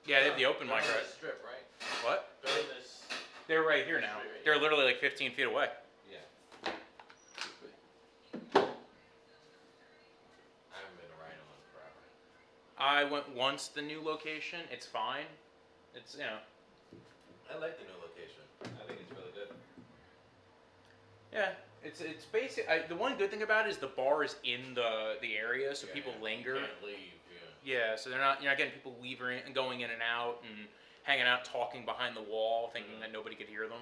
Yeah, they have the open mic right. Strip, right? What? They're in this. They're right here now. Right They're literally like 15 feet away. Yeah. I haven't been to Rhino in forever. I went once the new location. It's fine. It's, you know. I like the new location. I think it's really good. Yeah, it's basic. The one good thing about it is the bar is in the area, so people linger. You can't leave. Yeah, so you're not getting people leaving and going in and out and hanging out, talking behind the wall, thinking that nobody could hear them.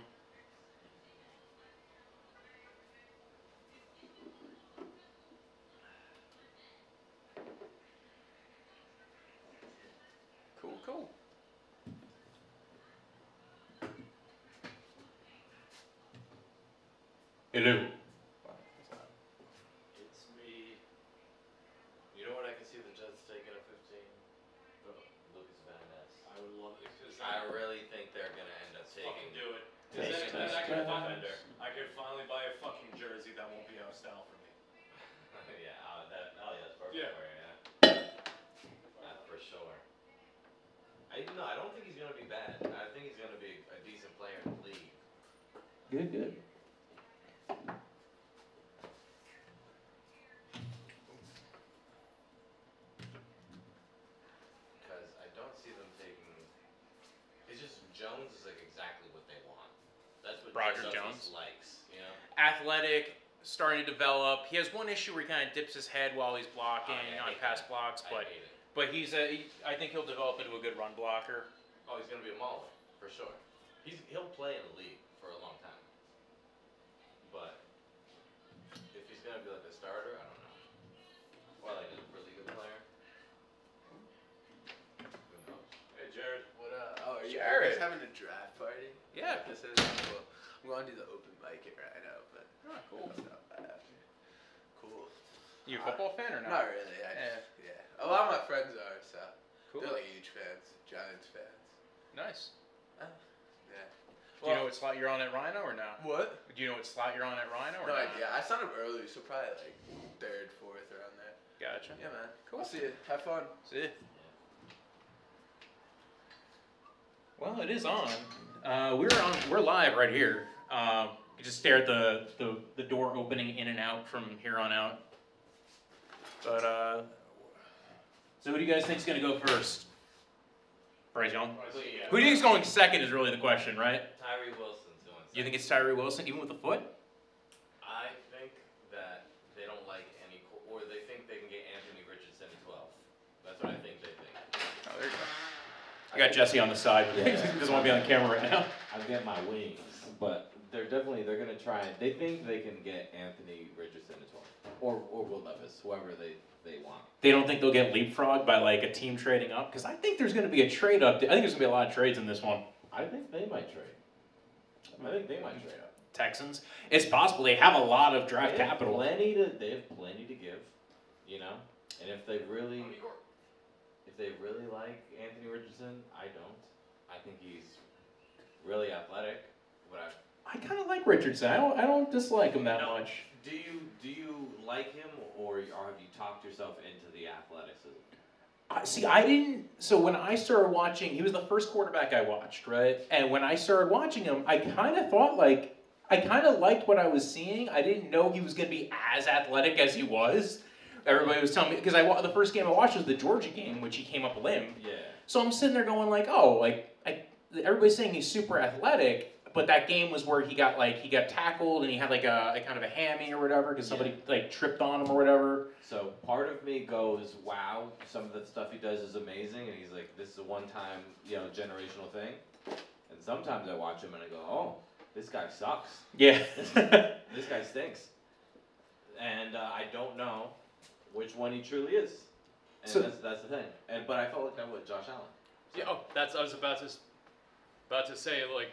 Cool. Hello. It's me. You know what? I can see the Jets taking a 15. Lucas Van Ness. I would love it. I really think they're gonna end up taking. Fucking do it. Taking I could finally buy a fucking jersey that won't be out of style for me. Yeah, that's perfect Yeah. for you. Yeah. For sure. I don't think he's gonna be bad. I think he's gonna be a decent player in the league. Good. Because I don't see them taking. It's just Jones is like exactly what they want. That's what Roger Jones Jones likes. You know. Athletic, starting to develop. He has one issue where he kind of dips his head while he's blocking on pass blocks, but I think he'll develop into a good run blocker. Oh, he's gonna be a mauler for sure. He'll play in the league for a long time. But if he's gonna be like a starter, I don't know. Or like a really good player. Who knows? Hey, Jared. What up? Oh, are you Jared. guys having a draft party? Yeah. This is cool. I'm going to do the open mic at Rhino, but Cool. it's not bad. Cool. You a football fan or not? Not really. Yeah. A lot of my friends are, so Cool. they're like huge fans, Giants fans. Nice. Yeah. Do you know what slot you're on at Rhino or no? What? Do you know what slot you're on at Rhino or No not? idea. I signed up early, so probably like third, fourth, around there. Gotcha. Yeah, man. Cool. I'll see you. Have fun. See ya. Well, it is on. We're live right here. You just stare at the door opening in and out from here on out. But so who do you guys think is gonna go first? Bryce Young. Who do you think is going second is really the question, right? Tyree Wilson's going second. You think it's Tyree Wilson, even with the foot? I think that they don't like any, or they think they can get Anthony Richardson at 12. That's what I think they think. Oh, there you go. I got Jesse on the side. He doesn't want to be on camera right now. I get my wings, but they're gonna try. They think they can get Anthony Richardson at 12, or Will Levis, whoever they want. They don't think they'll get leapfrogged by like a team trading up? Because I think there's going to be a trade up. I think there's going to be a lot of trades in this one. I think they might trade. I think they might trade up. Texans. It's possible. They have a lot of draft capital. They have plenty to give, you know. And if they really like Anthony Richardson, I don't. I think he's really athletic, but I kind of like Richardson. I don't dislike him that much. Do you like him, or have you talked yourself into the athleticism? See, I didn't. So when I started watching, he was the first quarterback I watched, right? And when I started watching him, I kind of thought I kind of liked what I was seeing. I didn't know he was going to be as athletic as he was. Everybody was telling me, because the first game I watched was the Georgia game, which he came up limp. Yeah. So I'm sitting there going everybody's saying he's super athletic, but that game was where he got tackled and he had like a kind of a hammy or whatever because somebody tripped on him or whatever. So part of me goes, wow, some of the stuff he does is amazing, and he's like, this is a one-time, generational thing. And sometimes I watch him and I go, oh, this guy sucks. Yeah. This guy stinks. And I don't know which one he truly is. And So- that's the thing. But I felt like that with Josh Allen. Yeah, I was about to say, like,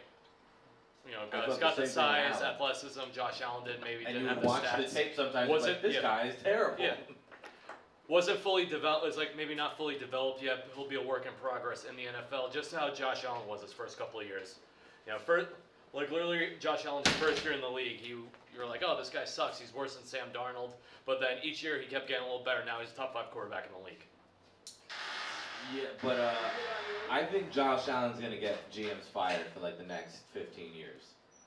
I guys thought got the the same thing with size, Allen. athleticism. Josh Allen maybe And didn't you have the watch stats. the tape sometimes, Was like, it- this yeah. guy is terrible. Yeah. Wasn't fully developed. It's like maybe not fully developed yet. But he'll be a work in progress in the NFL. Just how Josh Allen was his first couple of years. Literally Josh Allen's first year in the league, you're like, oh, this guy sucks. He's worse than Sam Darnold. But then each year he kept getting a little better. Now he's a top 5 quarterback in the league. Yeah, but I think Josh Allen's gonna get GMs fired for like the next 15 years.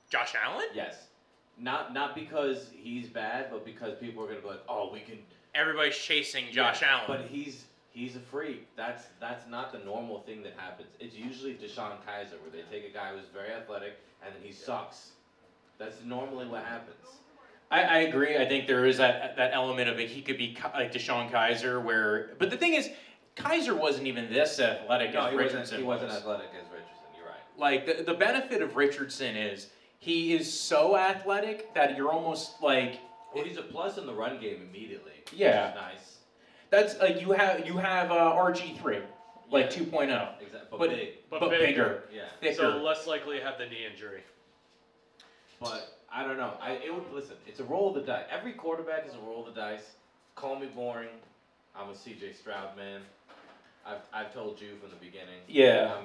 Josh Allen? Yes. Not because he's bad, but because people are gonna be like, oh, we can. Everybody's chasing Josh Allen. But he's a freak. That's not the normal thing that happens. It's usually Deshaun Kaiser, where they take a guy who's very athletic and then he sucks. That's normally what happens. I agree. I think there is that element of it. He could be like Deshaun Kaiser, but the thing is, Kaiser wasn't even this athletic as Richardson he wasn't athletic as Richardson. You're right. Like the benefit of Richardson is he is so athletic that you're almost like. Well, he's a plus in the run game immediately. Yeah. Which is nice. That's like you have RG3, like 2.0. Exactly. But big. But bigger. Yeah. Thicker. So less likely to have the knee injury. But I don't know. Listen. It's a roll of the dice. Every quarterback is a roll of the dice. Call me boring. I'm a CJ Stroud man. I've told you from the beginning. Yeah.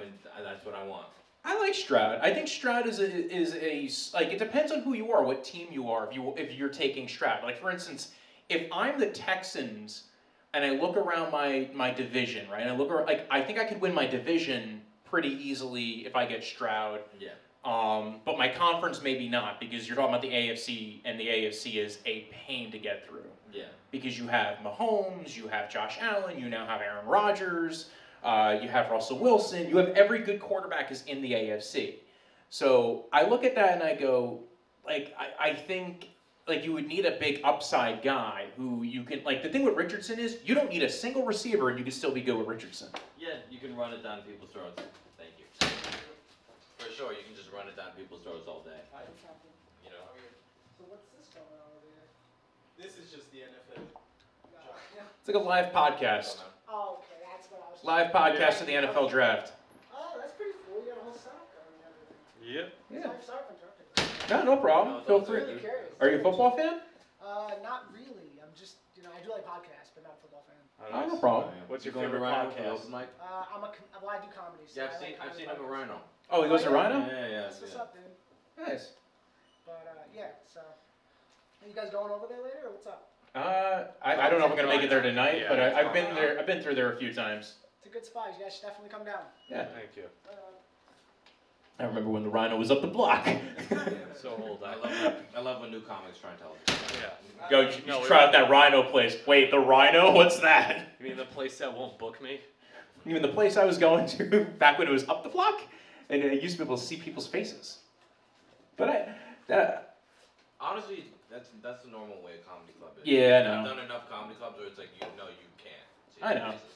That's what I want. I like Stroud. I think Stroud is like it depends on who you are, what team you are. If you're taking Stroud, like for instance, if I'm the Texans and I look around my division, right? And I look around, like I think I could win my division pretty easily if I get Stroud. Yeah. But my conference maybe not, because you're talking about the AFC, and the AFC is a pain to get through. Yeah. Because you have Mahomes, you have Josh Allen, you now have Aaron Rodgers, you have Russell Wilson, you have every good quarterback is in the AFC. So I look at that and I go, like, I think like you would need a big upside guy who you can, like the thing with Richardson is you don't need a single receiver and you can still be good with Richardson. Yeah, you can run it down people's throats. Thank you. For sure, you can just run it down people's throats all day. You know? So what's this going on over here? This is just the NFL. It's like a live podcast. Oh, okay, that's what I was. Live podcast of the NFL draft. Oh, that's pretty cool. You got a whole setup going and everything. Yep. Yeah. Sorry for interrupting. No problem. No, Feel it's free. I'm really curious. Are you a football fan? Not really. I'm just, I do like podcasts, but not a football fan. Oh, no problem. What's your You going to favorite Rhino for the podcast? open mic? I do comedy. So Yeah, I like I've comedy seen him at podcasts. Rhino. Oh, he goes to Oh, yeah? Rhino? Yeah. That's what's up, dude. Nice. But yeah, so are you guys going over there later, or what's up? I don't know if I'm gonna make it there tonight, Yeah, but it's I've been there. I've been through there a few times. It's a good spot. You guys should definitely come down. Yeah. Thank you. I remember when the Rhino was up the block. So old. I love when new comics try and tell us. Yeah. Go, you should try out that Rhino place. Wait, the Rhino? What's that? You mean the place that won't book me? Even the place I was going to back when it was up the block, and I used to be able to see people's faces. But Honestly, that's the normal way a comedy club is. Yeah, I know. I've done enough comedy clubs where it's like you can't. See I their know. faces.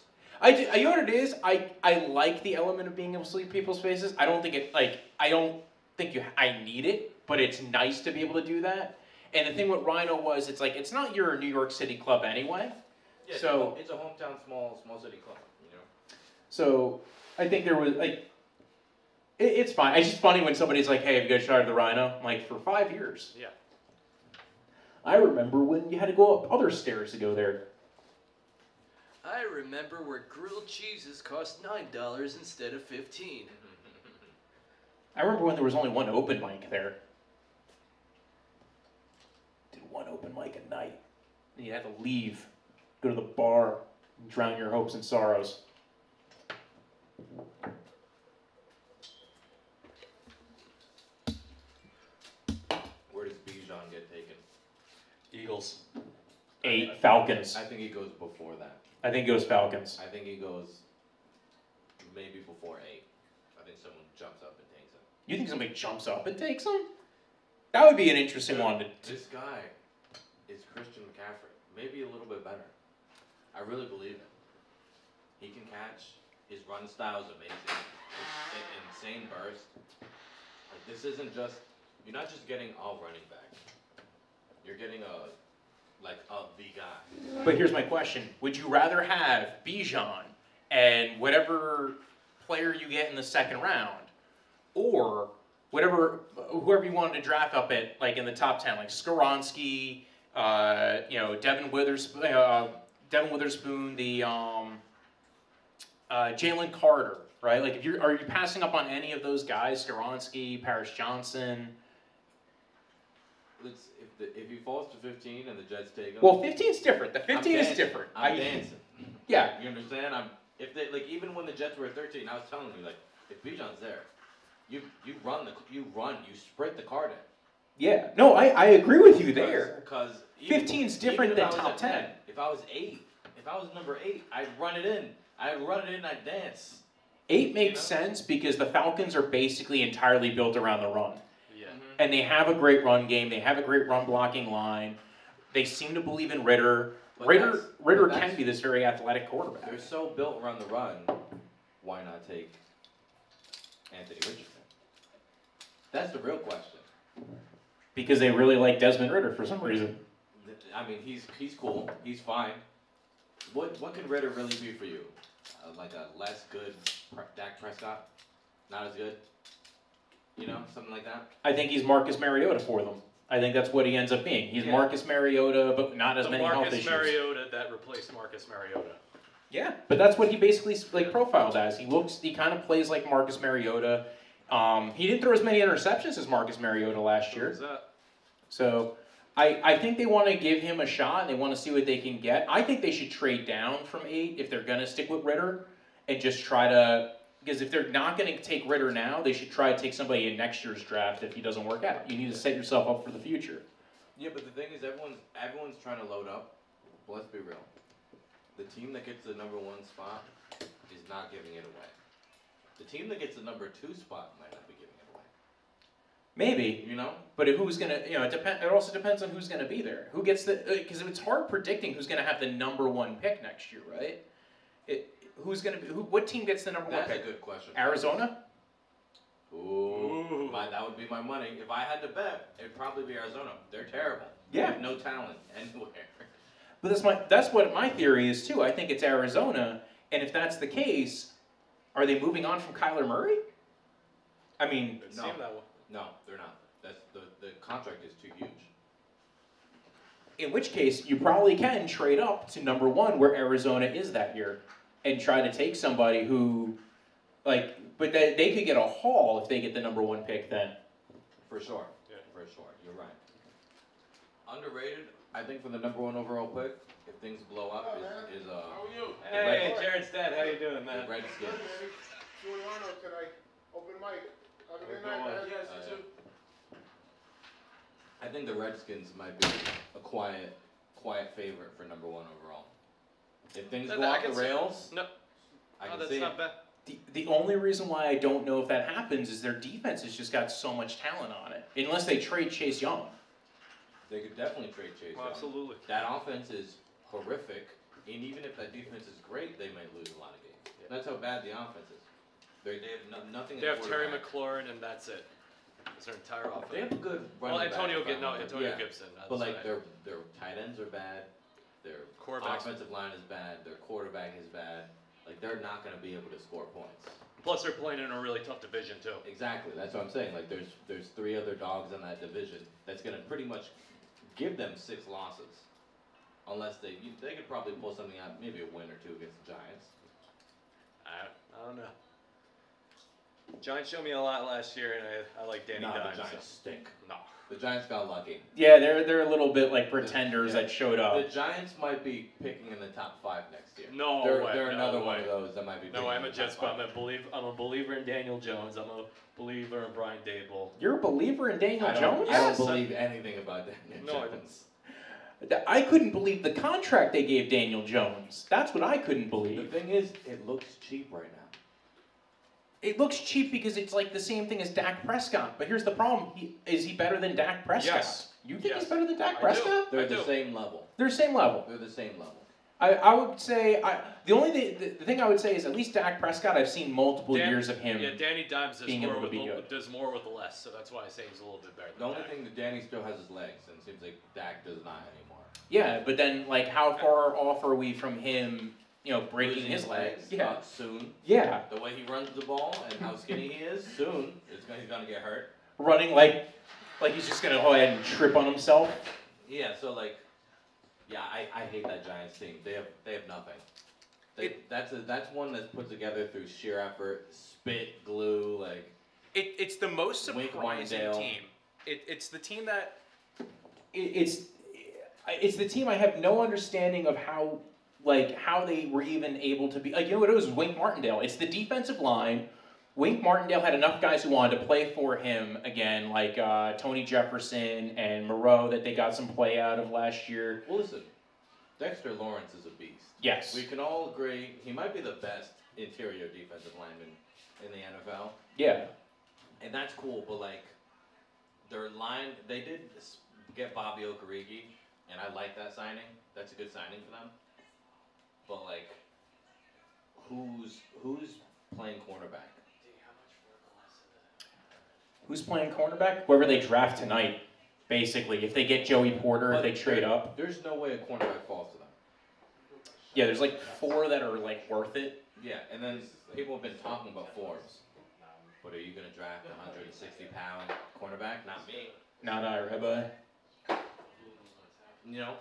you know what it is? I like the element of being able to see people's faces. I don't think I need it, but it's nice to be able to do that. And the thing with Rhino was, it's like it's not your New York City club anyway. Yeah, So it's a hometown small city club, So I think there was like, it's fine. It's just funny when somebody's like, "Hey, have you guys tried the Rhino?" I'm like, for 5 years. Yeah. I remember when you had to go up other stairs to go there. I remember where grilled cheeses cost $9 instead of $15. I remember when there was only one open mic there. Did one open mic a night. And you had to leave, go to the bar, and drown your hopes and sorrows. Where does Bijan get taken? Eagles. 8 Falcons. I think he goes before that. I think it goes Falcons. I think he goes maybe before 8. I think someone jumps up and takes him. You think somebody jumps up and takes him? That would be an interesting one. This guy is Christian McCaffrey. Maybe a little bit better. I really believe it. He can catch. His run style is amazing. It's an insane burst. Like, this isn't just, you're not just getting a running back. You're getting the guy. But here's my question. Would you rather have Bijan and whatever player you get in the second round, or whoever you wanted to draft up at, like in the top 10, like Skoronski, Devin Witherspoon, the Jalen Carter, right? Like, are you passing up on any of those guys? Skoronski, Paris Johnson. If he falls to 15 and the Jets take him. Well, 15's different. The 15 is dancing. different. I'm dancing. Yeah. You understand? If they like, even when the Jets were at 13, I was telling you like, if Bijan's there, you sprint the card in. Yeah, no, I agree with you there. Because 15's different than top 10. If I was 8, if I was number 8, I'd run it in. I'd dance. 8 makes sense because the Falcons are basically entirely built around the run. Yeah. And they have a great run game. They have a great run blocking line. They seem to believe in Ritter. But Ritter can be this very athletic quarterback. They're so built around the run. Why not take Anthony Richardson? That's the real question. Because they really like Desmond Ritter for some reason. I mean, he's cool. He's fine. What can Ritter really be for you? Like a less good Dak Prescott? Not as good? You know, something like that? I think he's Marcus Mariota for them. I think that's what he ends up being. He's Marcus Mariota, but not as many health issues. Marcus Mariota that replaced Marcus Mariota. Yeah, but that's what he basically like profiled as. He kind of plays like Marcus Mariota. He didn't throw as many interceptions as Marcus Mariota last year. Who's that? So I think they want to give him a shot and they want to see what they can get. I think they should trade down from 8 if they're going to stick with Ritter and just try to, because if they're not going to take Ritter now, they should try to take somebody in next year's draft if he doesn't work out. You need to set yourself up for the future. Yeah, but the thing is, everyone's trying to load up. But let's be real. The team that gets the number 1 spot is not giving it away. The team that gets the number 2 spot might not be giving it away. Maybe, You know? but who's gonna? It also depends on who's gonna be there. Who gets the? Because it's hard predicting who's gonna have the number 1 pick next year, right? Who's gonna be? What team gets the number 1 That's pick? a good question. Arizona. Ooh. That would be my money. If I had to bet, it'd probably be Arizona. They're terrible. Yeah. They have no talent anywhere. But that's what my theory is too. I think it's Arizona, and if that's the case, are they moving on from Kyler Murray? I mean, It seemed that way. No, they're not. That's the contract is too huge. in which case you probably can trade up to number 1 where Arizona is that year, and try to take somebody who, like, but they could get a haul if they get the number 1 pick then. For sure. Yeah. For sure. You're right. Underrated, I think, for the number 1 overall pick, if things blow up, is How are you? Hey, Jared's dad, how you doing, man? the Redskins. Giuliano, can I open mic? Have a good Go night, on. man. Yes, you too. I think the Redskins might be a quiet favorite for number 1 overall. If things No, go I off can the see- rails, No, I no, can that's see not it. bad. The only reason why I don't know if that happens is their defense has just got so much talent on it. Unless they trade Chase Young. They could definitely trade Chase Young. Absolutely. That offense is horrific, and even if that defense is great, they might lose a lot of games. Yeah. That's how bad the offense is. They have nothing. They at have Terry quarterback. McLaurin, and that's it. That's their entire offense. They have a good Well, running back, Antonio yeah. Gibson. That's But like right. their tight ends are bad. Their Quarterbacks. offensive line is bad. Their quarterback is bad. Like they're not going to be able to score points. Plus, they're playing in a really tough division too. Exactly. That's what I'm saying. Like there's 3 other dogs in that division that's going to pretty much give them 6 losses, unless they could probably pull something out, maybe a win or 2 against the Giants. I don't know. Giants showed me a lot last year, and I like Danny No, Dimes. the Giants so- stink. No. The Giants got lucky. Yeah, they're a little bit like pretenders Yeah. that showed up. The Giants might be picking in the top 5 next year. No they're, way, They're no another way. one of those that might be. No, picking I'm a in the Jets top fan. 5. I'm a believer in Daniel Jones. I'm a believer in Brian Dable. You're a believer in Daniel Jones? I Yes, don't believe anything about Daniel No, I Jones. I couldn't believe the contract they gave Daniel Jones. That's what I couldn't The believe. thing is, it looks cheap right now. It looks cheap because it's like the same thing as Dak Prescott. But here's the problem: is he better than Dak Prescott? Yes. You think Yes. he's better than Dak I do. Prescott? They're I the do. same level. They're same level. They're the same level. I would say the thing I would say is at least Dak Prescott I've seen multiple years of him. Yeah, Danny Dimes does being more able to with be good. does more with less, so that's why I say he's a little bit better The than only Dak. thing that Danny still has his legs, and it seems like Dak does not anymore. Yeah, but then like how far off are we from him? Breaking Losing his legs. Yeah. Not soon. Yeah. The way he runs the ball and how skinny he is, soon he's gonna get hurt. Running like he's just gonna go ahead and trip on himself. Yeah, so like, yeah, I hate that Giants team. They have nothing. That's one that's put together through sheer effort, spit, glue, like. It's the most Wink surprising Windale. team. It's the team that it's the team I have no understanding of how like how they were even able to be. Like, you know what it was? Wink Martindale. It's the defensive line. Wink Martindale had enough guys who wanted to play for him again, like Tony Jefferson and Moreau, that they got some play out of last year. Well, listen, Dexter Lawrence is a beast. Yes. We can all agree he might be the best interior defensive lineman in the NFL. Yeah. And that's cool, but like, their line, they did get Bobby Okereke, and I like that signing. That's a good signing for them. But like, who's playing cornerback? Who's playing cornerback? Whoever they draft tonight, basically. If they get Joey Porter, if they trade up. There's no way a cornerback falls to them. Yeah, there's like 4 that are like worth it. Yeah, and then people have been talking about Forbes. But are you going to draft a 160-pound cornerback? Not me. Not I, Rabbi. You know?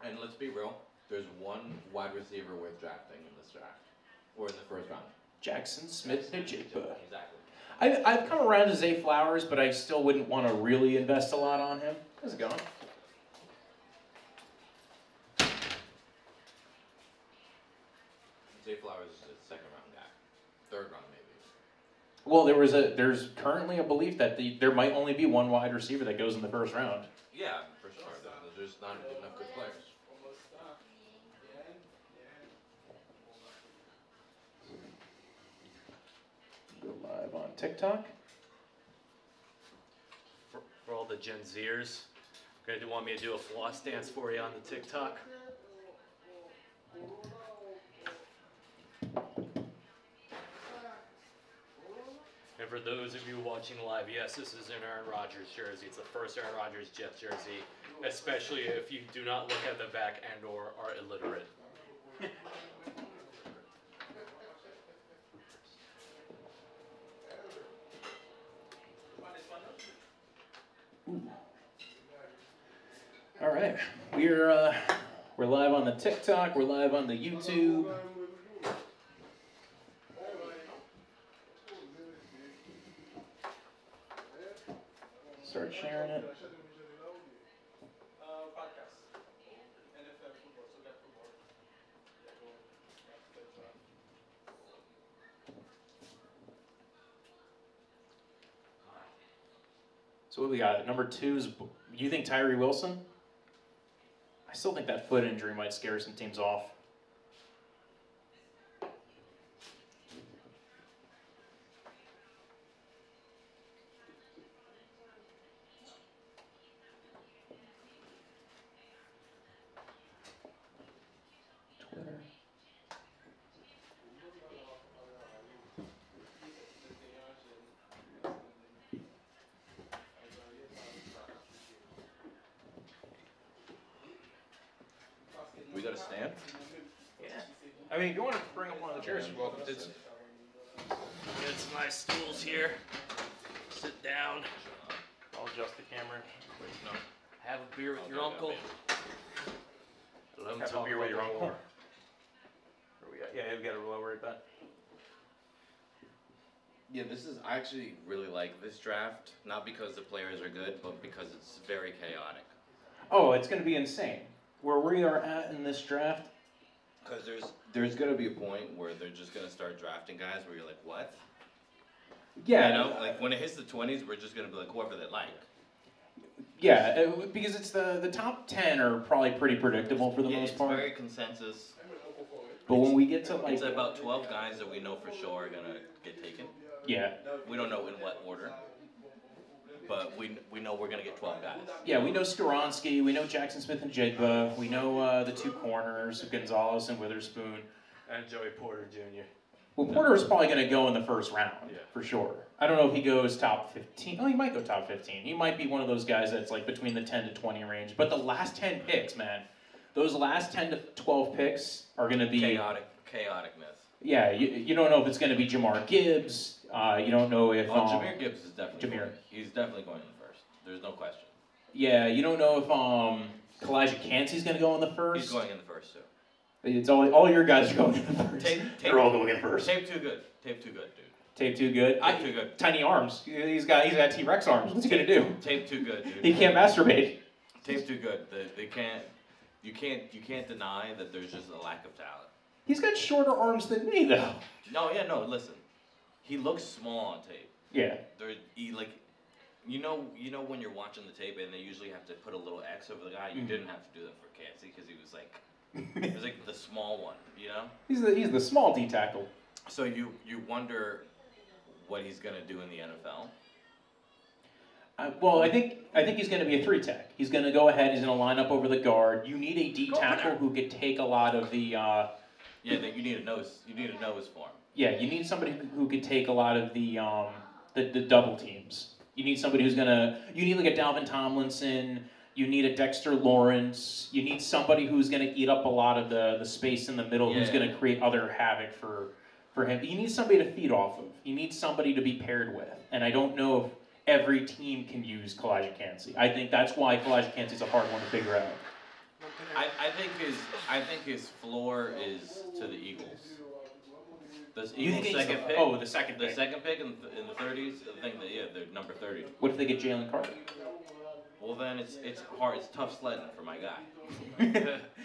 And let's be real. There's one wide receiver worth drafting in this draft. Or in the first round. Jackson Smith-Njigba. Exactly. I've come around to Zay Flowers, but I still wouldn't want to really invest a lot on him. How's it going? Zay Flowers is a second round guy. Third round maybe. Well, there's currently a belief that there might only be one wide receiver that goes in the first round. Yeah, for sure. There's not enough good players. Go live on TikTok. For all the Gen Zers, okay, do you want me to do a floss dance for you on the TikTok? And for those of you watching live, yes, this is an Aaron Rodgers jersey. It's the first Aaron Rodgers Jets jersey, especially if you do not look at the back and or are illiterate. All right, we're live on the TikTok. We're live on the YouTube. Start sharing it. So what we got? Number 2 is, you think Tyree Wilson? I still think that foot injury might scare some teams off. Twitter. We got a stamp? Yeah. I mean, if you want to bring up one of the chairs, you're welcome to. Get some nice stools here. Sit down. I'll adjust the camera. Wait, no. Have a beer with your uncle. Let him Have a talk beer with your about the uncle. war. Where we at? Yeah, we got to lower it back. Yeah, I actually really like this draft. Not because the players are good, but because it's very chaotic. Oh, it's going to be insane. Where we are at in this draft. Because there's going to be a point where they're just going to start drafting guys where you're like, what? Yeah. You know, like when it hits the 20s, we're just going to be like, whoever they like. Yeah, because it's the top 10 are probably pretty predictable for the most part. It's very consensus. But when we get to like... It's about 12 guys that we know for sure are going to get taken. Yeah. We don't know in what order. But we know we're going to get 12 guys. Yeah, we know Skoronski, we know Jackson Smith-Njigba, we know the 2 corners, Gonzalez and Witherspoon. And Joey Porter Jr. Well, Porter is probably going to go in the first round, Yeah. for sure. I don't know if he goes top 15. Oh, he might go top 15. He might be one of those guys that's like between the 10 to 20 range. But the last 10 picks, man, those last 10 to 12 picks are going to be... Chaoticness. Yeah, you don't know if it's going to be Jamar Gibbs. You don't know if... Jameer Gibbs is definitely Jameer. going. He's definitely going in first. There's no question. Yeah, you don't know if Kalijah Cansey's going to go in the first. He's going in the first, too. It's all your guys are going in the first. They're all going in first. Tape too good. Tape too good, dude. Tape too good. Tape too good. Tiny arms. He's got T-Rex arms. What's he gonna do? Tape too good, dude. He can't masturbate. Tape too good. They can't. you can't deny that there's just a lack of talent. He's got shorter arms than me, though. No, listen. He looks small on tape. Yeah. You know when you're watching the tape and they usually have to put a little X over the guy. You didn't have to do that for Cansey because he was like the small one. You know. He's the small D tackle. So you wonder what he's gonna do in the NFL. Well, I think he's going to be a 3-tech. He's going to go ahead. He's going to line up over the guard. You need a D tackle who could take a lot of the. You need a nose. You need a nose for him. Yeah, you need somebody who could take a lot of the double teams. You need somebody who's gonna. You need like a Dalvin Tomlinson. You need a Dexter Lawrence. You need somebody who's gonna eat up a lot of the space in the middle. Who's gonna create other havoc for him. You need somebody to feed off of. You need somebody to be paired with. And I don't know if every team can use Kalijah Cansey. I think that's why Kalijah Cansey's a hard one to figure out. I think his floor is to the Eagles. The You think Eagles' second pick. Oh, the second The pick. second pick in the 30s. I think they're number 30. What if they get Jalen Carter? Well, then it's hard. It's tough sledding for my guy.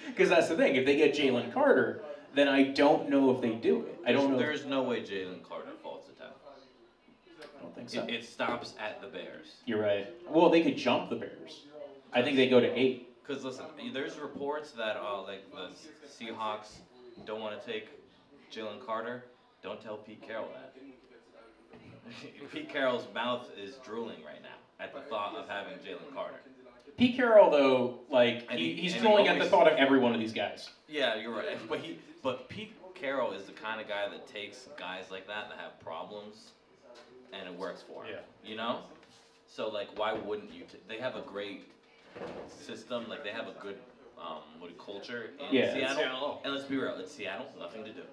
Because that's the thing. If they get Jalen Carter, then I don't know if they do it. I don't know. There's no way Jalen Carter falls to 10. I don't think so. It stops at the Bears. You're right. Well, they could jump the Bears. I think they go to 8. Because listen, there's reports that like the Seahawks don't want to take Jalen Carter. Don't tell Pete Carroll that. Pete Carroll's mouth is drooling right now at the thought of having Jalen Carter. Pete Carroll, though, like he's drooling at the thought of every one of these guys. Yeah, you're right. But Pete Carroll is the kind of guy that takes guys like that have problems, and it works for him. Yeah. You know. So like, why wouldn't you? They have a great system. Like they have a good culture in Seattle. And let's be real, it's Seattle. Nothing to do.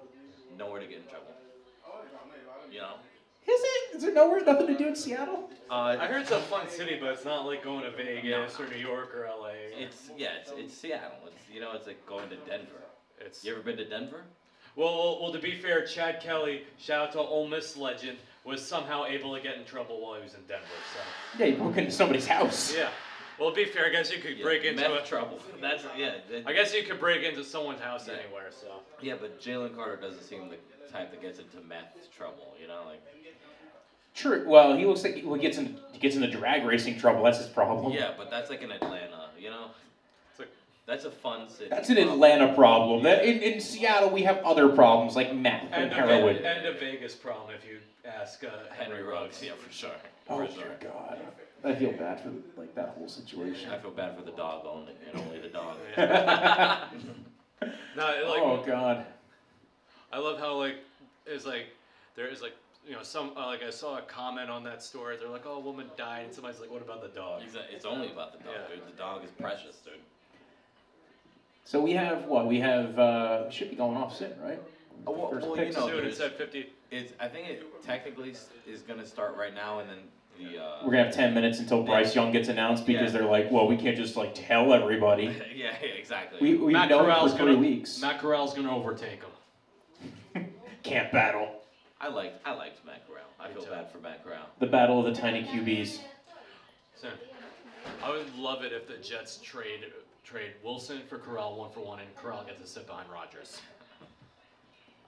Nowhere to get in trouble. You know. Is there nowhere, nothing to do in Seattle? I heard it's a fun city, but it's not like going to Vegas or New York or LA. It's Seattle. It's like going to Denver. You ever been to Denver? Well, to be fair, Chad Kelly, shout out to Ole Miss legend, was somehow able to get in trouble while he was in Denver. So. Yeah, he broke into somebody's house. Yeah. Well, to be fair, I guess you could break into trouble. I guess you could break into someone's house anywhere. So. Yeah, but Jalen Carter doesn't seem the type that gets into meth trouble. You know, like. True. Well, he looks like he gets into drag racing trouble. That's his problem. Yeah, but that's like in Atlanta. You know. That's a fun city. That's an Atlanta problem. That in Seattle we have other problems like meth and heroin. And a Vegas problem if you ask Henry Ruggs. Yeah, for sure. Oh God, I feel bad for like that whole situation. I feel bad for the dog only, and only the dog. Oh God. I love how there is some I saw a comment on that story. They're like, oh, a woman died, and somebody's like, what about the dog? It's only about the dog, dude. The dog is precious, dude. So we have what? We have should be going off soon, right? Well, soon. It said 50. I think it technically is going to start right now, and then we're gonna have 10 minutes until Bryce Young gets announced because they're like, well, we can't just like tell everybody. Yeah, exactly. We've known for 3 weeks. Matt Corral's gonna overtake him. Can't battle. I liked Matt Corral. I feel bad for Matt Corral. The battle of the tiny QBs. So, I would love it if the Jets trade Wilson for Corral 1-for-1, and Corral gets to sit behind Rodgers.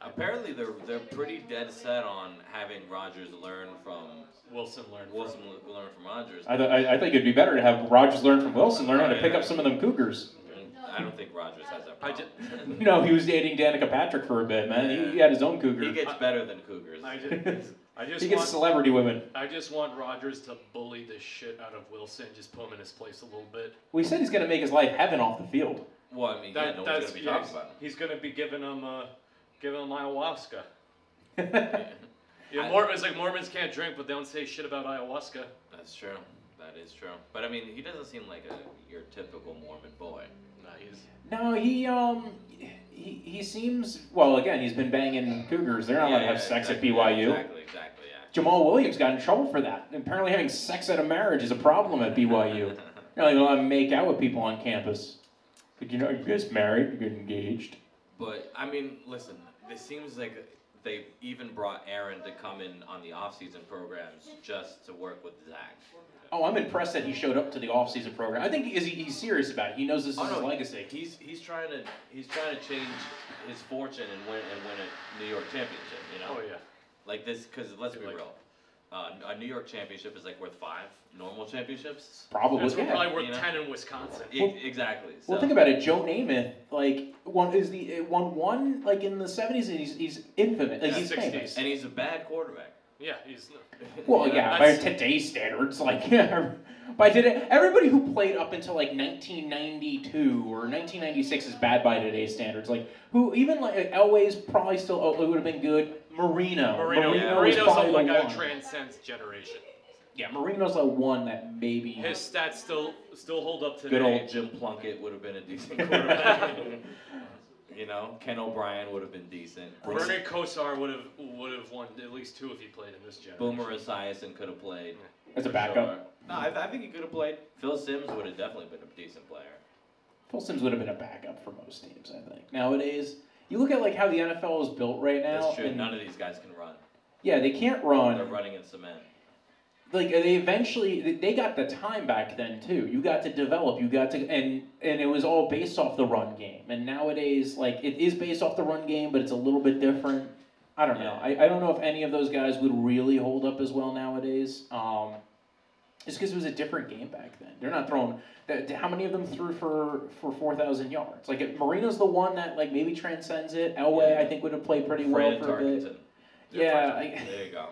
Apparently, they're pretty dead set on having Rodgers learn from Wilson. Learn from Rodgers. I think it'd be better to have Rodgers learn from Wilson, learn how to pick up some of them Cougars. I don't think Rodgers has that problem. No, he was dating Danica Patrick for a bit, man. Yeah. He had his own cougar. He gets better than Cougars. He gets celebrity women. I just want Rodgers to bully the shit out of Wilson, just put him in his place a little bit. Well, he said he's going to make his life heaven off the field. Well, I mean, no one's going to be talking about him. He's going to be giving him ayahuasca. Yeah, it's like Mormons can't drink, but they don't say shit about ayahuasca. That's true. That is true. But I mean, he doesn't seem like your typical Mormon boy. No, he seems, well, again, he's been banging cougars. They're not allowed to have sex at BYU. Exactly, yeah. Jamal Williams got in trouble for that. Apparently having sex at a marriage is a problem at BYU. You're not allowed to make out with people on campus. But you guys married, you get engaged. But, I mean, listen, it seems like they even brought Aaron to come in on the off-season programs just to work with Zach. Oh, I'm impressed that he showed up to the offseason program. I think he's serious about it. He knows this is his legacy. He's trying to change his fortune and win a New York championship. You know. Oh yeah. Like this, because let's be real. A New York championship is like worth 5 normal championships. Probably. That's Yeah. probably worth 10 in Wisconsin. Exactly. Well, think about it. Joe Namath, like, won one like in the 70s, and he's infamous. Like, Yeah, he's 60s. famous. And he's a bad quarterback. Yeah, he's. Well, yeah, by today's standards, like, by today, everybody who played up until like 1992 or 1996 is bad by today's standards. Like, who even like Elway's probably still would have been good. Marino's Marino's probably like the a one. transcends generation. Yeah, Marino's the one that maybe. His stats still hold up today. Good old Jim Plunkett would have been a decent quarterback. You know, Ken O'Brien would have been decent. Bernard Kosar would have won at least 2 if he played in this generation. Boomer Esiason could have played. As a backup. Sure. No, I think he could have played. Phil Simms would have definitely been a decent player. Phil Simms would have been a backup for most teams, I think. Nowadays, you look at like how the NFL is built right now. That's true. And None of these guys can run. yeah, they can't run. They're running in cement. Like they got the time back then too. You got to develop. You got to and it was all based off the run game. And nowadays, like it is based off the run game, but it's a little bit different. I don't know. I don't know if any of those guys would really hold up as well nowadays. Just because it was a different game back then. They're not throwing. How many of them threw for 4,000 yards? Like Marino's the one that like maybe transcends it. Elway I think would have played pretty well for a bit. Yeah, there you go.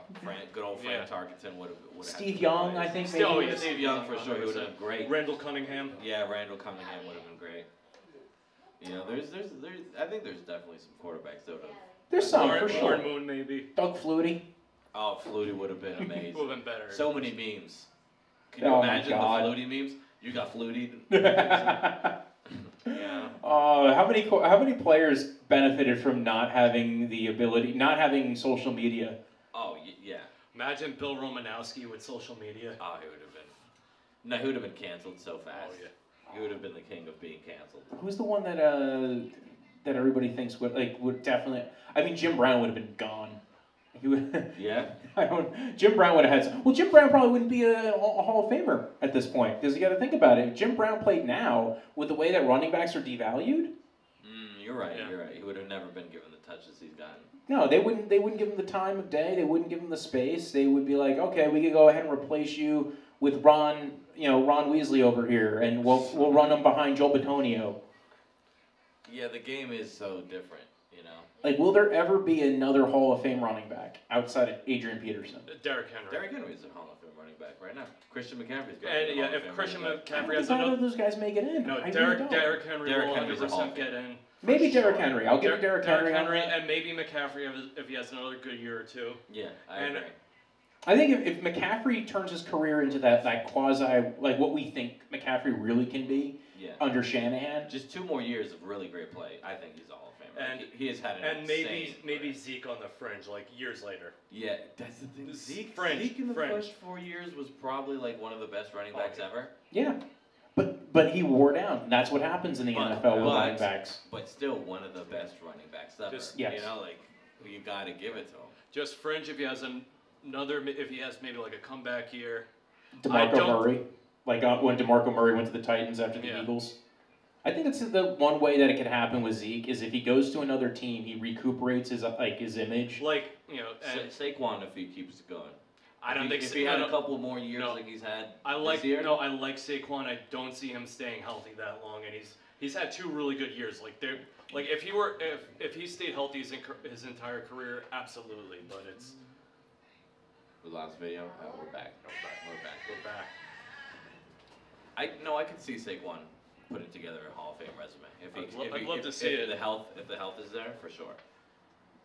Good old Frank Tarkenton would have. Steve Young, I think. Maybe. Steve Young for sure. He would have been great. Randall Cunningham. Yeah, Randall Cunningham would have been great. You know, there's I think there's definitely some quarterbacks that would have. There's some for sure. Warren Moon maybe. Doug Flutie. Oh, Flutie would have been amazing. Would have been better. So many memes. Can you imagine the Flutie memes? You got Flutie. Yeah. How many players benefited from not having social media? Oh yeah. Imagine Bill Romanowski with social media. Oh, he would have been. No, he would have been canceled so fast. Oh yeah. He would have been the king of being canceled. Who's the one that everybody thinks would definitely? I mean, Jim Brown would have been gone. He would. Yeah. Jim Brown would have had. Well, Jim Brown probably wouldn't be a Hall of Famer at this point because you got to think about it. If Jim Brown played now with the way that running backs are devalued. You're right. Yeah. You're right. He would have never been given the touches he's gotten. No, they wouldn't give him the time of day. They wouldn't give him the space. They would be like, okay, we could go ahead and replace you with Ron Weasley over here, and we'll run him behind Joe Bitonio. Yeah, the game is so different, you know. Like, will there ever be another Hall of Fame running back outside of Adrian Peterson? Derrick Henry. Derrick Henry's a Hall of Fame running back right now. Christian McCaffrey's got And yeah, if Christian McCaffrey has How another. do those guys make it in? No, I really Derrick don't. Henry Derrick will Henry's a Hall 100% of get in. Maybe for Derrick sure. Henry. I'll give Derrick Henry. And maybe McCaffrey if he has another good year or two. Yeah, I agree. I think if McCaffrey turns his career into that quasi, like what we think McCaffrey really can be under Shanahan. Just 2 more years of really great play. I think he's a Hall of Famer. And he has had an and insane maybe Zeke on the fringe, like years later. Yeah, that's the thing. Zeke in the fringe. first 4 years was probably like one of the best running backs ever. Yeah, but he wore down. That's what happens in the NFL with running backs. But still one of the best running backs ever. Yes. You know, like you got to give it to him. Just fringe if he has if he has maybe like a comeback year. DeMarco Murray, like when DeMarco Murray went to the Titans after the Eagles. I think that's the one way that it could happen with Zeke is if he goes to another team, he recuperates his image. Like and Saquon if he keeps it going. I don't think if he had a couple more years like he's had this year. I like Saquon. I don't see him staying healthy that long, and he's had 2 really good years. Like if he stayed healthy his entire career, absolutely. But it's. We lost video. We're back. We're back. I could see Saquon putting together a Hall of Fame resume. I'd love to see it. If the health is there, for sure.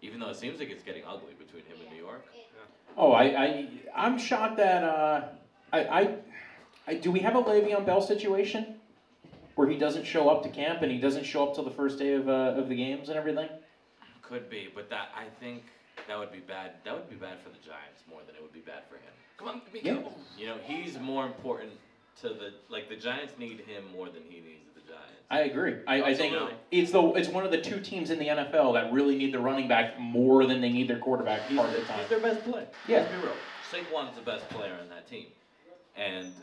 Even though it seems like it's getting ugly between him and New York. Yeah. Oh, I'm shocked that do we have a Le'Veon Bell situation where he doesn't show up to camp and he doesn't show up till the first day of the games and everything? Could be, but I think that would be bad. That would be bad for the Giants more than it would be bad for him. Come on, Yeah. You know, he's more important to the Giants need him more than he needs the Giants. I agree. I think it's one of the 2 teams in the NFL that really need the running back more than they need their quarterback part of the time. He's their best player. Yeah. Let's be real. Saquon's the best player on that team. And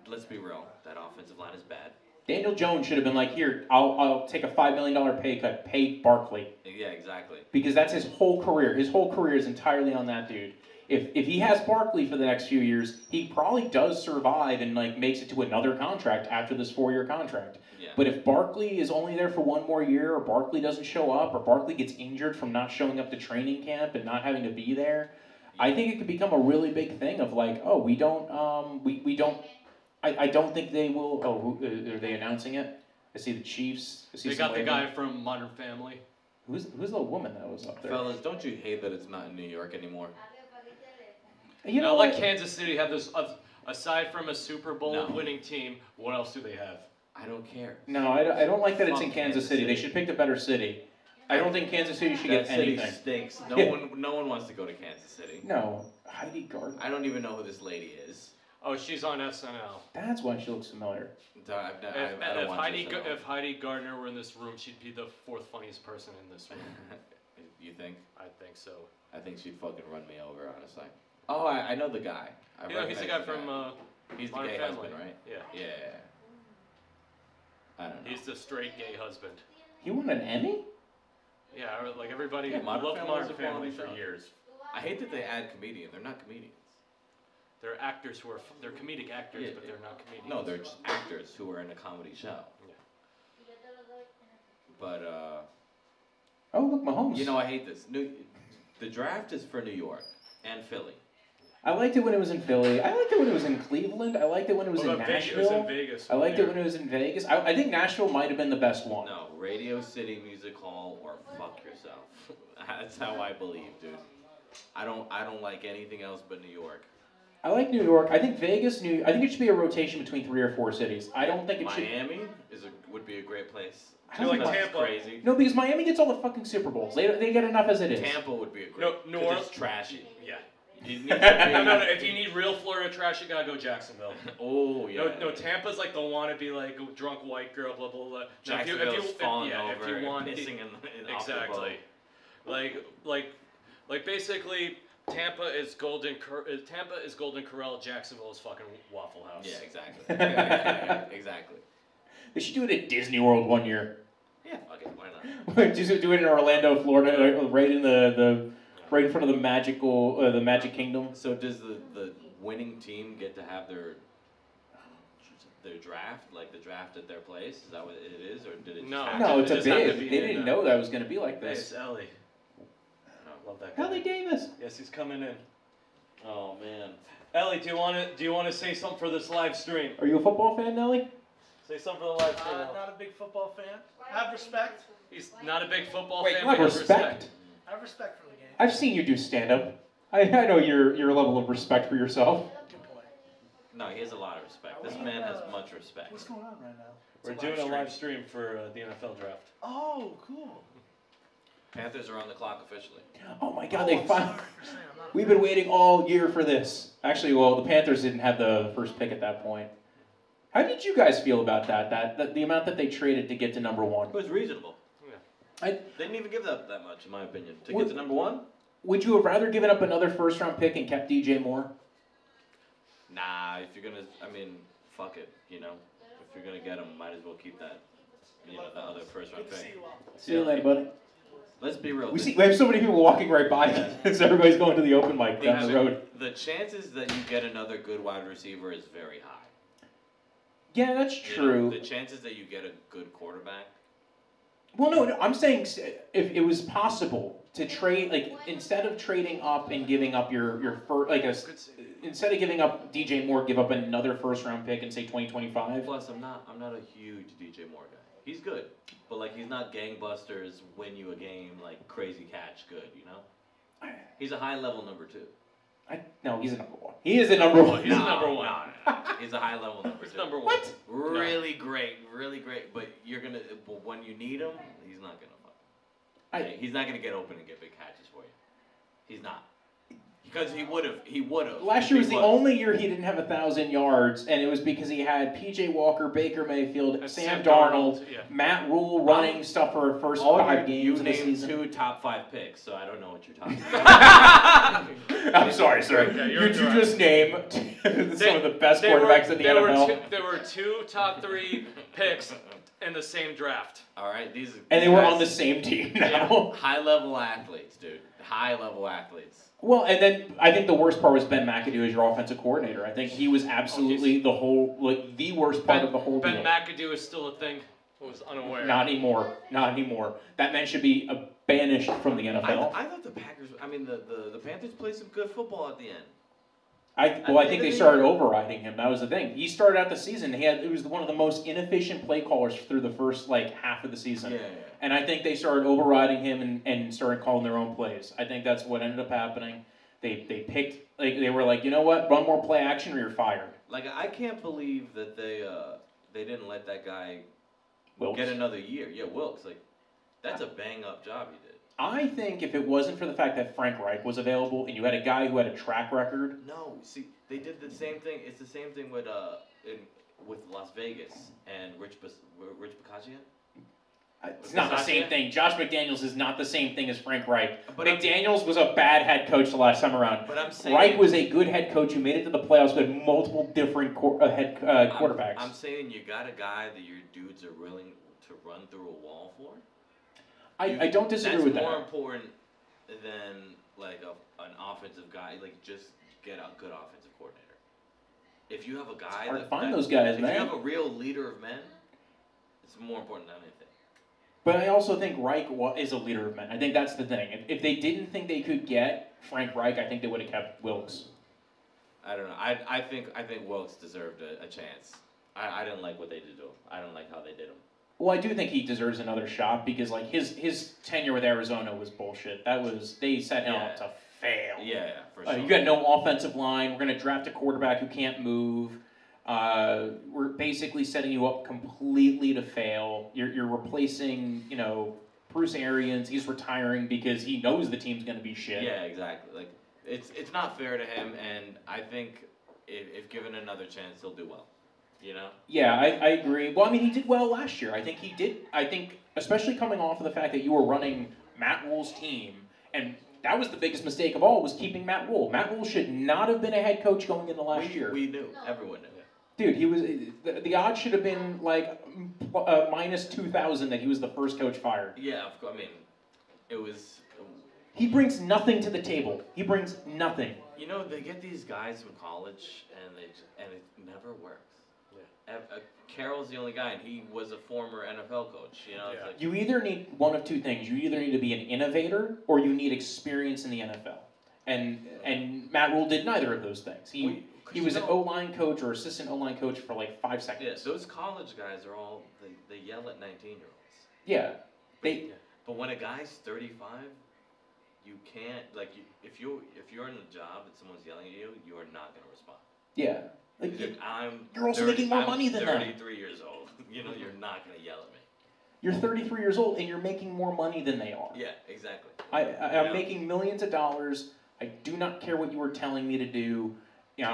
let's be real, that offensive line is bad. Daniel Jones should have been like, here, I'll take a $5 million pay cut, pay Barkley. Yeah, exactly. Because that's his whole career. His whole career is entirely on that dude. If he has Barkley for the next few years, he probably does survive and like makes it to another contract after this 4-year contract. Yeah. But if Barkley is only there for one more year, or Barkley doesn't show up, or Barkley gets injured from not showing up to training camp and not having to be there, I think it could become a really big thing of like, oh, we don't. I don't think they will. Oh, are they announcing it? I see the Chiefs. I see They some got the label. guy from Modern Family. Who's the woman that was up there? Fellas, don't you hate that it's not in New York anymore? You Now know let what? Kansas City have this. Aside from a Super Bowl No. winning team, what else do they have? I don't care. No, I don't like that it's in Fuck Kansas Kansas City. They City. should pick a better city. I don't think Kansas City should That get city anything. stinks. Yeah. No one wants to go to Kansas City. No, Heidi Gardner. I don't even know who this lady is. Oh, she's on SNL. That's why she looks familiar. I don't If watch Heidi this at all. if Heidi Gardner were in this room, she'd be the 4th funniest person in this room. You think? I think so. I think she'd fucking run me over, honestly. Oh, I know the guy. I You know, he's the guy recognize from He's the Modern gay Family. husband, right? Yeah. Yeah. I don't know. He's the straight gay husband. He won an Emmy? Yeah, like everybody Yeah, Modern loved Family Modern is a Family quality for show. years. I hate that they add comedians. They're not comedians. They're actors who are they're comedic actors, Yeah, but they're not comedians. No, they're just actors who are in a comedy show. But Oh, look, Mahomes. you know, I hate this. The draft is for New York and Philly. I liked it when it was in Philly. I liked it when it was in Cleveland. I liked it when it was What in about Vegas? Nashville. It was in Vegas. I liked Yeah. it when it was in Vegas. I think Nashville might have been the best one. No, Radio City Music Hall or fuck yourself. That's how I believe, dude. I don't like anything else but New York. I like New York. I think Vegas, I think it should be a rotation between 3 or 4 cities. I don't think it should. Miami would be a great place. I don't like think Tampa. Crazy. No, because Miami gets all the fucking Super Bowls. They get enough as it is. Tampa would be a great. No, New 'cause Orleans. it's trashy. Yeah. You need No, to If you need real Florida trash, you gotta go Jacksonville. Oh yeah. No, Tampa's like the wannabe like drunk white girl, blah blah blah. Now, Jacksonville's falling yeah, over, if you want pissing in off the exactly, like basically Tampa is Golden Corral, Jacksonville is fucking Waffle House. Yeah, exactly. Exactly. They should do it at Disney World one year. Yeah, fuck it, why not? Just do it in Orlando, Florida, right in the right in front of the Magic Kingdom. So does the winning team get to have their draft, like the draft at their place? Is that what it is, or did it? No. Just No, it's a just happened to bid. be They in, didn't know that was going to be like Hey, this. it's Ellie. I love that guy. Ellie Davis. Yes, he's coming in. Oh man, Ellie, do you want to say something for this live stream? Are you a football fan, Nelly? Say something for the live stream. Not a big football fan. I have respect. He's not a big football Wait, fan, you have but he has respect? I have respect for the game. I've seen you do stand-up. I know your level of respect for yourself. Good point. No, he has a lot of respect. This man has much respect. What's going on right now? We're It's doing a stream. live stream for the NFL draft. Oh, cool. Panthers are on the clock officially. Oh my God, Oh, they I'm finally. sorry for saying I'm not a We've fan. been waiting all year for this. Actually, well, the Panthers didn't have the first pick at that point. How did you guys feel about that? That the amount that they traded to get to number one? It was reasonable. I, They didn't even give that much, in my opinion. To What- get to number one? would you have rather given up another first-round pick and kept DJ Moore? Nah, if you're gonna, I mean, fuck it, you know? If you're gonna get him, might as well keep that, you know, the other first round Good to see pick. you all. See you later, buddy. Let's be real. We have so many people walking right by as everybody's going to the open mic down the road. The chances that you get another good wide receiver is very high. Yeah, that's You know, true. the chances that you get a good quarterback. Well, no, I'm saying if it was possible to trade, like instead of trading up and giving up your first, like instead of giving up DJ Moore, give up another first-round pick and say 2025. Plus, I'm not a huge DJ Moore guy. He's good, but like he's not gangbusters, win you a game like crazy catch good. You know, he's a high level number 2. No, he's a number one. He is a number one. He's a number one. No. He's a high level number 2. He's number one. What? Really great, really great. But but when you need him, he's not gonna. He's not gonna get open and get big catches for you. He's not. You Because he would have. Last year was the only year he didn't have 1,000 yards, and it was because he had P.J. Walker, Baker Mayfield, And Sam Darnold, yeah. Matt Rule running stuff for the first All 5 you games of the named season. 2 top 5 picks, so I don't know what you're talking about. I'm sorry, sir. Yeah, you you're correct. just name some of the best quarterbacks in the NFL. There were 2 top 3 picks in the same draft. All right, these And they were guys- on the same team now. high-level athletes, dude. High-level athletes. Well, and then I think the worst part was Ben McAdoo as your offensive coordinator. I think he was absolutely the worst part of the whole Ben deal. McAdoo is still a thing. I was unaware. Not anymore. Not anymore. That man should be banished from the NFL. I thought the Packers. I mean, the Panthers played some good football at the end. I the think end they of the started year. overriding him. That was the thing. He started out the season. It was one of the most inefficient play callers through the first half of the season. Yeah. And I think they started overriding him and started calling their own plays. I think that's what ended up happening. They picked they were like, you know what, run more play action or you're fired. Like I can't believe that they didn't let that guy Wilkes. get another year. Yeah, Wilkes. Like that's a bang up job he did. I think if it wasn't for the fact that Frank Reich was available and you had a guy who had a track record. No, see, they did the same thing. It's the same thing with with Las Vegas and Rich Bisaccia. It's not the same thing. Josh McDaniels is not the same thing as Frank Reich. But McDaniels was a bad head coach the last time around. But I'm saying Reich was a good head coach who made it to the playoffs with multiple different quarterbacks. I'm saying you got a guy that your dudes are willing to run through a wall for. I don't disagree with that. That's more important than an offensive guy. Like just get a good offensive coordinator. If you have a guy hard to find those guys, if man. you have a real leader of men, it's more important than anything. But I also think Reich is a leader of men. I think that's the thing. If they didn't think they could get Frank Reich, I think they would have kept Wilkes. I don't know. I think Wilkes deserved a chance. I didn't like what they did to him. I don't like how they did him. Well, I do think he deserves another shot because his tenure with Arizona was bullshit. They set him up to fail. Yeah, for sure. You got no offensive line. We're going to draft a quarterback who can't move. We're basically setting you up completely to fail. You're replacing, Bruce Arians. He's retiring because he knows the team's going to be shit. Yeah, exactly. Like it's not fair to him, and I think if given another chance, he'll do well. Yeah, I agree. Well, I mean, he did well last year. I think he did. I think, especially coming off of the fact that you were running Matt Rule's team, and that was the biggest mistake of all, was keeping Matt Rule. Matt Rule should not have been a head coach going into last year. We knew. Everyone knew. Dude, he was the odds should have been minus 2,000 that he was the first coach fired. Yeah, I mean, it was. He brings nothing to the table. He brings nothing. They get these guys from college, and it never works. Yeah. Carroll's the only guy, and he was a former NFL coach. It's like, You either need one of two things. You either need to be an innovator, or you need experience in the NFL. And Matt Rule did neither of those things. He was an O-line coach or assistant O-line coach for 5 seconds. yeah, those college guys are all they yell at 19-year-olds. Yeah. But when a guy's 35, you can't if you're in a job and someone's yelling at you, you are not going to respond. Yeah. You're also 30 making more I'm money than them. 33 years old. You're not going to yell at me. You're 33 years old and you're making more money than they are. Yeah, exactly. I'm making millions of dollars. I do not care what you were telling me to do. You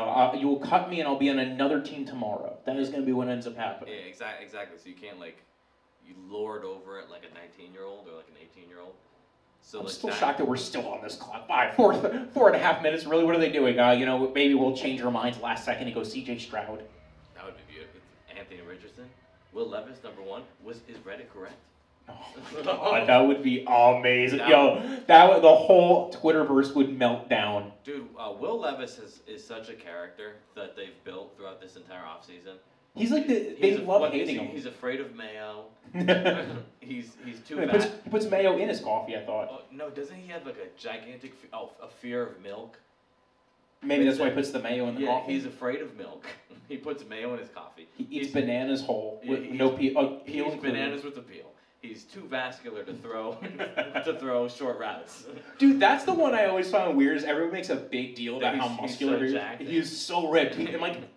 will cut me and I'll be on another team tomorrow. That is going to be what ends up happening. Yeah, exactly. So you can't you lord over it like a 19-year-old or like an 18-year-old. So I'm like still that, shocked that we're still on this clock. 4.5 minutes. Really, what are they doing? Maybe we'll change our minds last second and go C.J. Stroud. That would be beautiful. Anthony Richardson, Will Levis, number 1. Is Reddit correct? Oh God, that would be amazing. The whole Twitterverse would melt down. Dude, Will Levis is such a character that they've built throughout this entire offseason. He's like they love hating him. He's afraid of mayo. he's too He fat. puts mayo in his coffee, I thought. Oh, no, doesn't he have a gigantic a fear of milk? Maybe that's why he puts the mayo in the coffee. He's afraid of milk. He puts mayo in his coffee. He eats bananas whole with he's- no peel. He eats bananas with a peel. He's too vascular to throw short routes. Dude, that's the one I always found weird. Is everyone makes a big deal about how He's muscular so he is. jacked. He's so ripped.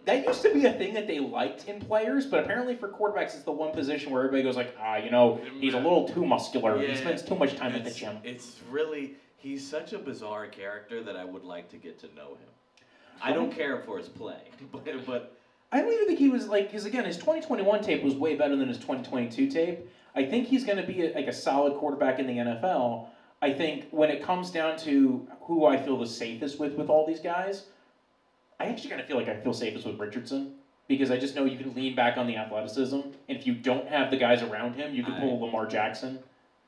That used to be a thing that they liked in players, but apparently for quarterbacks, it's the one position where everybody goes like, he's a little too muscular. He spends too much time at the gym. It's really He's such a bizarre character that I would like to get to know him. I don't care for his play, but I don't even think he was like, because again, his 2021 tape was way better than his 2022 tape. I think he's going to be like a solid quarterback in the NFL. I think when it comes down to who I feel the safest with all these guys, I actually kind of feel like I feel safest with Richardson because I just know you can lean back on the athleticism, and if you don't have the guys around him, you can pull Lamar Jackson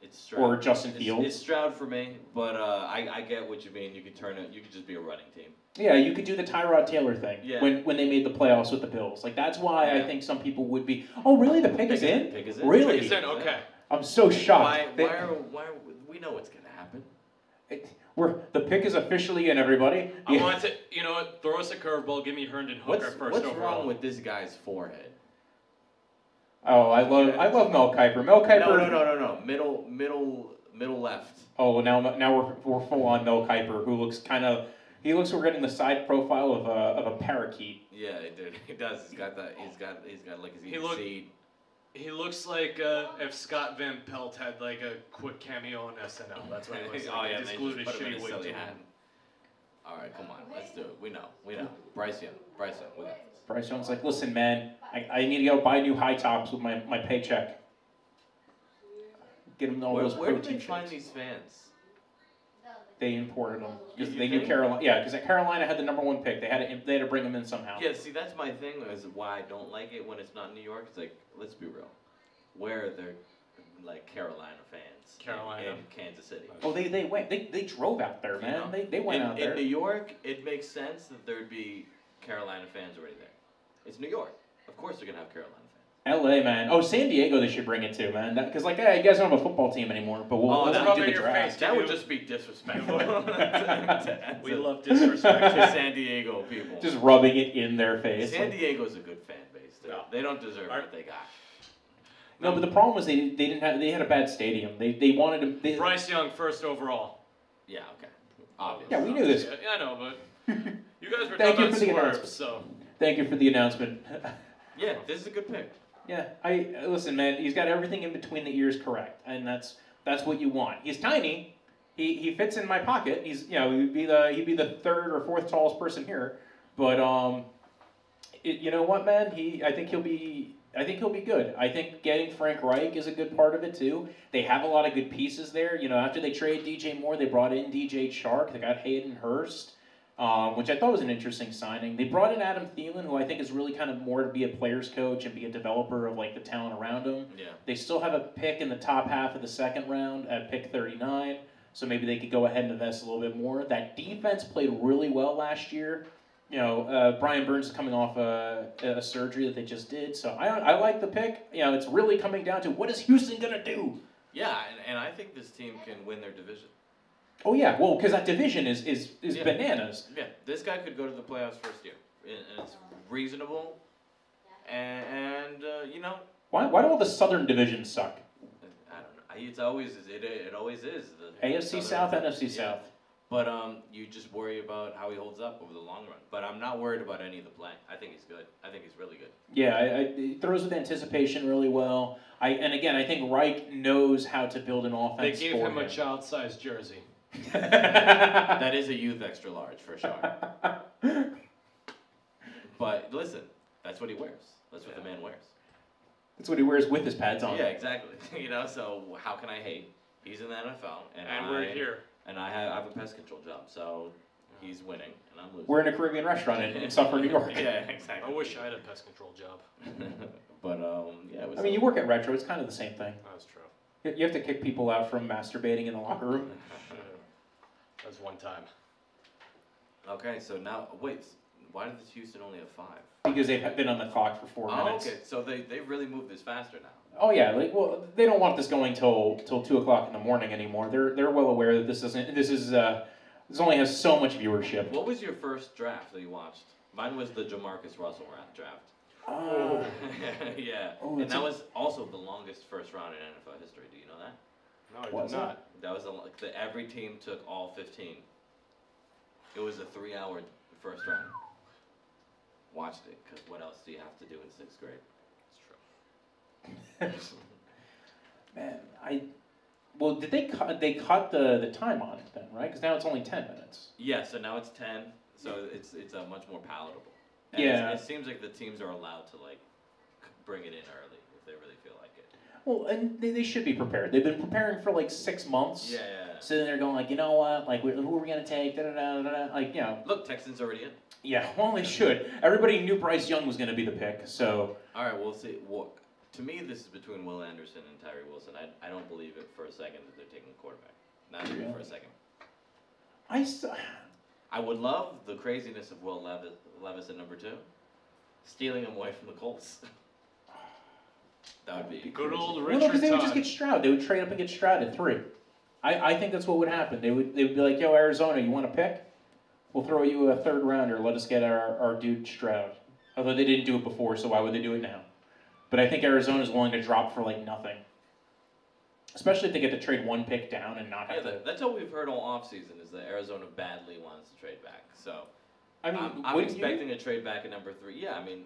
it's Stroud. or Justin Fields. It's Stroud for me, but I get what you mean. You could turn it. You could just be a running team. Yeah, you could do the Tyrod Taylor thing Yeah. when they made the playoffs with the Bills. Like that's why I Yeah. think some people would be. Oh, really? The pick is in? Pick is in. Really? He said, okay. I'm so shocked. Why we know what's gonna happen. The pick is officially in, everybody. I want to, you know what? Throw us a curveball. Give me Herndon Hooker first What's overall. wrong with this guy's forehead? Oh, I love Mel Kiper. Mel Kiper. No. Middle left. Oh, now we're full on Mel Kiper, who looks we're getting the side profile of a parakeet. Yeah, dude, he does. He's got like his seed. He looks like if Scott Van Pelt had like a quick cameo on SNL. That's what he looks like. Oh yeah, He just man, glued just his put him in shitty a wig silly to hat. him. All right, come on, let's do it. We know. Bryce Young, we got this. Bryce Young's like, listen, man, I need to go buy new high tops with my paycheck. Get him all those Where protein did they find shakes. these fans? They imported them because You they knew think? Carolina. Yeah, because Carolina had the #1 pick. They had to bring them in somehow. Yeah, see, that's my thing. Is why I don't like it when it's not New York. It's like, let's be real. Where are there like Carolina fans? Carolina. in Kansas City. Oh, they went. They drove out there, man. You know? They went out there. In New York, it makes sense that there'd be Carolina fans already there. It's New York. Of course they're gonna have Carolina fans. LA, man. Oh, San Diego, they should bring it to, man. Because, like, hey, you guys don't have a football team anymore, but we'll that's let rub you in do the your draft. face. That would just be disrespectful. We love disrespect. to San Diego people. Just rubbing it in their face. San Like, Diego's a good fan base. No. They don't deserve what they got. no, but the problem was they had a bad stadium. They wanted to. Bryce Young first overall. Yeah, okay. Obviously. Yeah, we knew this. Yeah, I know, but you guys were Thank talking you about for the swerves, announcement. so Thank you for the announcement. Yeah, this is a good pick. Yeah, listen, man. He's got everything in between the ears correct, and that's what you want. He's tiny. He fits in my pocket. He'd be the third or fourth tallest person here. But you know what, man? I think he'll be good. I think getting Frank Reich is a good part of it too. They have a lot of good pieces there. You know, after they traded DJ Moore, they brought in DJ Chark. They got Hayden Hurst. Which I thought was an interesting signing. They brought in Adam Thielen, who I think is really kind of more to be a player's coach and be a developer of like the talent around him. Yeah. They still have a pick in the top half of the second round at pick 39, so maybe they could go ahead and invest a little bit more. That defense played really well last year. You know, Brian Burns is coming off a surgery that they just did, so I like the pick. You know, it's really coming down to what is Houston gonna do? Yeah, and I think this team can win their division. Oh yeah, well, because that division is Yeah. bananas. Yeah, this guy could go to the playoffs first year, and it's reasonable. And you know, Why do all the Southern divisions suck? I don't know. It always is. The AFC South, NFC South. But you just worry about how he holds up over the long run. But I'm not worried about any of the play. I think he's good. I think he's really good. Yeah, he throws with anticipation really well. And again, I think Reich knows how to build an they offense gave for him a child-sized jersey. That is a youth extra large for sure. But listen, that's what he wears. That's what the man wears. That's what he wears with his pads on. Yeah, exactly. You know, so how can I hate? He's in the NFL, And we're here. and I have a pest control job, so he's winning, and I'm losing. We're in a Caribbean restaurant in Suffolk, New York. Yeah, exactly. I wish I had a pest control job. But yeah, it was. I mean, you work at Retro. It's kind of the same thing. That's true. You have to kick people out from masturbating in the locker room. That was one time. Okay, so now wait, why did the Houston only have 5? Because they've been on the clock for 4 Oh, minutes. okay, so they really moved this faster now. Oh yeah, they don't want this going till 2 o'clock in the morning anymore. They're well aware that this only has so much viewership. What was your first draft that you watched? Mine was the Jamarcus Russell draft. Oh. Yeah, Oh, and it's that a- was also the longest first round in NFL history. Do you know that? No, I Was did it? not. That was every team took all 15. It was a 3-hour first round. Watched it, because what else do you have to do in 6th grade? It's true. Man, Well, did they cut the time on it then, right? Because now it's only 10 minutes. Yeah, so now it's 10, so it's much more palatable. And Yeah. it seems like the teams are allowed to like bring it in early if they really feel like it. Well, and they should be prepared. They've been preparing for like 6 months. Yeah. Sitting there going like, you know what? Like, who are we gonna take? Da da da da da. Like, you know. Look, Texans already in. Yeah. Well, they should. Everybody knew Bryce Young was gonna be the pick. So. All right, we'll see. Well, to me, this is between Will Anderson and Tyree Wilson. I don't believe it for a second that they're taking a quarterback. Not even for a second. I would love the craziness of Will Levis at number 2, stealing him away from the Colts. That would be Good old Well, Richard no, because they would Todd. just get Stroud. They would trade up and get Stroud at 3. I think that's what would happen. They would be like, yo, Arizona, you want to pick? We'll throw you a 3rd rounder. Let us get our dude Stroud. Although they didn't do it before, so why would they do it now? But I think Arizona's willing to drop for like nothing. Especially if they get to trade 1 pick down and not have to. That's what we've heard all offseason is that Arizona badly wants to trade back. So I mean, I'm expecting a trade back at number 3. Yeah, I mean,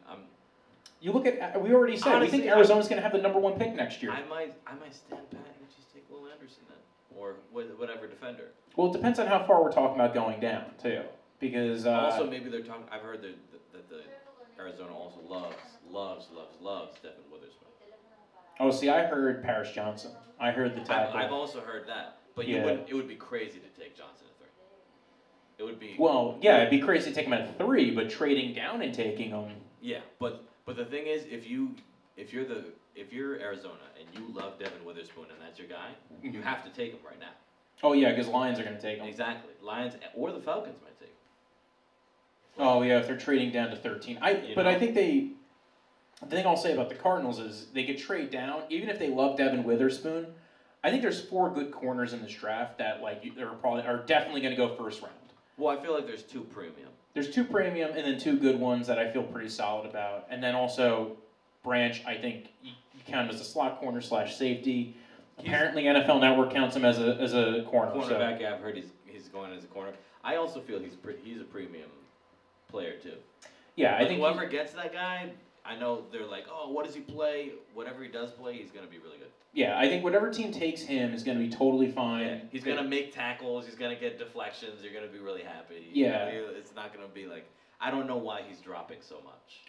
you look at. We already said Honestly, we think Arizona's going to have the number 1 pick next year. I might stand pat and just take Will Anderson then, or whatever defender. Well, it depends on how far we're talking about going down too, because Also, maybe they're talking. I've heard that the Arizona also loves Devin Witherspoon. Oh, see, I heard Paris Johnson. I heard the tackle. I've also heard that, but Yeah. it would be crazy to take Johnson at 3. It would be. Well, yeah, it'd be crazy to take him at 3, but trading down and taking him. Yeah, but the thing is, if you're Arizona and you love Devin Witherspoon and that's your guy, you have to take him right now. Oh yeah, because Lions are going to take him. Exactly, Lions or the Falcons might take him. Oh yeah, if they're trading down to 13. I think the thing I'll say about the Cardinals is they could trade down, even if they love Devin Witherspoon. I think there's 4 good corners in this draft that are definitely going to go 1st round. Well, I feel like there's 2 premium. There's 2 premium and then 2 good ones that I feel pretty solid about. And then also, Branch, I think you count him as a slot corner / safety. Apparently, NFL Network counts him as a corner. Cornerback, yeah, I've heard he's going as a corner. I also feel he's a premium player too. Yeah, I think whoever gets that guy, I know they're like, oh, what does he play? Whatever he does play, he's going to be really good. Yeah, I think whatever team takes him is going to be totally fine. Yeah, he's going to make tackles. He's going to get deflections. You're going to be really happy. Yeah. It's not going to be like, I don't know why he's dropping so much.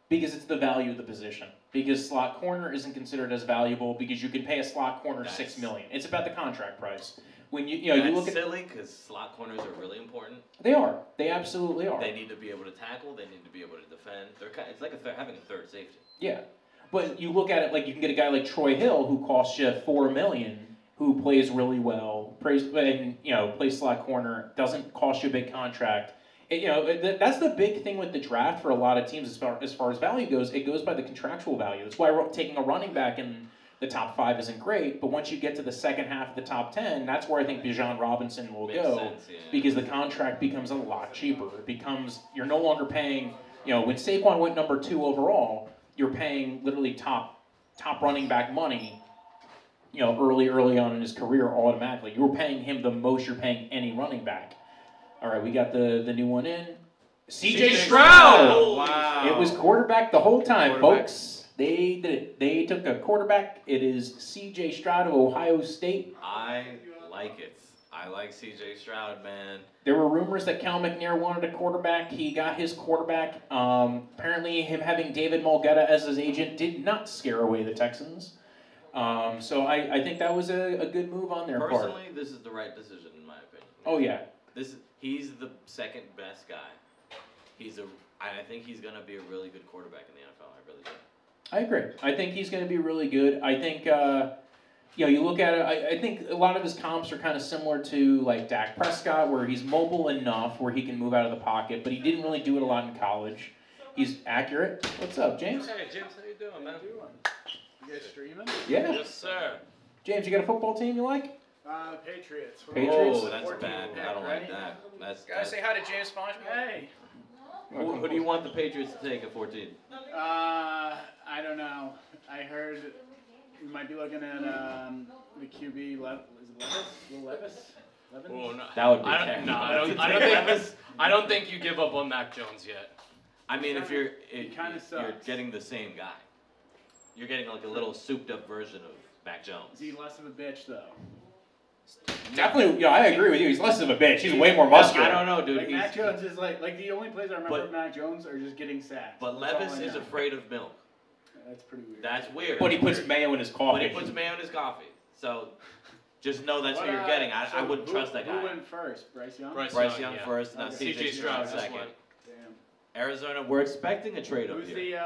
Because it's the value of the position. Because slot corner isn't considered as valuable because you can pay a slot corner $6 million. It's about the contract price. When you look at silly because slot corners are really important. They are. They absolutely are. They need to be able to tackle. They need to be able to defend. It's like having a 3rd safety. Yeah. But you look at it like you can get a guy like Troy Hill who costs you $4 million, who plays really well, plays slot corner, doesn't cost you a big contract. That's the big thing with the draft for a lot of teams as far as value goes. It goes by the contractual value. That's why taking a running back in the top 5 isn't great. But once you get to the second half of the top 10, that's where I think Bijan Robinson will go. Sense, yeah. Because the contract becomes a lot cheaper. It becomes you're no longer paying. When Saquon went number 2 overall, you're paying literally top running back money. Early on in his career automatically. You were paying him the most you're paying any running back. All right, we got the new one in. C.J. Stroud! Oh, wow. It was quarterback the whole time, folks. They did it. They took a quarterback. It is C.J. Stroud of Ohio State. I like it. I like C.J. Stroud, man. There were rumors that Cal McNair wanted a quarterback. He got his quarterback. Apparently, him having David Mulgeta as his agent did not scare away the Texans. So I think that was a good move on their part. Personally, this is the right decision, in my opinion. Oh, yeah. He's the second best guy. I think he's going to be a really good quarterback in the NFL. I really do. I agree. I think he's going to be really good. I think, you look at it, I think a lot of his comps are kind of similar to, like, Dak Prescott, where he's mobile enough where he can move out of the pocket, but he didn't really do it a lot in college. He's accurate. What's up, James? Hey, James, how you doing, man? You guys streaming? Yeah. Yes, sir. James, you got a football team you like? Patriots. Patriots? Oh, that's 14 bad. I don't like that. Guys, say hi to James Fonchman. Hey. Who do you want the Patriots to take at 14? I don't know. I heard we might be looking at the QB. Is it Levis? Will Levis? Oh, no. That would be I don't think you give up on Mac Jones yet. I mean, if you're sucks. getting the same guy, you're getting like a little souped-up version of Mac Jones. Is he less of a bitch though? Definitely, yeah, I agree with you. He's less of a bitch. He's way more muscular. I don't know, dude. Like Mac Jones is like the only plays I remember But- of Mac Jones are just getting sacked. But That's all Levis I is know. afraid of milk. That's pretty weird. That's weird. But he It's puts weird. mayo in his But coffee. he puts mayo in his coffee. So just know that's What, what you're getting. I so wouldn't trust that guy. Who went first? Bryce Young? Bryce Young yeah. first, now Okay. CJ CJ Stroud Stroud second. went. Damn. Arizona, we're expecting a trade up Who's here.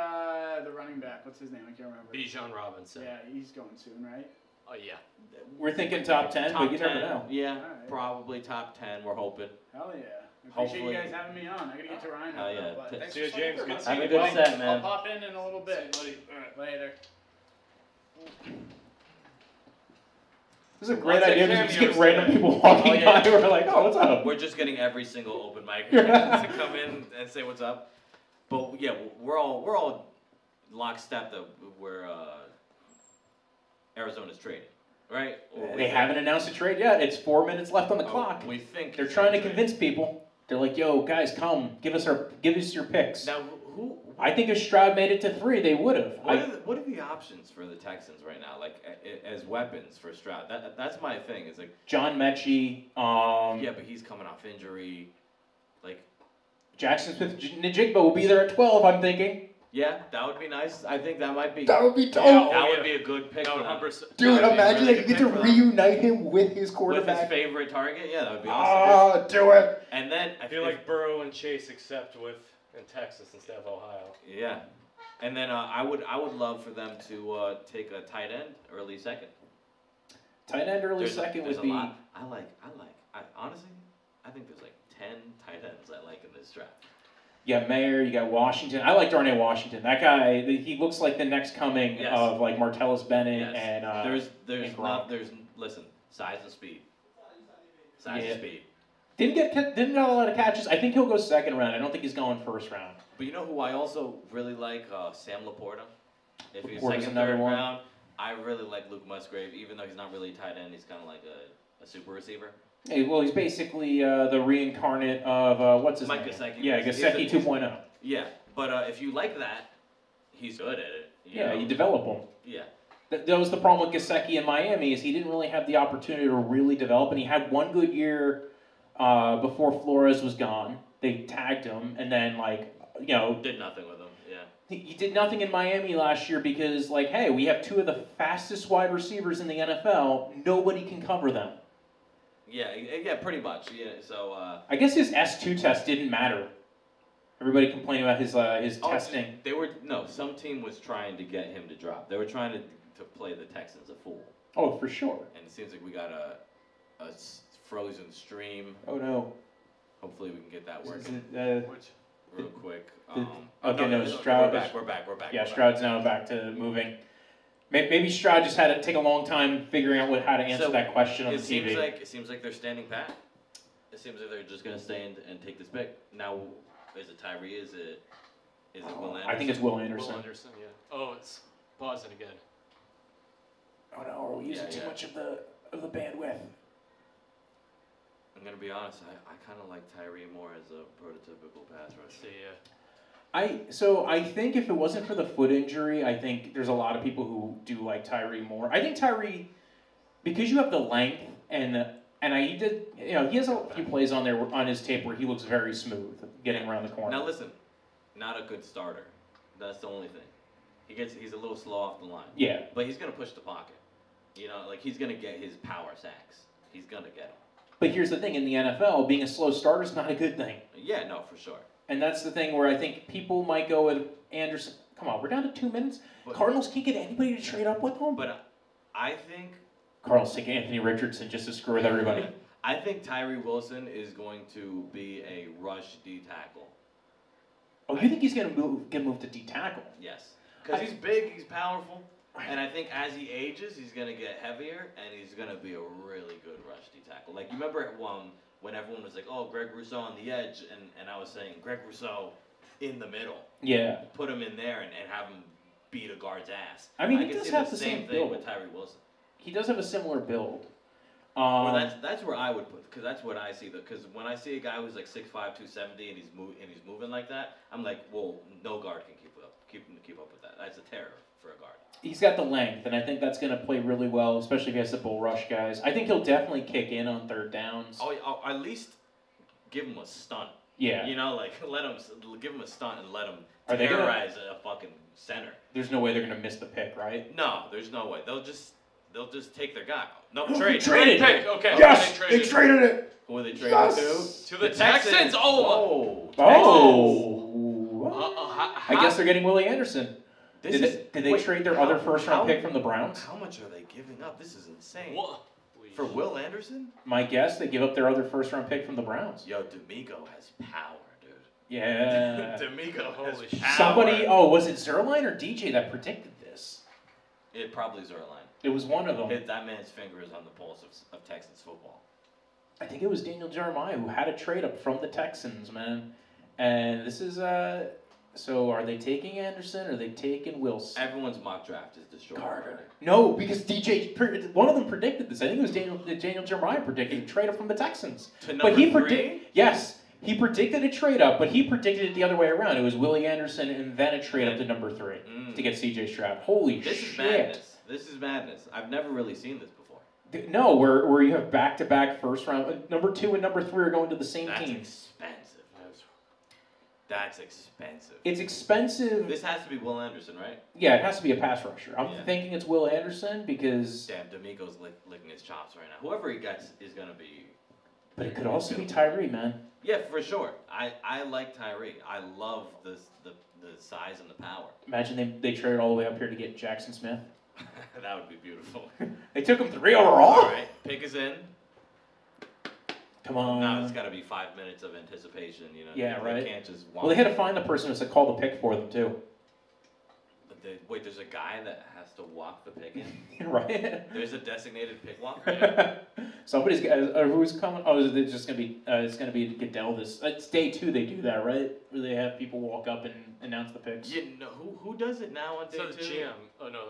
the running back? What's his name? I can't remember. Bijan Robinson. Yeah, he's going soon, right? Oh yeah. We're thinking top 10, Top but you 10, never know. yeah, Alright. probably top 10. We're hoping. Hell yeah. I appreciate Hopefully- you guys having me on. I gotta get to Ryan. Hell yeah. But thanks See you, for James. stopping Good by. seeing Have you, a good buddy. set, man. I'll pop in a little bit. See you, buddy. All right, later. This is a great Lots of idea because we just get cameos random today. people walking Oh, yeah. by who are like, oh, what's up? We're just getting every single open mic to come in and say what's up. But yeah, we're all lockstep that we're Arizona's trading, right? Or we They think- haven't announced a trade yet. It's 4 minutes left on the oh, clock. We think They're it's trying to gonna convince people. They're like, yo, guys, come, give us your picks. trade. Now, who? I think if Stroud made it to 3, they would have. What are the options for the Texans right now, like as weapons for Stroud? That's my thing. Is like, John Mechie, yeah, but he's coming off injury. Like, Jackson Smith-Njigba will be there at 12, I'm thinking. yeah, that would be nice. I think that might be. That would be dope. Yeah, that oh, would yeah. be a good pick for them. 100%. Dude, That would be a imagine really that you good get to pick for them. reunite him with his With his quarterback. favorite target, yeah, that would be awesome. Oh, do it. And then I feel like Burrow and Chase accept in Texas instead of Ohio. yeah, and then I would love for them to take a tight end early second. Tight end early There's second there's would be. a lot. I honestly, I think there's like 10 tight ends I like in this draft. You got Mayer, you got Washington. I like Darnay Washington. That guy, he looks like the next coming Yes. of like Martellus Bennett Yes. and there's and not Gronk. listen, size and speed. Yeah. And speed. Didn't get a lot of catches. I think he'll go second round. I don't think he's going first round. But you know who I also really like? Sam Laporta. If he's Laporta's second, another third one. round, I really like Luke Musgrave. Even though he's not really a tight end, he's kind of like a super receiver. Hey, well, he's basically the reincarnate of what's his Mike name? Gesicki. Yeah, He's Gesicki a- 2.0. Yeah, but if you like that, he's good at it. Yeah, know? you develop him. Yeah. That was the problem with Gesicki in Miami is he didn't really have the opportunity to really develop, and he had one good year before Flores was gone. They tagged him, and then Did nothing with him. Yeah. he did nothing in Miami last year because hey, we have two of the fastest wide receivers in the NFL. Nobody can cover them. Yeah, pretty much. Yeah, so. I guess his S2 test didn't matter. Everybody complained about his testing. Some team was trying to get him to drop. They were trying to play the Texans a fool. Oh, for sure. And it seems like we got a frozen stream. Oh no. Hopefully we can get that Is working it, Which real quick. Stroud. We're back. Yeah, Stroud's now back to moving. Maybe Stroud just had to take a long time figuring out how to answer So, that question on It the TV. seems like they're standing pat. It seems like they're just gonna stay and take this pick. Now, is it Tyree? Is it Will Anderson? I think it's Will Anderson. Will Anderson, yeah. Oh, it's pausing again. Oh no, are we using too much of the bandwidth? I'm gonna be honest. I kind of like Tyree more as a prototypical pass rusher. See, I think if it wasn't for the foot injury, I think there's a lot of people who do like Tyree more. I think Tyree, because you have the length he has a few plays on his tape where he looks very smooth getting around the corner. Now listen, not a good starter. That's the only thing. He's a little slow off the line. Yeah. But he's gonna push the pocket. He's gonna get his power sacks. He's gonna get them. But here's the thing, in the NFL, being a slow starter is not a good thing. Yeah, no, for sure. And that's the thing where I think people might go with Anderson. Come on, we're down to 2 minutes. But- Cardinals can't get anybody to trade up with them. But I think Cardinals take Anthony Richardson just to screw with everybody. I think Tyree Wilson is going to be a rush D tackle. Oh, you think he's gonna get moved to D tackle? Yes, because he's big, he's powerful, and I think as he ages, he's gonna get heavier, and he's gonna be a really good rush D tackle. Like, you remember at when everyone was like, "Oh, Greg Rousseau on the edge," and I was saying Greg Rousseau in the middle. Yeah. Put him in there and have him beat a guard's ass. I mean, he can does see have the the same same thing build. with Tyree Wilson. He does have a similar build. Well, that's where I would put, because that's what I see. Because when I see a guy who's like 6'5", 270, and he's moving like that, I'm like, well, no guard can keep up with that. That's a terror for a guard. He's got the length, and I think that's going to play really well, especially if he has the bull rush guys. I think he'll definitely kick in on third downs. Oh, at least give him a stunt. Yeah. You know, like give him a stunt and let him Are they gonna- terrorize a fucking center. There's no way they're going to miss the pick, right? No, there's no way. They'll just take their guy. No, Trade. trade. Pick. Okay. Yes, They they traded it. Who are they trading Yes. to the Texans. Oh. I guess they're getting Willie Anderson. This Did they wait, trade their how- other first-round how- pick from the Browns? How much are they giving up? This is insane. What? For Will Anderson? My guess, they give up their other first-round pick from the Browns. Yo, D'Amico has power, dude. Yeah. D'Amico Holy has shit. power. Somebody, was it Zerline or DJ that predicted this? It probably Zerline. It was one of them. That man's finger is on the pulse of Texans football. I think it was Daniel Jeremiah who had a trade up from the Texans, man. And this is, so are they taking Anderson or are they taking Wilson? Everyone's mock draft is destroyed already. No, because one of them predicted this. I think it was Daniel Jeremiah predicted a trade up from the Texans. To But he number predicted, three? yes, he predicted a trade up, but he predicted it the other way around. It was Willie Anderson and then a trade up to number 3 to get C.J. Stroud. Holy This shit! is madness. This is madness. I've never really seen this before. No, where you have back-to-back first round, number 2 and number 3 are going to the same That's team. expensive. That's expensive. It's expensive. This has to be Will Anderson, right? Yeah, it has to be a pass rusher. I'm Yeah. thinking it's Will Anderson because, Damn, D'Amico's licking his chops right now. Whoever he gets is gonna be. but it could also be Tyree, man. Yeah, for sure. I like Tyree. I love the size and the power. Imagine they traded all the way up here to get Jackson Smith. That would be beautiful. They took him 3 overall. All right, pick is in. Come on. Now it's got to be 5 minutes of anticipation. You know. Yeah, right. They can't just. Well, they had to find the person who's to call the pick for them too. But wait, there's a guy that has to walk the pick in. Right. There's a designated pick walker. Somebody's who's coming? Oh, is it just gonna be? It's gonna be Goodell. It's day 2. They do that, right? Where they have people walk up and announce the picks. Yeah, no, who does it now on day So 2? the GM. Oh no,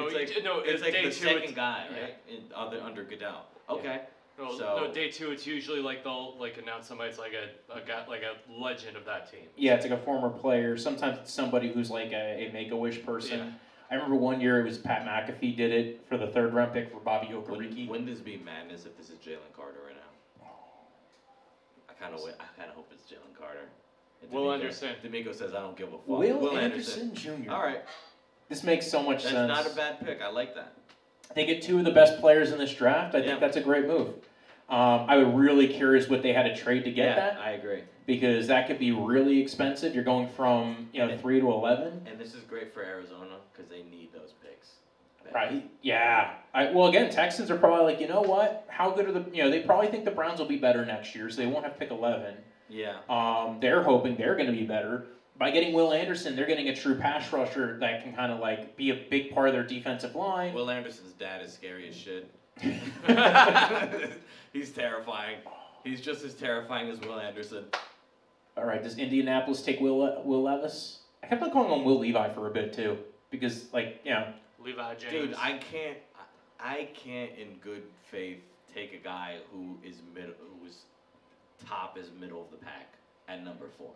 It's like day the 2. second guy, right? Under Goodell. Okay. No, day 2. It's usually like they'll announce somebody. It's like a guy, like a legend of that team. Yeah, it's like a former player. Sometimes it's somebody who's like a Make-A-Wish person. Yeah. I remember one year it was Pat McAfee did it for the 3rd round pick for Bobby Okereke. Wouldn't this be madness if this is Jalen Carter right now? I kind of hope it's Jalen Carter. And Will D'Amico- Anderson. D'Amico says I don't give a fuck. Will Anderson Jr. All right, This makes so much that's sense. not a bad pick. I like that. They get 2 of the best players in this draft. I Yeah. think that's a great move. I was really curious what they had to trade to get that. I agree. Because that could be really expensive. You're going from 3 to 11. And this is great for Arizona because they need those picks. Right. Yeah. Well, again, Texans are probably like, you know what? How good are the? They probably think the Browns will be better next year, so they won't have pick 11. Yeah. They're hoping they're going to be better. By getting Will Anderson, they're getting a true pass rusher that can kind of like be a big part of their defensive line. Will Anderson's dad is scary as shit. He's terrifying. He's just as terrifying as Will Anderson. All right. Does Indianapolis take Will Levis? I kept on calling him Will Levi for a bit too, because Levi James. Dude, I can't in good faith take a guy who is top is middle of the pack at number 4.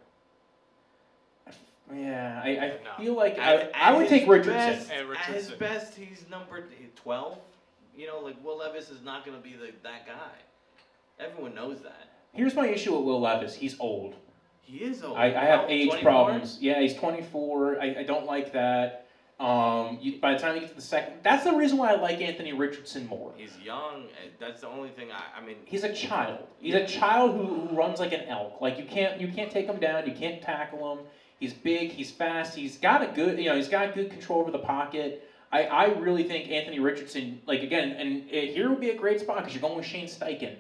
Yeah, I No. feel like At I would his take Richardson. best- And At his Richardson. best, he's number 12. Like Will Levis is not going to be that guy. Everyone knows that. Here's my issue with Will Levis. He's old. He is old. I have How, age 24? problems. Yeah, he's 24. I don't like that. By the time you get to the second, that's the reason why I like Anthony Richardson more. He's young. And that's the only thing. I mean, He's a child. He's a child who runs like an elk. Like you can't take him down. You can't tackle him. He's big. He's fast. He's got a good. He's got good control over the pocket. I really think Anthony Richardson, here would be a great spot because you're going with Shane Steichen.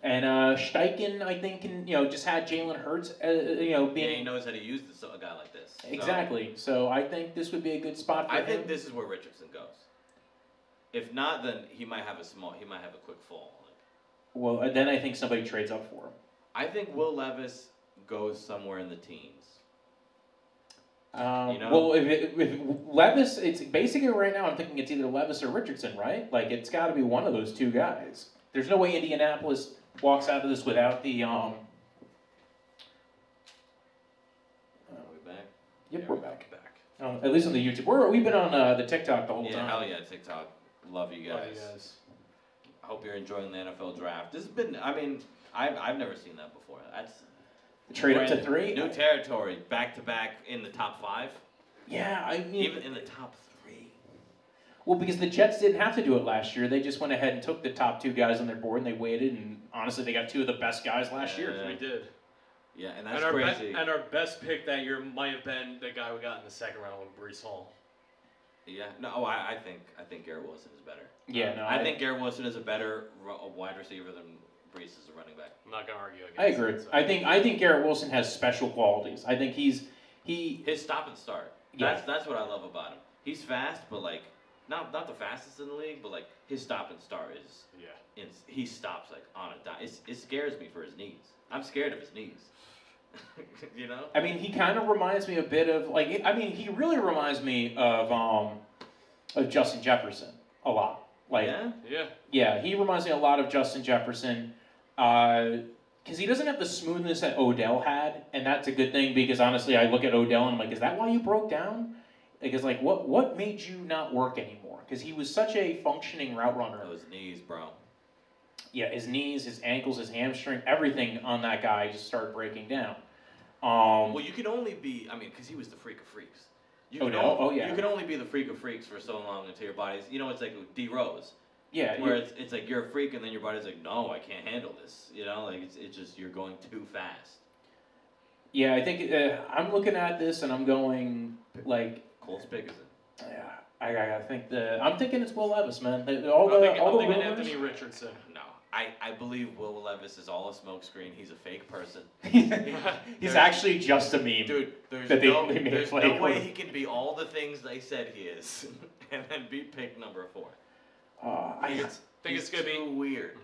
And Steichen, I think, can just had Jalen Hurts, being he knows how to use a guy like this. So, exactly. So I think this would be a good spot for him. I think this is where Richardson goes. If not, then he might have a quick fall. Well, then I think somebody trades up for him. I think Will Levis goes somewhere in the teens. Well, if Levis, it's basically right now I'm thinking it's either Levis or Richardson, right? Like it's got to be one of those 2 guys. There's no way Indianapolis walks out of this without the. Are we back? Yep, Yeah, we're back. At least on the YouTube. We've been on the TikTok the whole Yeah, time. hell yeah, TikTok. Love you guys. Love you guys. I hope you're enjoying the NFL draft. This has been, I mean, I've never seen that before. That's Trade up to brand- 3. New territory, back to back in the top 5. Yeah, I mean, Even in the top 3. well, because the Jets didn't have to do it last year. They just went ahead and took the top 2 guys on their board, and they waited. And honestly, they got 2 of the best guys last year. We did. Yeah, and that's our crazy. and our best pick that year might have been the guy we got in the second round with Brees Hall. Yeah, no, I think Garrett Wilson is better. Yeah, no, I think Garrett Wilson is a better wide receiver than Brees is a running back. I'm not gonna argue against I agree. it, so. I think Garrett Wilson has special qualities. I think he His stop and start. Yeah. That's what I love about him. He's fast, but like not the fastest in the league, but like his stop and start is he stops like on a dime. It scares me for his knees. I'm scared of his knees. You know? I mean, he kind of reminds me a bit of like. I mean, he really reminds me of Justin Jefferson a lot. Like, yeah. yeah, he reminds me a lot of Justin Jefferson. Because he doesn't have the smoothness that Odell had, and that's a good thing. Because honestly, I look at Odell and I'm like, is that why you broke down? Because like, what made you not work anymore? Because he was such a functioning route runner. Those knees, bro. Yeah, his knees, his ankles, his hamstring, everything on that guy just started breaking down. Well, you can only be, I mean, because he was the freak of freaks. You can Odell? only, Oh, yeah. You can only be the freak of freaks for so long until your body's, you know, it's like D Rose. Yeah, Where it's like you're a freak and then your body's like, no, I can't handle this. You know, like it's just you're going too fast. yeah. I think I'm looking at this and I'm going like, Cole's pick is it. yeah. I think I'm thinking it's Will Levis, man. I'm thinking rumors- Anthony Richardson. No, I believe Will Levis is all a smokescreen. He's a fake person. He's actually just a meme. Dude, there's That they made there's play no way with. he can be all the things they said he is and then be pick number 4. I think it's gonna be too weird.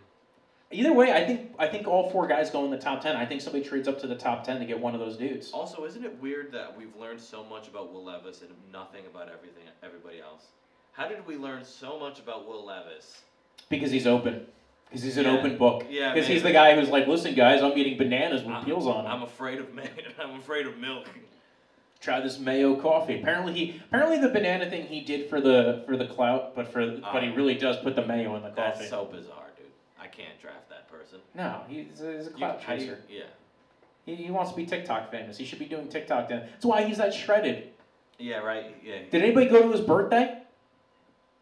Either way, I think all 4 guys go in the top 10. I think somebody trades up to the top 10 to get one of those dudes. Also, isn't it weird that we've learned so much about Will Levis and nothing about everybody else? How did we learn so much about Will Levis? Because he's open. Because he's an Yeah. open book. Yeah, Because he's man. the guy who's like, listen, guys, I'm eating bananas with peels on them. I'm afraid of I'm afraid of milk. Try this mayo coffee. Apparently the banana thing he did for the clout, but he really does put the mayo in the coffee. That's so bizarre, dude. I can't draft that person. No, he's a clout How do you- chaser. yeah. He wants to be TikTok famous. He should be doing TikTok then. That's why he's that shredded. Yeah, right. Yeah. Did anybody go to his birthday?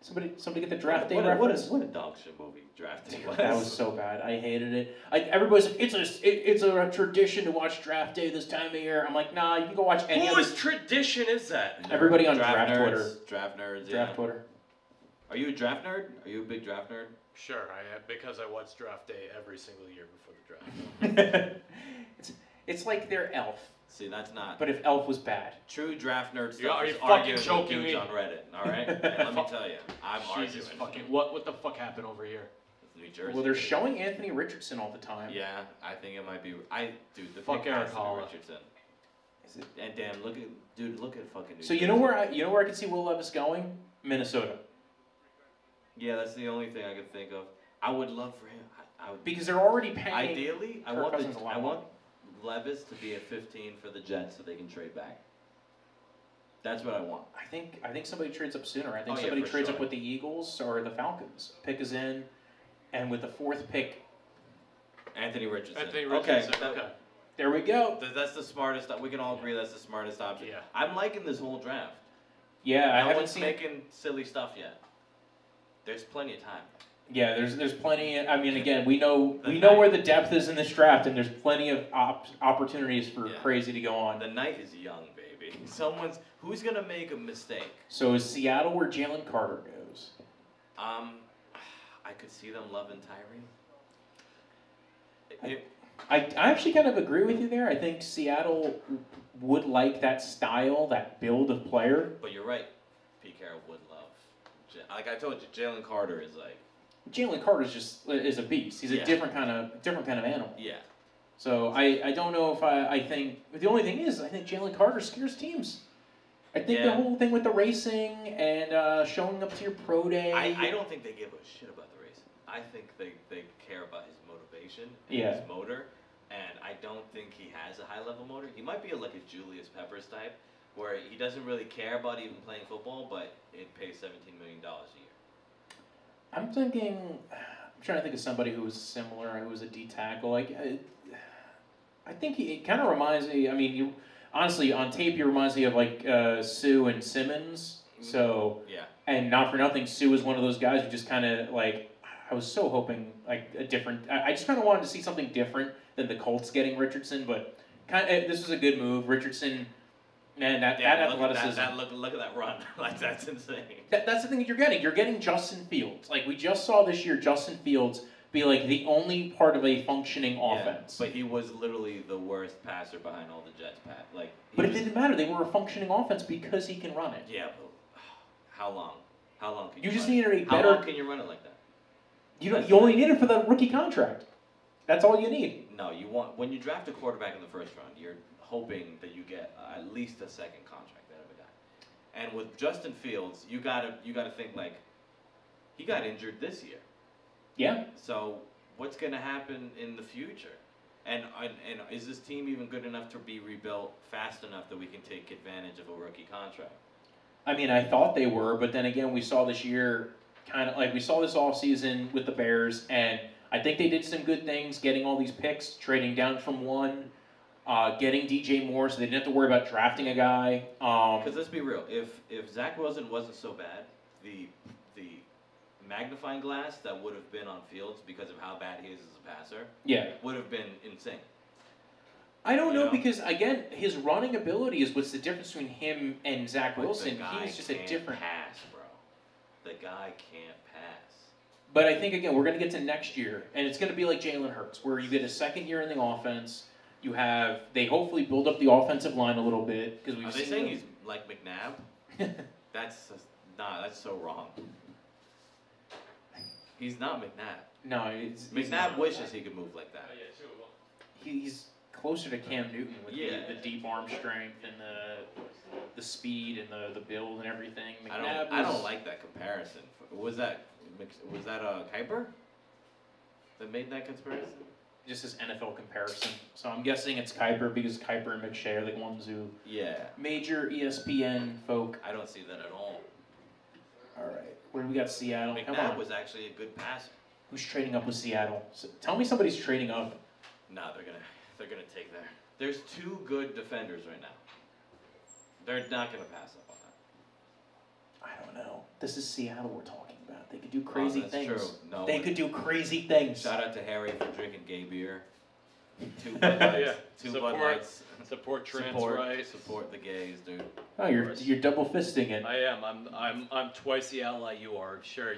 Somebody get the draft day what reference? What a dog shit movie draft day was. That was so bad. I hated it. Everybody's like, it's a tradition to watch draft day this time of year. I'm like, nah, you can go watch any other. Whose tradition is that? Everybody on draft nerds, Twitter. Draft nerds. Draft Yeah. Twitter. Are you a draft nerd? Are you a big draft nerd? Sure, because I watch draft day every single year before the draft. it's like they're Elf, See, that's not but if Elf was bad. true draft nerd stuff. Are is you fucking arguing with joking dudes me? on Reddit? All right, and let me tell you, I'm Jesus arguing. fucking what the fuck happened over here? New Jersey. Well, they're showing Anthony Richardson all the time. Yeah, I think it might be. Dude, the Fuck pick Eric has to be Holla. Richardson. Is it- And damn, look at fucking. New So you Jersey. know where I could see Will Levis going? Minnesota, Yeah, that's the only thing I could think of. I would love for him. I would. because they're already paying. Ideally, I Kirk want Cousins a lot I of want Levis to be at 15 for the Jets so they can trade back. That's what I want. I think somebody trades up sooner. I think Oh, yeah, somebody for trades sure. up with the Eagles or the Falcons. Pick is in, and with the 4th pick, Anthony Richardson. Anthony Okay, Richardson. that- Okay. there we go. That's the smartest. We can all agree that's the smartest option. Yeah. I'm liking this whole draft. Yeah, I No haven't one's seen. making silly stuff yet. There's plenty of time. Yeah, there's plenty. I mean, again, we know The where night- the depth is in this draft, and there's plenty of opportunities for Yeah. crazy to go on. The night is young, baby. Who's gonna make a mistake? So is Seattle where Jalen Carter goes? I could see them loving Tyree. I actually kind of agree with you there. I think Seattle would like that style, that build of player. But you're right. Pete Carroll would love. Like I told you, Jalen Carter is like. Jalen Carter's is a beast. He's a Yeah. different kind of animal. Yeah. So I don't know if I think the only thing is I think Jalen Carter scares teams. I think the Yeah. whole thing with the racing and showing up to your pro day. I don't think they give a shit about the race. I think they care about his motivation and Yeah. his motor, and I don't think he has a high level motor. He might be like a Julius Peppers type, where he doesn't really care about even playing football, but it pays $17 million a year. I'm trying to think of somebody who was similar, who was a D tackle. Like, I think he kind of reminds me. I mean, honestly, on tape, he reminds me of like Sue and Simmons. So Yeah. And not for nothing, Sue was one of those guys who just kind of like. I was so hoping like a different. I just kind of wanted to see something different than the Colts getting Richardson, but this was a good move. Richardson, man, that athleticism. Look at that run. Like, that's insane. That's the thing that you're getting. You're getting Justin Fields. Like, we just saw this year Justin Fields be like the only part of a functioning offense. But he was literally the worst passer behind all the Jets, Pat. Like, But it didn't matter. They were a functioning offense because he can run it. Yeah, but how long? How long can You you just run needed a it? better. How long can you run it like that? You only need it for the rookie contract. That's all you need. No, you want when you draft a quarterback in the first round, you're hoping that you get at least a second contract out of a guy. And with Justin Fields, you gotta think like he got injured this year. Yeah. So what's gonna happen in the future? And is this team even good enough to be rebuilt fast enough that we can take advantage of a rookie contract? I mean, I thought they were, but then again, we saw this year, kind of like we saw this offseason with the Bears, and I think they did some good things, getting all these picks, trading down from one, getting DJ Moore, so they didn't have to worry about drafting a guy. Because let's be real, if Zach Wilson wasn't so bad, the magnifying glass that would have been on Fields because of how bad he is as a passer, would have been insane. I don't know, because again, his running ability is what's the difference between him and Zach Wilson. He's just a different pass, bro. The guy can't pass. But I think again, we're going to get to next year, and it's going to be like Jalen Hurts, where you get a second year in the offense. They hopefully build up the offensive line a little bit because we've seen. Are they saying he's like McNabb? That's so wrong. He's not McNabb. No, McNabb wishes he could move like that. He's closer to Cam Newton with the deep arm strength and the speed and the build and everything. I don't like that comparison. Was that Kuiper that made that comparison? Just his NFL comparison. So I'm guessing it's Kuiper because Kuiper and McShay are the ones who major ESPN folk. I don't see that at all. All right, where do we got Seattle? McNabb was actually a good passer. Who's trading up with Seattle? So tell me somebody's trading up. No, they're gonna take there. There's two good defenders right now. They're not gonna pass up on that. I don't know. This is Seattle we're talking about. They could do crazy that's things. True. No, they could do crazy things. Shout out to Harry for drinking gay beer. Two Bud Lights. Bud Lights. Support trans rights. Support the gays, dude. Oh, you're double fisting it. I am. I'm twice the ally you are. Sure,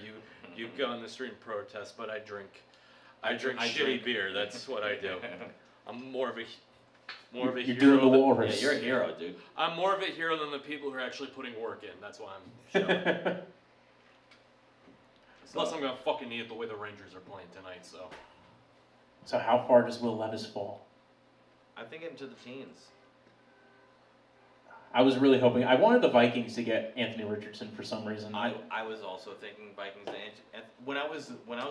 you go on the street and protest, but I drink shitty beer. That's what I do. I'm more of a hero. You're doing the walrus. Yeah, you're a hero, dude. I'm more of a hero than the people who are actually putting work in. That's why I'm showing. Plus, I'm gonna fucking need it the way the Rangers are playing tonight. So how far does Will Levis fall? I think into the teens. I was really hoping. I wanted the Vikings to get Anthony Richardson for some reason. I was also thinking Vikings. When I was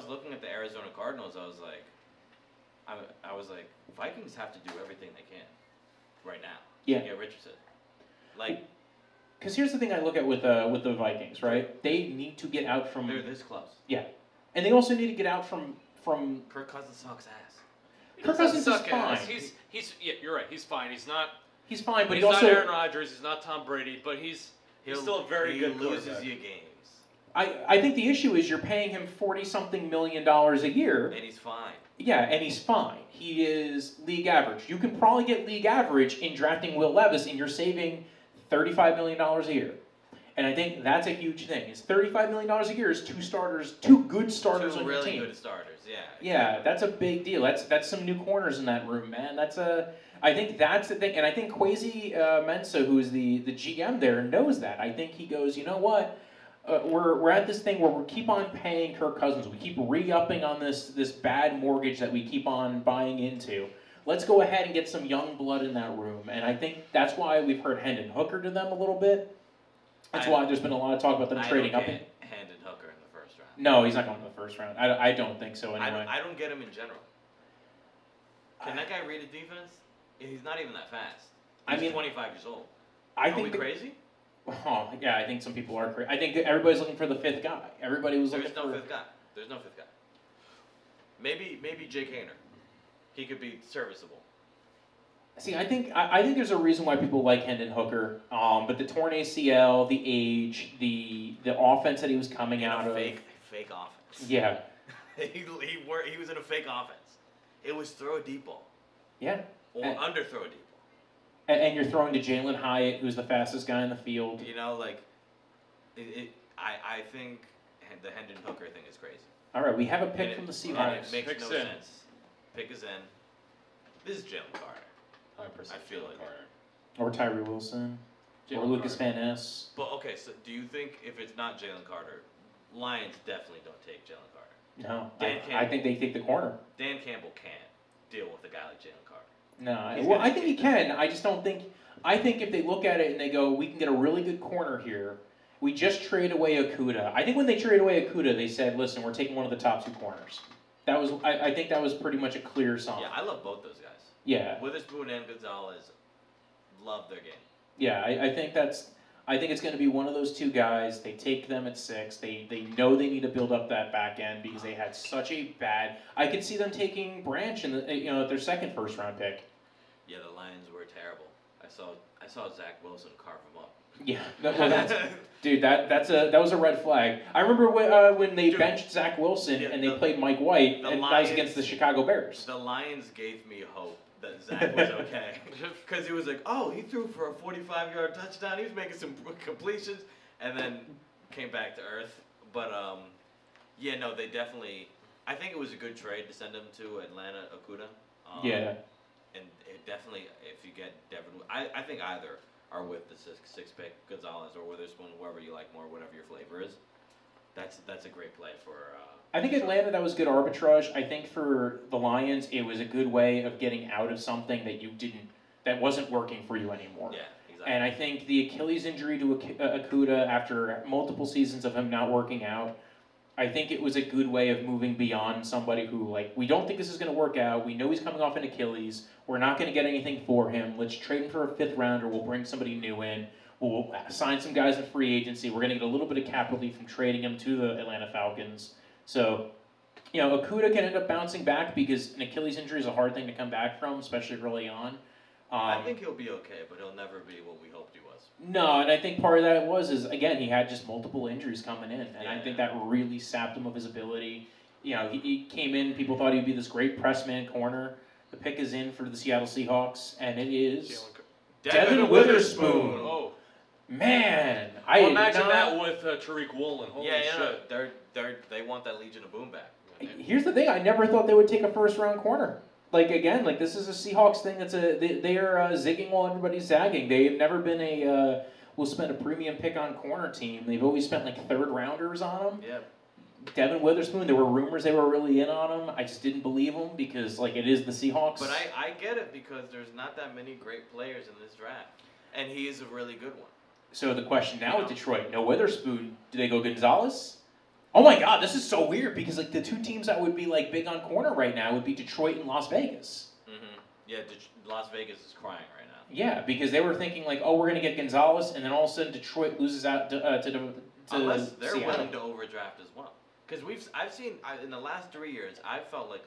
looking at the Arizona Cardinals, I was like, Vikings have to do everything they can right now to get Richardson. Like, because here's the thing I look at with the Vikings, right? They need to get out from. They're this close. Yeah, and they also need to get out from. Kirk Cousins sucks ass. Kirk Cousins is fine. You're right. He's fine. He's not. He's fine, but he's not Aaron Rodgers. He's not Tom Brady, but he's still a very good quarterback. He loses you games. I think the issue is you're paying him $40-something million a year. And he's fine. Yeah, and he's fine. He is league average. You can probably get league average in drafting Will Levis, and you're saving $35 million a year. And I think that's a huge thing. Is $35 million a year is two good starters on your team. Really good starters, yeah. Yeah, that's a big deal. That's some new corners in that room, man. I think that's the thing, and I think Kwesi Mensah, who's the GM there, knows that. I think he goes, you know what? We're at this thing where we keep on paying Kirk Cousins. We keep re-upping on this bad mortgage that we keep on buying into. Let's go ahead and get some young blood in that room. And I think that's why we've heard Hendon Hooker to them a little bit. That's why there's been a lot of talk about them trading up. Hendon Hooker in the first round. No, he's not going to the first round. I don't think so anyway. I don't get him in general. Can that guy read a defense? He's not even that fast. He's 25 years old. I Are think we crazy? Oh, yeah, I think some people are crazy. I think everybody's looking for the fifth guy. Everybody was There's looking no for. fifth guy. There's no fifth guy. Maybe Jake Hayner. He could be serviceable. See, I think there's a reason why people like Hendon Hooker. But the torn ACL, the age, the offense that he was coming In out a of. fake offense. Yeah. he was in a fake offense. It was throw a deep ball. Yeah. Or And- under throw a deep ball. And you're throwing to Jalen Hyatt, who's the fastest guy in the field. You know, like, I think the Hendon Hooker thing is crazy. All right, we have a pick And from the and Seahawks. it makes Pick's no in. sense. Pick is in. This is Jalen Carter. 100%. I feel like Carter. Or Tyree Wilson. Or Jalen Lucas Carter. Van Ness. But okay, so do you think if it's not Jalen Carter, Lions definitely don't take Jalen Carter? No, Dan I Campbell. think they take the corner. Dan Campbell can't deal with a guy like Jalen Carter. No, He's well, gonna I think he take can. I just don't think. I think if they look at it and they go, we can get a really good corner here. We just trade away Okuda. I think when they traded away Okuda, they said, listen, we're taking one of the top two corners. That was. I think that was pretty much a clear sign. Yeah, I love both those guys. Yeah. Witherspoon and Gonzalez love their game. Yeah, I think that's. I think it's going to be one of those two guys. They take them at 6. They know they need to build up that back end because they had such a bad. I could see them taking Branch in at their second first round pick. Yeah, the Lions were terrible. I saw Zach Wilson carve them up. Yeah, dude, that was a red flag. I remember when they Dude, benched Zach Wilson yeah, and they the- played Mike White, the and that was Lions- against the Chicago Bears. The Lions gave me hope that Zach was okay. Because he was like, oh, he threw for a 45-yard touchdown. He was making some completions. And then came back to earth. But, yeah, no, they definitely... I think it was a good trade to send him to Atlanta, Okuda. Yeah. And it definitely, if you get Devin... I think either are with the six pick, Gonzalez or Witherspoon, whoever you like more, whatever your flavor is. That's a great play for... I think Atlanta, that was good arbitrage. I think for the Lions, it was a good way of getting out of something that wasn't working for you anymore. Yeah, exactly. And I think the Achilles injury to Okuda after multiple seasons of him not working out, I think it was a good way of moving beyond somebody who, like, we don't think this is going to work out. We know he's coming off an Achilles. We're not going to get anything for him. Let's trade him for a 5th rounder. We'll bring somebody new in. We'll sign some guys in free agency. We're going to get a little bit of cap relief from trading him to the Atlanta Falcons. So, Okuda can end up bouncing back because an Achilles injury is a hard thing to come back from, especially early on. I think he'll be okay, but he'll never be what we hoped he was. No, and I think part of that is, again, he had just multiple injuries coming in, and I think that really sapped him of his ability. He came in, people thought he'd be this great press man corner. The pick is in for the Seattle Seahawks, and it is Devin Witherspoon. Oh. Man, Well, imagine that with Tariq Woolen. Holy shit. They want that Legion of Boom back. Here's the thing: I never thought they would take a first-round corner. This is a Seahawks thing. They are zigging while everybody's zagging. They've never been we'll spend a premium pick on corner team. They've always spent like 3rd-rounders on them. Yeah. Devin Witherspoon, there were rumors they were really in on him. I just didn't believe them because it is the Seahawks. But I get it because there's not that many great players in this draft, and he is a really good one. So the question now with Detroit: no Witherspoon. Do they go Gonzalez? Oh my God, this is so weird because the two teams that would be big on corner right now would be Detroit and Las Vegas. Mm-hmm. Yeah, Las Vegas is crying right now. Yeah, because they were thinking oh, we're gonna get Gonzalez, and then all of a sudden Detroit loses out to Unless they're Seattle. willing to overdraft as well. Because I've seen in the last 3 years, I've felt like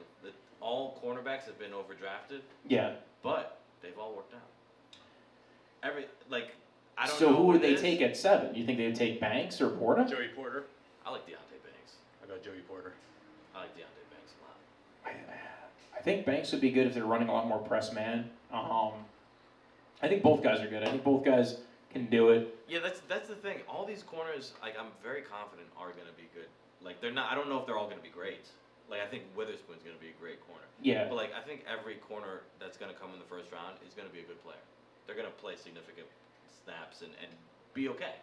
all cornerbacks have been overdrafted, Yeah. but they've all worked out. I don't know. So who what would it they is. take at 7? You think they would take Banks or Porta? Joey Porter. I like Deontay Banks. I got Joey Porter. I like Deontay Banks a lot. I think Banks would be good if they're running a lot more press man. I think both guys are good. I think both guys can do it. Yeah, that's the thing. All these corners, I'm very confident are going to be good. They're not. I don't know if they're all going to be great. I think Witherspoon's going to be a great corner. Yeah. But I think every corner that's going to come in the first round is going to be a good player. They're going to play significant snaps and be okay.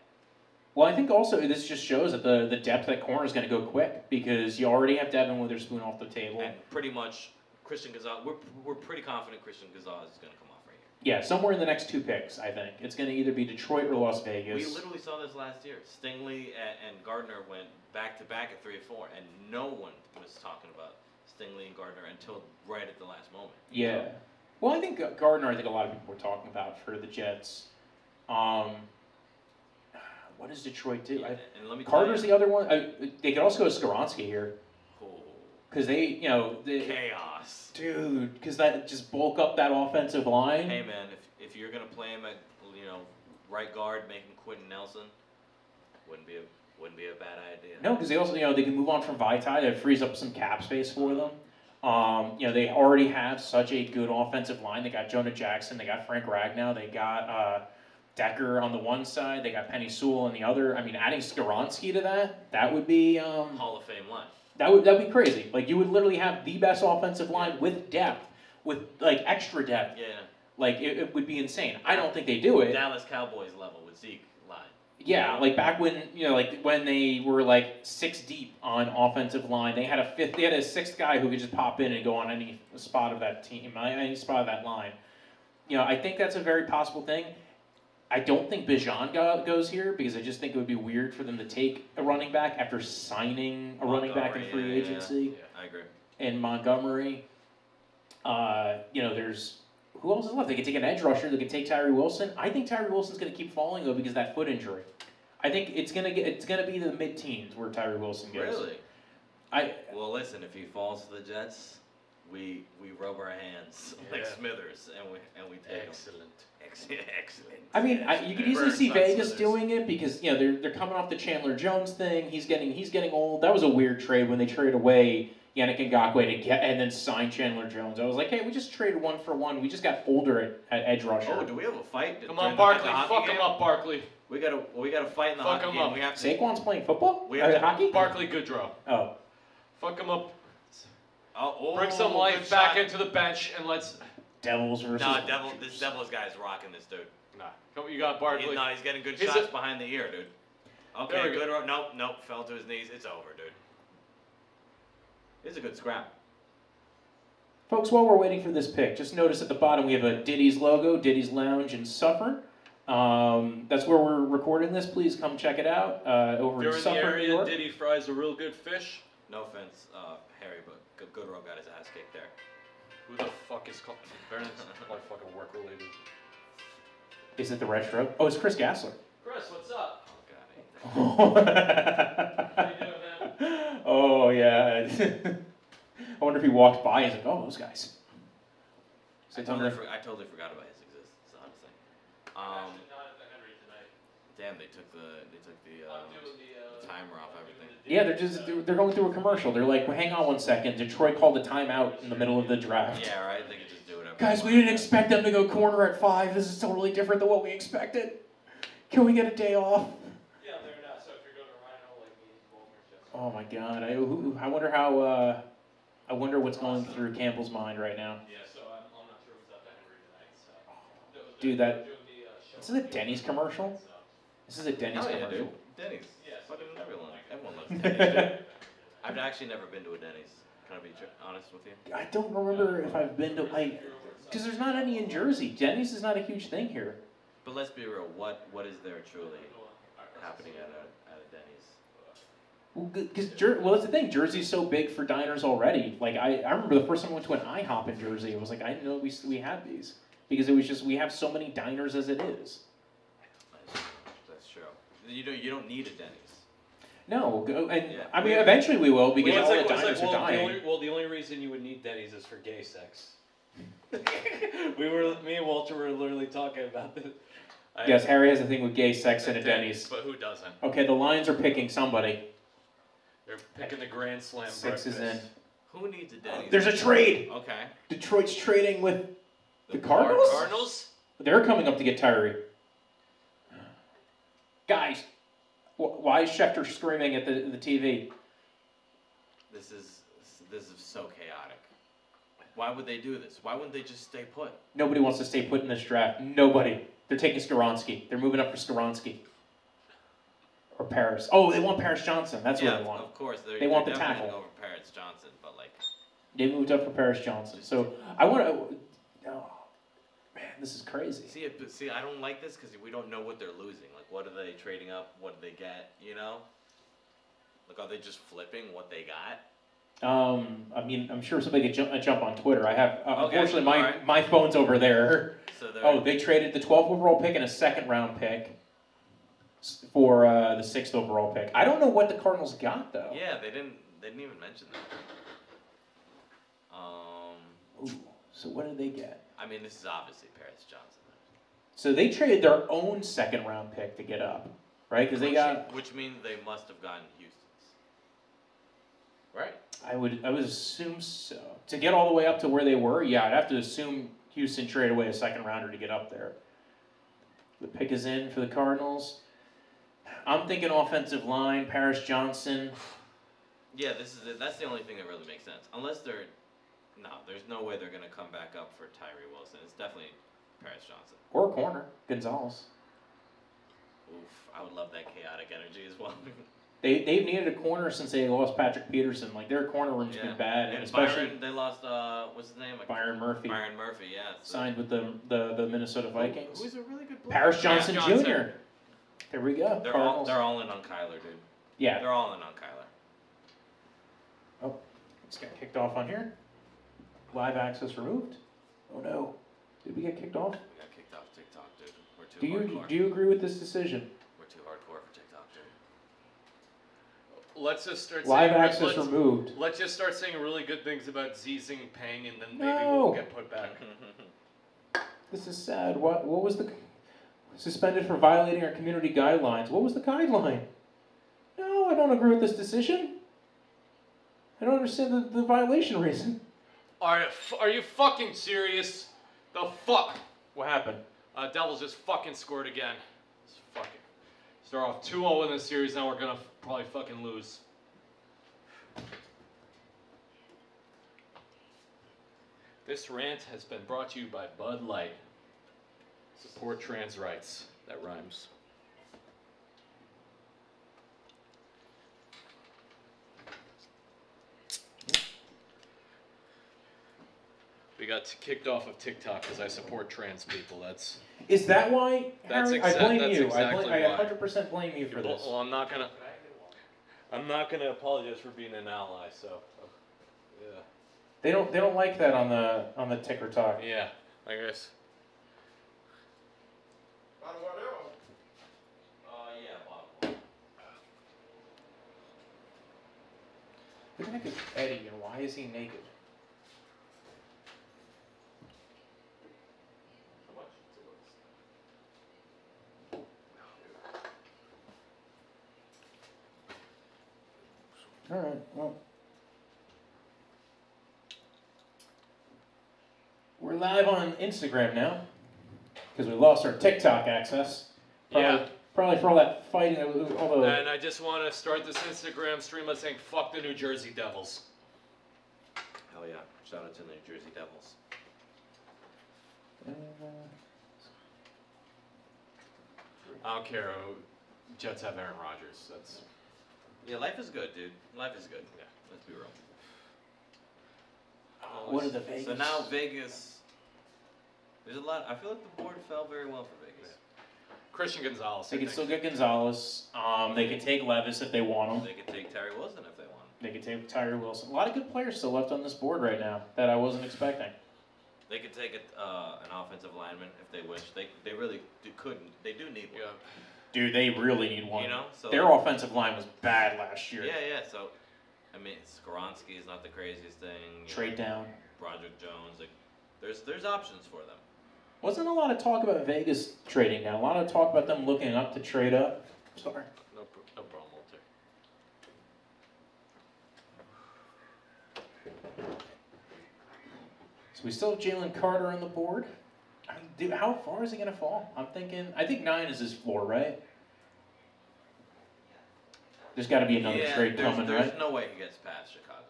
Well, I think also this just shows that the depth at corner is going to go quick because you already have Devin Witherspoon off the table. And pretty much Christian Gonzalez. We're pretty confident Christian Gonzalez is going to come off right here. Yeah, somewhere in the next 2 picks, I think. It's going to either be Detroit or Las Vegas. We literally saw this last year. Stingley and Gardner went back-to-back at 3 and 4, and no one was talking about Stingley and Gardner until right at the last moment. Yeah. Well, I think Gardner, a lot of people were talking about for the Jets. What does Detroit do? Yeah, and let me Carter's tell the other one. They could also go Skaronski here. Oh, Because they, chaos. dude, because that just bulk up that offensive line. Hey man, if you're gonna play him at right guard, make him Quentin Nelson, wouldn't be a bad idea. No, because they also they can move on from Vitae. That frees up some cap space for them. They already have such a good offensive line. They got Jonah Jackson. They got Frank Ragnow. They got Decker on the one side. They got Penny Sewell on the other. I mean, adding Skaronski to that would be Hall of Fame line. That'd be crazy. Like you would literally have the best offensive line with depth, with like extra depth. Yeah. Like it would be insane. I don't think they do it. Dallas Cowboys level with Zeke line. Yeah, like back when like when they were like 6 deep on offensive line, they had a sixth guy who could just pop in and go on any spot of that team, any spot of that line. I think that's a very possible thing. I don't think Bijan goes here because I just think it would be weird for them to take a running back after signing a running back in free agency. Yeah, I agree. In Montgomery. There's who else is left? They could take an edge rusher. They could take Tyree Wilson. I think Tyree Wilson's going to keep falling though because of that foot injury. I think it's gonna be the mid-teens where Tyree Wilson goes. Really? Well, listen. If he falls to the Jets, we rub our hands like Smithers and we take Excellent. him. Excellent. I mean, you could easily see Smithers. Vegas doing it because they're coming off the Chandler Jones thing. He's getting old. That was a weird trade when they traded away Yannick Ngakoue to get and then sign Chandler Jones. I was like, hey, we just traded 1 for 1. We just got older at edge rusher. Oh, do we have a fight? Come on, Barkley. Fuck him up, Barkley. We got a fight in the Fuck hockey him game. up. We have to. Saquon's playing football? We have to- hockey? Barkley Goodrow. Oh. Fuck him up. Oh, Bring some good life back shot. into the bench and let's. Devils versus... This Devils guy's rocking this dude. Nah, come, you got Barkley. He's getting good He's shots behind the ear, dude. Okay, There we good. Nope, fell to his knees. It's over, dude. It's a good scrap. Folks, while we're waiting for this pick, just notice at the bottom we have a Diddy's logo, Diddy's Lounge in Suffern. That's where we're recording this. Please come check it out over If you're in in the Suffern, New area, York. Diddy fries a real good fish. No offense, Harry, but Goodrow got his ass kicked there. Who the fuck is called? Vernon's probably fucking work related. Is it the retro? Oh, it's Chris Gassler. Chris, what's up? Oh god. How you doing, man? Oh, yeah. I wonder if he walked by and he's like, oh, those guys. I totally forgot about his existence, honestly. Actually, not at the Henry tonight. Damn, they took the I'm doing the timer off everything. Yeah, they're going through a commercial. They're like, well, hang on 1 second. Detroit called a timeout in the middle of the draft. Yeah, right. They could just do whatever. Guys, they we want. didn't expect them to go corner at 5. This is totally different than what we expected. Can we get a day off? Yeah, they're not. So if you're going to Rhino, like me, Baltimore just. Oh my God! I wonder I wonder what's going through Campbell's mind right now. Yeah, so I'm not sure what's up at Henry tonight. So. Dude, They're doing the, this is a Denny's commercial. This is a Denny's Oh yeah, commercial. dude. Denny's. Yeah, Fucking everyone loves Denny's. Dude. I've actually never been to a Denny's. Can I be honest with you? I don't remember if I've been to because there's not any in Jersey. Denny's is not a huge thing here. But let's be real. What is there truly happening at a Denny's? Well, that's the thing. Jersey's so big for diners already. Like I remember the first time I went to an IHOP in Jersey. I was like, I didn't know we had these because it was just we have so many diners as it is. That's true. You don't need a Denny's. No, and Yeah. I mean eventually we will because all the it's diners are dying. The only reason you would need Denny's is for gay sex. Me and Walter were literally talking about this. Yes, Harry has a thing with gay sex at a Denny's. But who doesn't? Okay, the Lions are picking somebody. They're picking the Grand Slam 6 breakfast. is in. Who needs a Denny's? There's a trade. Okay. Detroit's trading with the Cardinals? Cardinals? They're coming up to get Tyree. Guys, why is Schefter screaming at the TV? This is so chaotic. Why would they do this? Why wouldn't they just stay put? Nobody wants to stay put in this draft. Nobody. They're taking Skaronski. They're moving up for Skaronski. Or Paris. Oh, they want Paris Johnson. That's what they want. Of course. They want the they're definitely tackle. over Paris Johnson, but like. They moved up for Paris Johnson. So I want to. Oh, man, this is crazy. See, I don't like this because we don't know what they're losing. Like, what are they trading up? What do they get? You know. Like, are they just flipping what they got? I mean, I'm sure somebody could jump on Twitter. I have, Okay, unfortunately, my, alright. my phone's over there. So they're Oh, they traded the 12th overall pick and a second round pick for the 6th overall pick. I don't know what the Cardinals got though. yeah, they didn't even mention that. Ooh, so what did they get? I mean, this is obviously Paris Johnson. So they traded their own second round pick to get up, right? Because they got. Which means they must have gotten Houston's. Right? I would assume so. To get all the way up to where they were, yeah, I'd have to assume Houston traded away a second rounder to get up there. The pick is in for the Cardinals. I'm thinking offensive line, Paris Johnson. Yeah, that's the only thing that really makes sense. Unless there's no way they're gonna come back up for Tyree Wilson. It's definitely Paris Johnson. Or corner, Gonzalez. Oof, I would love that chaotic energy as well. They've needed a corner since they lost Patrick Peterson. Like, their corner room's been bad, and especially Byron, they lost what's his name? Byron Murphy. Byron Murphy, yeah. Signed with the Minnesota Vikings. Who's a really good player. Paris Johnson Johnson. Jr. There we go. They're Cardinals. all in on Kyler, dude. Yeah. They're all in on Kyler. Oh, let's get kicked off on here. Live access removed. Oh no. Did we get kicked off? We got kicked off TikTok, dude. We're too hardcore. Do you agree with this decision? We're too hardcore for TikTok, dude. Let's just start Live saying, access removed. Let's just start saying really good things about Zing Peng, and then maybe No. we'll get put back. This is sad. What was the suspended for violating our community guidelines? What was the guideline? No, I don't agree with this decision. I don't understand the violation reason. Are you fucking serious? The fuck? What happened? Devils just fucking scored again. Let's fucking start off 2-0 in this series. Now we're gonna probably fucking lose. This rant has been brought to you by Bud Light. Support trans rights. That rhymes. We got kicked off of TikTok because I support trans people. Is that why, Harry? I blame that's you. exactly I why. 100% blame you for this. Well, I'm not gonna apologize for being an ally. So, yeah. They don't like that on the ticker talk. Yeah, I guess. Yeah, bottom. Who the heck is Eddie and why is he naked? How much? Alright, well. We're live on Instagram now. Because we lost our TikTok access. Probably for all that fighting, all the... And I just want to start this Instagram stream by saying, fuck the New Jersey Devils. Hell yeah. Shout out to the New Jersey Devils. I don't care. Jets have Aaron Rodgers. That's... Yeah, life is good, dude. Life is good. Yeah, let's be real. What are the Vegas? So now Vegas, there's a lot. I feel like the board fell very well for Vegas. Christian Gonzalez. They I can think. still get Gonzalez. They can take Levis if they want him. They could take Terry Wilson if they want. They can take Tyree Wilson. A lot of good players still left on this board right now that I wasn't expecting. They could take an offensive lineman if they wish. They really couldn't. They do need one. Yeah. Dude, they really need one. You know, so their offensive line was bad last year. Yeah. So, I mean, Skoronski is not the craziest thing. Trade down. Broderick Jones. Like, there's options for them. Wasn't a lot of talk about Vegas trading down. A lot of talk about them looking up to trade up. Sorry. No problem, Walter. So we still have Jalen Carter on the board. I mean, dude, how far is he going to fall? I think 9 is his floor, right? There's got to be another trade coming, there's right? no way he gets past Chicago.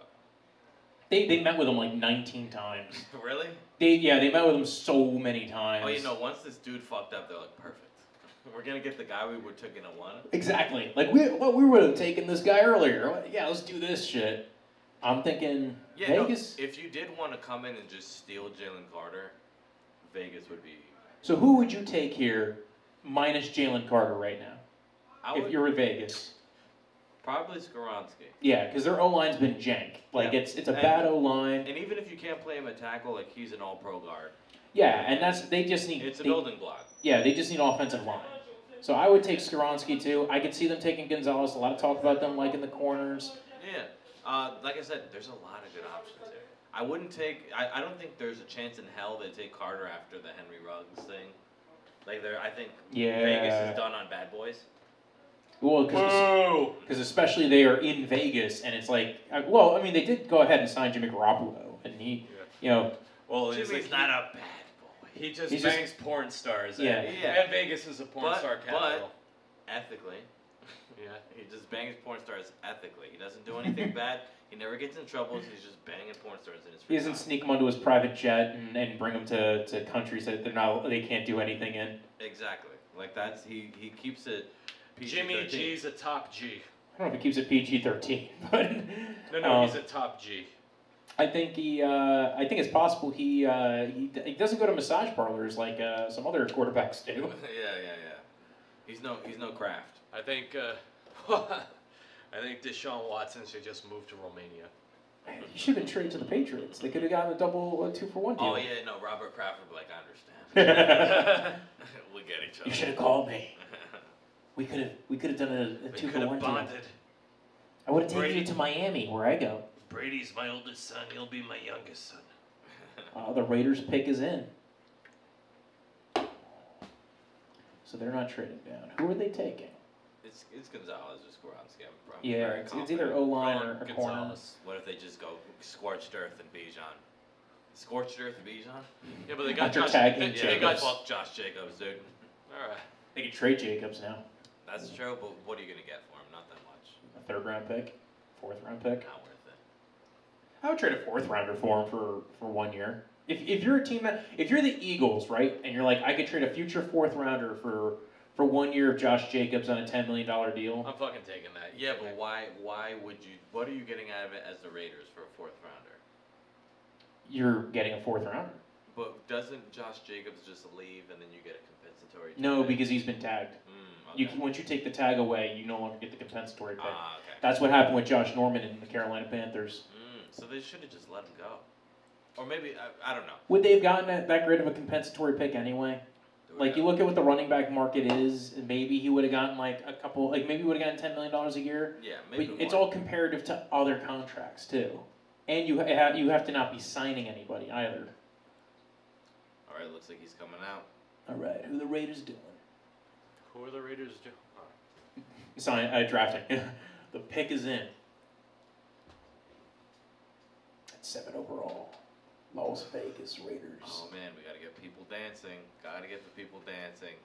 They met with him like 19 times. Really? They met with him so many times. Oh, you know, once this dude fucked up, they're like, perfect. We're gonna get the guy we would took in a 1. Exactly. Like we would have taken this guy earlier. Yeah, let's do this shit. I'm thinking Vegas. No, if you did want to come in and just steal Jalen Carter, Vegas would be. So who would you take here, minus Jalen Carter right now? If you're at Vegas. Probably Skoronski. Yeah, because their O-line's been jank. Like, Yeah. it's a bad O-line. And even if you can't play him at tackle, like he's an all-pro guard. Yeah, and they just need... It's a they- building block. Yeah, they just need offensive line. So I would take Skoronski too. I could see them taking Gonzalez. A lot of talk about them liking the corners. Yeah. Like I said, there's a lot of good options here. I wouldn't take... I don't think there's a chance in hell they take Carter after the Henry Ruggs thing. Like, I think Vegas is done on bad boys. Well, because especially they are in Vegas, and it's like... Well, I mean, they did go ahead and sign Jimmy Garoppolo, and he, you know... Well, Jimmy's not a bad boy. He just He's bangs porn stars. Yeah. And Vegas is a porn star capital. Ethically. Yeah. He just bangs porn stars ethically. He doesn't do anything bad. He never gets in trouble. He's just banging porn stars in his free He doesn't time. sneak them onto his private jet and bring them to countries that they can't do anything in. Exactly. Like he keeps it PG-13. Jimmy G's a top G. I don't know if he keeps it PG-13, but No, he's a top G. I think I think it's possible he doesn't go to massage parlors like some other quarterbacks do. Yeah. He's no Kraft. I think I think Deshaun Watson should just move to Romania. He should have been traded to the Patriots. They could have gotten a double 2-for-1 deal. Oh yeah, no, Robert Kraft would be like, I understand. We get each other. You should have called me. We could have done a 2-for-1 deal. Bonded. I would have taken Brady. you to Miami, where I go. Brady's my oldest son. He'll be my youngest son. The Raiders pick is in. So they're not trading down. Who are they taking? It's Gonzalez or Skoronski. Yeah, it's either O-line or a corner. Gonzalez. What if they just go scorched earth and Bijan? Scorched earth and Bijan? Yeah, but they got After Josh. tagging They got. Fuck Josh Jacobs, dude. All right. They can trade Jacobs now. That's true, but what are you gonna get for him? Not that much. A 3rd-round pick, 4th-round pick. Not worth it. I would trade a 4th-rounder for him for 1 year. If you're a team if you're the Eagles, right, and you're like, I could trade a future 4th-rounder for 1 year of Josh Jacobs on a $10 million deal. I'm fucking taking that. Yeah, but why would you? What are you getting out of it as the Raiders for a 4th rounder? You're getting a 4th-rounder. But doesn't Josh Jacobs just leave and then you get a compensatory? No, pick? because he's been tagged. Okay. Once you take the tag away, you no longer get the compensatory pick. Ah, okay. That's what happened with Josh Norman in the Carolina Panthers. So they should have just let him go, or maybe I don't know. Would they have gotten that great of a compensatory pick anyway? Like, you look at what the running back market is, and maybe he would have gotten like a couple, like maybe he would have gotten $10 million a year. Yeah, maybe. But it's more. all comparative to other contracts too, and you have to not be signing anybody either. All right, looks like he's coming out. All right, who are the Raiders doing? Who are the Raiders doing? Drafting. The pick is in. At 7 overall. Las Vegas Raiders. Oh man, we gotta get people dancing. Gotta get the people dancing.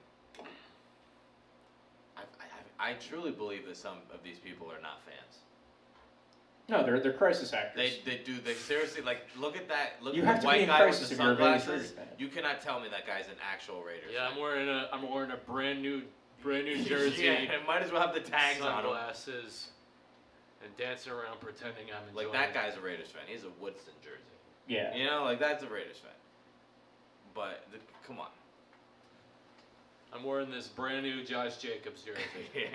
I truly believe that some of these people are not fans. No, they're crisis actors. They seriously, like, look at that. Look You at have the to be white in guy with crisis the if you're a Vegas sunglasses. Raiders fan. You cannot tell me that guy's an actual Raiders Yeah, fan. I'm wearing a brand new jersey. Yeah, and might as well have the tags on him. Sunglasses, and dancing around pretending I'm enjoying. Like, that guy's a Raiders fan. He's a Woodson jersey. Yeah. You know, like, that's a Raiders fan. But, come on. I'm wearing this brand new Josh Jacobs jersey. Yeah.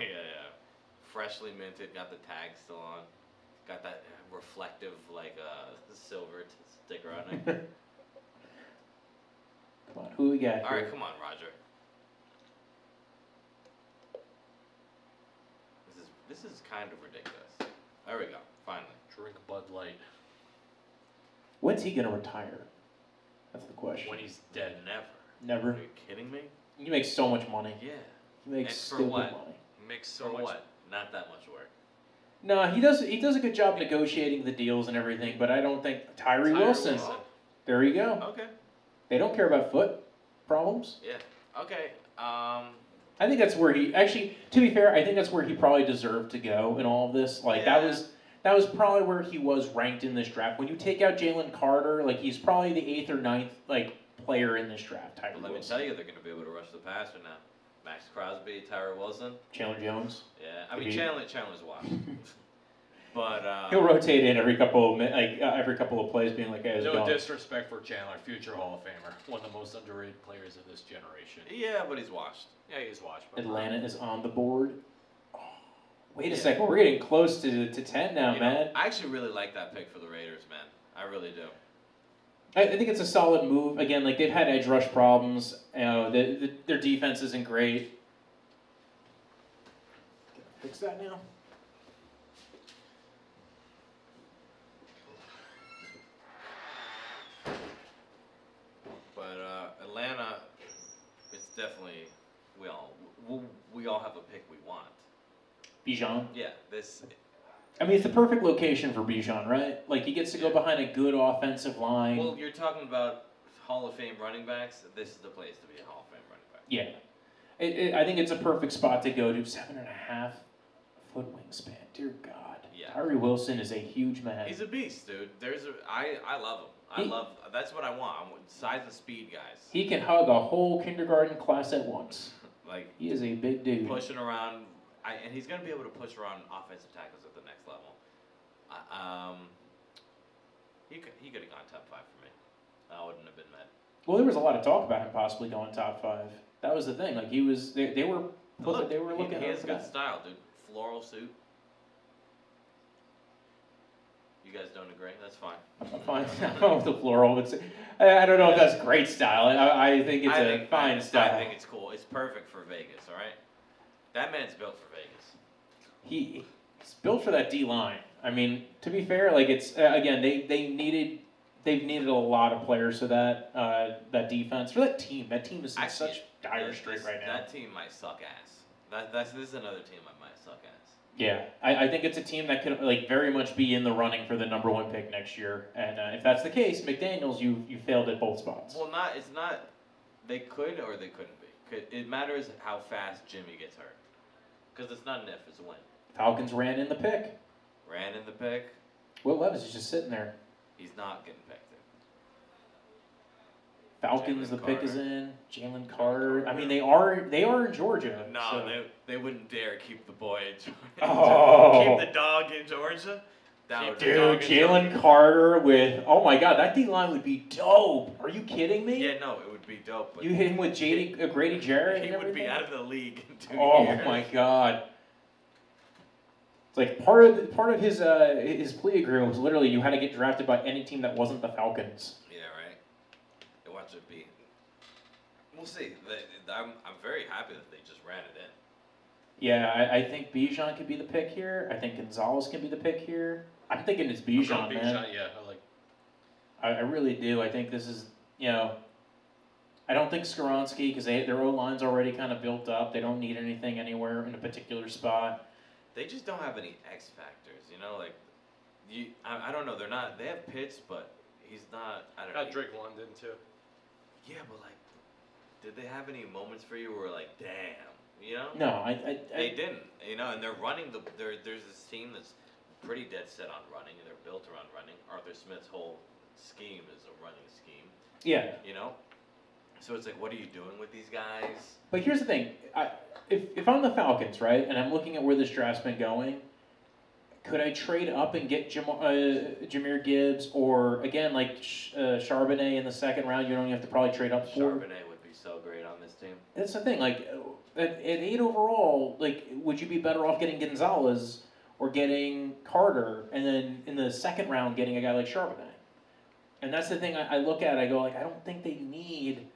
Freshly minted, got the tag still on. Got that reflective, like, silver sticker on it. Come on, who we got All here? right, come on, Roger. This is kind of ridiculous. There we go. Finally. Drink Bud Light When's he gonna retire? That's the question. when he's dead. Never. Are you kidding me? He makes so much money. Yeah. He makes And for stupid what? money. Makes so For much. what? Not that much work. No, he does a good job negotiating the deals and everything, but I don't think Tyree Wilson. There you go. Okay. They don't care about foot problems. Yeah. Okay. I think that's where he actually, to be fair, I think that's where he probably deserved to go in all of this. Like that was probably where he was ranked in this draft. When you take out Jalen Carter, like he's probably the 8th or 9th like player in this draft. Tyree But let me Wilson. tell you, they're going to be able to rush the passer now. Max Crosby, Tyree Wilson. Chandler Jones. Yeah. I mean, Chandler's washed. But He'll rotate in every couple of every couple of plays, being like, "Hey, how's it No going?" disrespect for Chandler, future Hall of Famer, one of the most underrated players of this generation. yeah, but he's washed. Yeah, he's washed. But Atlanta is on the board. Oh, Wait a second, we're getting close to 10 now, You know, man. I actually really like that pick for the Raiders, man. I really do. I think it's a solid move. Again, like they've had edge rush problems. You know, their defense isn't great. Fix that now. But Atlanta, it's definitely we all have a pick we want. Bijan. Yeah, this. I mean, it's the perfect location for Bijan, right? Like he gets to go behind a good offensive line. Well, you're talking about Hall of Fame running backs. This is the place to be a Hall of Fame running back. Yeah, I think it's a perfect spot to go to. 7.5 foot wingspan. Dear God. Yeah. Tyree Wilson is a huge man. He's a beast, dude. I love him. That's what I want. I want size and speed guys. He can hug a whole kindergarten class at once. Like He is a big dude. pushing around, and he's gonna be able to push around offensive tackles at the next level. He could have gone top 5 for me. I wouldn't have been mad. Well, there was a lot of talk about him possibly going top 5. That was the thing. Like he was, they were Look, they were looking. He has for good that. style, dude. Floral suit. You guys don't agree? That's fine. I'm fine. I'm fine with the floral. It's, I don't know if that's great style. I think it's a fine style. I think it's cool. It's perfect for Vegas. All right. That man's built for Vegas. He's built for that D line. I mean, to be fair, like it's again they've needed a lot of players for that that defense for that team. That team is in such dire straits right now. That team might suck ass. This is another team that might suck ass. Yeah, I think it's a team that could like very much be in the running for the number 1 pick next year. And if that's the case, McDaniels, you failed at both spots. Well, it's not. They could or they couldn't be. It matters how fast Jimmy gets hurt. Because it's not an if, it's a win. Falcons ran in the pick. Ran in the pick. Will Levis is just sitting there. He's not getting picked. Falcons, Jalen the pick is Carter. in. Jalen Carter. I mean, they are in Georgia. No, so. they wouldn't dare keep the boy in Georgia. Oh. Keep the dog in Georgia. That would be Dude, dog in Jalen Georgia. Carter with my God, that D line would be dope. Are you kidding me? Yeah, no, it would be dope. But You hit him with Grady Jarrett. he and would be everything? out of the league in 2 Oh years. my God. It's like part of his plea agreement was literally you had to get drafted by any team that wasn't the Falcons. Yeah, right. And watch it be. We'll see. I'm very happy that they just ran it in. Yeah, I think Bijan could be the pick here. I think Gonzalez can be the pick here. I'm thinking it's Bijan, man. Bijan, yeah, I really do. I think this is, I don't think Skoronski, because their O-line's already kind of built up. They don't need anything anywhere in a particular spot. They just don't have any X factors, like I don't know. They're not. They have Pitts, but he's not. I don't know. got Drake London too. Yeah, but did they have any moments for you where damn, No, They didn't, and they're running there's this team that's pretty dead set on running, and they're built around running. Arthur Smith's whole scheme is a running scheme. Yeah. So it's like, what are you doing with these guys? But here's the thing. If I'm the Falcons, right, and I'm looking at where this draft's been going, could I trade up and get Jahmyr Gibbs or, again, like Charbonnet in the second round? You don't have to probably trade up for. Charbonnet would be so great on this team. That's the thing. Like, at 8 overall, like, would you be better off getting Gonzalez or getting Carter, and then in the second round getting a guy like Charbonnet? And that's the thing I look at. I go, I don't think they need.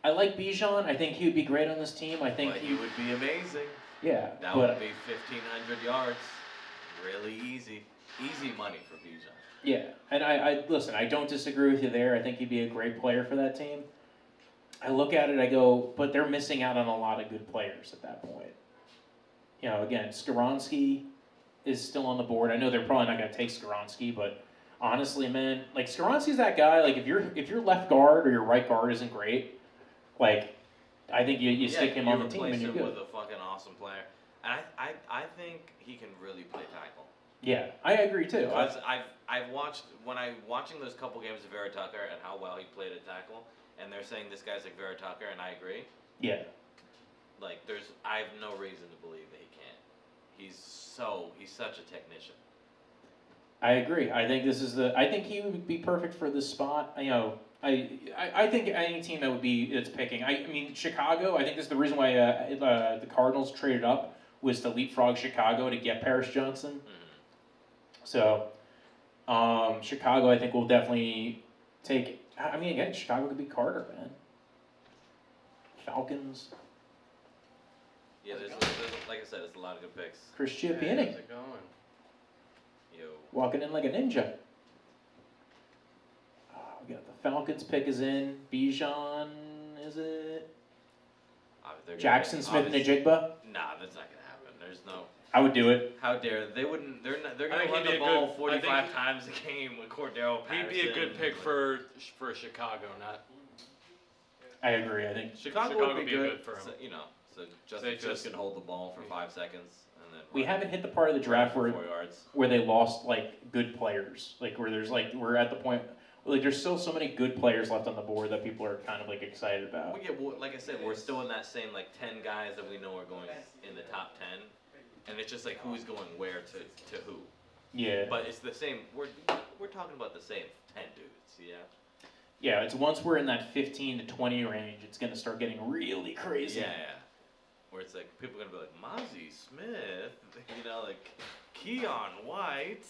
I like Bijan. I think he would be great on this team. I think he would be amazing. Yeah. That but, would be 1,500 yards. Really easy. Easy money for Bijan. Yeah. And I listen, I don't disagree with you there. I think he'd be a great player for that team. I look at it, I go, but they're missing out on a lot of good players at that point. Again, Skoronski is still on the board. I know they're probably not going to take Skoronski, but honestly, man, Skoronski's that guy. If your left guard or your right guard isn't great, I think you stick him on the team and you're him good. with a fucking awesome player. And I think he can really play tackle. Yeah, I agree too. Because I've watched watching those couple games of Vera Tucker and how well he played at tackle, and they're saying this guy's like Vera Tucker, and I agree. Yeah. I have no reason to believe that he can't. He's such a technician. I agree. I think he would be perfect for this spot. I think any team that's picking. I mean, Chicago. I think this is the reason why the Cardinals traded up was to leapfrog Chicago to get Paris Johnson. Mhm. So, Chicago, I think, will definitely take. I mean, again, Chicago could be Carter, man. Falcons, Yeah, there's like I said, there's a lot of good picks. Chris Hey, Chiappiani, how's it going? Yo, walking in like a ninja. We got the Falcons pick is in. Bijan, is it? they're gonna Jackson make- Smith and obviously- Najigba? Nah, that's not gonna happen. There's no. I would do it. How dare they wouldn't? They're not, they're I gonna think run he'd the be a ball good- I 45 think times a game with Cordero He'd Patterson. be a good pick for Chicago, not. I agree. I think Chicago, Chicago would would be be good. good for him. So, you know, so They Justin Fields just- can hold the ball for 5 seconds and then we run- haven't hit the part of the run draft for where 4 yards. they lost like good players, like where there's like we're at the point like there's still so many good players left on the board that people are kind of like excited about. We get, like I said, we're still in that same like 10 guys that we know are going in the top 10, and it's just like who's going where to who. Yeah, But it's the same. We're talking about the same 10 dudes. Yeah. yeah. It's once we're in that 15 to 20 range, it's gonna start getting really crazy. Yeah. Where it's like people are gonna be like Mozzie Smith, you know, like Keon White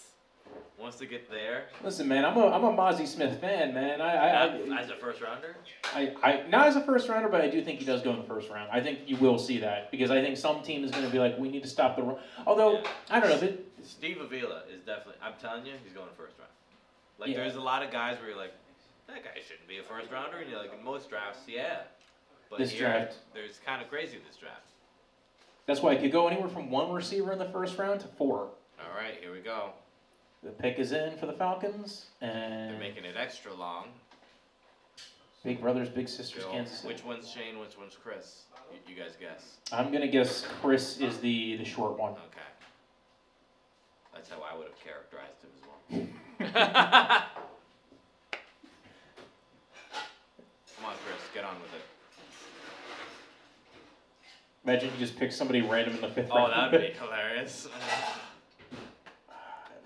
wants to get there. Listen, man, I'm a Mozzie Smith fan, man. As a first rounder. I not as a first rounder, but I do think he does go in the first round. I think you will see that because I think some team is going to be like, we need to stop the run. Although Yeah. I don't know, but Steve Avila is definitely. I'm telling you, he's going first round. Like Yeah. there's a lot of guys where you're like, that guy shouldn't be a first rounder, and you're like, in most drafts, yeah. But This here, draft. there's kind of crazy this draft. that's why it could go anywhere from one receiver in the first round to 4. All right, here we go. The pick is in for the Falcons, and They're making it extra long. Big brothers, big sisters, Bill, Kansas City. which one's Shane? Which one's Chris? You guys guess. I'm gonna guess Chris is the short one. Okay. That's how I would have characterized him as well. Come on, Chris, get on with it. Imagine you just pick somebody random in the 5th Oh, round. that'd be hilarious.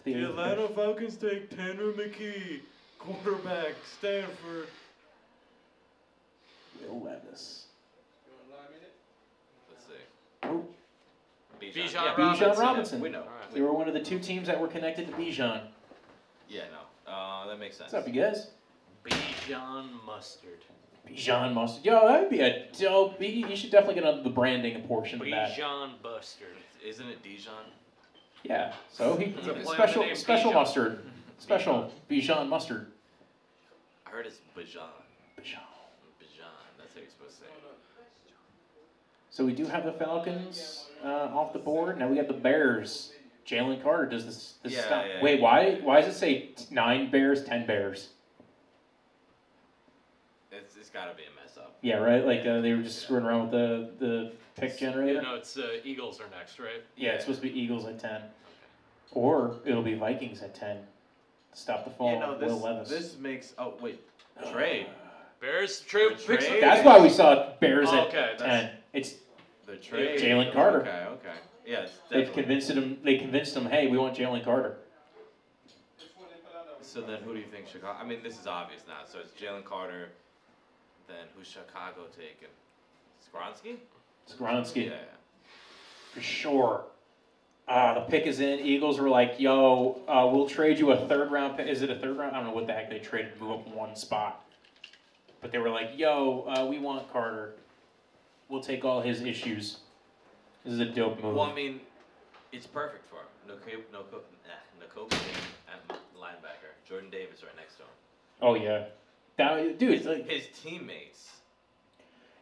The- The Atlanta Falcons take Tanner McKee, quarterback, Stanford. Will Levis. Let's see. Oh, Bijan yeah, Robinson. Robinson. We know. All right. they were one of the 2 teams that were connected to Bijan. Yeah, no. That makes sense. What's up, you guys? Bijan Mustard. Bijan Mustard. Yo, that'd be a dope. You should definitely get on the branding portion of that. Bijan Bustard. Isn't it Dijon? Yeah. So he It's a play on the special name special Bijan. mustard. Special Bijan mustard. I heard it's Bajan. Bijan. Bajan. That's how you're supposed to say it. So we do have the Falcons off the board. Now we got the Bears. Jalen Carter does this. Yeah, stop. yeah, Wait, yeah. why does it say 9 Bears, 10 Bears? It's got to be a mess up. Yeah, right. Like they were just screwing around with the pick generator. You know, it's Eagles are next, right? Yeah, it's supposed to be Eagles at 10, or it'll be Vikings at 10. Stop the fall. You know, of Will Levis. this makes. Oh wait, trade. Bears trade. The trade? That's why we saw Bears Oh, at okay, 10. It's The trade. Jalen Carter. Okay. Yes. they've convinced him. They convinced him. Hey, we want Jalen Carter. So then, who do you think Chicago? I mean, this is obvious now. So it's Jalen Carter. Then who's Chicago taking? Skronsky? Skronsky. Yeah. For sure. The pick is in. Eagles were like, yo, we'll trade you a 3rd round pick. Is it a 3rd round? I don't know what the heck they traded to move up 1 spot. But they were like, yo, we want Carter. We'll take all his issues. This is a dope move. Well, I mean, it's perfect for him. Nakobe at linebacker. Jordan Davis right next to him. Oh, yeah. Dude, it's like, His teammates.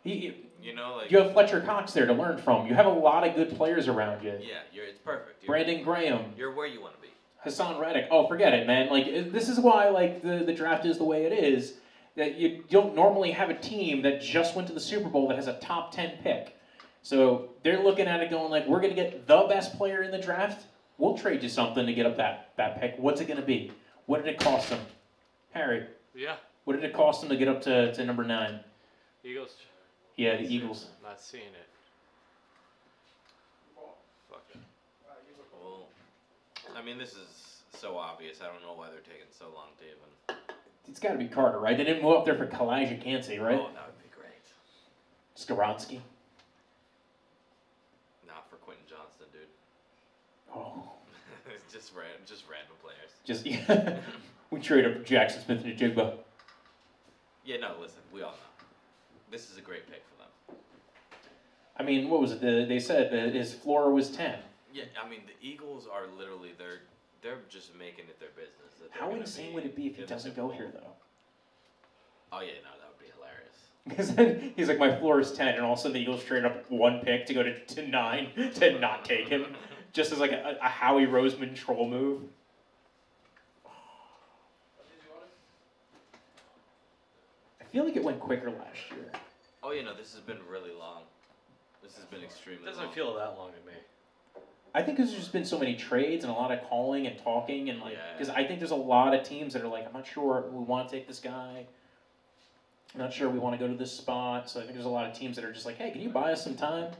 you Like. have Fletcher Cox there to learn from. You have a lot of good players around you. Yeah, it's perfect. Brandon Graham. You're where you want to be. Hassan Reddick. Oh, forget it, man. Like this is why like the draft is the way it is. That you don't normally have a team that just went to the Super Bowl that has a top 10 pick. So they're looking at it going like, we're going to get the best player in the draft. We'll trade you something to get up that pick. What's it going to be? What did it cost them? Harry, Yeah. what did it cost them to get up to number 9? Eagles. Yeah, the Eagles. Not seeing it. Fuck it. Well, I mean, this is so obvious. I don't know why they're taking so long to even. It's got to be Carter, right? They didn't move up there for Kalijah Kancey, right? Oh, that would be great. Skoronsky. Not for Quentin Johnston. Oh, It's just random players. just yeah. We trade up Jackson Smith and Jigba. Yeah, no, listen, we all know. This is a great pick for them. I mean, what was it? They said that his floor was 10. Yeah, I mean, the Eagles are literally, they're just making it their business. That they're How gonna insane be would it be if he in the doesn't Super go Bowl. here, though? Oh, yeah, no, that would be hilarious. Because then he's like, my floor is 10, and all of a sudden the Eagles trade up one pick to go to 9 to not take him, just as like a Howie Roseman troll move. I feel like it went quicker last year. Oh, yeah, no, this has been really long. This has been extremely It doesn't long. feel that long to me. I think there's just been so many trades and a lot of calling and talking, and like, Yeah. because I think there's a lot of teams that are like, I'm not sure we want to take this guy. I'm not sure we want to go to this spot. So I think there's a lot of teams that are just like, hey, can you buy us some time?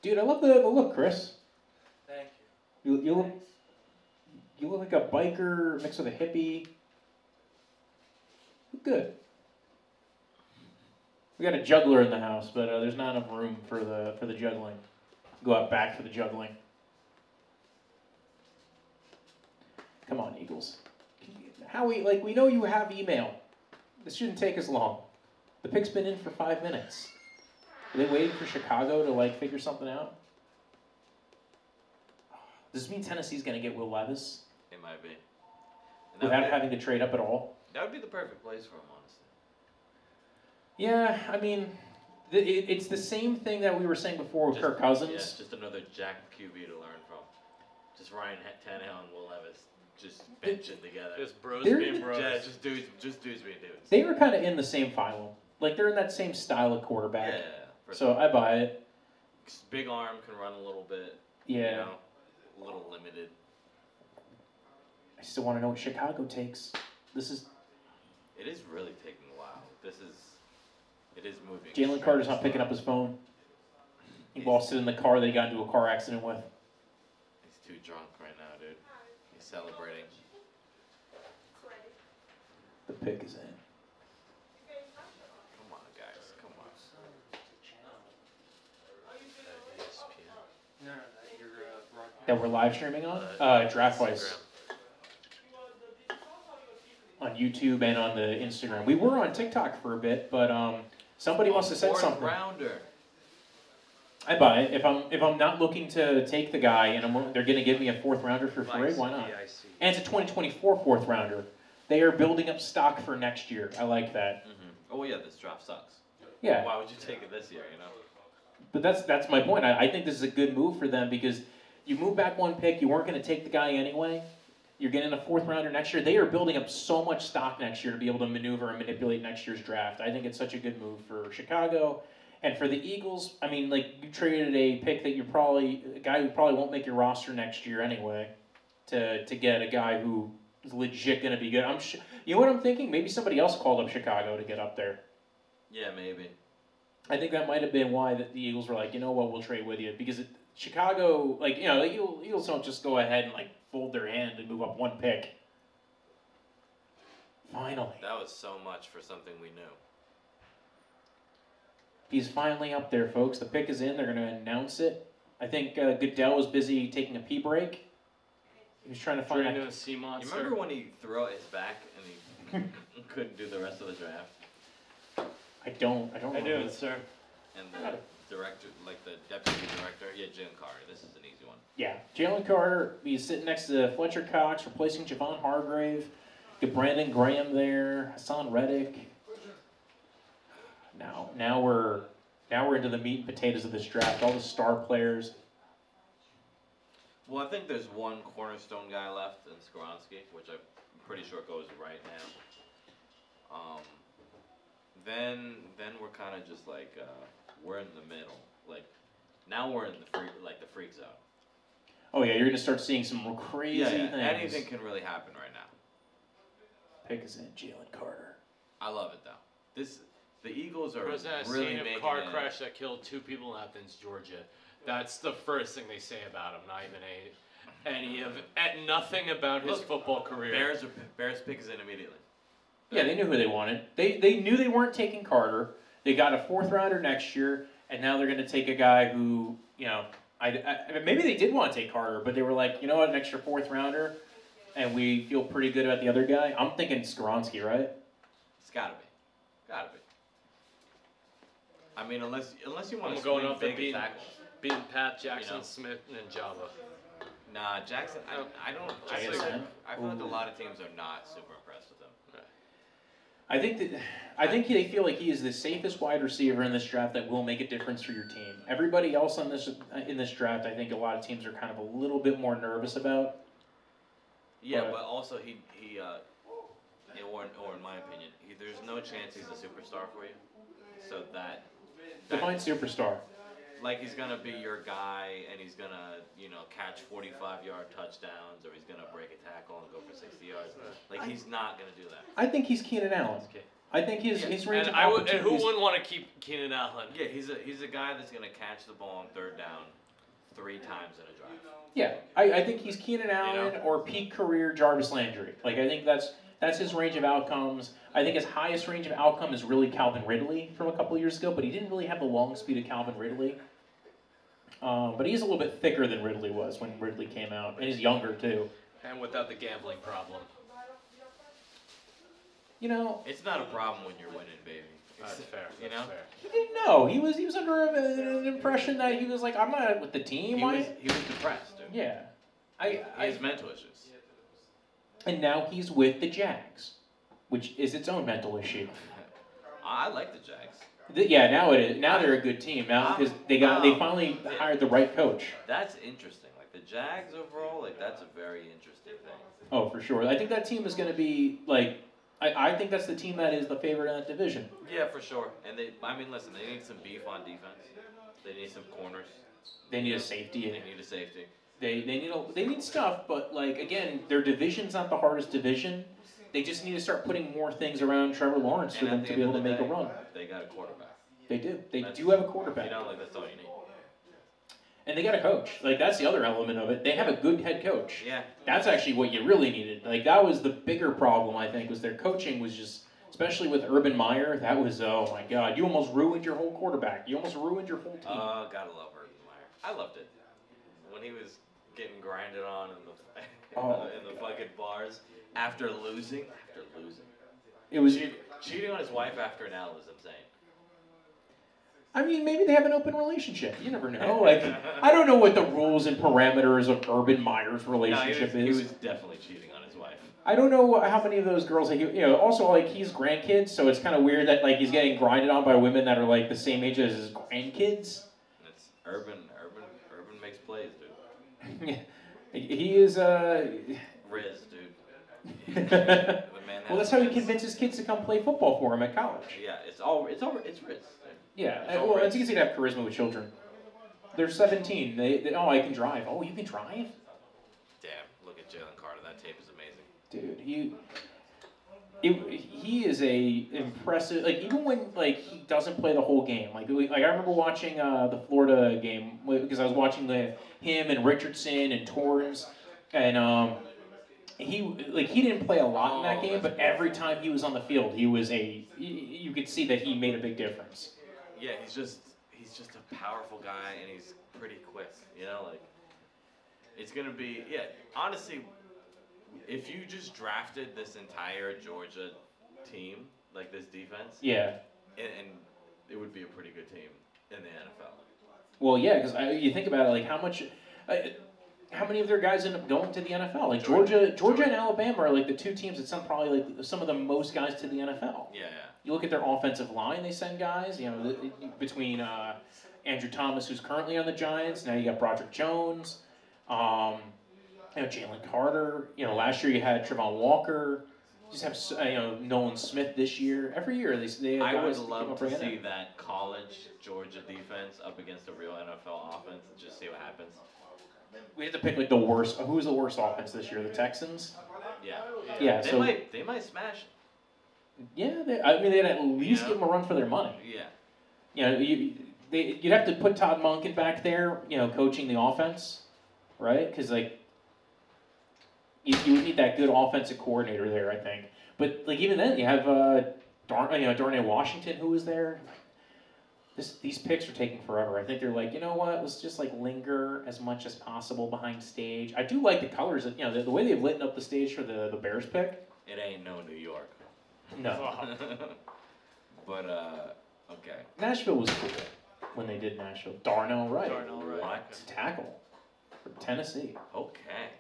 Dude, I love the look, Chris. Thank You look like a biker mixed with a hippie. Good. We got a juggler in the house, but there's not enough room for the juggling. Go out back for the juggling. Come on, Eagles. Howie, like, we know you have email. This shouldn't take as long. The pick's been in for 5 minutes. Are they waiting for Chicago to like figure something out? Does this mean Tennessee's going to get Will Levis It might be. And without having to trade up at all? that would be the perfect place for him, honestly. Yeah, I mean, it's the same thing that we were saying before with Kirk Cousins. Yeah, just another Jack QB to learn from. Just Ryan Tannehill and Will Levis just benching together. Just bros They're- being bros. Yeah, just dudes being dudes. They were kind of in the same phylum. Like, they're in that same style of quarterback. Yeah, for So I buy it. big arm, can run a little bit. Yeah. You know, a little limited. I still want to know what Chicago takes. This is It is really taking a while. It is moving. Jalen Carter's not picking up his phone. He lost it in the car that he got into a car accident with. He's too drunk right now, dude. He's celebrating. The pick is in. Come on, guys. Come on. No, you're That we're live streaming on? Draftvice. On YouTube and on the Instagram. We were on TikTok for a bit, but somebody must have said Fourth something. rounder. I buy it. If I'm not looking to take the guy and they're going to give me a 4th rounder for free, why not? And it's a 2024 4th rounder. They are building up stock for next year. I like that. Mm-hmm. Oh yeah, this draft sucks. Yeah. Why would you take it this year? You know. But that's my point. I think this is a good move for them because you move back one pick. You weren't going to take the guy anyway. You're getting a 4th rounder next year. They are building up so much stock next year to be able to maneuver and manipulate next year's draft. I think it's such a good move for Chicago. And for the Eagles, I mean, like, you traded a pick that a guy who probably won't make your roster next year anyway, to get a guy who is legit going to be good. You know what I'm thinking? Maybe somebody else called up Chicago to get up there. Yeah, maybe. I think that might have been why the Eagles were like, you know what, we'll trade with you. Because Chicago, like, you know, the Eagles don't just go ahead and, like, fold their hand and move up one pick. Finally. That was so much for something we knew. He's finally up there, folks. The pick is in. They're going to announce it. I think Goodell was busy taking a pee break. He was trying to find Turning out. into a sea monster. You remember when he threw out his back and he couldn't do the rest of the draft? I don't I remember. do, sir. And the director, like the deputy director, yeah, Jalen Carter. This is an easy one. Yeah. Jalen Carter, he's sitting next to Fletcher Cox, replacing Javon Hargrave. Get Brandon Graham there. Hassan Reddick. Now we're into the meat and potatoes of this draft. All the star players. Well, I think there's one cornerstone guy left in Skoronski, which I'm pretty sure goes right now. Then we're kind of just like we're in the middle. Like now we're in the freak zone. Oh yeah, you're gonna start seeing some crazy things. Anything can really happen right now. Pick is in Jalen Carter. I love it though. The Eagles are There's a really scene of making car it. crash that killed 2 people in Athens, Georgia. That's the first thing they say about him. Not even nothing about his Look, football career. Bears pick is in immediately. Yeah, they knew who they wanted. They knew they weren't taking Carter. They got a 4th rounder next year, and now they're going to take a guy who, you know, Maybe they did want to take Carter, but they were like, you know what, an extra 4th rounder, and we feel pretty good about the other guy. I'm thinking Skoronski, right? It's gotta be. I mean, unless you want I'm to going swing off the big tackles. beating Pat, Jackson, You know? Smith, and Java. Nah, Jackson. I don't. I feel like a lot of teams are not super impressed with him. I think they feel like he is the safest wide receiver in this draft that will make a difference for your team. Everybody else in this draft, I think a lot of teams are kind of a little bit more nervous about. Yeah, but also he or in my opinion, there's no chance he's a superstar for you. So that Define superstar. like he's gonna be your guy and he's gonna catch 45-yard touchdowns or he's gonna break a tackle and go for 60 yards. Like he's not gonna do that. I think he's Keenan Allen. Okay. I think his range of And who opportunities. wouldn't want to keep Keenan Allen? Yeah, he's a guy that's gonna catch the ball on 3rd down 3 times in a drive. Yeah, I think he's Keenan Allen or peak career Jarvis Landry. Like I think that's his range of outcomes. I think his highest range of outcome is really Calvin Ridley from a couple years ago, but he didn't really have the long speed of Calvin Ridley. But he's a little bit thicker than Ridley was when Ridley came out, and he's younger too. And without the gambling problem. You know, It's not a problem when you're winning, baby. That's fair. You That's know? fair. he didn't know. He was under an impression that he was like, I'm not with the team. He was depressed, dude. Yeah, He has mental issues. and now he's with the Jags, which is its own mental issue. I like the Jags. Yeah, now it is. Now they're a good team now because they finally hired the right coach. That's interesting. Like the Jags overall, like that's a very interesting thing. Oh, for sure. I think that team is going to be like. I think that's the team that is the favorite in that division. Yeah, for sure. And listen, they need some beef on defense. They need some corners. They need a safety. They need a safety. They need stuff, but like again, their division's not the hardest division. They just need to start putting more things around Trevor Lawrence for And them at to the be end able to of the make a day, run. They got a quarterback. They do. They That's- do have a quarterback. Like that's all you need. And they got a coach. Like that's the other element of it. They have a good head coach. Yeah. That's actually what you really needed. Like that was the bigger problem I think was their coaching was just, especially with Urban Meyer. That was oh my God. You almost ruined your whole quarterback. You almost ruined your whole team. Gotta love Urban Meyer. I loved it when he was getting grinded on in the fucking bars after losing. It was. Cheating on his wife after an L is insane. I mean, maybe they have an open relationship. You never know. Like, I don't know what the rules and parameters of Urban Meyer's relationship He is. was definitely cheating on his wife. I don't know how many of those girls. Like, also like he's grandkids, so it's kind of weird that like he's getting grinded on by women that are like the same age as his grandkids. That's Urban makes plays, dude. He is. Riz, dude. The man Well, that's how he convinces kids to come play football for him at college. Yeah, it's Riz. Yeah, It's all well, right. it's easy to have charisma with children. They're 17. I can drive. Oh, you can drive? Damn, look at Jalen Carter. That tape is amazing. Dude, he is a impressive. Like even when like he doesn't play the whole game. Like I remember watching the Florida game because I was watching him and Richardson and Torrance, and he didn't play a lot in that game, but every time he was on the field, you could see that he made a big difference. Yeah, he's just a powerful guy and he's pretty quick. Like it's gonna be honestly. If you just drafted this entire Georgia team, like this defense, and it would be a pretty good team in the NFL. Well, yeah, because you think about it, like how many of their guys end up going to the NFL? Like Georgia and Alabama are like the two teams that send probably like some of the most guys to the NFL. Yeah. You look at their offensive line; they send guys. Between Andrew Thomas, who's currently on the Giants, now you got Broderick Jones. Jalen Carter. Last year you had Trevon Walker. You just have Nolan Smith this year. Every year they have I guys would that love keep to bringing see in. that college Georgia defense up against a real NFL offense and just see what happens. We have to pick like the worst. Who's the worst offense this year? The Texans. Yeah. Yeah. They might smash. Yeah. They'd at least give them a run for their money. Yeah. You'd have to put Todd Monken back there. Coaching the offense, right? Because like. You would need that good offensive coordinator there, I think. But like even then, you have Darnay Washington who was there. these picks are taking forever. I think they're like, you know what? Let's just like linger as much as possible behind stage. I do like the colors. You know, the way they've lit up the stage for the Bears pick. It ain't no New York. No, But okay. Nashville was cool when they did Nashville. Darnell Wright, Darnell Wright. What? tackle for Tennessee. Okay.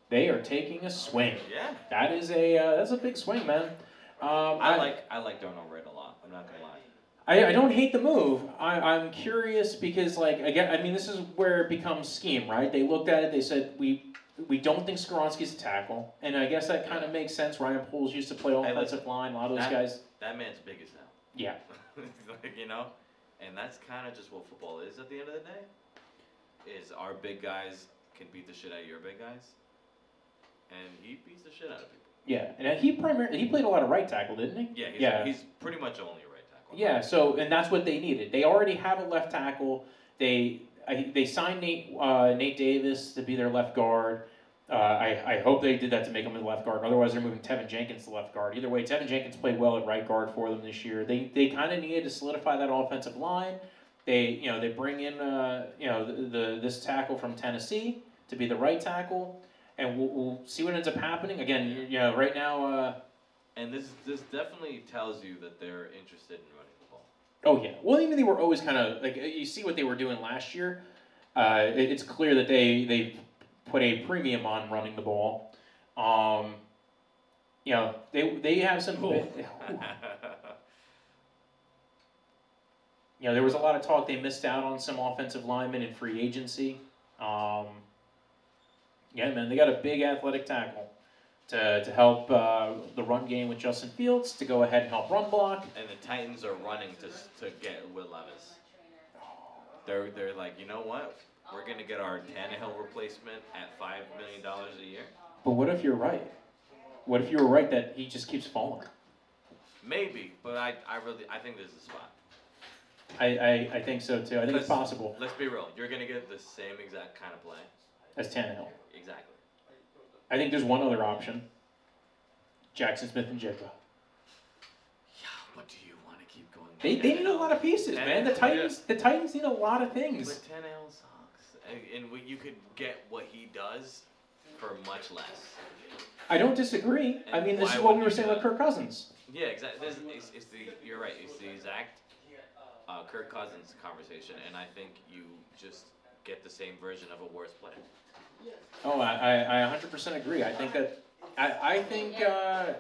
They are taking a swing. Yeah. That is that's a big swing, man. I like Darnell Wright a lot. I'm not gonna lie. I don't hate the move. I'm curious because, like, again, I mean, this is where it becomes scheme, right? They looked at it, they said, we don't think Skoronski's a tackle. And I guess that kind of makes sense. Ryan Poles used to play offensive line. A lot of those guys. That man's big as hell. Yeah. Like, you know? And that's kind of just what football is at the end of the day. Is our big guys can beat the shit out of your big guys. And he beats the shit out of people. Yeah, and he played a lot of right tackle, didn't he? Yeah, he's pretty much only a right tackle. Yeah, so, and that's what they needed. They already have a left tackle. They signed Nate Davis to be their left guard. I hope they did that to make him a left guard. Otherwise, they're moving Tevin Jenkins to left guard. Either way, Tevin Jenkins played well at right guard for them this year. They kind of needed to solidify that offensive line. They bring in this tackle from Tennessee to be the right tackle, and we'll see what ends up happening. Again, right now. And this definitely tells you that they're interested in running the ball. Oh yeah. Well, even they were always kind of like, you see what they were doing last year. It's clear that they put a premium on running the ball. They have some. There was a lot of talk they missed out on some offensive linemen in free agency. They got a big athletic tackle to help the run game with Justin Fields, to go ahead and help run block. And the Titans are running to get Will Levis. They're like, you know what? We're gonna get our Tannehill replacement at $5 million a year. But what if you're right? What if you were right that he just keeps falling? Maybe, but I think there's a spot. I think so too. I think it's possible. Let's be real. You're gonna get the same exact kind of play. As Tannehill. Exactly. I think there's one other option. Jackson Smith and Jigba. Yeah, but do you want to keep going? They need a lot of pieces, man. The Titans need a lot of things. But Tannehill sucks, and you could get what he does for much less. I don't disagree. And I mean, this why is what we wouldn't were you saying do with that? Kirk Cousins. Yeah, exactly. You're right. It's the exact Kirk Cousins conversation, and I think you just get the same version of a worse player. Oh, I 100% agree. I think that I think and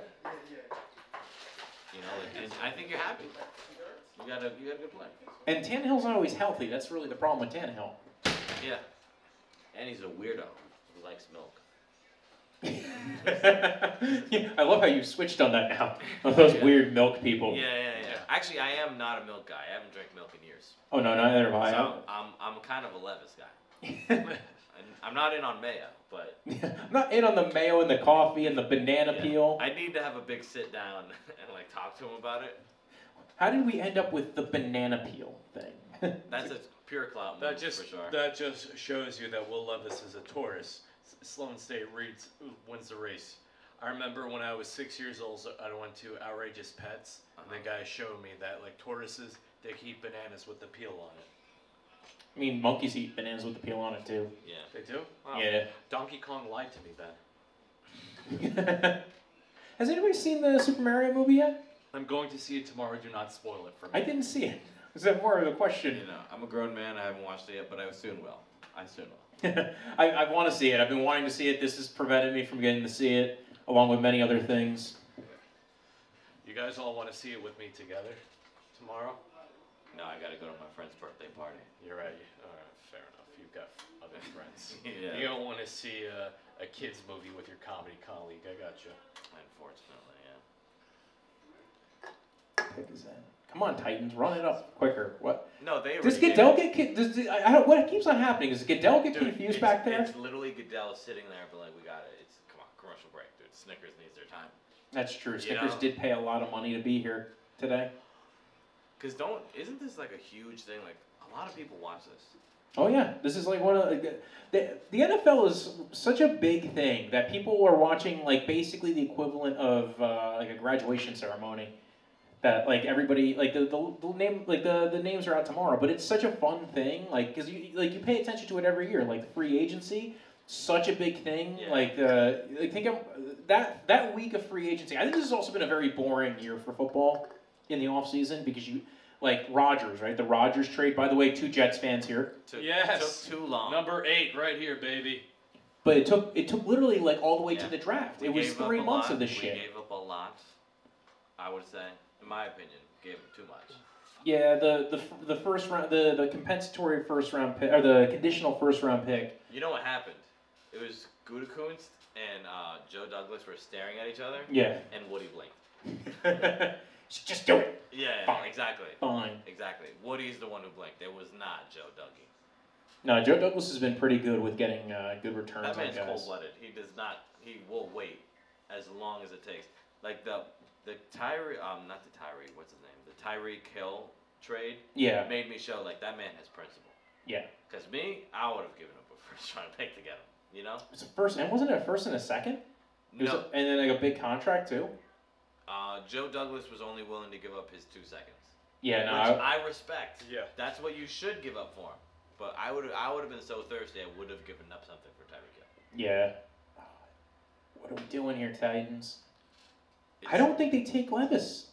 I think you're happy. You got a good play. and Tannehill's not always healthy. That's really the problem with Tannehill. Yeah, and he's a weirdo who likes milk. Yeah, I love how you switched on that now. Those weird milk people. Yeah. Actually, I am not a milk guy. I haven't drank milk in years. Oh no, neither have I. So I'm kind of a Levis guy. I'm not in on mayo, but I'm not in on the mayo and the coffee and the banana peel. I need to have a big sit down and like talk to him about it. How did we end up with the banana peel thing? That's a pure clout move for sure. That just shows you that Will Levis is a Taurus. Sloan State wins the race. I remember when I was 6 years old, I went to Outrageous Pets, and the guy showed me that like tortoises, they can eat bananas with the peel on it. I mean, monkeys eat bananas with the peel on it too. Yeah. They do? Wow. Yeah. Donkey Kong lied to me then. Has anybody seen the Super Mario movie yet? I'm going to see it tomorrow. Do not spoil it for me. I didn't see it. Is that more of a question? I'm a grown man. I haven't watched it yet, but I soon will. I want to see it. I've been wanting to see it. This has prevented me from getting to see it, along with many other things. You guys all want to see it with me together tomorrow? No, I gotta go to my friend's birthday party. You're right. All right, fair enough. You've got other friends. Yeah. You don't want to see a kids movie with your comedy colleague. I got you. Unfortunately, Pick is that? Come on, Titans, run it up quicker. What? No, they. Does Goodell get? What keeps on happening? Does Goodell get confused back there? It's literally Goodell sitting there, but like, we got it. Come on, commercial break, dude. Snickers needs their time. That's true. Snickers did pay a lot of money to be here today. Cause isn't this like a huge thing? Like a lot of people watch this. Oh yeah, this is like one of the NFL is such a big thing that people are watching like basically the equivalent of like a graduation ceremony. that like everybody like the name like the names are out tomorrow, but it's such a fun thing like because you pay attention to it every year like the free agency, such a big thing Yeah. like think of that week of free agency. I think this has also been a very boring year for football in the off season because you like Rodgers, right? The Rodgers trade, by the way, 2 Jets fans here. Yes. Took too long. Number 8 right here, baby. But it took literally like all the way to Yeah. the draft. We It was gave up 3 a months lot. of this We shit. gave up a lot. I would say, in my opinion, gave up too much. Yeah, the first round, the compensatory first round pick or the conditional first round pick. You know what happened? It was Gutekunst and Joe Douglas were staring at each other, Yeah. and Woody blinked. Just do it. Yeah, Fine. exactly. Fine. Exactly. Woody's the one who blinked. It was not Joe Dougie. No, Joe Douglas has been pretty good with getting good returns That on man's guys. cold-blooded. He does not. He will wait as long as it takes. Like the Tyree, not the Tyree. What's his name? The Tyreek Hill trade Yeah. made me show like that man has principle. Yeah. Cause me, I would have given up a first round pick to get him. You know? It's a first, and wasn't it a first and a second? It was No. and then like a big contract too. Joe Douglas was only willing to give up his 2 seconds. Yeah, Which no. I respect. Yeah. That's what you should give up for him. But I would have been so thirsty I would have given up something for Tyreek Hill. Yeah. What are we doing here, Titans? I It's- don't think they take Levis.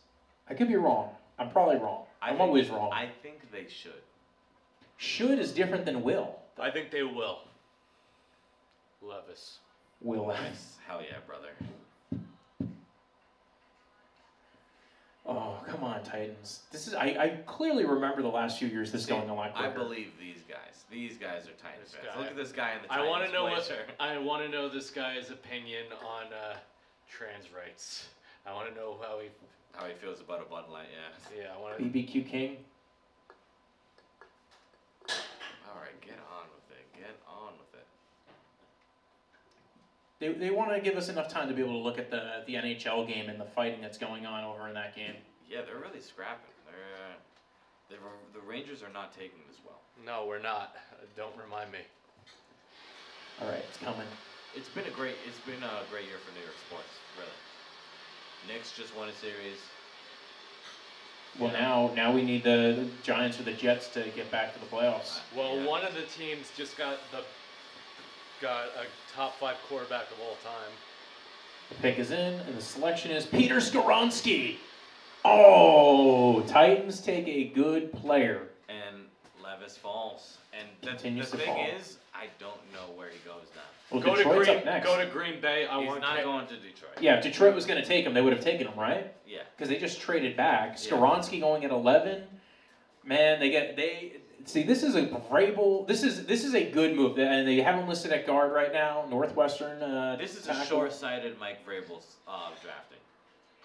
I could be wrong. I'm probably wrong. I'm think- always wrong. I think they should. Should is different than will. I think they will. Levis. Will. Nice. Hell yeah, brother. Oh, come on, Titans. This is I clearly remember the last few years this See, going a lot quicker. I believe these guys. These guys are Titans This fans. guy. Look at this guy in the I Titans want to know blazer. I want to know this guy's opinion on trans rights. I want to know how How he feels about a Bud Light, yeah. I want to. BBQ King. Alright, get on with it. Get on with it. They want to give us enough time to be able to look at the NHL game and the fighting that's going on over in that game. Yeah, they're really scrapping. The Rangers are not taking this well. No, we're not. Don't remind me. All right, it's coming. It's been a great year for New York sports, really. Knicks just won a series. Well, Yeah. now we need the Giants or the Jets to get back to the playoffs. Well, Yeah. one of the teams just got a top 5 quarterback of all time. The pick is in, and the selection is Peter Skoronski. Oh, Titans take a good player. And Levis falls. And the Continues to thing fall. is, I don't know where he goes now. Well, Go Detroit's to up next. Go to Green Bay. I He's want not going to Detroit. Yeah, if Detroit was going to take him, they would have taken him, right? Yeah. Because they just traded back. Yeah. Skoronski going at 11. Man, see. This is a Vrabel. This is a good move, and they have him listed at guard right now. Northwestern. This is tackle. a short-sighted Mike Vrabel's drafting,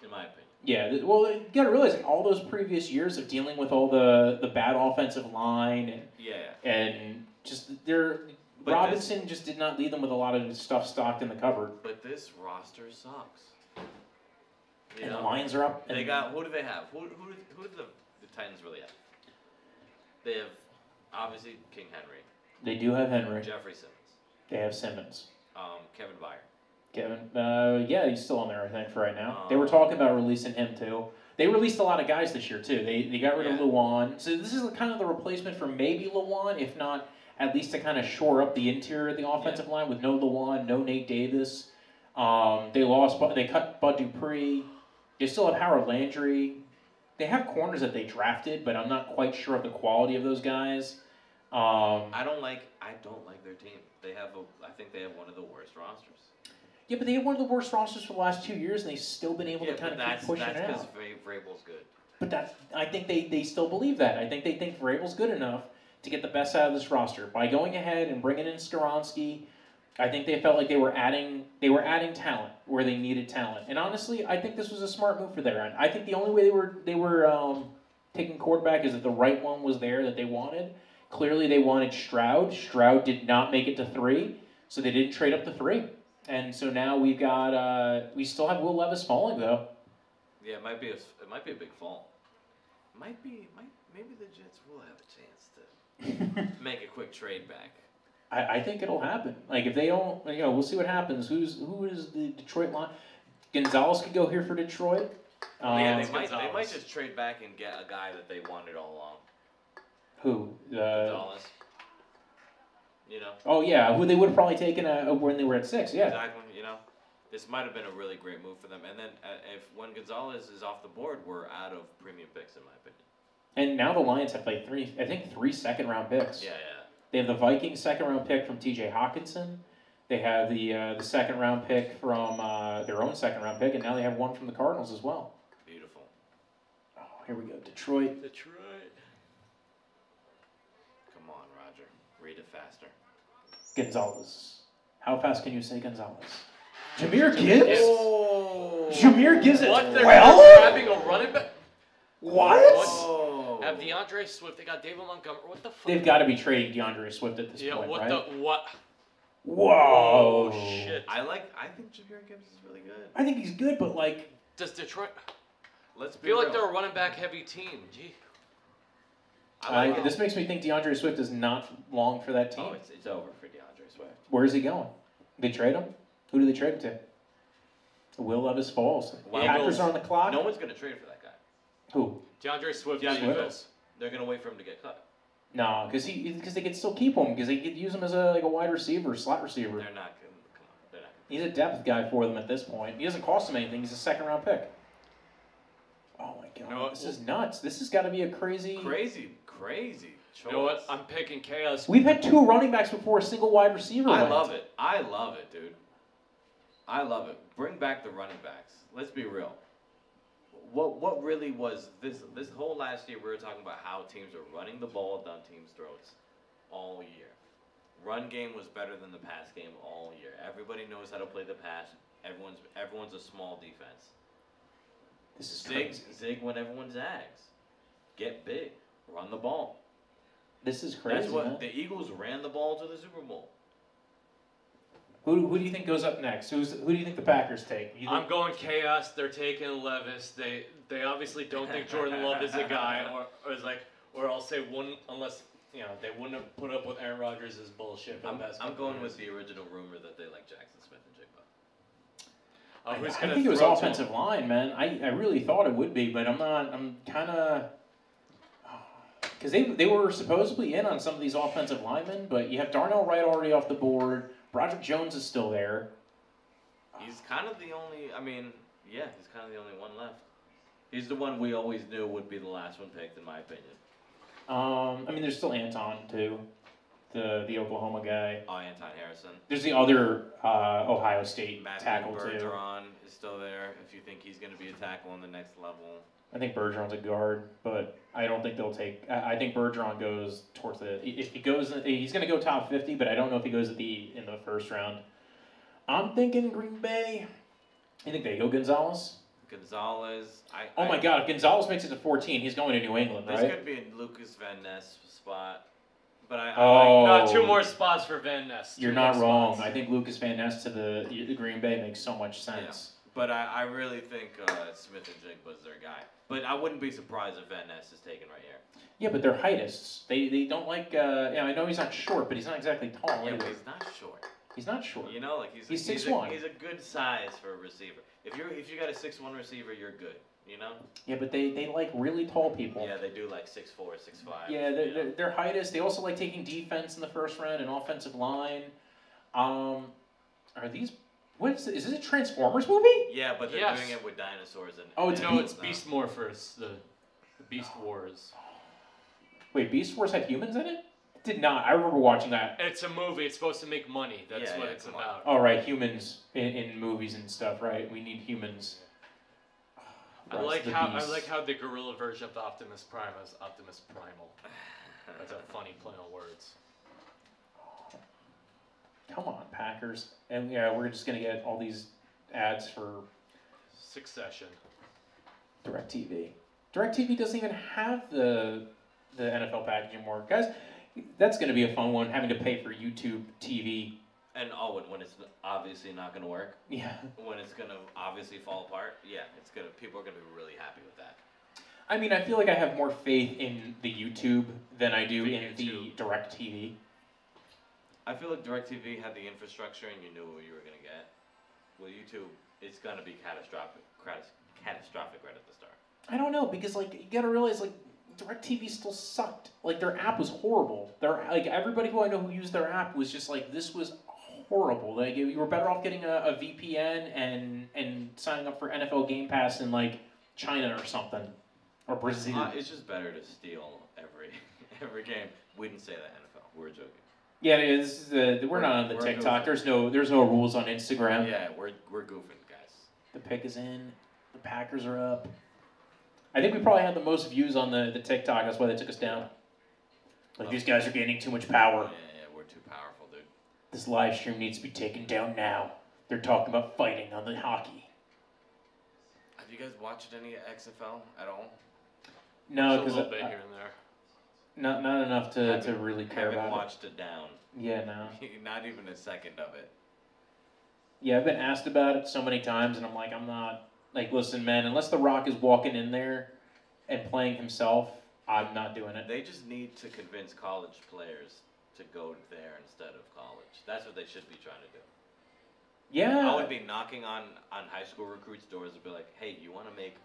in my opinion. Yeah, well, you got to realize like, all those previous years of dealing with all the bad offensive line Yeah. and just But Robinson just did not leave them with a lot of stuff stocked in the cupboard. But this roster sucks. You And know? the lines are up. They and- got, who do they have? Who do the Titans really have? They have, obviously, King Henry, They do have Henry. Jeffrey Simmons, They have Simmons. Kevin Byard. Kevin, yeah, he's still on there, I think, for right now. They were talking about releasing him, too. They released a lot of guys this year, too. They got rid of Yeah. Luan. So this is kind of the replacement for maybe Luan, if not at least to kind of shore up the interior of the offensive line with no Luan, no Nate Davis. They cut Bud Dupree. They still have Howard Landry. They have corners that they drafted, but I'm not quite sure of the quality of those guys. I don't like their team. I think they have one of the worst rosters. Yeah, but they have one of the worst rosters for the last 2 years, and they've still been able to Yeah, kind but of keep that's pushing it because out. Vrabel's good. But I think they still believe that. I think they think Vrabel's good enough to get the best out of this roster. By going ahead and bringing in Skoronski, I think they felt like they were adding talent where they needed talent. And honestly, I think this was a smart move for their end. I think the only way they were taking quarterback is that the right one was there that they wanted. Clearly, they wanted Stroud. Stroud did not make it to 3, so they didn't trade up to 3. And so now we still have Will Levis falling though. Yeah, it might be a big fall. Maybe the Jets will have a chance to make a quick trade back. I think it'll happen. Like if they don't, we'll see what happens. Who is the Detroit line? Gonzalez could go here for Detroit. Yeah, It's they might Gonzalez. just trade back and get a guy that they wanted all along. Who? Gonzalez. You know. Oh yeah, who they would have probably taken when they were at 6. Yeah. Exactly. You know, this might have been a really great move for them. And then if when Gonzalez is off the board, we're out of premium picks, in my opinion. And now the Lions have like 3 second-round picks. Yeah, yeah. They have the Vikings second-round pick from T.J. Hawkinson. They have the second-round pick from their own second-round pick, and now they have one from the Cardinals as well. Beautiful. Oh, here we go, Detroit. Detroit. Come on, Roger. Read it faster. Gonzalez. How fast can you say Gonzalez? Jameer Gibbs? Oh. Jameer Gibbs at What? 12? They're having a running back. What? Oh. Have DeAndre Swift. They got David Montgomery. What the fuck? They've got to be trading DeAndre Swift at this Yeah. point, What right? the what? Whoa. Oh shit. I think Jameer Gibbs is really good. I think he's good, but like, Does Detroit Let's be feel real. like they're a running back heavy team? Gee. I like it. this makes me think DeAndre Swift is not long for that team. Oh, it's over for DeAndre Swift. Where is he going? They trade him? Who do they trade him to? Will Levis falls. Well, Packers Eagles- are on the clock. No one's gonna trade for that guy. Who? DeAndre Swift. DeAndre Eagles. Swift. They're gonna wait for him to get cut. No, because they could still keep him because they could use him as a wide receiver, slot receiver. They're not gonna. Come on, they're not. He's a depth guy for them at this point. He doesn't cost them anything. He's a second-round pick. Oh my god, No, this is nuts. This has got to be a crazy. Crazy choice. You know what? I'm picking chaos. We've had 2 running backs before a single wide receiver. I went. love it. I love it, dude. I love it. Bring back the running backs. Let's be real. What really was this whole last year we were talking about how teams are running the ball down teams' throats all year. Run game was better than the pass game all year. Everybody knows how to play the pass. Everyone's a small defense. This is Zig crazy. zig when everyone zags. Get big. Run the ball. This is crazy. That's what man. the Eagles ran the ball to the Super Bowl. Who do you think goes up next? Who do you think the Packers take? You think- I'm going chaos. They're taking Levis. They obviously don't think Jordan Love is a guy, or I'll say one unless they wouldn't have put up with Aaron Rodgers' bullshit. For the past I'm couple going years. with the original rumor that they like Jackson Smith and Jigba. Who's I gonna think it was throw to offensive him? line, man. I really thought it would be, but I'm not. I'm kind of because they were supposedly in on some of these offensive linemen, but you have Darnell Wright already off the board. Broderick Jones is still there. He's kind of the only. I mean, yeah, he's kind of the only one left. He's the one we always knew would be the last one picked, in my opinion. I mean, there's still Anton too, the Oklahoma guy. Oh, Anton Harrison. There's the other Ohio State Matthew tackle too. Bergeron is still there. If you think he's going to be a tackle on the next level. I think Bergeron's a guard, but I don't think they'll take. I think Bergeron goes towards the. If he goes, he's going to go top 50, but I don't know if he goes in the first round. I'm thinking Green Bay. You think they go Gonzalez? Gonzalez. Oh my God! If Gonzalez makes it to 14, he's going to New England, This right? could be a Lucas Van Ness spot. But I Oh. like. No, 2 more spots for Van Ness. You're 2 not more wrong. spots. I think Lucas Van Ness to the Green Bay makes so much sense. But I really think Smith and Jigba's their guy. But I wouldn't be surprised if Van Ness is taken right here. Yeah, but they're heightists. They don't like. I know he's not short, but he's not exactly tall Yeah, either. but he's not short. He's not short. You know, like he's 6'1". He's a good size for a receiver. If you got a 6'1" receiver, you're good. You know. Yeah, but they like really tall people. Yeah, they do like 6'4", 6'5". Yeah, they're heightists. They also like taking defense in the first round and offensive line. Are these? Is this a Transformers movie? Yeah, but they're Yes. doing it with dinosaurs and. Oh, it's No, and it's Beast Morphers, the Beast Wars. Wait, Beast Wars had humans in it? It did not. I remember watching that. It's a movie. It's supposed to make money. That's Yeah, what yeah, it's come on. about. Oh right, humans in movies and stuff, right? We need humans. I like how the gorilla version of the Optimus Prime is Optimus Primal. That's a funny play on words. Come on, Packers. And yeah, we're just gonna get all these ads for Succession. DirecTV. DirecTV doesn't even have the NFL package anymore. Guys, that's gonna be a fun one, having to pay for YouTube TV. And when it's obviously not going to work, Yeah. when it's going to obviously fall apart, yeah, people are going to be really happy with that. I mean, I feel like I have more faith in the YouTube than I do The in the YouTube. DirecTV. I feel like DirecTV had the infrastructure and you knew what you were going to get. With YouTube, it's going to be catastrophic right at the start. I don't know, because like you gotta realize like DirecTV still sucked. Like their app was horrible. Like everybody who I know who used their app was just like, this was horrible. Like you were better off getting a VPN and signing up for NFL Game Pass in like China or something, or Brazil. It's just better to steal every game. We didn't say that NFL. We're joking. Yeah, this is we're not on the we're TikTok. goofing. There's no rules on Instagram. Yeah, we're goofing, guys. The pick is in. The Packers are up. I think we probably had the most views on the TikTok. That's why they took us down. Like, these guys are gaining too much power. Yeah, we're too powerful, dude. This live stream needs to be taken down now. They're talking about fighting on the hockey. Have you guys watched any XFL at all? No, Just a because little bit here and there. not enough to really care Haven't about watched it down. it. Yeah, no. Not even a second of it. Yeah, I've been asked about it so many times, and I'm like, I'm not. Like, listen, man, unless The Rock is walking in there and playing himself, I'm not doing it. They just need to convince college players to go there instead of college. That's what they should be trying to do. Yeah. I would be knocking on high school recruits' doors and be like, hey, you want to make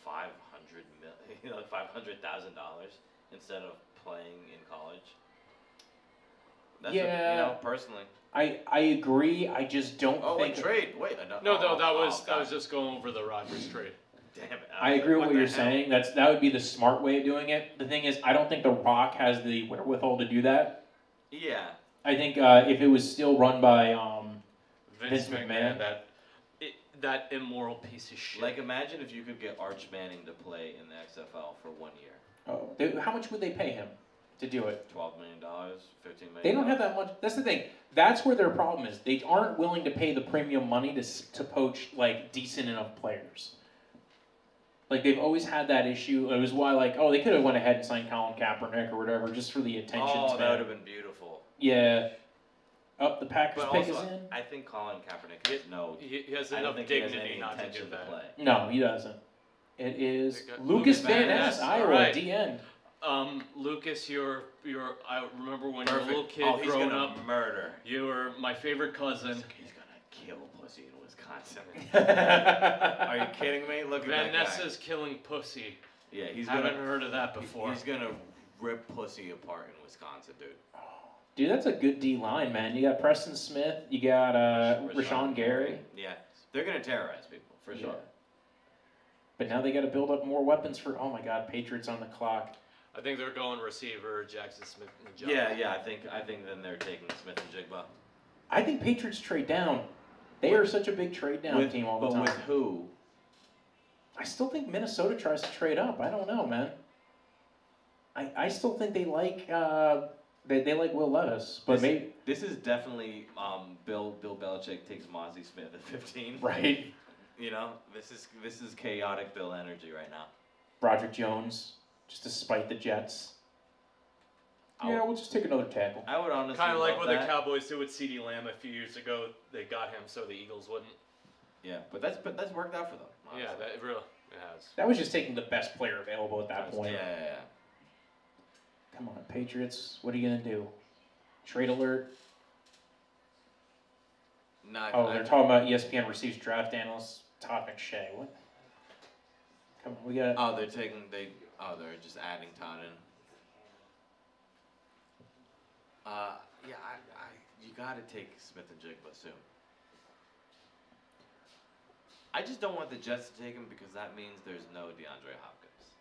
$500,000 instead of playing in college? That's Yeah. what, personally. I agree. I just don't think. Trade. Wait. No, that was just going over the Rodgers trade. Damn it. I agree with what the you're hell? saying. That would be the smart way of doing it. The thing is, I don't think The Rock has the wherewithal to do that. Yeah. I think if it was still run by Vince Vince McMahon, McMahon. that immoral piece of shit. Like, imagine if you could get Arch Manning to play in the XFL for 1 year. how much would they pay him to do it? $12 million, $15 million. They don't have that much. That's the thing. That's where their problem is. They aren't willing to pay the premium money to poach like decent enough players. Like they've always had that issue. It was why they could have went ahead and signed Colin Kaepernick or whatever just for the attention Oh, span. that would have been beautiful. Yeah. Oh, the Packers But pick also, is in. I think Colin Kaepernick has no. He has I don't enough think he has dignity any not to intention do that. play. No, he doesn't. It is They got Lucas Lucas Van Van Ness, Ness. Iowa, Alright. DN. Lucas, I remember when you were a Perfect. little kid Oh, he's growing gonna up. murder. You were my favorite cousin. He's gonna kill pussy in Wisconsin. Are you kidding me? Look at Van that guy. Ness is killing pussy. Yeah, he's Haven't gonna. heard of that before. He's gonna rip pussy apart in Wisconsin, dude. Dude, that's a good D line, man. You got Preston Smith. You got Rashawn Gary. Yeah, they're gonna terrorize people for sure. Yeah. But now they got to build up more weapons for. Oh my God, Patriots on the clock. I think they're going receiver Jackson Smith and John. Yeah. I think then they're taking Smith and Jigba. I think Patriots trade down. They are such a big trade down team all the time. But with who? I still think Minnesota tries to trade up. I don't know, man. I still think they like they like Will Levis, but maybe This is definitely Bill Belichick takes Mozzie Smith at 15. right. You know, this is chaotic Bill energy right now. Broderick Jones, just to spite the Jets. Yeah, we'll just take another tackle. I would honestly Kind of like love what that. the Cowboys did with CeeDee Lamb a few years ago. They got him so the Eagles wouldn't. Yeah, but that's worked out for them. Honestly. Yeah, that it has. That was just taking the best player available at that point. Yeah. Come on, Patriots. What are you gonna do? Trade alert. No, Oh, they're talking about ESPN receives draft analyst Todd McShay. What? Come on, we got. they're just adding Todd in. You gotta take Smith and Jigba soon. I just don't want the Jets to take him because that means there's no DeAndre Hopkins.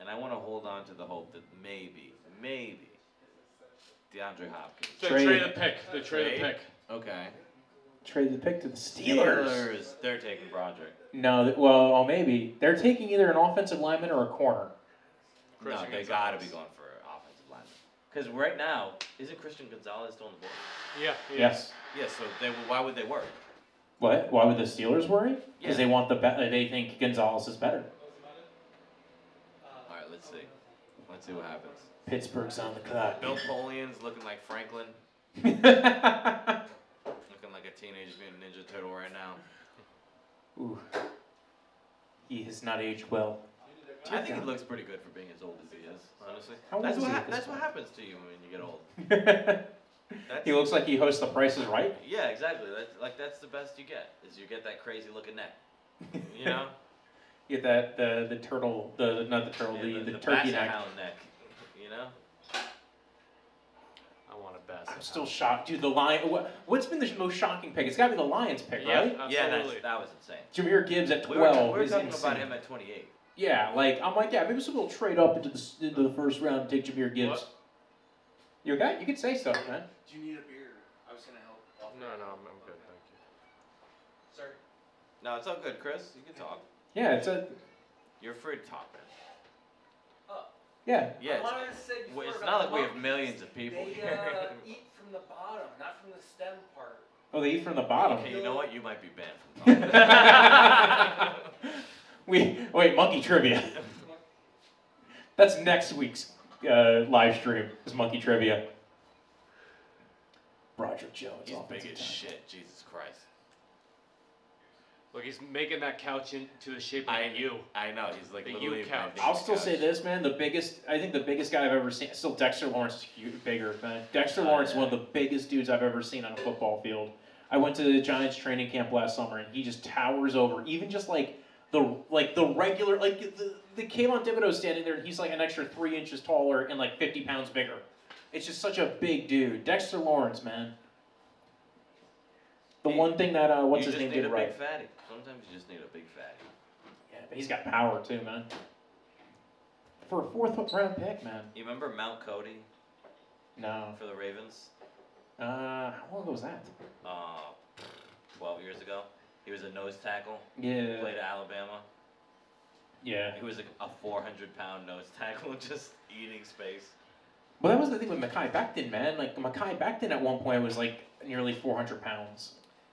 And I want to hold on to the hope that maybe DeAndre Hopkins. They Trade. trade the pick. They trade the Trade? pick. Okay. Trade the pick to the Steelers. They're taking Broderick. No, maybe they're taking either an offensive lineman or a corner. No, Christian they Gonzalez. gotta be going for offensive lineman. Because right now, isn't Christian Gonzalez still on the board? Yeah. Yes. Yeah, so why would they worry? What? Why would the Steelers worry? Because Yeah. they want they think Gonzalez is better. All right, let's see. Let's see what happens. Pittsburgh's on the clock. Bill Polian's looking like Franklin, looking like a Teenage Mutant Ninja Turtle right now. Ooh. He has not aged well. I think he looks pretty good for being as old as he is, honestly. How old That's is what he at this that's what point? happens to you when you get old. He looks like he hosts The Price is Right. Yeah, exactly. That's the best you get. Is you get that crazy looking neck. You know? Get that the turtle not the turtle the turkey basset neck. hound neck. You know. I want a basset. I'm still shocked, dude. The lion. What's been the most shocking pick? It's got to be the Lions pick, Yeah, right? Yeah, absolutely. that was insane. Jameer Gibbs at We 12 were is talking insane. about him at 28. Yeah, like I'm like, yeah, maybe some will trade up into the first round and take Jameer Gibbs. What? You okay? You can say stuff, man. Do you need a beer? I was gonna help. No, I'm good, thank you. Sorry. No, it's all good, Chris. You can talk. Yeah, it's a You're free to talk, man. yeah. Yeah, I wanted to say before it's about not like we have monkeys, millions of people They here. eat from the bottom, not from the stem part. Oh, they eat from the bottom. Okay, you know what? You might be banned from talking. Wait, monkey trivia. That's next week's live stream. Is monkey trivia. Broderick Jones. He's big offensive as tackle. shit. Jesus Christ. Look, he's making that couch into the shape of a U. I know. He's like The literally U couch. bending I'll the still say couch. this, man. I think the biggest guy I've ever seen. Still, Dexter Lawrence is bigger, man. Dexter Lawrence is one of the biggest dudes I've ever seen on a football field. I went to the Giants training camp last summer, and he just towers over. Even just like the regular, like the Kayvon Thibodeau standing there, and he's like an extra 3 inches taller and like 50 pounds bigger. It's just such a big dude. Dexter Lawrence, man. The one thing that what's his name You just need did a right. big fatty. Sometimes you just need a big fatty. Yeah, but he's got power too, man. For a fourth round pick, man. You remember Mount Cody No. for the Ravens? How long ago was that? 12 years ago. He was a nose tackle. Yeah. Played at Alabama. Yeah. He was like a 400-pound nose tackle, just eating space. Well, that was the thing with Mekhi Becton, man. Like, Mekhi Becton at one point was like nearly 400 pounds.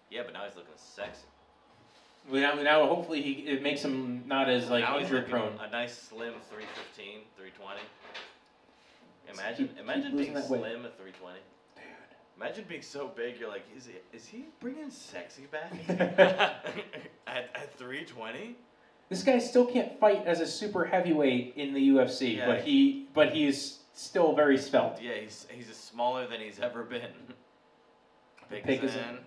Yeah, but now he's looking sexy. Well, now hopefully it makes him not as like now he's injury looking prone. a nice slim 315, 320. Keep Imagine losing being that weight. slim at 320. Imagine being so big, you're like, is he bringing sexy back? at 320? This guy still can't fight as a super heavyweight in the UFC, Yeah. but he is still very svelte. Yeah, he's as smaller than he's ever been. Pick is in.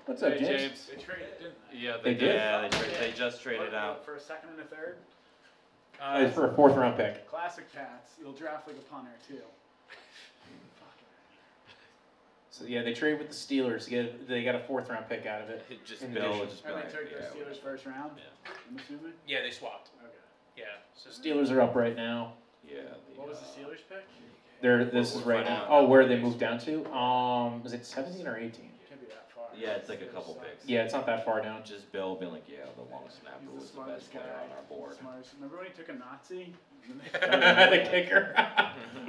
What's up, Hey, James? They traded, didn't they? Yeah, They did? Yeah, they just traded What, out. for a second and a third. It's for a fourth round pick. Classic Pats. You'll draft like a punter too. So yeah, they traded with the Steelers. They got a fourth round pick out of it. Just In Bill addition. would just be Or they like, took the yeah, Steelers first round. Yeah. I'm assuming. Yeah, they swapped. Okay. Yeah. So Steelers are up right now. yeah. What was the Steelers pick? This is we're right finding now. out. Oh, where they moved down to? Was it 17 or 18? Can't be that far. Yeah, it's like a couple picks. Yeah, it's not that far down. Just Bill being like, yeah, the long snapper He's was the the best smartest player guy. on our board. Smartest. Remember when he took a Nazi? The kicker.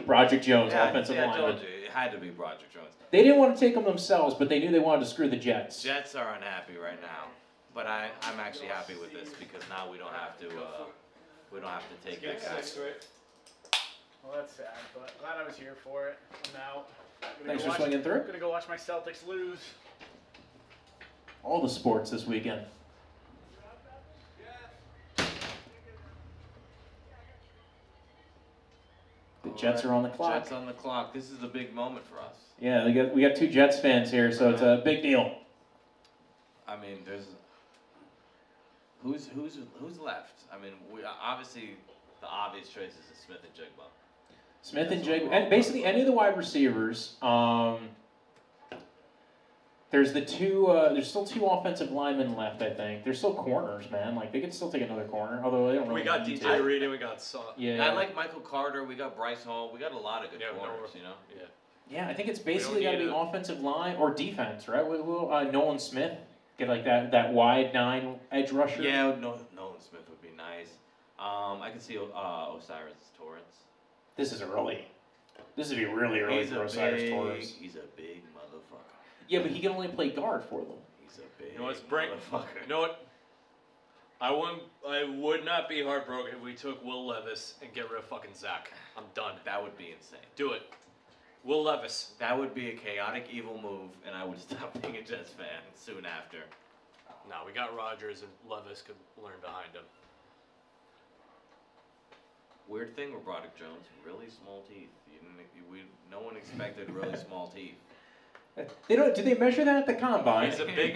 Broderick Jones, Yeah, offensive I lineman. told you, it had to be Broderick Jones. They didn't want to take him themselves, but they knew they wanted to screw the Jets. Jets are unhappy right now, but I'm actually happy with this because now we don't have to take that guy. Well, that's sad, but glad I was here for it. I'm out. Thanks for swinging through. Gonna go watch my Celtics lose. All the sports this weekend. The Jets are on the clock. Jets on the clock. This is a big moment for us. Yeah, we got two Jets fans here, so it's a big deal. I mean, there's who's left. I mean, we obviously the obvious choices is Smith and Jigba. Smith and Jigba, and basically any of the wide receivers. There's the two. There's still two offensive linemen left. I think there's still corners, man. Like they could still take another corner, although they don't really. We got need DJ to. Reed and we got Saw. Yeah. I like Michael Carter. We got Bryce Hall. We got a lot of good Yeah, corners. You know. Yeah. Yeah, I think it's We don't basically got to need be a- offensive line or defense, right? Nolan Smith get like that wide 9 edge rusher. Yeah, Nolan Smith would be nice. I could see Osiris Torrance. This is early. This would be really early He's for a Osiris Torres. He's a big motherfucker. Yeah, but he can only play guard for them. He's a big You know what's bring? motherfucker. You know what? I would not be heartbroken if we took Will Levis and get rid of fucking Zach. I'm done. That would be insane. Do it. Will Levis. That would be a chaotic, evil move, and I would stop being a Jets fan soon after. No, we got Rodgers and Levis could learn behind him. Weird thing with Broderick Jones, really small teeth. No one expected really small teeth. They don't. Do they measure that at the combine? He's a big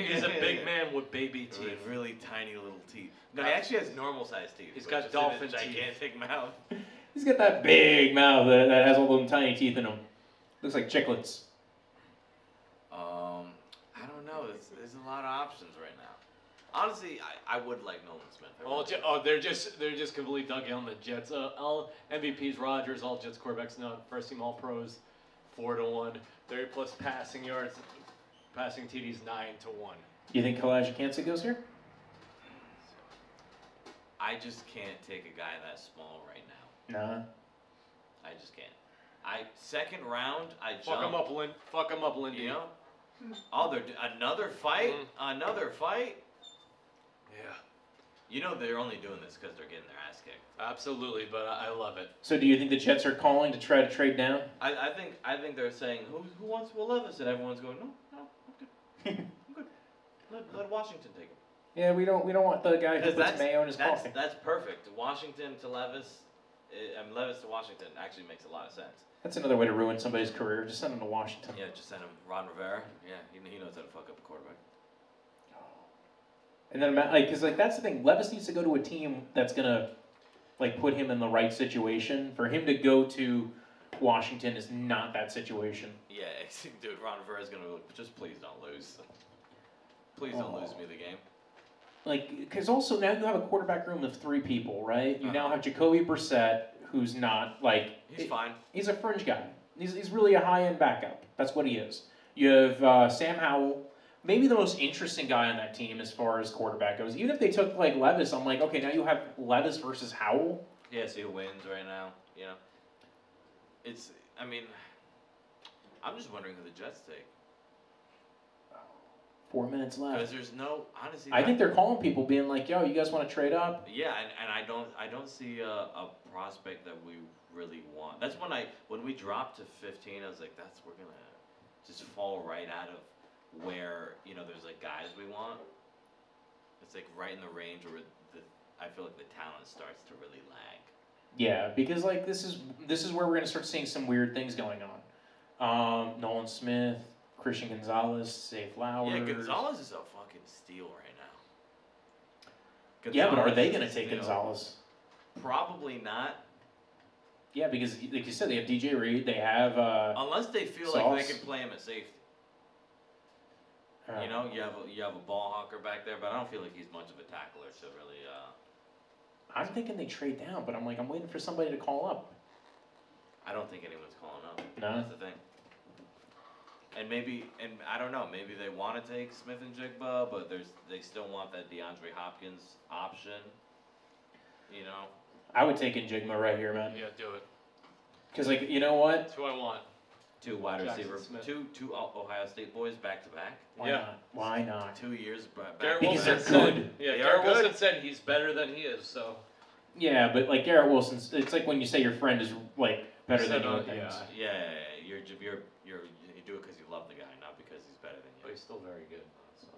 man with baby teeth. With really tiny little teeth. No, he actually has normal sized teeth. He's but got just in a dolphin teeth. gigantic mouth. He's got that big mouth that has all them tiny teeth in them. Looks like chiclets. I don't know. There's a lot of options right now. Honestly, I would like Nolan Smith. They're just completely dug in on the Jets. All MVPs, Rodgers, all Jets quarterbacks now, first team All Pros, 4-1. 30+ passing yards, passing TDs 9-1. You think Kalijah Kancey goes here? I just can't take a guy that small right now. Nah. I just can't. Second round, I jump. Fuck him up, Lindy. You know? Oh, another fight? Another fight? Yeah. You know they're only doing this because they're getting their ass kicked. Absolutely, but I love it. So do you think the Jets are calling to try to trade down? I think they're saying who wants Will Levis, and everyone's going no, I'm good. I'm good. Let Washington take him. Yeah, we don't want the guy who puts mayo in his coffee. That's perfect. Washington to Levis, Levis to Washington actually makes a lot of sense. That's another way to ruin somebody's career. Just send him to Washington. Yeah, just send him Ron Rivera. Yeah, he knows how to fuck up a quarterback. And then, because that's the thing. Levis needs to go to a team that's gonna, put him in the right situation. For him to go to Washington is not that situation. Yeah, dude, Ron Rivera's gonna just please don't lose. Please don't lose me the game. Because also now you have a quarterback room of 3 people, right? You now have Jacoby Brissett, who's not he's fine. He's a fringe guy. He's really a high-end backup. That's what he is. You have Sam Howell, maybe the most interesting guy on that team as far as quarterback goes. Even if they took Levis, I'm like, okay, now you have Levis versus Howell. Yeah, see who wins right now. You know, I'm just wondering who the Jets take. 4 minutes left. Because there's no, honestly. I think they're calling people, being like, "Yo, you guys want to trade up?" Yeah, and I don't see a prospect that we really want. That's when we dropped to 15, I was like, we're gonna just fall right out of where there's guys we want. It's right in the range where I feel like the talent starts to really lag. Yeah, because this is where we're gonna start seeing some weird things going on. Nolan Smith, Christian Gonzalez, Zay Flowers. Yeah, Gonzalez is a fucking steal right now. Yeah, but are they going to take Gonzalez? Probably not. Yeah, because like you said, they have DJ Reed, they have unless they feel Sauce. like they can play him at safety. You have a ball hawker back there, but I don't feel like he's much of a tackler to really. I'm thinking they trade down, but I'm waiting for somebody to call up. I don't think anyone's calling up. No. That's the thing. And I don't know, maybe they want to take Smith and Jigba, but they still want that DeAndre Hopkins option. I would take Njigma right here, man. Yeah, do it. Because you know what? That's who I want. 2 wide Jackson receivers, Smith. two Ohio State boys back to back. Why not? 2 years back. Because they're good. Yeah, They Garrett are good. Wilson said he's better than he is, so. Yeah, but Garrett Wilson's, it's like when you say your friend is better than you. Yeah. You do it because you love the guy, not because he's better than you. But he's still very good. So.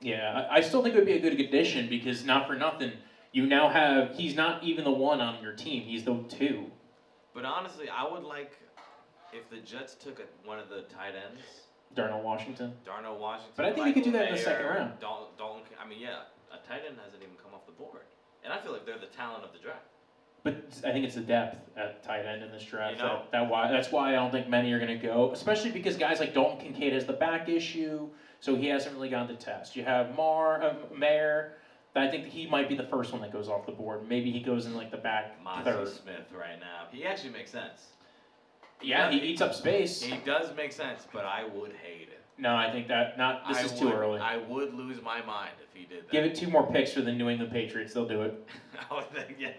Yeah, I still think it would be a good addition because not for nothing, you now have, he's not even the 1 on your team, he's the 2. But honestly, I would like if the Jets took one of the tight ends. Darnell Washington. But I think you could do that in the second round. Dalton. A tight end hasn't even come off the board, and I feel like they're the talent of the draft. But I think it's the depth at tight end in this draft. You know? That's why I don't think many are going to go, especially because guys like Dalton Kincaid has the back issue, so he hasn't really gotten the test. You have Mayer. I think he might be the first one that goes off the board. Maybe he goes in the back third. Smith right now. He actually makes sense. Yeah, he eats up space. He does make sense, but I would hate it. No, I think this is too early. I would lose my mind if he did that. Give it 2 more picks for the New England Patriots. They'll do it.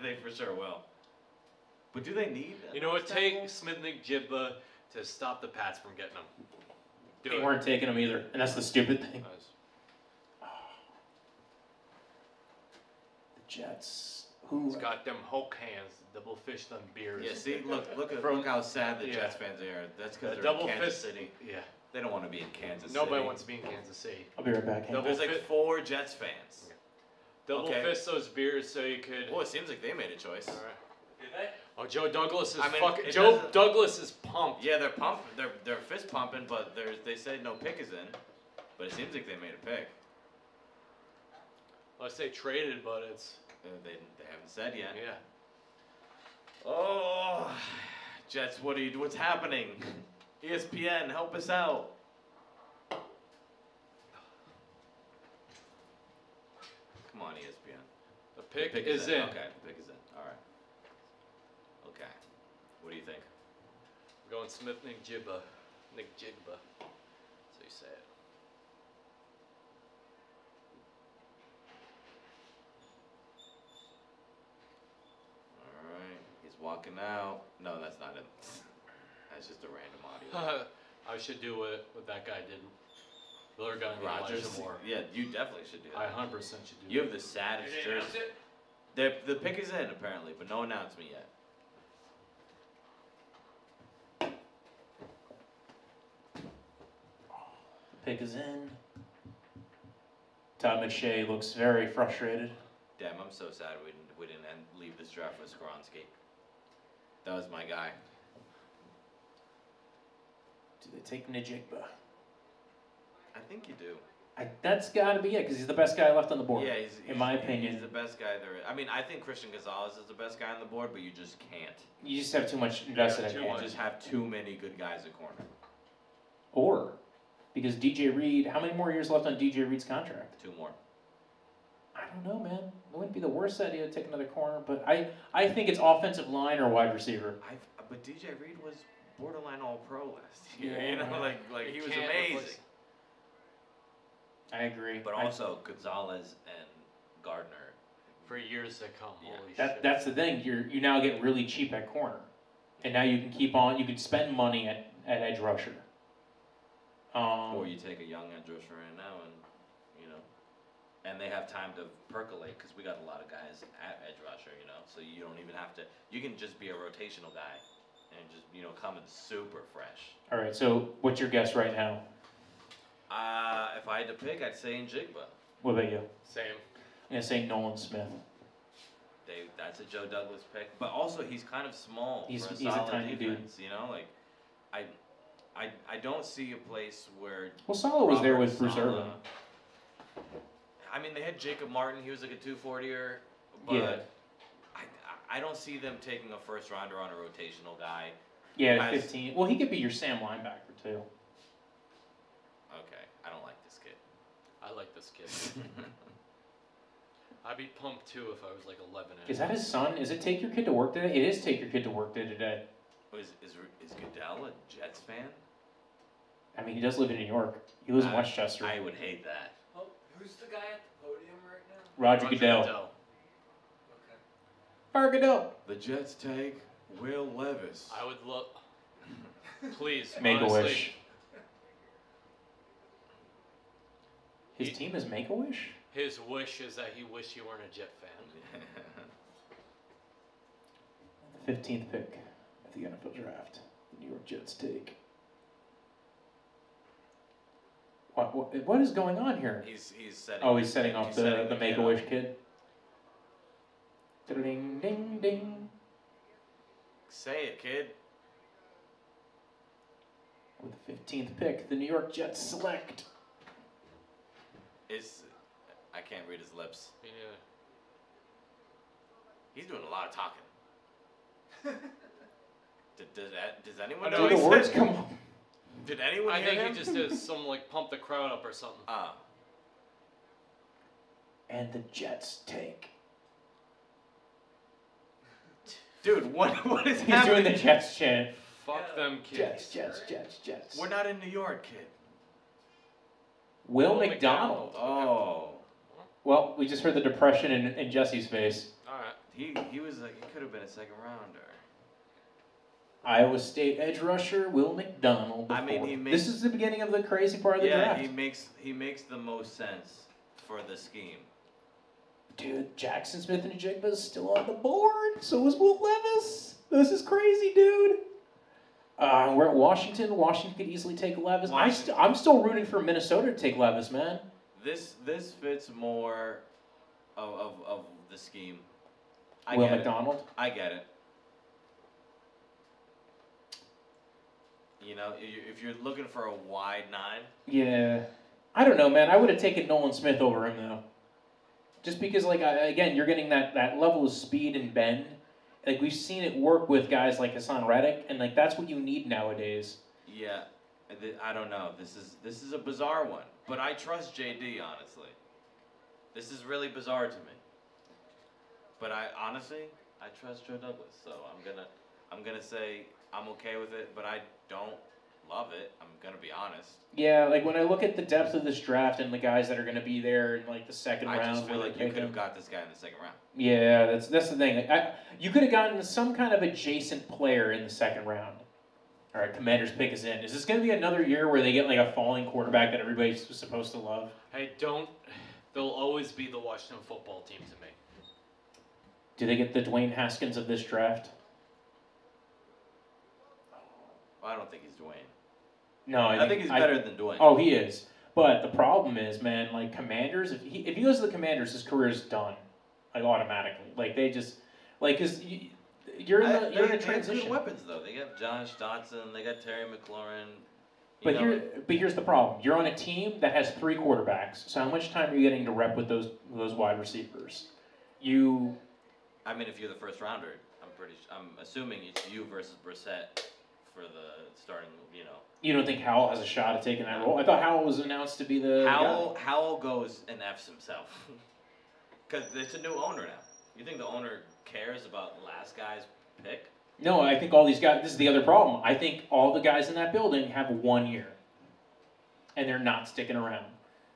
They for sure will. But do they need? You know what? Take Smith and Jigba to stop the Pats from getting them. They weren't taking him either, and that's the stupid thing. The Jets. He's got them Hulk hands, double fish them beers. Yeah, see, look how sad the Jets fans are. That's because they're double in Kansas fist, City. Yeah. They don't want to be in Kansas City. Nobody wants to be in Kansas City. I'll be right back. Hank. There's 4 Jets fans. Double fist those beers so you could. Well, it seems like they made a choice. All right. Did they? Oh, Joe Douglas is I mean, fucking. it Joe doesn't- Douglas is pumped. Yeah, they're pumped. They're fist pumping, but they said no pick is in. But it seems like they made a pick. Let's say traded, but it's They haven't said yet. yeah. Oh, Jets, what's happening? ESPN, help us out. Come on, ESPN. The pick, The is in. Okay, the pick is in. All right. Okay. What do you think? We're going Smith Nick-Jigba. Nick-Jigba. So you say it. All right. He's walking out. No, that's not it. That's just a random audio. I should do what that guy did. The other guy, Rogers. Elijah Moore. Yeah, you definitely should do I that. 100% should do You that. have the saddest Did they announce jersey. it? The pick is in apparently, but no announcement yet. Pick is in. Todd McShay looks very frustrated. Damn, I'm so sad we didn't leave this draft with Skoronski. That was my guy. Do they take Njigba? I think you do. That's got to be it, because he's the best guy left on the board. Yeah, in my opinion. he's the best guy there is. I mean, I think Christian Gonzalez is the best guy on the board, but you just can't. You just have too much invested in too him. You much. just have too many good guys at corner. Or, because DJ Reed, how many more years left on DJ Reed's contract? 2 more. I don't know, man. It wouldn't be the worst idea to take another corner, but I think it's offensive line or wide receiver. But DJ Reed was borderline All-Pro last year. Yeah, You know, right. like he was can't amazing. replace- I agree. But also Gonzalez and Gardner. For years to come. Yeah. Holy shit. That's the thing. You now get really cheap at corner, and now you can keep on. You can spend money at edge rusher. Or you take a young edge rusher in now, and and they have time to percolate because we got a lot of guys at edge rusher, so you don't even have to. You can just be a rotational guy, and just come in super fresh. All right. So what's your guess right now? If I had to pick, I'd say Njigba. What about you? Same. I'm gonna say Nolan Smith. That's a Joe Douglas pick, but also he's kind of small He's for a a solid tiny dude. defense. Like I don't see a place where. Well, Sala was there Robert with Bruce Saleh- Irvin. I mean, they had Jacob Martin. He was like a 240er, but Yeah. I don't see them taking a first rounder on a rotational guy. Yeah, Has- 15. Well, he could be your Sam linebacker too. Okay, I don't like this kid. I like this kid. I'd be pumped too if I was like 11. Is that his son? Is it Take Your Kid to Work Day? It is Take Your Kid to Work Day today. Is Goodell a Jets fan? I mean, he does live in New York. He lives in I- Westchester. I would hate that. Oh, who's the guy at the podium right now? Roger Goodell. Okay. Fire Goodell. The Jets take Will Levis. I would love. Please, Make honestly, a wish. His He- team is Make a Wish. His wish is that he wished he weren't a Jet fan. The 15th pick of the NFL Draft. The New York Jets take. What is going on here? he's setting. Oh, he's setting up he's the setting Make kid a Wish up. kid. Ding ding ding. Say it, kid. With the 15th pick, the New York Jets select. I can't read his lips. Yeah. He's doing a lot of talking. Does anyone I know Do he the words said- come up? Did anyone I hear think him? he just does some like pump the crowd up or something. And the Jets take. Dude, what is He's happening? doing the Jets chant. Fuck them kids. Jets. We're not in New York, kid. Will Will McDonald. Oh, Well, we just heard the depression in Jesse's face. All right. he was like, he could have been a second rounder. Iowa State edge rusher Will McDonald. the I mean, fourth. he makes- This is the beginning of the crazy part of the Yeah, draft. he makes the most sense for the scheme. Dude, Jackson Smith and Jigba is still on the board. So is Will Levis. This is crazy, dude. We're at Washington. Washington could easily take Levis. Washington. I'm still rooting for Minnesota to take Levis, man. This fits more of the scheme. I Will get McDonald. it. I get it. You know, if you're looking for a wide 9, Yeah. I don't know, man. I would have taken Nolan Smith over him, though. Just because, like, again, you're getting that level of speed and bend. Like, we've seen it work with guys like Hassan Reddick, and, like, that's what you need nowadays. yeah, I don't know. This is a bizarre one, but I trust JD, honestly. This is really bizarre to me. But I trust Joe Douglas, so I'm gonna say I'm okay with it, but I don't love it. I'm gonna be honest. Yeah, like, when I look at the depth of this draft and the guys that are going to be there in, like, the second round. I just feel when like they you pick could have them. got this guy in the second round. Yeah, that's the thing. You could have gotten some kind of adjacent player in the second round. All right, Commanders pick us in. Is this going to be another year where they get, like, a falling quarterback that everybody's supposed to love? Hey, don't. They'll always be the Washington football team to me. Do they get the Dwayne Haskins of this draft? Well, I don't think he's Dwayne. No, I think he's better than Dwayne. Oh, he is. But the problem is, man, like, Commanders, if he goes to the Commanders, his career's done. Like, automatically. Like, they just, like, because you're in a They have transition. good weapons, though. They got Josh Dotson. They got Terry McLaurin. But here's the problem. You're on a team that has 3 quarterbacks. So how much time are you getting to rep with those wide receivers? I mean, if you're the first rounder, I'm assuming it's you versus Brissett for the starting. You know. You don't think Howell has a shot at taking that role? I thought Howell was announced to be the guy. Howell goes and F's himself. Because it's a new owner now. You think the owner cares about last guy's pick? No, I think all these guys, this is the other problem. I think all the guys in that building have 1 year. And they're not sticking around.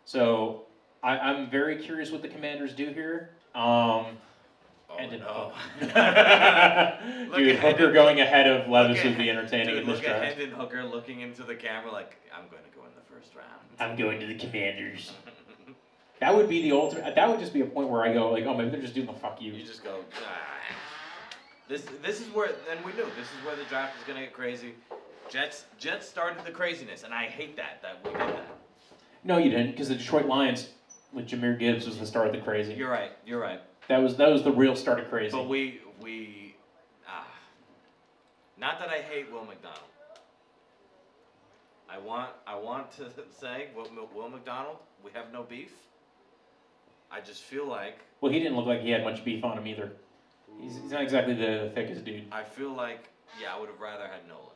So I'm very curious what the Commanders do here. Dude, Hooker going ahead of Levis would be entertaining in this Look at draft. Hendon Hooker looking into the camera like, I'm going to go in the first round. I'm going to the Commanders. That would be the ultimate. That would just be a point where I go like, oh, maybe they're just doing the fuck you. You just go, ah. This is where, and we knew, this is where the draft was going to get crazy. Jets started the craziness, and I hate that we did that. No, you didn't, because the Detroit Lions with Jahmyr Gibbs was the start of the crazy. You're right. That was the real start of crazy. But not that I hate Will McDonald. I want to say, Will McDonald, we have no beef. I just feel like... Well, he didn't look like he had much beef on him either. He's not exactly the thickest dude. I feel like, I would have rather had Nolan.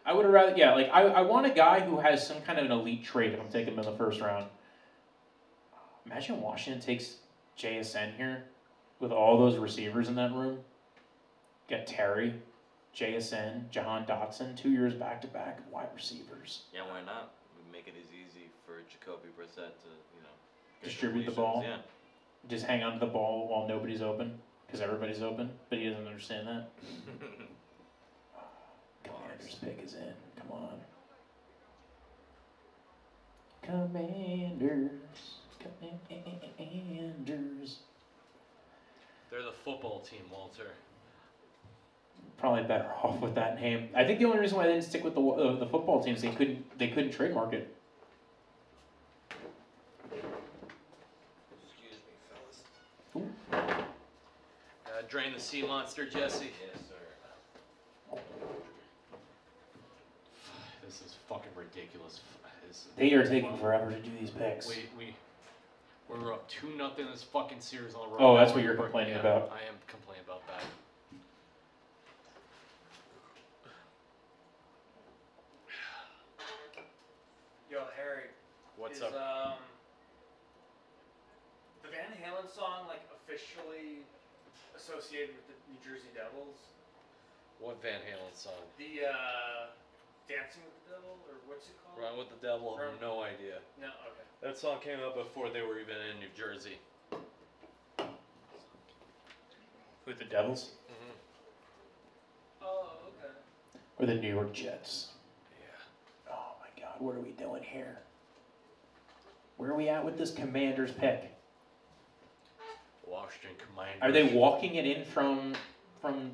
I would have rather, I want a guy who has some kind of an elite trait if I'm taking him in the first round. Imagine Washington takes JSN here with all those receivers in that room. Got Terry, JSN, Jahan Dotson, 2 years back-to-back wide receivers. Yeah, why not? We make it as easy for Jacoby Brissett to, distribute the ball. Yeah. Just hang on to the ball while nobody's open, because everybody's open, but he doesn't understand that. Commanders pick is in. Come on. Commanders. They're the football team, Walter. Probably better off with that name. I think the only reason why they didn't stick with the football team is they couldn't trademark it. Excuse me, fellas. Drain the sea monster, Jesse. Yes, sir. This is fucking ridiculous. They are taking forever to do these picks. We're up 2-0 this fucking series on the road. Oh, that's what you're complaining about. I am complaining about that. Yo, Harry. What's is, up? The Van Halen song like officially associated with the New Jersey Devils? What Van Halen song? The Dancing with the Devil, or what's it called? Run with the Devil? I have no idea. No, okay. That song came out before they were even in New Jersey. With the Devils? Mm-hmm. Oh, okay. Or the New York Jets? Yeah. Oh my God, what are we doing here? Where are we at with this Commanders pick? Washington Commanders. Are they walking it in from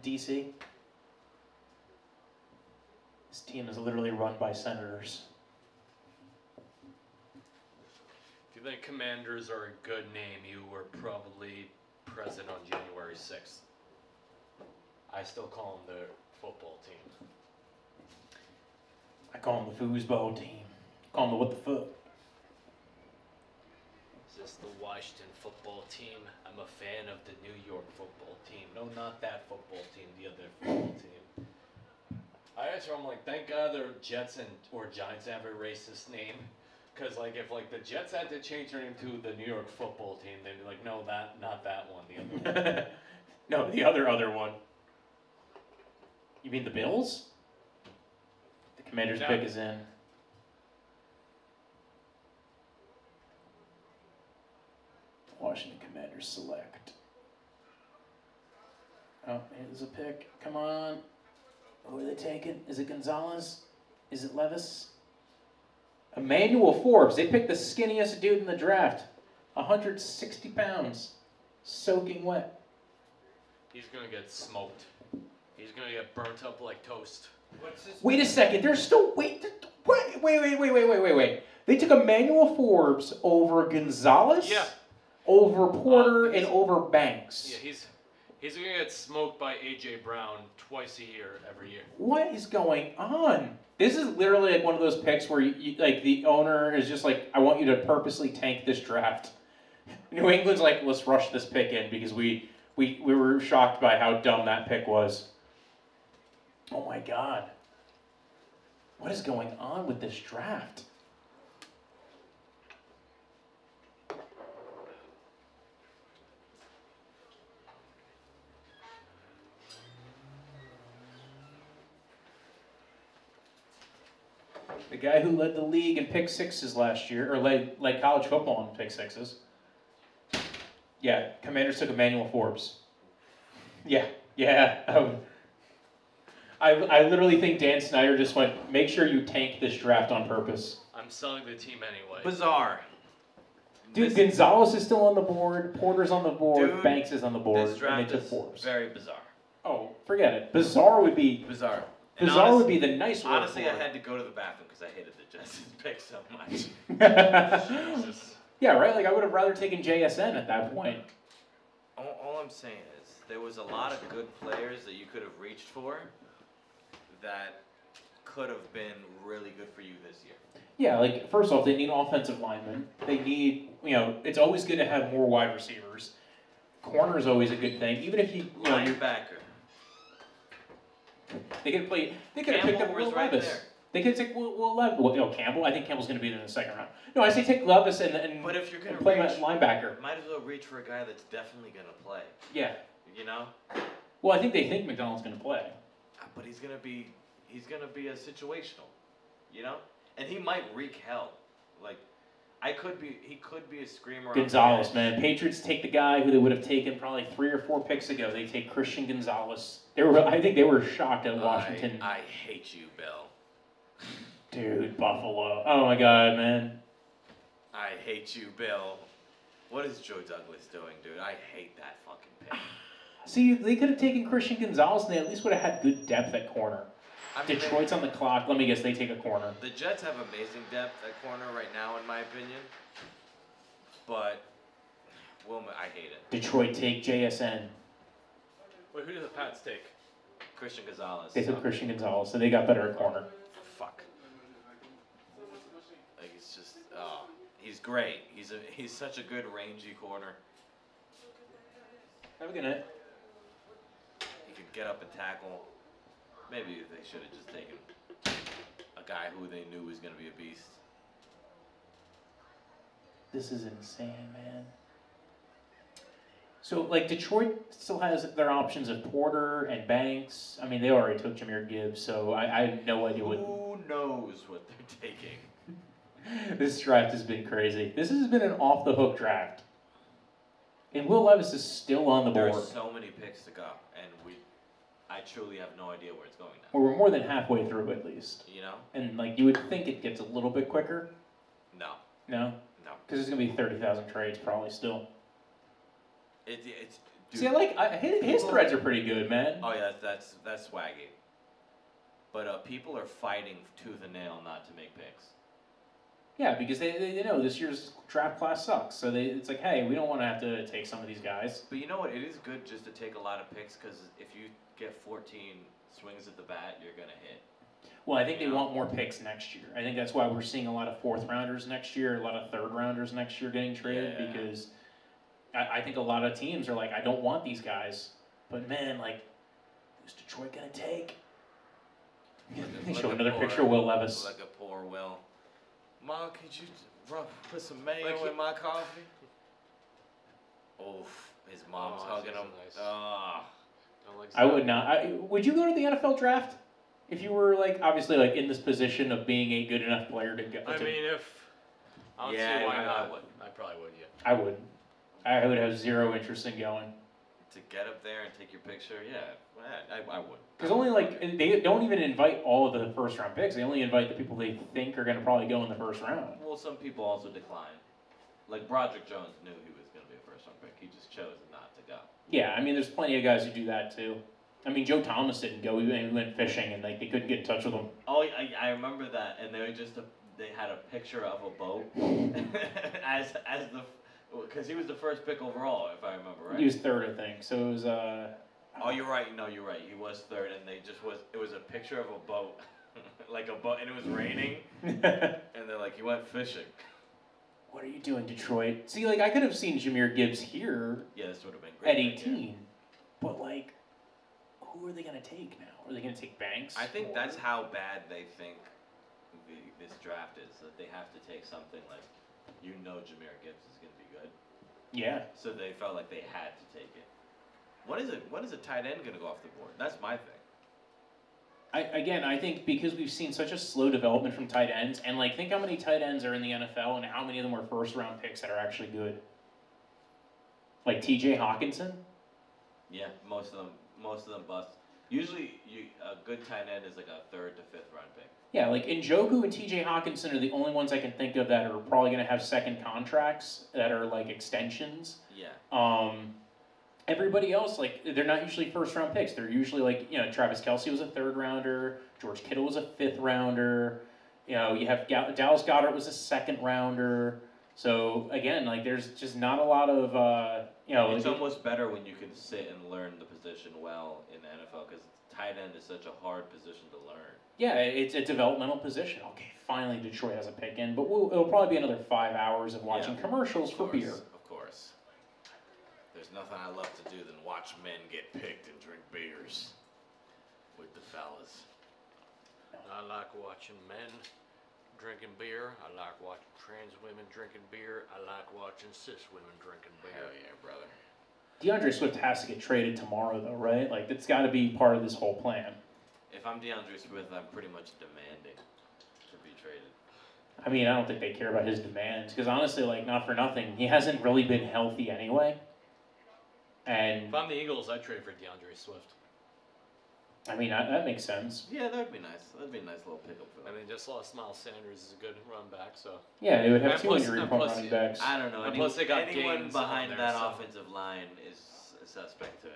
DC? This team is literally run by senators. If you think Commanders are a good name, you were probably present on January 6th. I still call them the football team. I call them the foosball team. Call them the what the fuck. Is this the Washington football team? I'm a fan of the New York football team. No, not that football team, the other football team. I answer, I'm like, thank God the Jets or Giants have a racist name. Because, like, if, like, the Jets had to change their name to the New York football team, they'd be like, no, not that one, the other one. No, the other one. You mean the Bills? The Commanders' No. pick is in. Washington Commanders select. Oh, here's a pick. Come on. Who are they taking? Is it Gonzalez? Is it Levis? Emmanuel Forbes. They picked the skinniest dude in the draft. 160 pounds. Soaking wet. He's going to get smoked. He's going to get burnt up like toast. What's his Wait a second. There's still... Wait. They took Emmanuel Forbes over Gonzalez? Yeah. Over Porter and over Banks. Yeah, he's going to get smoked by A.J. Brown twice a year, every year. What is going on? This is literally like one of those picks where you like the owner is just like, I want you to purposely tank this draft. New England's like, let's rush this pick in because we were shocked by how dumb that pick was. Oh my God. What is going on with this draft? The guy who led the league in pick sixes last year, or led college football in pick sixes. Yeah, Commanders took Emmanuel Forbes. Yeah. I literally think Dan Snyder just went, make sure you tank this draft on purpose. I'm selling the team anyway. Bizarre. Dude, Gonzalez is still on the board, Porter's on the board, Dude, Banks is on the board, This and draft they took is Forbes. very bizarre. Oh, forget it. Bizarre would be Bizarre. And would be the nice word honestly, for I it. had to go to the bathroom because I hated the Jets' pick so much. Jesus. Yeah, right? Like, I would have rather taken JSN at that point. All I'm saying is there was a lot of good players that you could have reached for that could have been really good for you this year. Yeah, like, first off, they need offensive linemen. They need, it's always good to have more wide receivers. Corner is always a good thing. Even if you Linebacker. they could have picked up was Will right Levis. there. They could take Will Levis. Well, Campbell. I think Campbell's going to be there in the second round. No, I say take Levis and But if you're gonna play reach, linebacker. might as well reach for a guy that's definitely gonna play. Yeah. You know? Well, I think they think McDonald's going to play. But he's gonna be a situational. You know? And he might wreak hell. Like he could be a screamer. off the Gonzalez, edge. man. Patriots take the guy who they would have taken probably 3 or 4 picks ago. They take Christian Gonzalez. I think they were shocked at Washington. I hate you, Bill. Dude, Buffalo. Oh my God, man. I hate you, Bill. What is Joe Douglas doing, dude? I hate that fucking pick. See, they could have taken Christian Gonzalez, and they at least would have had good depth at corner. I mean, Detroit's on the clock. Let me guess, they take a corner. the Jets have amazing depth at corner right now, in my opinion. But I hate it. Detroit take JSN. Wait, who did the Pats take? Christian Gonzalez. They took Christian Gonzalez, so they got better at corner. Fuck. Like it's just, he's great. He's such a good rangy corner. Have a good night. He could get up and tackle. Maybe they should have just taken a guy who they knew was going to be a beast. This is insane, man. So, like, Detroit still has their options of Porter and Banks. I mean, they already took Jahmyr Gibbs, so I have no idea what... Who knows what they're taking? This draft has been crazy. This has been an off-the-hook draft. And Will Levis is still on the There board. are so many picks to go, and I truly have no idea where it's going now. Well, we're more than halfway through, at least. You know? And, like, you would think it gets a little bit quicker. No. No? No. Because there's going to be 30,000 trades probably still. It's dude, See, his threads are pretty good, man. Oh yeah, that's swaggy. But people are fighting tooth and nail not to make picks. Yeah, because they know this year's draft class sucks. So it's like, hey, we don't want to have to take some of these guys. But you know what? It is good just to take a lot of picks because if you get 14 swings at the bat, you're gonna hit. Well, I think they want more picks next year. I think that's why we're seeing a lot of fourth rounders next year, a lot of third rounders next year getting traded because I think a lot of teams are like, I don't want these guys, but man, like, who's Detroit gonna take? They show another picture of Will Levis. Like a poor Will. Mom, could you put some mayo Like in my coffee? Oof, his mom's hugging him. Nice. Don't like I would not. Would you go to the NFL draft if you were like obviously like in this position of being a good enough player to go? I mean, if I don't Yeah, see why why not. not? I probably would. Yeah. I would. I would have zero interest in going. To get up there and take your picture, I would. Because only like they don't even invite all of the first round picks. They only invite the people they think are going to probably go in the first round. Well, some people also decline. Like Broderick Jones knew he was going to be a first round pick. He just chose not to go. Yeah, I mean, there's plenty of guys who do that too. I mean, Joe Thomas didn't go. He went fishing, and like they couldn't get in touch with him. Oh, I remember that, and they had a picture of a boat as the because he was the first pick overall, if I remember right. He was third, I think. So it was. Oh, you're right. No, you're right. He was third, and it was a picture of a boat, like a boat, and it was raining, and they're like, you went fishing. What are you doing, Detroit? See, like I could have seen Jahmyr Gibbs here Yeah, this would have been great. at 18, but like, who are they gonna take now? Are they gonna take Banks? I think Or- that's how bad they think this draft is. That they have to take something like, Jahmyr Gibbs is going to be good. Yeah. So they felt like they had to take it. When is a tight end going to go off the board? That's my thing. I think because we've seen such a slow development from tight ends, and like think how many tight ends are in the NFL, and how many of them were first round picks that are actually good. Like T.J. Hawkinson. Yeah, most of them bust. Usually, a good tight end is like a third to fifth round pick. Yeah, like Njoku and T.J. Hawkinson are the only ones I can think of that are probably going to have second contracts that are like extensions. Yeah. Everybody else, like, they're not usually first round picks. They're usually like, Travis Kelce was a third rounder, George Kittle was a fifth rounder, you have Dallas Goedert was a second rounder. So again, like, there's just not a lot of, It's almost better when you can sit and learn the position well in the NFL because tight end is such a hard position to learn. Yeah, it's a developmental position. Okay, finally Detroit has a pick in, but it'll probably be another 5 hours of watching commercials for beer. Of course. There's nothing I love to do than watch men get picked and drink beers with the fellas. I like watching men drinking beer. I like watching trans women drinking beer. I like watching cis women drinking beer. Hell yeah, brother. DeAndre Swift has to get traded tomorrow, though, right? Like, that's got to be part of this whole plan. If I'm DeAndre Swift, I'm pretty much demanding to be traded. I mean, I don't think they care about his demands, because honestly, like, not for nothing, he hasn't really been healthy anyway. And, If I'm the Eagles, I'd trade for DeAndre Swift. I mean, that makes sense. Yeah, that'd be nice. That'd be a nice little pickup for I them. mean, just lost Miles Sanders is a good run back, so. Yeah, they would have And two plus- injury and prone plus- running backs. I don't know. And plus they got anyone Gaines on behind there, that so- offensive line is a suspect to me.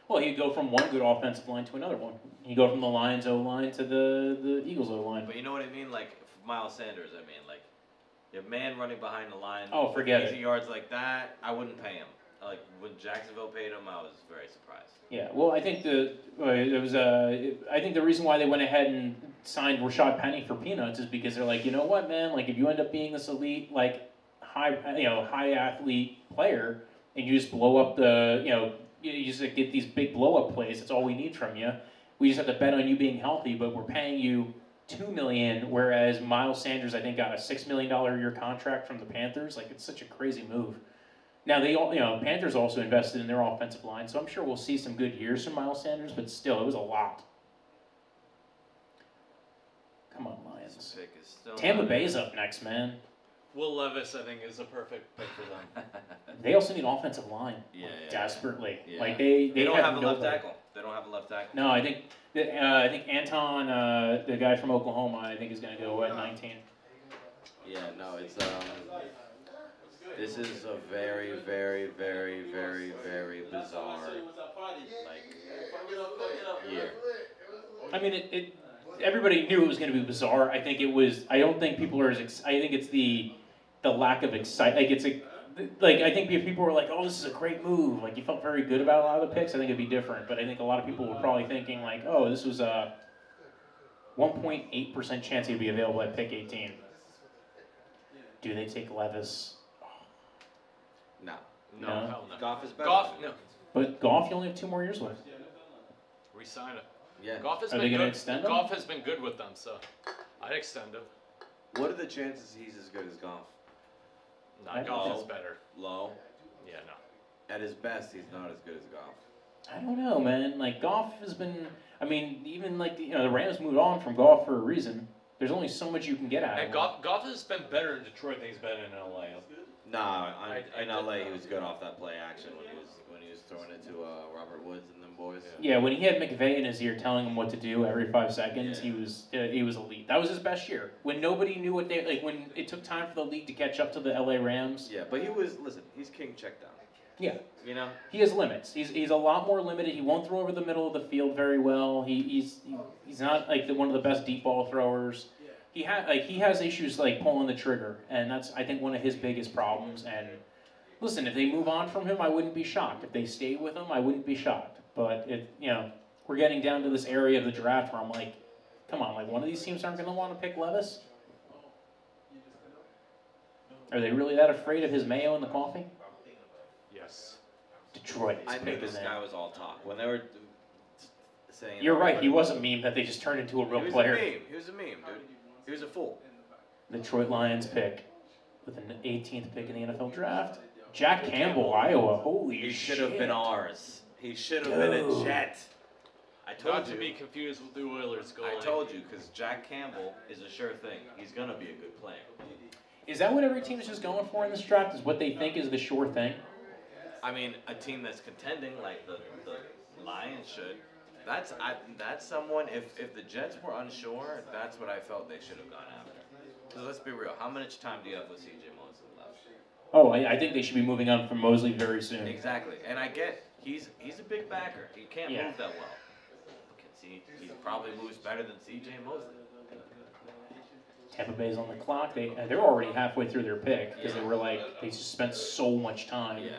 Well, he'd go from one good offensive line to another one. He'd go from the Lions O-line to the Eagles O-line. But you know what I mean? Like, Miles Sanders, I mean, like, your man running behind the line. Oh, forget easy it. yards like that, I wouldn't pay him. Like, when Jacksonville paid him, I was very surprised. Yeah, well, I think I think the reason why they went ahead and signed Rashad Penny for peanuts is because they're like, you know what, man, like if you end up being this elite, like high athlete player, and you just blow up you just like, get these big blow up plays. That's all we need from you. We just have to bet on you being healthy, but we're paying you $2 million, whereas Miles Sanders I think got a $6 million a year contract from the Panthers. Like it's such a crazy move. Now they all, Panthers also invested in their offensive line, so I'm sure we'll see some good years from Miles Sanders, but still, it was a lot. Come on, Lions. This pick is still Tampa not Bay's in. up next, man. Will Levis, I think, is a perfect pick for them. They also need offensive line, Yeah, yeah, desperately. yeah. Like they don't have a left nobody. tackle. They don't have a left tackle. No, I think Anton, the guy from Oklahoma, I think is going to go at 19. Yeah, no, it's this is a very, very, very, very, very bizarre year. I mean, everybody knew it was going to be bizarre. I think it was. I don't think people are as. I think it's the lack of excitement. I think if people were like, "Oh, this is a great move," like you felt very good about a lot of the picks. I think it'd be different. But I think a lot of people were probably thinking like, "Oh, this was 1.8% chance he'd be available at pick 18. Do they take Levis? No. No, No. hell no. Goff is better. Goff, than no. him. But Goff, you only have 2 more years left. Resign it. Yeah. Goff has Are been they gonna good. extend him? Goff has been good with them, so I'd extend him. What are the chances he's as good as Goff? Nah, Goff Low. is better. Low. Yeah, no. At his best, he's not as good as Goff. I don't know, man. Like Goff has been. I mean, even like the Rams moved on from Goff for a reason. There's only so much you can get out of And him. Goff has been better in Detroit than he's been in LA. Nah, in I- LA he was good off that play action when he was throwing it to Robert Woods and them boys. Yeah, when he had McVay in his ear telling him what to do every 5 seconds, Yeah. he was elite. That was his best year. When nobody knew what they like, when it took time for the league to catch up to the LA Rams. Yeah, but he's king check down. Yeah, You know? he has limits. He's a lot more limited. He won't throw over the middle of the field very well. He's not like one of the best deep ball throwers. He has issues like pulling the trigger, and that's I think one of his biggest problems. And listen, if they move on from him, I wouldn't be shocked. If they stay with him, I wouldn't be shocked. But we're getting down to this area of the draft where I'm like, come on, like one of these teams aren't going to want to pick Levis. Are they really that afraid of his mayo in the coffee? Yes. Detroit is I knew picking this them. guy was all talk. When they were saying You're right. He was a meme that they just turned into a real He was player. a meme. He was a meme, dude. He was a fool. Detroit Lions pick with an 18th pick in the NFL draft. Jack Campbell, Iowa. Holy He shit. should have been ours. He should have been a Dude. Jet. I told Not you. to be confused with the Oilers goalie. I told you, because Jack Campbell is a sure thing. He's going to be a good player. Is that what every team is just going for in this draft? Is what they think is the sure thing? I mean, a team that's contending like the Lions should. That's someone. If the Jets were unsure, that's what I felt they should have gone after. Because let's be real. How much time do you have with C.J. Mosley left? Oh, I think they should be moving on from Mosley very soon. Exactly. And I get he's a big backer. He can't Yeah. move that well. He probably moves better than C.J. Mosley. Tampa Bay's on the clock. They're already halfway through their pick because they just spent so much time. Yeah.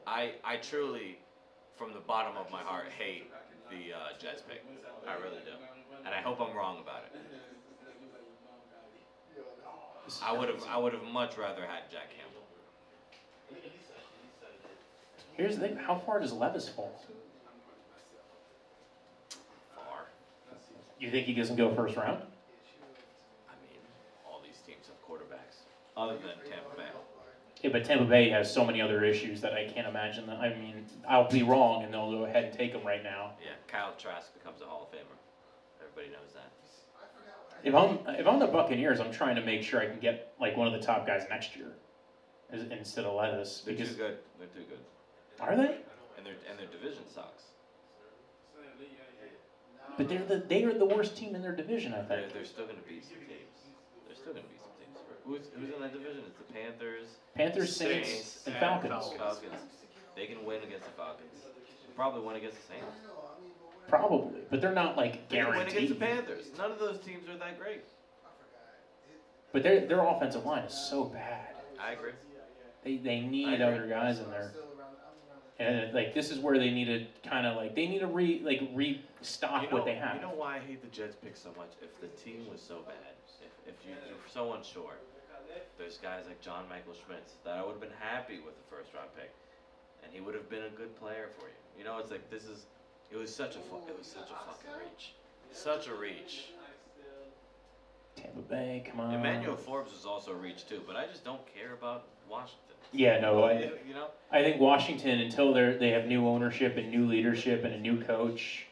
I truly, from the bottom of my heart, hate the Jets pick. I really do. And I hope I'm wrong about it. I would have much rather had Jack Campbell. Here's the thing: how far does Levis fall? Far. You think he doesn't go first round? I mean, all these teams have quarterbacks, other than Tampa Bay. Yeah, but Tampa Bay has so many other issues that I can't imagine that. I mean, I'll be wrong, and they'll go ahead and take him right now. Yeah, Kyle Trask becomes a Hall of Famer. Everybody knows that. If I'm the Buccaneers, I'm trying to make sure I can get like one of the top guys next year, instead of Levis. They're Because too good. They're too good. are they? And their division sucks. But they are the worst team in their division, I think. There's still going to be some teams. There's still going to be some teams. Who's in that division? It's the Panthers. Panthers, Saints, and Falcons. Falcons. They can win against the Falcons. They'll probably win against the Saints. Probably, but they're not like They can win against the guaranteed. Panthers. None of those teams are that great. But their offensive line is so bad. I agree. They I need agree. other guys in there. And like this is where they need to kind of like they need to restock what they have. You know why I hate the Jets pick so much? If the team was so bad, if you're so unsure, there's guys like John Michael Schmitz that I would have been happy with the first round pick, and he would have been a good player for you. You know, it's like it was such a fucking reach, such a reach. Tampa Bay, come on. Emmanuel Forbes was also a reach too, but I just don't care about Washington. Yeah, no, You know. I think Washington until they have new ownership and new leadership and a new coach,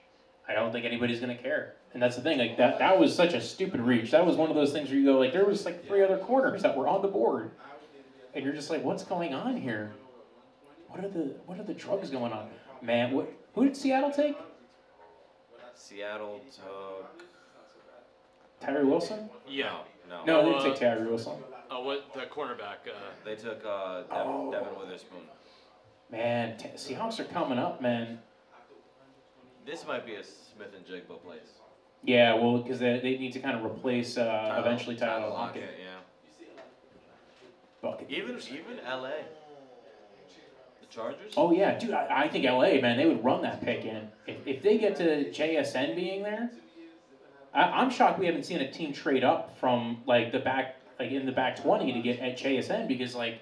I don't think anybody's gonna care. And that's the thing, like that was such a stupid reach. That was one of those things where you go like there was like 3 other corners that were on the board, and you're just like, what's going on here? What are the drugs going on, man? Who did Seattle take? Seattle took. Tyree Wilson? Yeah. No, they didn't take Tyree Wilson. What the cornerback? They took Oh. Devin Witherspoon. Man, Seahawks are coming up, man. This might be a Smith and Jigba place. Yeah, well, because they need to kind of replace eventually Tyler Lockett. Yeah. Bucket. Even LA. The Chargers. Oh yeah, dude, I think LA, man, they would run that pick in. If they get to JSN being there, I'm shocked we haven't seen a team trade up from like the back, like in the back 20 to get at JSN because like,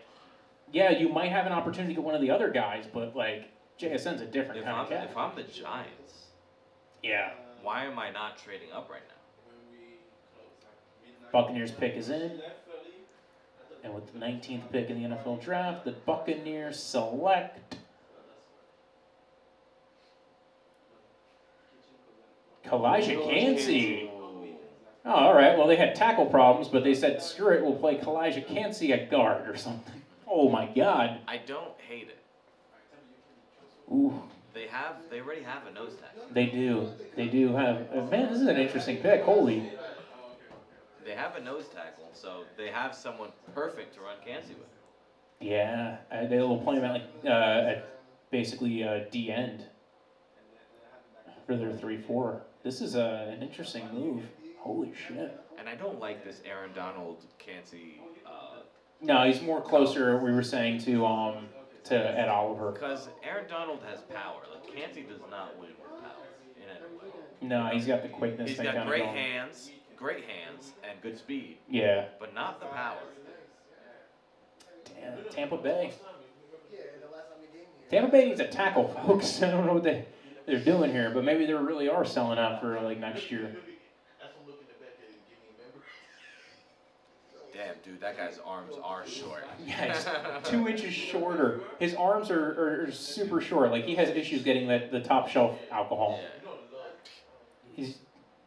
yeah, you might have an opportunity to get one of the other guys, but like JSN's a different kind of cat. If I'm the Giants, Yeah. why am I not trading up right now? Buccaneers pick is in. And with the 19th pick in the NFL draft, the Buccaneers select Kalijah Kancey. Oh, all right. Well, they had tackle problems, but they said, screw it, we'll play Kalijah Kancey at guard or something. Oh, my God. I don't hate it. Ooh. They already have a nose tackle. They do. They do have. Man, this is an interesting pick. Holy. They have a nose tackle, so they have someone perfect to run Kancey with. Yeah. They will play him at, like, at basically D end for their 3-4. This is an interesting move. Holy shit. And I don't like this Aaron Donald Kancey. No, he's more closer. We were saying to Ed Oliver. Because Aaron Donald has power. Like Kancey does not win with power in any way. No, he's got the quickness. He's got great hands, and good speed. Yeah. But not the power. Damn, Tampa Bay. Tampa Bay needs a tackle, folks. I don't know what they're doing here, but maybe they really are selling out for like next year. Damn, dude, that guy's arms are short. Yeah, he's 2 inches shorter. His arms are super short. Like he has issues getting the top shelf alcohol. Yeah.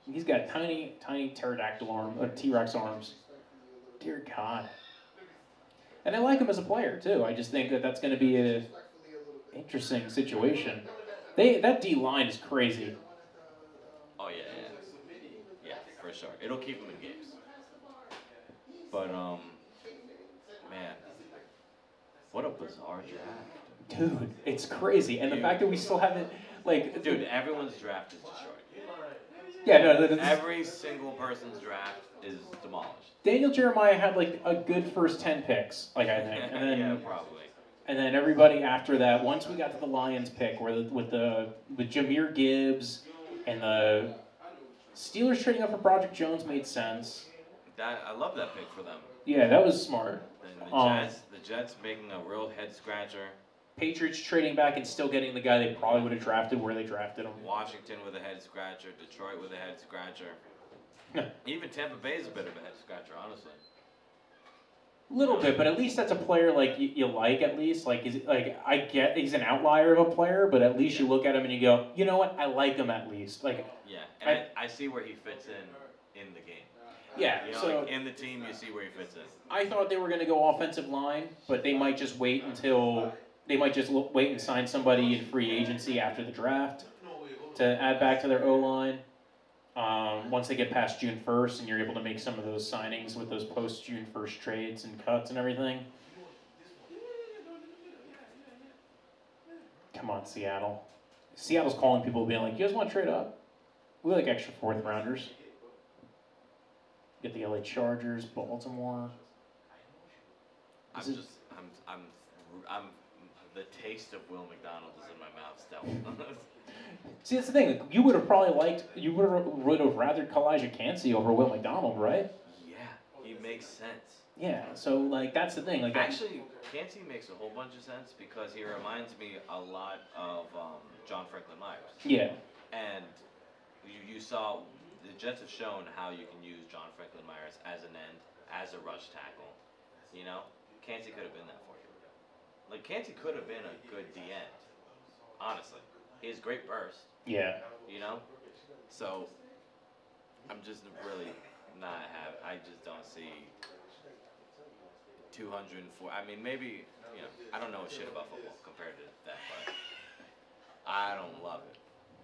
He's got tiny pterodactyl T-Rex arms. Dear God. And I like him as a player too. I just think that's going to be a interesting situation. That D line is crazy. Oh yeah, for sure. It'll keep him in games. But man, what a bizarre draft. Dude, it's crazy, and the fact that we still haven't like. Dude, everyone's draft is destroyed. Yeah, no. Every single person's draft is demolished. Daniel Jeremiah had like a good first 10 picks, like I think, and then yeah, probably. And then everybody after that, once we got to the Lions pick, where with Jahmyr Gibbs and the Steelers trading up for Project Jones made sense. I love that pick for them. Yeah, that was smart. And the Jets making a real head scratcher. Patriots trading back and still getting the guy they probably would have drafted where they drafted him. Washington with a head scratcher. Detroit with a head scratcher. Even Tampa Bay is a bit of a head scratcher, honestly. A little bit, but at least that's a player like you like. At least like I get he's an outlier of a player, but at least you look at him and you go, you know what, I like him at least. Like yeah, and I see where he fits in the game. Yeah, you know, so like in the team, you see where he fits in. I thought they were going to go offensive line, but they might just wait and sign somebody in free agency after the draft to add back to their O-line. Once they get past June 1st and you're able to make some of those signings with those post-June 1st trades and cuts and everything. Come on, Seattle. Seattle's calling people being like, you guys want to trade up? We like extra 4th rounders. Get the LA Chargers, Baltimore. I'm the taste of Will McDonald is in my mouth still. See, that's the thing. You would have probably would have rathered Kalijah Kancey over Will McDonald, right? Yeah, he makes sense. Yeah, so like that's the thing. Like actually, Kancey makes a whole bunch of sense because he reminds me a lot of John Franklin Myers. Yeah. And you saw the Jets have shown how you can use John Franklin Myers as an end, as a rush tackle. You know, Kancey could have been that for you. Like Kancey could have been a good D end. Honestly, he has great burst. Yeah. You know, so I'm just really not happy. I just don't see 204. I mean, maybe I don't know shit about football compared to that, but I don't love it.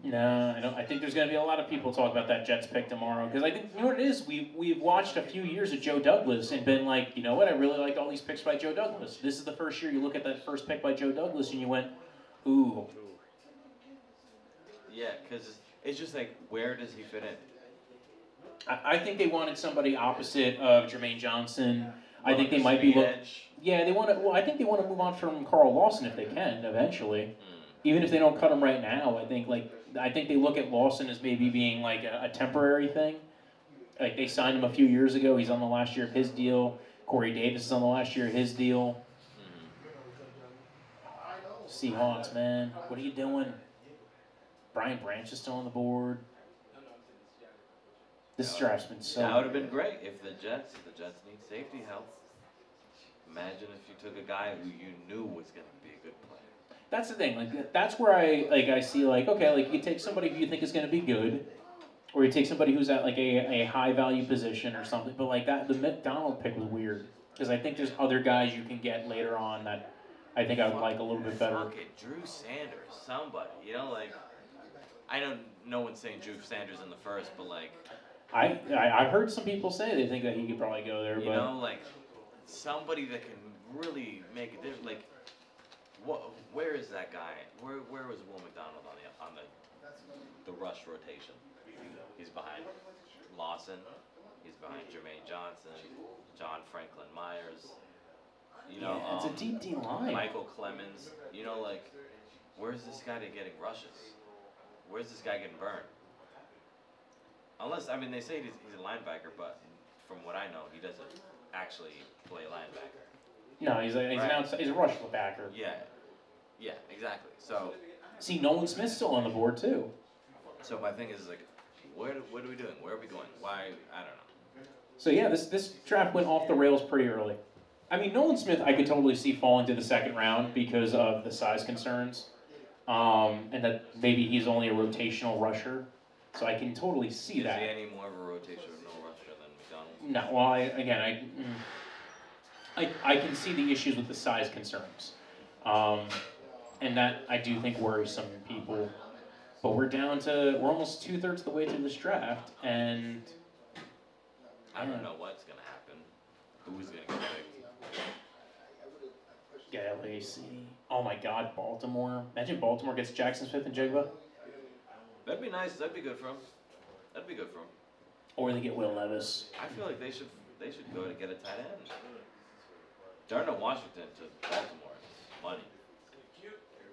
No, I don't. I think there's going to be a lot of people talk about that Jets pick tomorrow because I think you know what it is. We've watched a few years of Joe Douglas and been like, you know what? I really liked all these picks by Joe Douglas. This is the first year you look at that first pick by Joe Douglas and you went, ooh. Yeah, because it's just like, where does he fit in? I think they wanted somebody opposite of Jermaine Johnson. I think they might be yeah, they want to. Well, I think they want to move on from Carl Lawson if they can eventually. Even if they don't cut him right now, I think they look at Lawson as maybe being like a temporary thing. Like they signed him a few years ago. He's on the last year of his deal. Corey Davis is on the last year of his deal. Seahawks, man, what are you doing? Brian Branch is still on the board. This draft's been so. That would have been great if the Jets need safety help. Imagine if you took a guy who you knew was going to be a good player. That's the thing. Like that's where I see like okay, like you take somebody who you think is going to be good, or you take somebody who's at like a high value position or something. But like that, the McDonald pick was weird because I think there's other guys you can get later on that I think I would like a little bit better. Fuck it, Drew Sanders, somebody. You know, like I know no one's saying Drew Sanders in the first, but like I've heard some people say they think that he could probably go there, you but know, like somebody that can really make a difference. Like, where is that guy? Where was Will McDonald on the rush rotation? He's behind Lawson. He's behind Jermaine Johnson, John Franklin Myers. You know, yeah, it's a deep D line. Michael Clemens. You know, like, where's this guy getting rushes? Where's this guy getting burned? Unless, I mean, they say he's a linebacker, but from what I know, he doesn't actually play linebacker. No, he's a rush backer. Yeah, exactly. So, see, Nolan Smith's still on the board too. so my thing is like, what are we doing? Where are we going? Why? I don't know. So yeah, this draft went off the rails pretty early. I mean, Nolan Smith, I could totally see falling to the second round because of the size concerns, and that maybe he's only a rotational rusher. So I can totally see Is that. he any more of a rotational rusher than McDonald? No, well, I can see the issues with the size concerns, and that I do think worries some people. But we're almost 2/3 of the way through this draft, and I don't know what's gonna happen. Who's gonna get picked? LAC. Oh my God, Baltimore! Imagine Baltimore gets Jackson Smith and Jigba, That'd be nice. That'd be good for him. That'd be good for him. or they get Will Levis. I feel like they should go to get a tight end. Darnell Washington to Baltimore is money.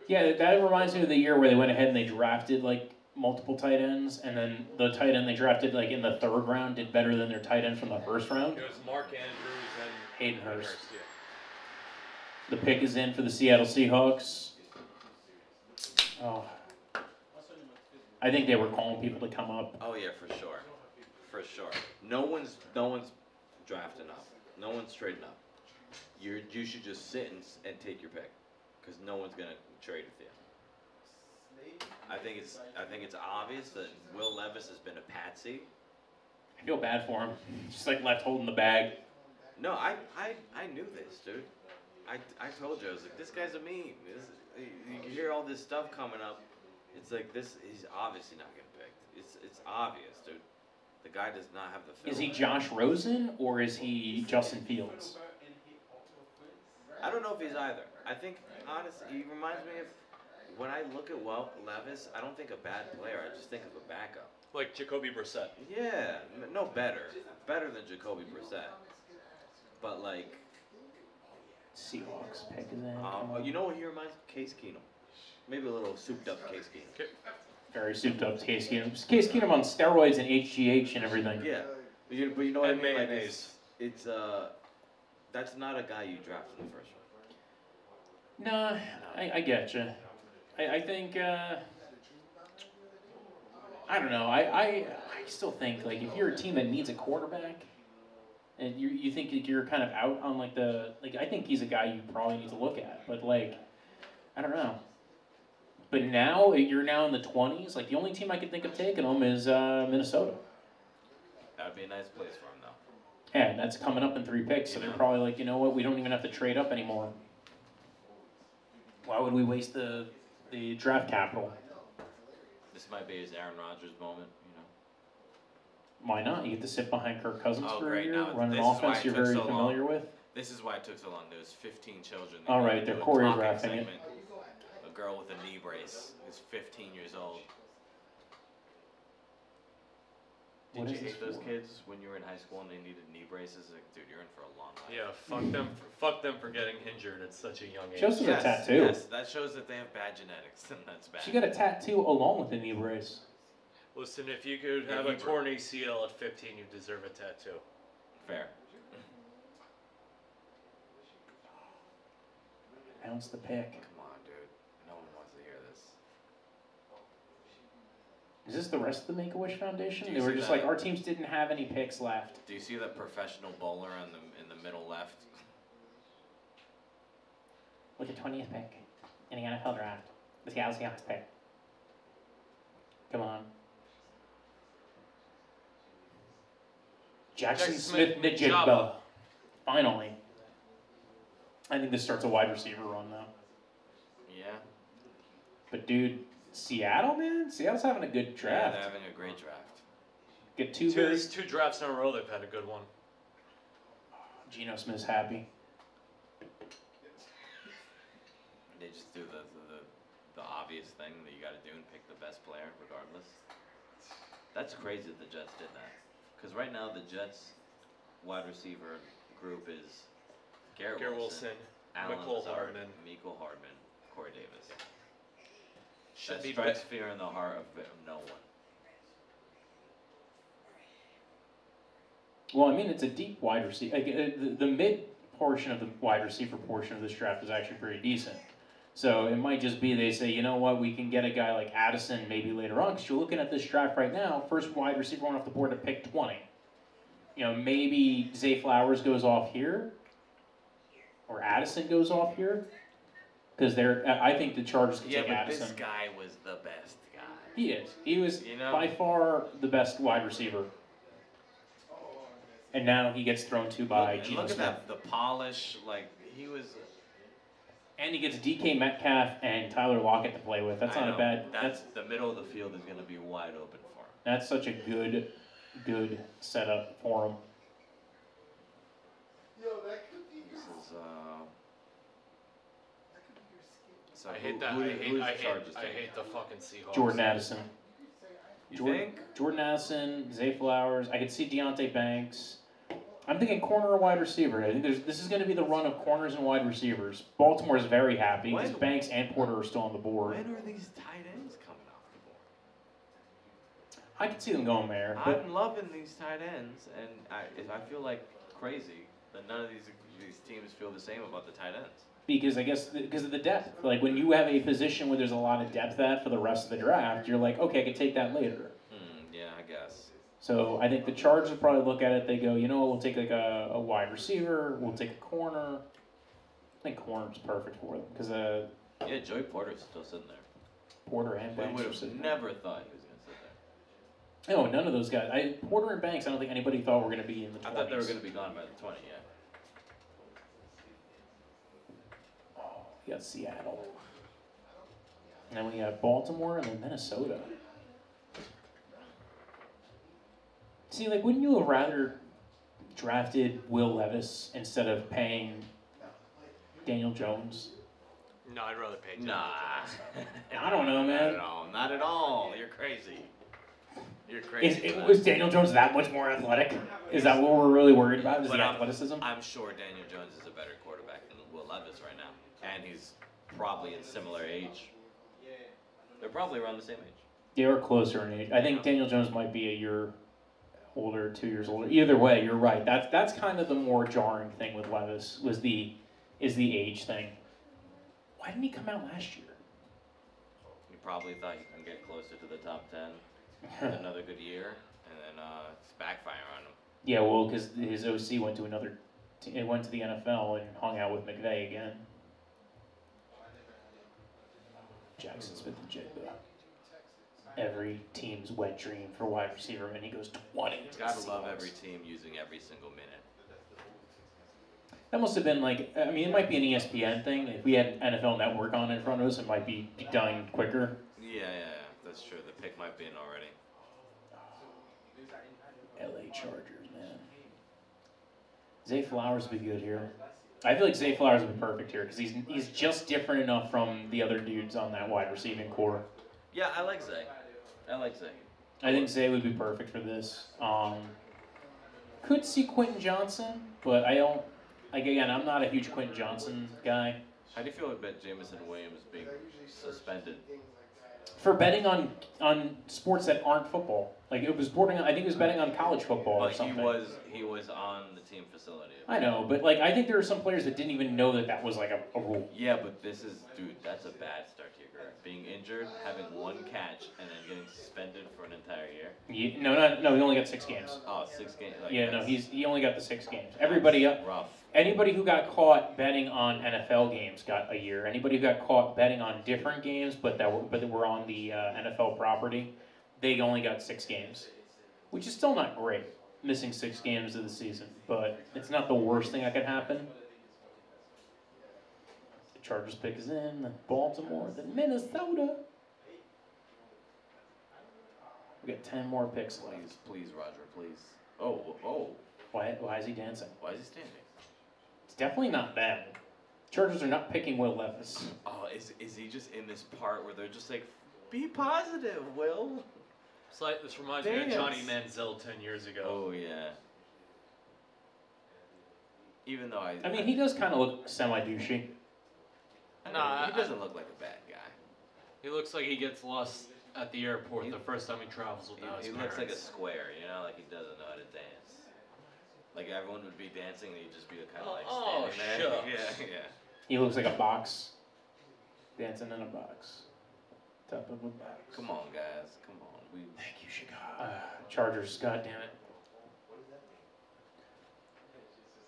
Yeah, that reminds me of the year where they went ahead and they drafted like multiple tight ends, and then the tight end they drafted like in the third round did better than their tight end from the first round. It was Mark Andrews and Hayden Hurst. Yeah. The pick is in for the Seattle Seahawks. Oh, I think they were calling people to come up. Oh yeah, for sure. For sure. No one's drafting up. No one's trading up. You should just sit and take your pick, because no one's gonna trade with you. I think it's obvious that Will Levis has been a patsy. I feel bad for him. Just like left holding the bag. No, I knew this, dude. I told you, I was like, this guy's a meme. You hear all this stuff coming up. It's like this. He's obviously not getting picked. It's obvious, dude. The guy does not have the film. Is he Josh Rosen or is he Justin Fields? I don't know if he's either. I think, honestly, he reminds me of, when I look at Levis, I don't think a bad player. I just think of a backup. Like Jacoby Brissett. Yeah, no better. Better than Jacoby Brissett. But, like, Seahawks picking that. you know what he reminds me of? Case Keenum. Maybe a little souped up Case Keenum. Okay. Very souped up Case Keenum. Case Keenum on steroids and HGH and everything. Yeah. But you know what And I mean? Like, mayonnaise. it's that's not a guy you draft in the first round. Nah, I get you. I think, I don't know. I still think, like, if you're a team that needs a quarterback, and you think you're kind of out on, like, I think he's a guy you probably need to look at. But, like, I don't know. But now, you're now in the 20s. Like, the only team I could think of taking him is Minnesota. That would be a nice place for him, though. Yeah, and that's coming up in 3 picks, so they're probably like, you know what, we don't even have to trade up anymore. Why would we waste the draft capital? This might be his Aaron Rodgers moment, you know. Why not? You get to sit behind Kirk Cousins Oh, for a great. year, Now, run an this is why offense it you're took very so long. familiar with. This is why it took so long. There was 15 children. All right, to they're do a choreographing talking it. segment. A girl with a knee brace who's 15 years old. What Did is you this hate those for? kids when you were in high school and they needed knee braces? Like, dude, you're in for a long life. Yeah, fuck them for getting injured at such a young age. She also has a tattoo. Yes, that shows that they have bad genetics, and that's bad. She got a tattoo along with the knee brace. Listen, if you could Yeah, have a Hebrew. torn ACL at 15, you deserve a tattoo. Fair. Bounce the pick. Come on, dude. No one wants to hear this. Is this the rest of the Make-A-Wish Foundation? Do you They were see just that? like, our teams didn't have any picks left. Do you see that professional bowler in the middle left? With the 20th pick in the NFL draft. The Seattle Seahawks pick. Come on. Jackson Smith-Njigba. Finally. I think this starts a wide receiver run, though. Yeah. But, dude, Seattle, man? Seattle's having a good Yeah, draft. they're having a great draft. Get two very... Two drafts in a row, they've had a good one. Geno Smith's happy. They just do the obvious thing that you got to do and pick the best player regardless. That's crazy that the Jets did that. Because right now the Jets wide receiver group is Garrett Wilson, Allen Mecole Lazard, Hardman. Mecole Hardman, Corey Davis. Should That be strikes fear in the heart of no one. Well, I mean, it's a deep wide receiver. Like, the mid portion of the wide receiver portion of this draft is actually pretty decent. So it might just be they say, you know what, we can get a guy like Addison maybe later on, because you're looking at this draft right now, first wide receiver went off the board to pick 20. You know, maybe Zay Flowers goes off here, or Addison goes off here, because I think the Chargers could Yeah, take but Addison. this guy was the best guy. He is. He was You know? by far the best wide receiver. And now he gets thrown to by Look, Geno look at Smith. that, the polish, like, he was... And he gets DK Metcalf and Tyler Lockett to play with. That's I not know, a bad. That's the middle of the field is going to be wide open for him. That's such a good setup for him. This is, so I hate who- that. who- I who's the hate Chargers taking? the fucking Seahawks. Jordan Addison. You think? Jordan Addison, Zay Flowers. I could see Deontay Banks. I'm thinking corner or wide receiver. I think this is going to be the run of corners and wide receivers. Baltimore is very happy because When- Banks and Porter are still on the board. When are these tight ends coming off the board? I could see them going there. But I'm loving these tight ends, and I feel like crazy that none of these teams feel the same about the tight ends. because I guess because of the depth. Like when you have a position where there's a lot of depth at for the rest of the draft, you're like, okay, I can take that later. Yeah, I guess. So I think the Chargers will probably look at it. They go, you know what? We'll take like a wide receiver. We'll take a corner. I think corner's perfect for them because Yeah, Joey Porter's still sitting there. Porter and We Banks would are have sitting there. never thought he was going to sit there. No, none of those guys. Porter and Banks. I don't think anybody thought were going to be in the 20s. I thought they were going to be gone by the 20, yeah. Oh, we got Seattle. And then we got Baltimore and then Minnesota. See, like, wouldn't you have rather drafted Will Levis instead of paying Daniel Jones? No, I'd rather pay. Nah. I don't know, man. Not at all. You're crazy. You're crazy. for that. Was Daniel Jones that much more athletic? Is that what we're really worried about? Is But the athleticism? I'm sure Daniel Jones is a better quarterback than Will Levis right now. And he's probably in similar age. They're probably around the same age. They are closer in age. I think Daniel Jones might be a year older, 2 years older. Either way, you're right. That's kind of the more jarring thing with Levis is the age thing. Why didn't he come out last year? He probably thought he can get closer to the top 10 with another good year, and then it's backfire on him. Yeah, well, because his OC went to went to the NFL and hung out with McVay again. Jackson Smith-Njigba. Every team's wet dream for wide receiver, and he goes 20. to the Gotta love Seahawks. every team using every single minute. That must have been like, I mean, it might be an ESPN thing. If we had NFL Network on in front of us, it might be done quicker. Yeah, that's true. The pick might be in already. LA Chargers, man. Zay Flowers would be good here. I feel like Zay Flowers would be perfect here because he's just different enough from the other dudes on that wide receiving core. Yeah, I like Zay. I think Zay would be perfect for this. Could see Quentin Johnson, but I don't. Like again, I'm not a huge Quentin Johnson guy. How do you feel about Jameson Williams being suspended for betting on sports that aren't football. Like it was betting. I think he was betting on college football or But something. he was on the team facility. I know, but like I think there are some players that didn't even know that was like a rule. Yeah, but this is, dude, that's a bad start to your career. Being injured, having one catch, and then getting suspended for an entire year. No, he only got 6 games. Oh, 6 games. Like, Yeah, no, he only got the 6 games. Everybody rough. Anybody who got caught betting on NFL games got a year. Anybody who got caught betting on different games, but that were on the NFL property, they only got 6 games, which is still not great. Missing 6 games of the season, but it's not the worst thing that could happen. The Chargers pick is in. Then Baltimore, then Minnesota. We got 10 more picks left. Please, Roger, please. Oh. Why is he dancing? Why is he standing? It's definitely not them. Chargers are not picking Will Levis. Oh, is he just in this part where they're just like, be positive, Will? It's like, this reminds me of Johnny Manziel 10 years ago. Oh, yeah. Even though I mean, he does kind of look semi-douchey. Nah, he doesn't look like a bad guy. He looks like he gets lost at the airport the first time he travels without his He parents. looks like a square, you know, like he doesn't know how to dance. Like everyone would be dancing and he'd just be kind of like standing there. shucks. Yeah. He looks like a box. Dancing in a box. Top of a box. Come on, guys. Come on. Thank you, Chicago. Chargers, goddammit.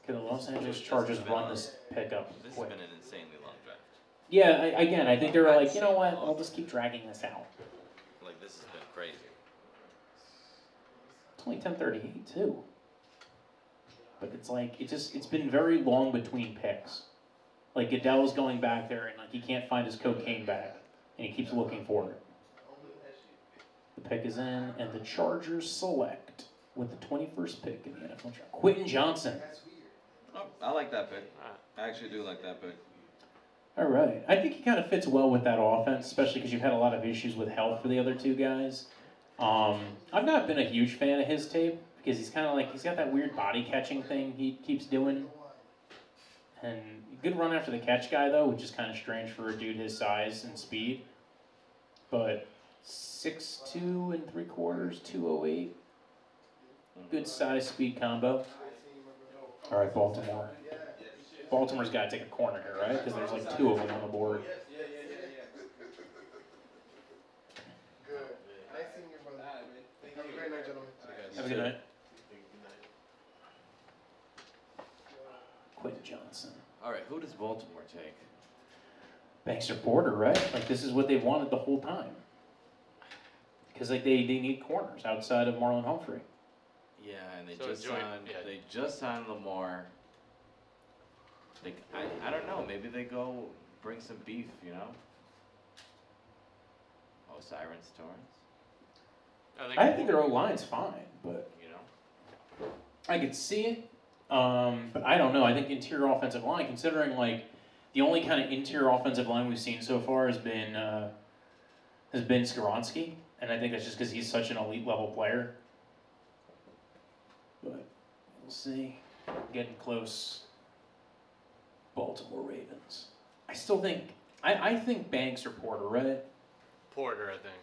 Can the Los Angeles Chargers run this pickup This quick? has been an insanely long draft. Yeah, again, I think they were like, you know what, I'll just keep dragging this out. Like, this has been crazy. It's only 10:38 too. But it's like, it's been very long between picks. Like, Goodell's going back there and like he can't find his cocaine bag. And he keeps looking for it. The pick is in, and the Chargers select with the 21st pick in the NFL draft. Quentin Johnson. Oh, I like that pick. I actually do like that pick. All right. I think he kind of fits well with that offense, especially because you've had a lot of issues with health for the other two guys. I've not been a huge fan of his tape because he's kind of like, he's got that weird body catching thing he keeps doing. And good run after the catch guy, though, which is kind of strange for a dude his size and speed. But 6'2" and 3/4, 208. Good size speed combo. All right, Baltimore. Baltimore's got to take a corner here, right? Because there's like 2 of them on the board. Good. Nice seeing you, brother. Have a great night, gentlemen. Have a good night. Quentin Johnson. All right, who does Baltimore take? Banks or Porter, right? Like, this is what they've wanted the whole time. Because, like, they need corners outside of Marlon Humphrey. Yeah, and they So just joint- signed. yeah. They just signed Lamar. Like I don't know. Maybe they go bring some beef. You know. Oh, Sirens Torrance. I think their O-line's fine, but You know. I could see it. But I don't know. I think interior offensive line, considering, like, the only kind of interior offensive line we've seen so far has been Skoronski. And I think that's just because he's such an elite level player. But we'll see. Getting close. Baltimore Ravens. I still think I think Banks or Porter, right? Porter, I think.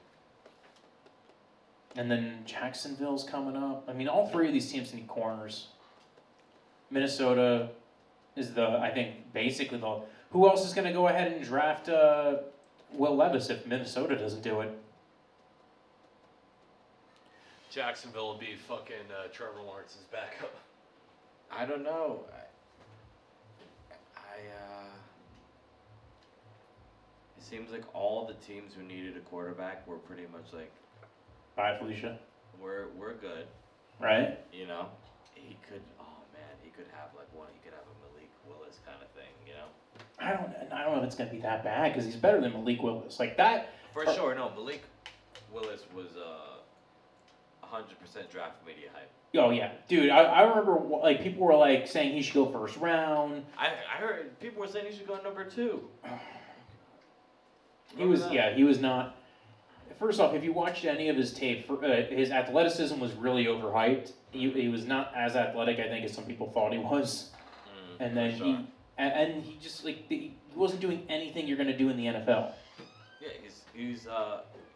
And then Jacksonville's coming up. I mean, all 3 of these teams need corners. Minnesota is I think basically who else is going to go ahead and draft Will Levis if Minnesota doesn't do it? Jacksonville will be fucking Trevor Lawrence's backup. I don't know. It seems like all the teams who needed a quarterback were pretty much like, Bye, Felicia. we're good. Right? You know. He could have like one. He could have a Malik Willis kind of thing. You know. I don't know if it's going to be that bad because he's better than Malik Willis. Like that. For sure, no. Malik Willis was 100% draft media hype. Oh yeah, dude. I remember like people were like saying he should go first round. I heard people were saying he should go number 2. He was not. First off, if you watched any of his tape, his athleticism was really overhyped. He was not as athletic, I think, as some people thought he was. And then sure. he just like he wasn't doing anything you're going to do in the NFL. Yeah,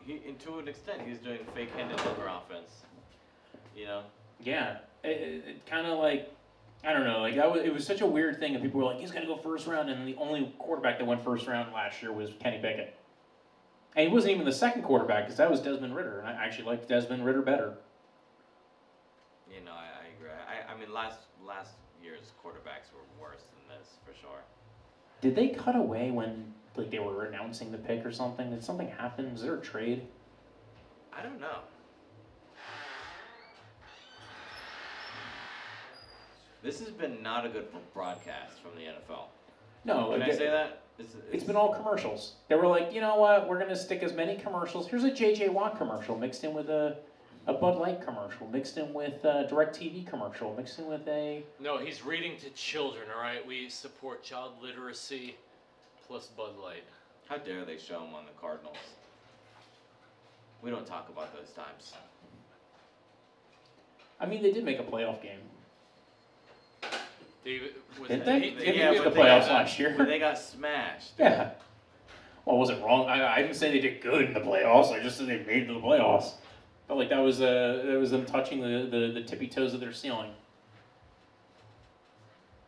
and to an extent, he's doing fake-handed looker offense. You know. Yeah, it kind of like, I don't know, like it was such a weird thing, and people were like, he's gonna go first round, and the only quarterback that went first round last year was Kenny Pickett, and he wasn't even the second quarterback because that was Desmond Ridder, and I actually liked Desmond Ridder better. You know, I agree. I mean, last year's quarterbacks were worse than this for sure. Did they cut away when like they were announcing the pick or something? Did something happen? Was there a trade? I don't know. This has been not a good broadcast from the NFL. No, Can like, I say that? It's been all commercials. They were like, you know what? We're gonna stick as many commercials. Here's a J.J. Watt commercial mixed in with a Bud Light commercial, mixed in with a DirecTV commercial, mixed in with a... No, he's reading to children, all right? We support child literacy plus Bud Light. How dare they show him on the Cardinals? We don't talk about those times. I mean, they did make a playoff game. Did they? They made the playoffs last year. But they got smashed. Yeah. Well, was it wrong? I didn't say they did good in the playoffs. I just said they made it to the playoffs. Felt like that was them touching the tippy toes of their ceiling.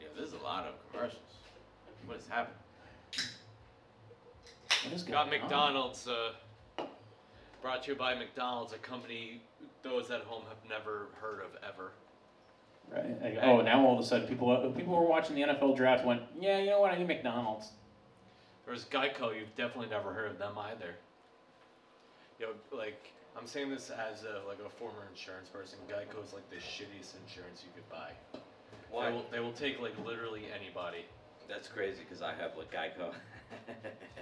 Yeah, there's a lot of commercials. What is happening? What is Got going on? McDonald's, brought to you by McDonald's, a company those at home have never heard of ever. Right. Like, oh, now all of a sudden people who were watching the NFL draft went, yeah, you know what? I need McDonald's. There's Geico, you've definitely never heard of them either. You know, like, I'm saying this as a former insurance person. Geico is like the shittiest insurance you could buy. Why? They will take like literally anybody. That's crazy because I have like Geico.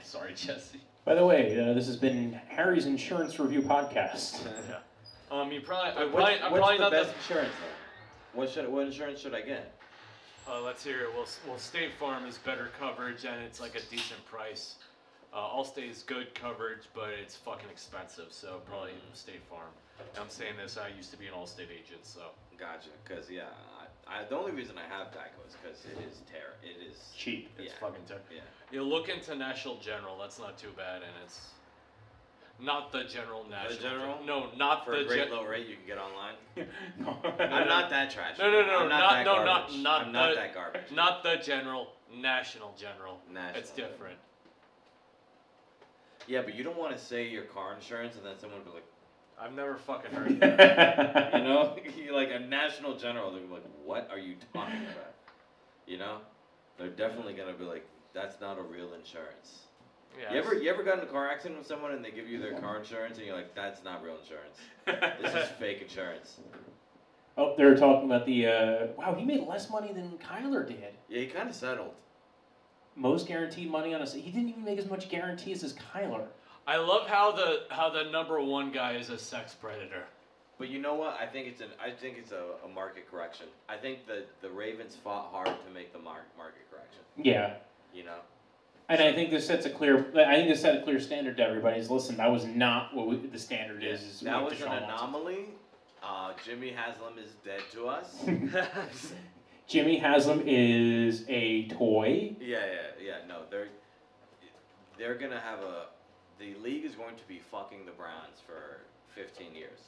Sorry, Jesse. By the way, this has been Harry's Insurance Review Podcast. Yeah. You probably. What's I'm probably the not best insurance though? What insurance should I get? Let's hear it. Well, State Farm is better coverage and it's like a decent price. Allstate is good coverage, but it's fucking expensive. So probably State Farm. I'm saying this. I used to be an Allstate agent, so. Gotcha. Because yeah, the only reason I have Geico is because it is It is Cheap. It's yeah. fucking terrible. Yeah. You look into National General. That's not too bad, and it's not the General National. The General? No, not For the a great low rate, you can get online. No. I'm not that trash. No, I'm not not that the garbage. Not the General, National General. National. It's different. Yeah, but you don't want to say your car insurance and then someone will be like, I've never fucking heard of that. you know, you're like a National General. They're like, what are you talking about? You know, they're definitely gonna be like, that's not a real insurance. Yeah, You ever got in a car accident with someone and they give you their car insurance and you're like, that's not real insurance. This is fake insurance. Oh, they were talking about the, wow, he made less money than Kyler did. Yeah, he kind of settled. Most guaranteed money on a, he didn't even make as much guarantees as Kyler. I love how the number one guy is a sex predator. But you know what? I think it's a market correction. I think the Ravens fought hard to make the market correction. Yeah. You know. And I think this set a clear standard to everybody. Is listen, that was not what the standard is That what was an Deshaun wants. anomaly. Jimmy Haslam is dead to us. Jimmy Haslam is a toy. Yeah. No, they're gonna have the league is going to be fucking the Browns for 15 years.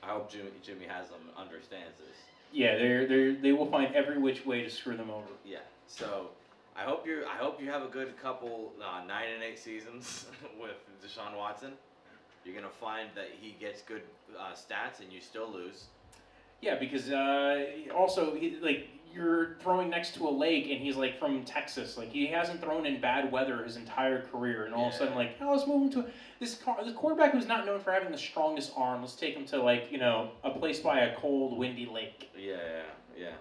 I hope Jimmy Haslam understands this. Yeah, they will find every which way to screw them over. Yeah. So I hope you have a good couple 9-8 seasons with Deshaun Watson. You're gonna find that he gets good stats and you still lose. Yeah, because also you're throwing next to a lake and he's like from Texas. Like he hasn't thrown in bad weather his entire career, and all of a sudden let's move him to this quarterback who's not known for having the strongest arm. Let's take him to a place by a cold, windy lake. Yeah.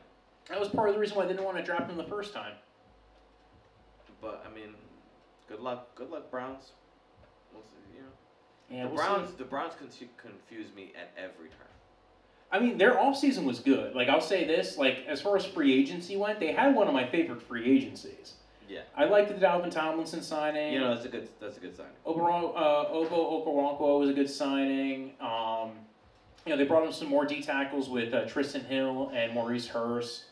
That was part of the reason why they didn't want to draft him the first time. But I mean, good luck, Browns. We'll see, you know. Yeah, the Browns confuse me at every turn. I mean, their offseason was good. Like, I'll say this, as far as free agency went, they had one of my favorite free agencies. Yeah. I liked the Dalvin Tomlinson signing. You know, that's a good signing. Overall, Obo Okoronkwo was a good signing. They brought in some more D tackles with Tristan Hill and Maurice Hurst.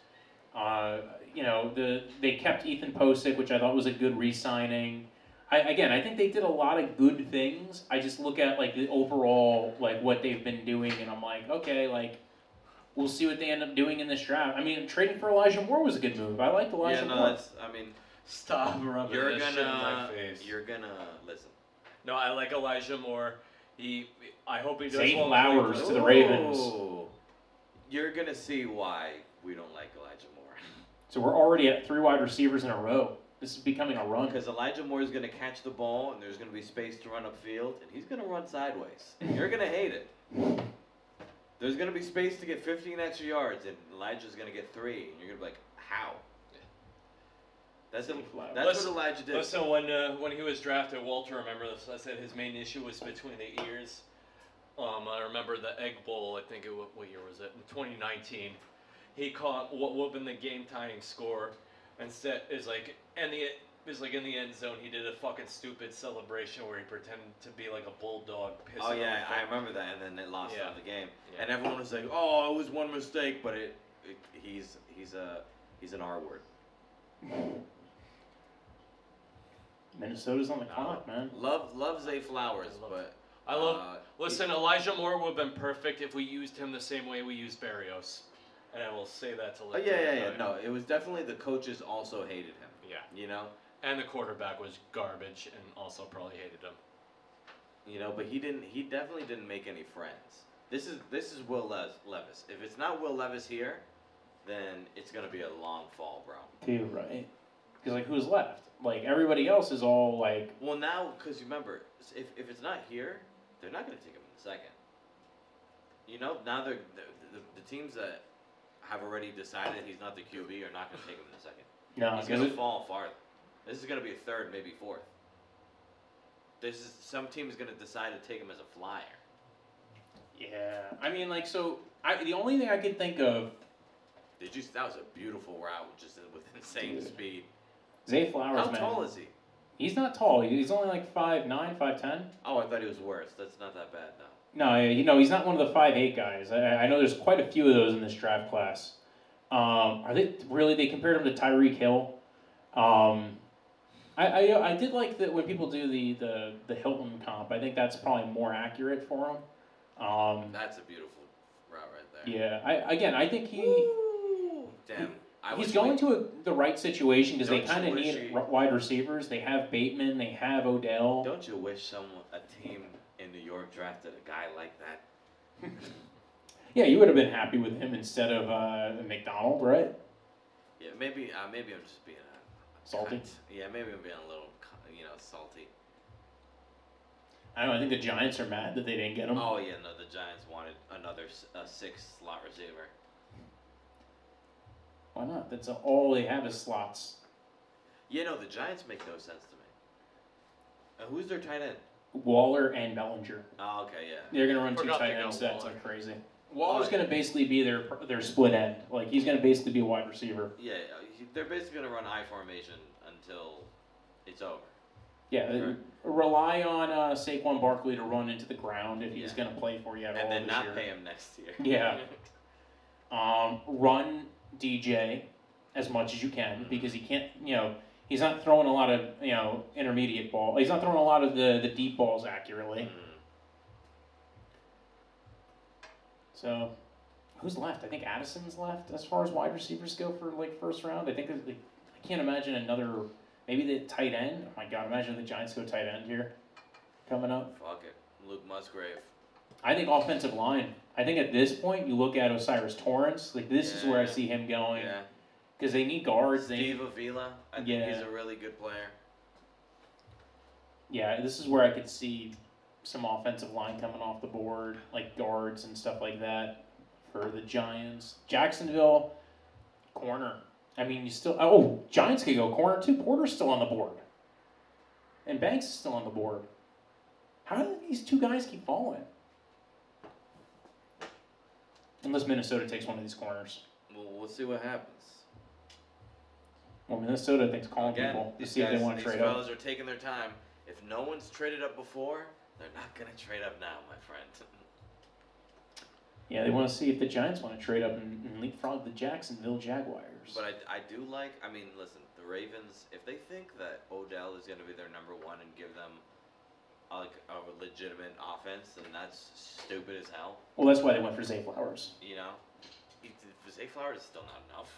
They kept Ethan Posick, which I thought was a good re-signing. I think they did a lot of good things. I just look at like the overall like what they've been doing, and I'm like, okay, like we'll see what they end up doing in this draft. I mean, trading for Elijah Moore was a good move. I liked Elijah Moore. that's. I mean, Stop rubbing you're this shit in my gonna. face. You're gonna listen. No, I like Elijah Moore. I hope he does Zay well in Flowers Cleveland. to the Ravens. Ooh. You're gonna see why we don't like Elijah Moore. So we're already at 3 wide receivers in a row. This is becoming a run. Because Elijah Moore is gonna catch the ball, and there's gonna be space to run upfield, and he's gonna run sideways. You're gonna hate it. There's gonna be space to get 15 extra yards, and Elijah's gonna get 3, and you're gonna be like, how? That's what Elijah did. Listen, when he was drafted, Walter, remember this? I said his main issue was between the ears. I remember the Egg Bowl. I think what year was it? In 2019, he caught what would have been the game-tying score, and is like in the end zone. He did a fucking stupid celebration where he pretended to be like a bulldog. Oh pissing yeah, off I remember that, and then they lost Yeah. on the game, Yeah. and everyone was like, "Oh, it was one mistake," but he's an R word. Minnesota's on the clock, man. Love Zay Flowers, but Listen, Elijah Moore would have been perfect if we used him the same way we used Barrios, and I will say that to. Oh yeah. No, it was definitely the coaches also hated him. Yeah. You know. And the quarterback was garbage, and also probably hated him. You know, but he definitely didn't make any friends. This is Will Levis. If it's not Will Levis here, then it's gonna be a long fall, bro. Dude, right? Because like, who's left? Like everybody else is all like. Well, now, because remember, if it's not here, they're not gonna take him in the second. You know, now the teams that have already decided he's not the QB are not gonna take him in the second. No, He's gonna fall farther. This is gonna be a third, maybe fourth. Some team is gonna decide to take him as a flyer. Yeah, I mean, like, so the only thing I can think of. That was a beautiful route, just with insane speed. Zay Flowers, How man. tall is he? He's not tall. He's only like 5'9", 5'10". Oh, I thought he was worse. That's not that bad, though. No, he's not one of the 5'8" guys. I know there's quite a few of those in this draft class. Are they really? They compared him to Tyreek Hill. I did like that when people do the Hilton comp. I think that's probably more accurate for him. That's a beautiful route right there. Yeah. I think he. Woo! Damn. He's going to the right situation because they Don't kind you of wish need he- wide receivers. They have Bateman. They have Odell. Don't you wish a team in New York drafted a guy like that? Yeah, you would have been happy with him instead of McDonald, right? Yeah, maybe I'm just being Salty. Yeah, maybe I'm being a little, salty. I don't know. I think the Giants are mad that they didn't get him. Oh yeah, no, the Giants wanted another 6-slot receiver. Why not? That's all they have is slots. Yeah, no, the Giants make no sense to me. Who's their tight end? Waller and Bellinger. Oh, okay, yeah. They're gonna run two Forgot tight to go end sets Waller. like crazy. Waller's Oh, gonna basically be their split end. Like he's gonna basically be a wide receiver. Yeah, they're basically gonna run I formation until it's over. Yeah, Sure. rely on Saquon Barkley to run into the ground if he's Yeah. gonna play for you at all And then this not year. pay him next year. Yeah. Run DJ as much as you can Mm-hmm. because he can't. He's not throwing a lot of intermediate ball. He's not throwing a lot of the deep balls accurately. Mm. So, who's left? I think Addison's left as far as wide receivers go for like first round. I think I can't imagine another. Maybe the tight end. Oh my God! Imagine the Giants go tight end here, coming up. Fuck it, Luke Musgrave. I think offensive line. I think at this point you look at Osiris Torrance. Like this is where I Yeah. see him going Yeah. because they need guards. Steve Avila. I think Yeah. he's a really good player. Yeah, this is where I could see some offensive line coming off the board, like guards and stuff like that for the Giants. Jacksonville, corner. I mean, you still. Oh, Giants could go corner too. Porter's still on the board, and Banks is still on the board. How do these two guys keep falling? Unless Minnesota takes one of these corners. Well, we'll see what happens. Well, Minnesota thinks calling Again, people to these see if they guys- want to these trade up. fellas are taking their time. If no one's traded up before, they're not gonna trade up now, my friend. Yeah, they want to see if the Giants want to trade up and leapfrog the Jacksonville Jaguars. But I do like. I mean, listen, the Ravens. If they think that Odell is going to be their number one and give them like a legitimate offense, then that's stupid as hell. Well, that's why they went for Zay Flowers. You know, Zay Flowers is still not enough.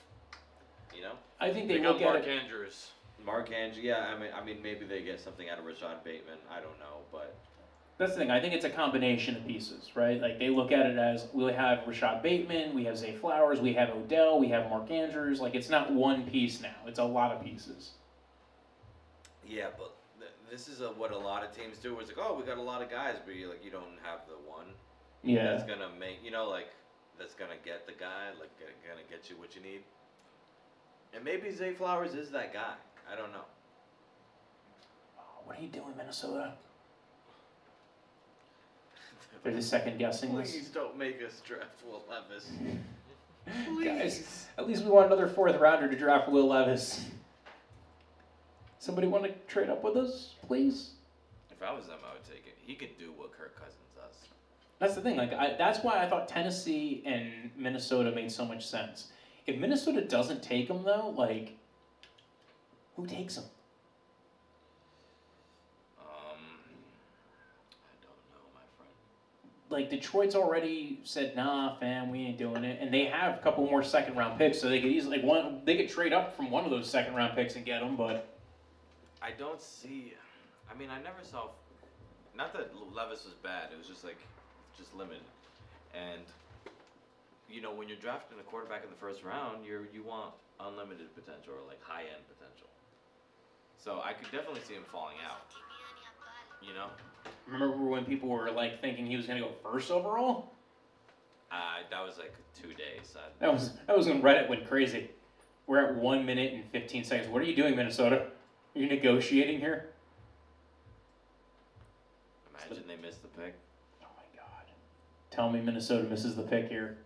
You know. I think they got look at Mark it. Andrews. Mark Andrews. Yeah, I mean, maybe they get something out of Rashad Bateman. I don't know, but. That's the thing. I think it's a combination of pieces, right? Like they look at it as we have Rashad Bateman, we have Zay Flowers, we have Odell, we have Mark Andrews. Like it's not one piece now; it's a lot of pieces. Yeah, but this is what a lot of teams do. It's like, oh, we got a lot of guys, but you don't have the one. Yeah. That's gonna make that's gonna get the guy, like gonna get you what you need. And maybe Zay Flowers is that guy. I don't know. What are you doing, Minnesota? They're just second guessing this. Please don't make us draft Will Levis. Guys, at least we want another fourth rounder to draft Will Levis. Somebody want to trade up with us, please? If I was them, I would take it. He could do what Kirk Cousins does. That's the thing. That's why I thought Tennessee and Minnesota made so much sense. If Minnesota doesn't take him, though, who takes him? Like Detroit's already said, nah, fam, we ain't doing it, and they have a couple more second-round picks, so they could easily they could trade up from one of those second-round picks and get them. But I don't see. I mean, I never saw. Not that Levis was bad. It was just limited, and when you're drafting a quarterback in the first round, you want unlimited potential or like high-end potential. So I could definitely see him falling out. Remember when people were thinking he was gonna go first overall? That was like 2 days. That was when Reddit went crazy. We're at 1 minute and 15 seconds. What are you doing, Minnesota? Are you negotiating here? Imagine they missed the pick. Oh my God! Tell me Minnesota misses the pick here.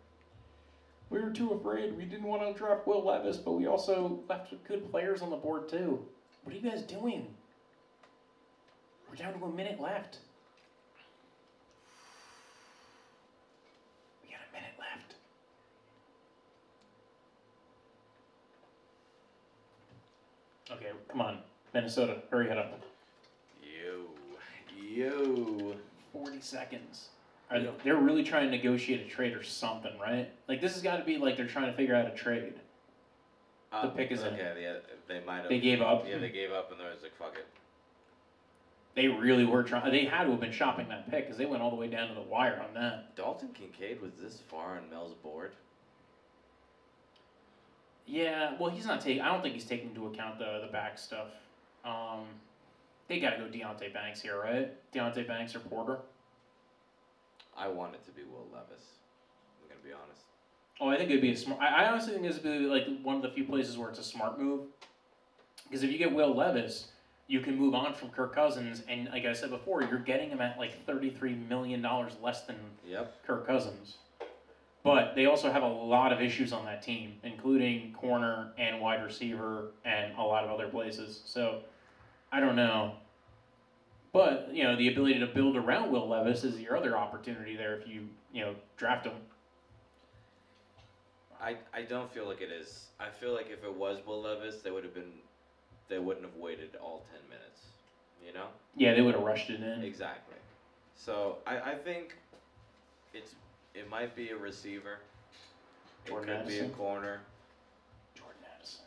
We were too afraid. We didn't want to draft Will Levis, but we also left good players on the board too. What are you guys doing? We're down to a minute left. We got a minute left. Okay, come on. Minnesota, hurry it up. Yo. 40 seconds. They're really trying to negotiate a trade or something, right? This has got to be they're trying to figure out a trade. The pick is in. Okay, yeah, they might have. They gave up? Yeah, they gave up and they was like, fuck it. They really were trying. They had to have been shopping that pick because they went all the way down to the wire on that. Dalton Kincaid was this far on Mel's board? Yeah, well, he's not taking. I don't think he's taking into account the back stuff. They got to go Deontay Banks here, right? Deontay Banks or Porter. I want it to be Will Levis. I'm gonna be honest. Oh, I think it'd be a smart. I honestly think this would be one of the few places where it's a smart move. Because if you get Will Levis, you can move on from Kirk Cousins, and like I said before, you're getting him at $33 million less than Kirk Cousins. But they also have a lot of issues on that team, including corner and wide receiver and a lot of other places. So, I don't know. But, the ability to build around Will Levis is your other opportunity there if you, draft him. I don't feel like it is. I feel like if it was Will Levis, they wouldn't have waited all 10 minutes, Yeah, they would have rushed it in. Exactly. So I think it might be a receiver. Jordan it could Addison. be a corner. Jordan Addison.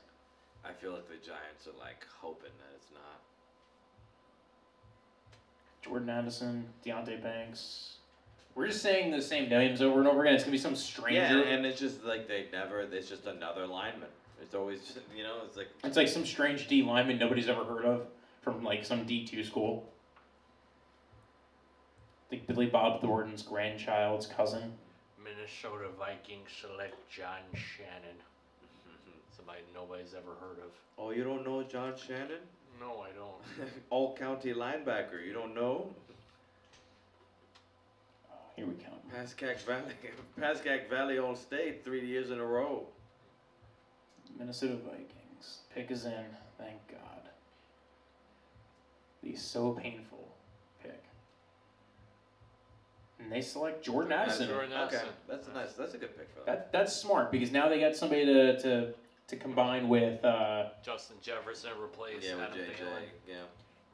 I feel like the Giants are hoping that it's not. Jordan Addison, Deontay Banks. We're just saying the same names over and over again. It's going to be some stranger. Yeah, and it's just it's just another lineman. It's always, it's like... It's like some strange D lineman nobody's ever heard of from some D2 school. I think Billy Bob Thornton's grandchild's cousin. Minnesota Vikings select John Shannon. Somebody nobody's ever heard of. Oh, you don't know John Shannon? No, I don't. All-county linebacker. You don't know? Here we come. Pascack Valley All-State 3 years in a row. Minnesota Vikings. Pick is in. Thank God. The so painful pick. and they select Jordan Addison. Jordan Okay, Addison. that's a good pick for them. That's smart because now they got somebody to combine with. Justin Jefferson replaced Yeah, with Adam JJ. Thielen. Yeah.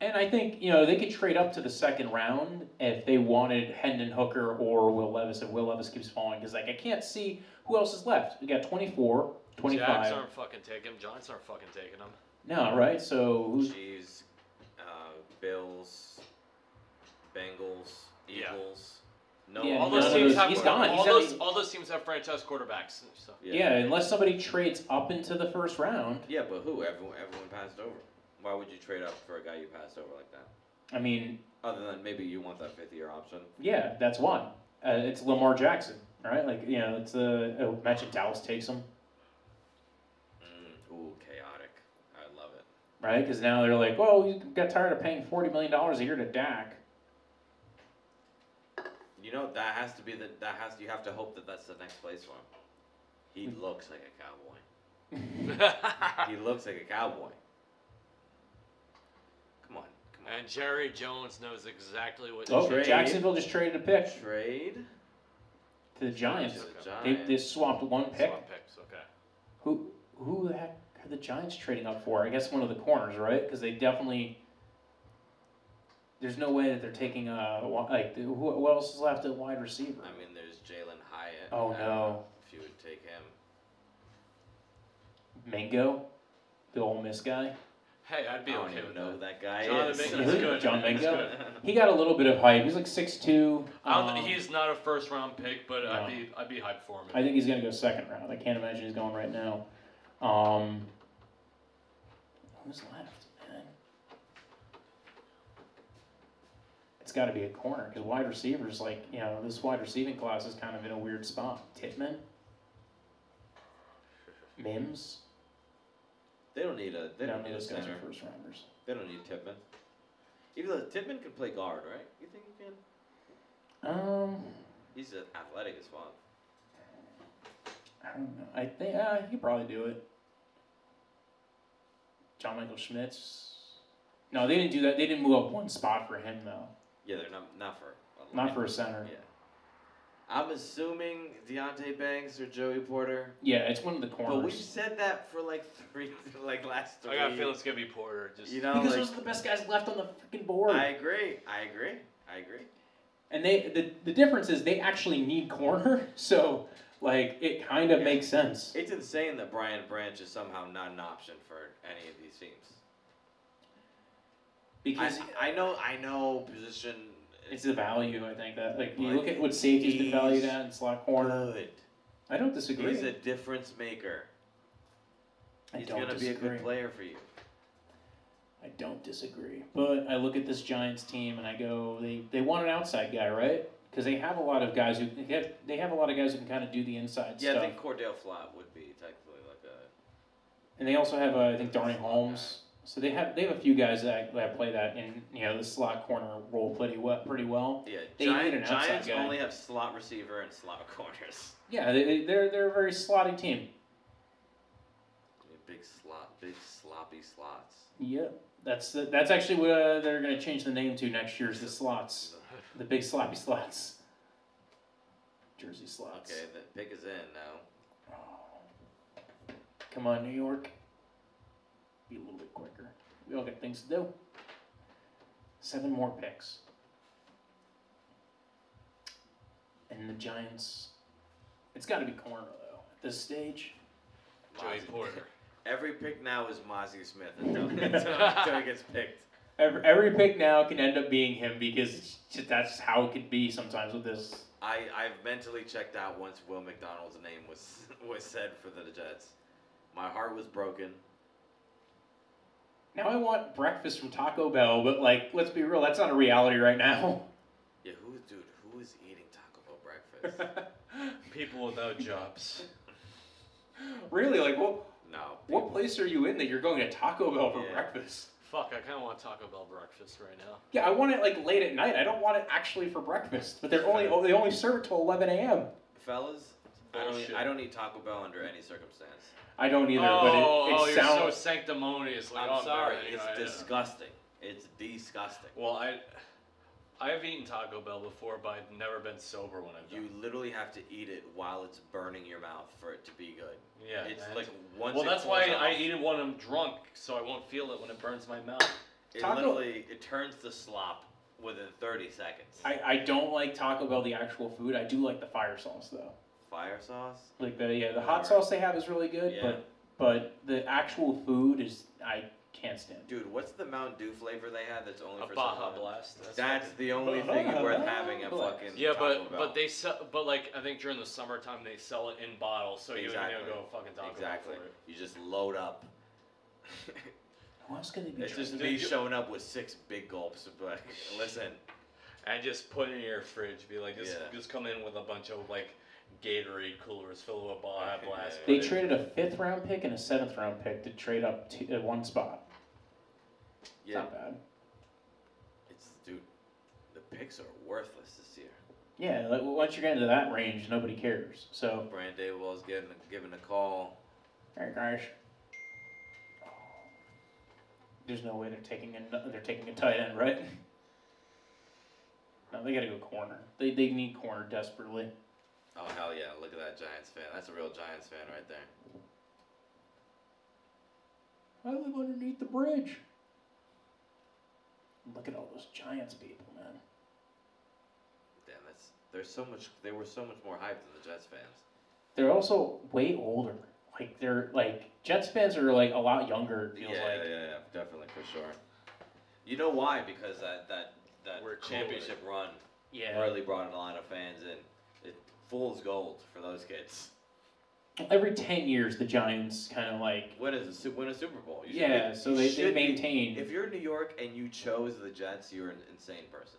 And I think, they could trade up to the second round if they wanted Hendon Hooker or Will Levis if Will Levis keeps falling. Because, I can't see who else is left. We got 24, 25. Jags aren't fucking taking him. Giants aren't fucking taking him. No, right? So, who's... Chiefs, Bills, Bengals, Yeah. Eagles. No, Yeah, All none those of teams those- have he's gone. all He's those all those teams have franchise quarterbacks. So. Yeah, unless somebody trades up into the first round. Yeah, but who? Everyone passed over. Why would you trade up for a guy you passed over like that? I mean, Other than maybe you want that 5th-year option. yeah, that's one. It's Lamar Jackson, right? It's imagine Dallas takes him, Ooh, chaotic. I love it. right? Because now they're like, well, we got tired of paying $40 million a year to Dak. You know you have to hope that that's the next place for him. He looks like a cowboy. He looks like a cowboy. Come on. And Jerry Jones knows exactly what. Oh, Trade. Jacksonville just traded a pick Trade to the Giants. to the Giants. They swapped one pick. Swap picks, okay. Who the heck are the Giants trading up for? I guess one of the corners, right? Because they definitely. There's no way that they're taking who else is left at wide receiver? I mean, there's Jalen Hyatt. Oh, I don't no. know if you would take him. Mingo, the Ole Miss guy. Hey, I'd be I don't okay even with know that. who that guy Jonathan is. Mingo's good. John He's Mingo. good. He got a little bit of hype. He's like 6'2". He's not a first round pick, but No. I'd be hyped for him. I think he's gonna go second round. I can't imagine he's going right now. Who's left, man? It's got to be a corner because wide receivers, this wide receiving class is kind of in a weird spot. Titman, Mims. They don't need a Those guys center. are first rounders. They don't need Tippmann. Even though Tippmann can play guard, right? You think he can? He's athletic as fuck. I don't know. I think he could probably do it. John Michael Schmitz. No, they didn't do that. They didn't move up one spot for him though. Yeah, they're not for. Not for a center. Yeah. I'm assuming Deontay Banks or Joey Porter. Yeah, it's one of the corners. But we've said that for last 3 I got a feeling it's gonna be Porter. Just because those are the best guys left on the freaking board. I agree. And the difference is they actually need corner, so it kind of makes sense. It's insane that Brian Branch is somehow not an option for any of these teams. Because I know position. it's the value. I think that you look at what safety's been valued at in slot corner. Good. I don't disagree. He's a difference maker. He's don't gonna be a disagree. good player for you. I don't disagree. But I look at this Giants team and I go, they want an outside guy, right? Because they have a lot of guys who can kind of do the inside Yeah, stuff. I think Cordell Flott would be technically like a. And they also have I think Darnay Holmes. So they have a few guys that play that in the slot corner role pretty well. Yeah, They need an outside Giants guy. only have slot receiver and slot corners. Yeah, they're a very slotty team. Big sloppy slots. Yep. That's actually what they're going to change the name to next year is the slots. The big sloppy slots. Jersey slots. Okay, the pick is in now. Come on, New York. Be a little bit quicker. We all got things to do. 7 more picks. And the Giants, it's got to be corner, though, at this stage. Joey Porter. Every pick now is Mozzie Smith until he gets picked. Every pick now can end up being him because that's how it could be sometimes with this. I've mentally checked out once Will McDonald's name was said for the Jets. My heart was broken. Now I want breakfast from Taco Bell, but let's be real, that's not a reality right now. Yeah, who is eating Taco Bell breakfast? People without jobs. Really, what? No. What place are you in that you're going to Taco Bell for Yeah. breakfast? Fuck, I kind of want Taco Bell breakfast right now. Yeah, I want it late at night. I don't want it actually for breakfast. But they only serve it till 11 a.m. Fellas, Bullshit. I don't eat Taco Bell under any circumstance. I don't either, Oh, but it you're sounds. so sanctimonious. I'm oh, sorry, man, it's disgusting. It's disgusting. Well, I have eaten Taco Bell before, but I've never been sober when I've done You literally have to eat it while it's burning your mouth for it to be good. it. Yeah. It's man. like once. Well, it that's cools why off, I eat it when I'm drunk, so I won't feel it when it burns my mouth. It Taco- literally it turns to slop within 30 seconds. I don't like Taco Bell, the actual food. I do like the fire sauce though. Fire sauce. Like the hot sauce they have is really good, Yeah. but the actual food is I can't stand. Dude, what's the Mountain Dew flavor they have that's only A for Baja someone? Blast. That's the only thing worth having at fucking Yeah, Taco Bell. but they sell, but like I think during the summertime they sell it in bottles, so Exactly. you go fucking Taco Exactly. Bell for it. You just load up. Who else could they be? It's just drinking? me showing up with 6 big gulps. But listen, And just put it in your fridge. Be like, Yeah. just come in with a bunch of like Gatorade coolers filled with Baja Blast. They put it- traded a 5th round pick and a 7th round pick to trade up to one spot. It's yeah, not bad. it's dude. The picks are worthless this year. Yeah, like, once you get into that range, nobody cares. So, Brand Daywell's given a call. alright guys. There's no way they're taking a tight end, right? No, they gotta go corner. They need corner desperately. Oh hell yeah! Look at that Giants fan. That's a real Giants fan right there. I live underneath the bridge. Look at all those Giants people, man. Damn, they were so much more hyped than the Jets fans. They're also way older. Like they're like Jets fans are like a lot younger. It feels like. Yeah, definitely for sure. You know why? Because that We're cooler. championship run Yeah. really brought a lot of fans in. It fool's gold for those kids. Every 10 years, the Giants kind of like. Win a Super Bowl. You should Yeah, be- so you they should be- maintain. If you're in New York and you chose the Jets, you're an insane person.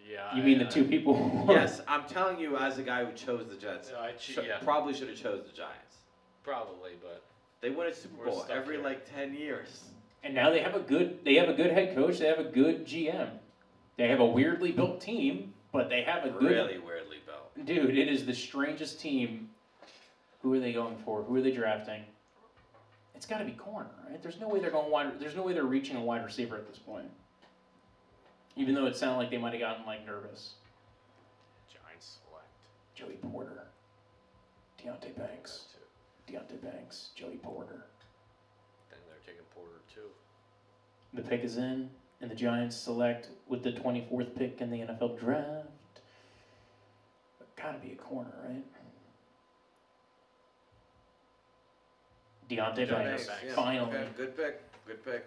Yeah. You mean the two people? Who Yes, I'm telling you, as a guy who chose the Jets, Yeah, probably should have chose the Giants. probably, but They win a Super We're Bowl stuck every here. like 10 years. And now they have a good head coach. They have a good GM. They have a weirdly built team, but they have a good. Really weirdly built. Dude, it is the strangest team. Who are they going for? Who are they drafting? It's got to be corner, right? There's no way they're going wide. There's no way they're reaching a wide receiver at this point. Even though it sounded like they might have gotten like nervous. Giants select. Joey Porter, Deontay Banks, Joey Porter. Then they're taking Porter too. The pick is in, and the Giants select with the 24th pick in the NFL draft. Gotta be a corner, right? Deontay Banks, Yeah, finally. okay, good pick. Good pick.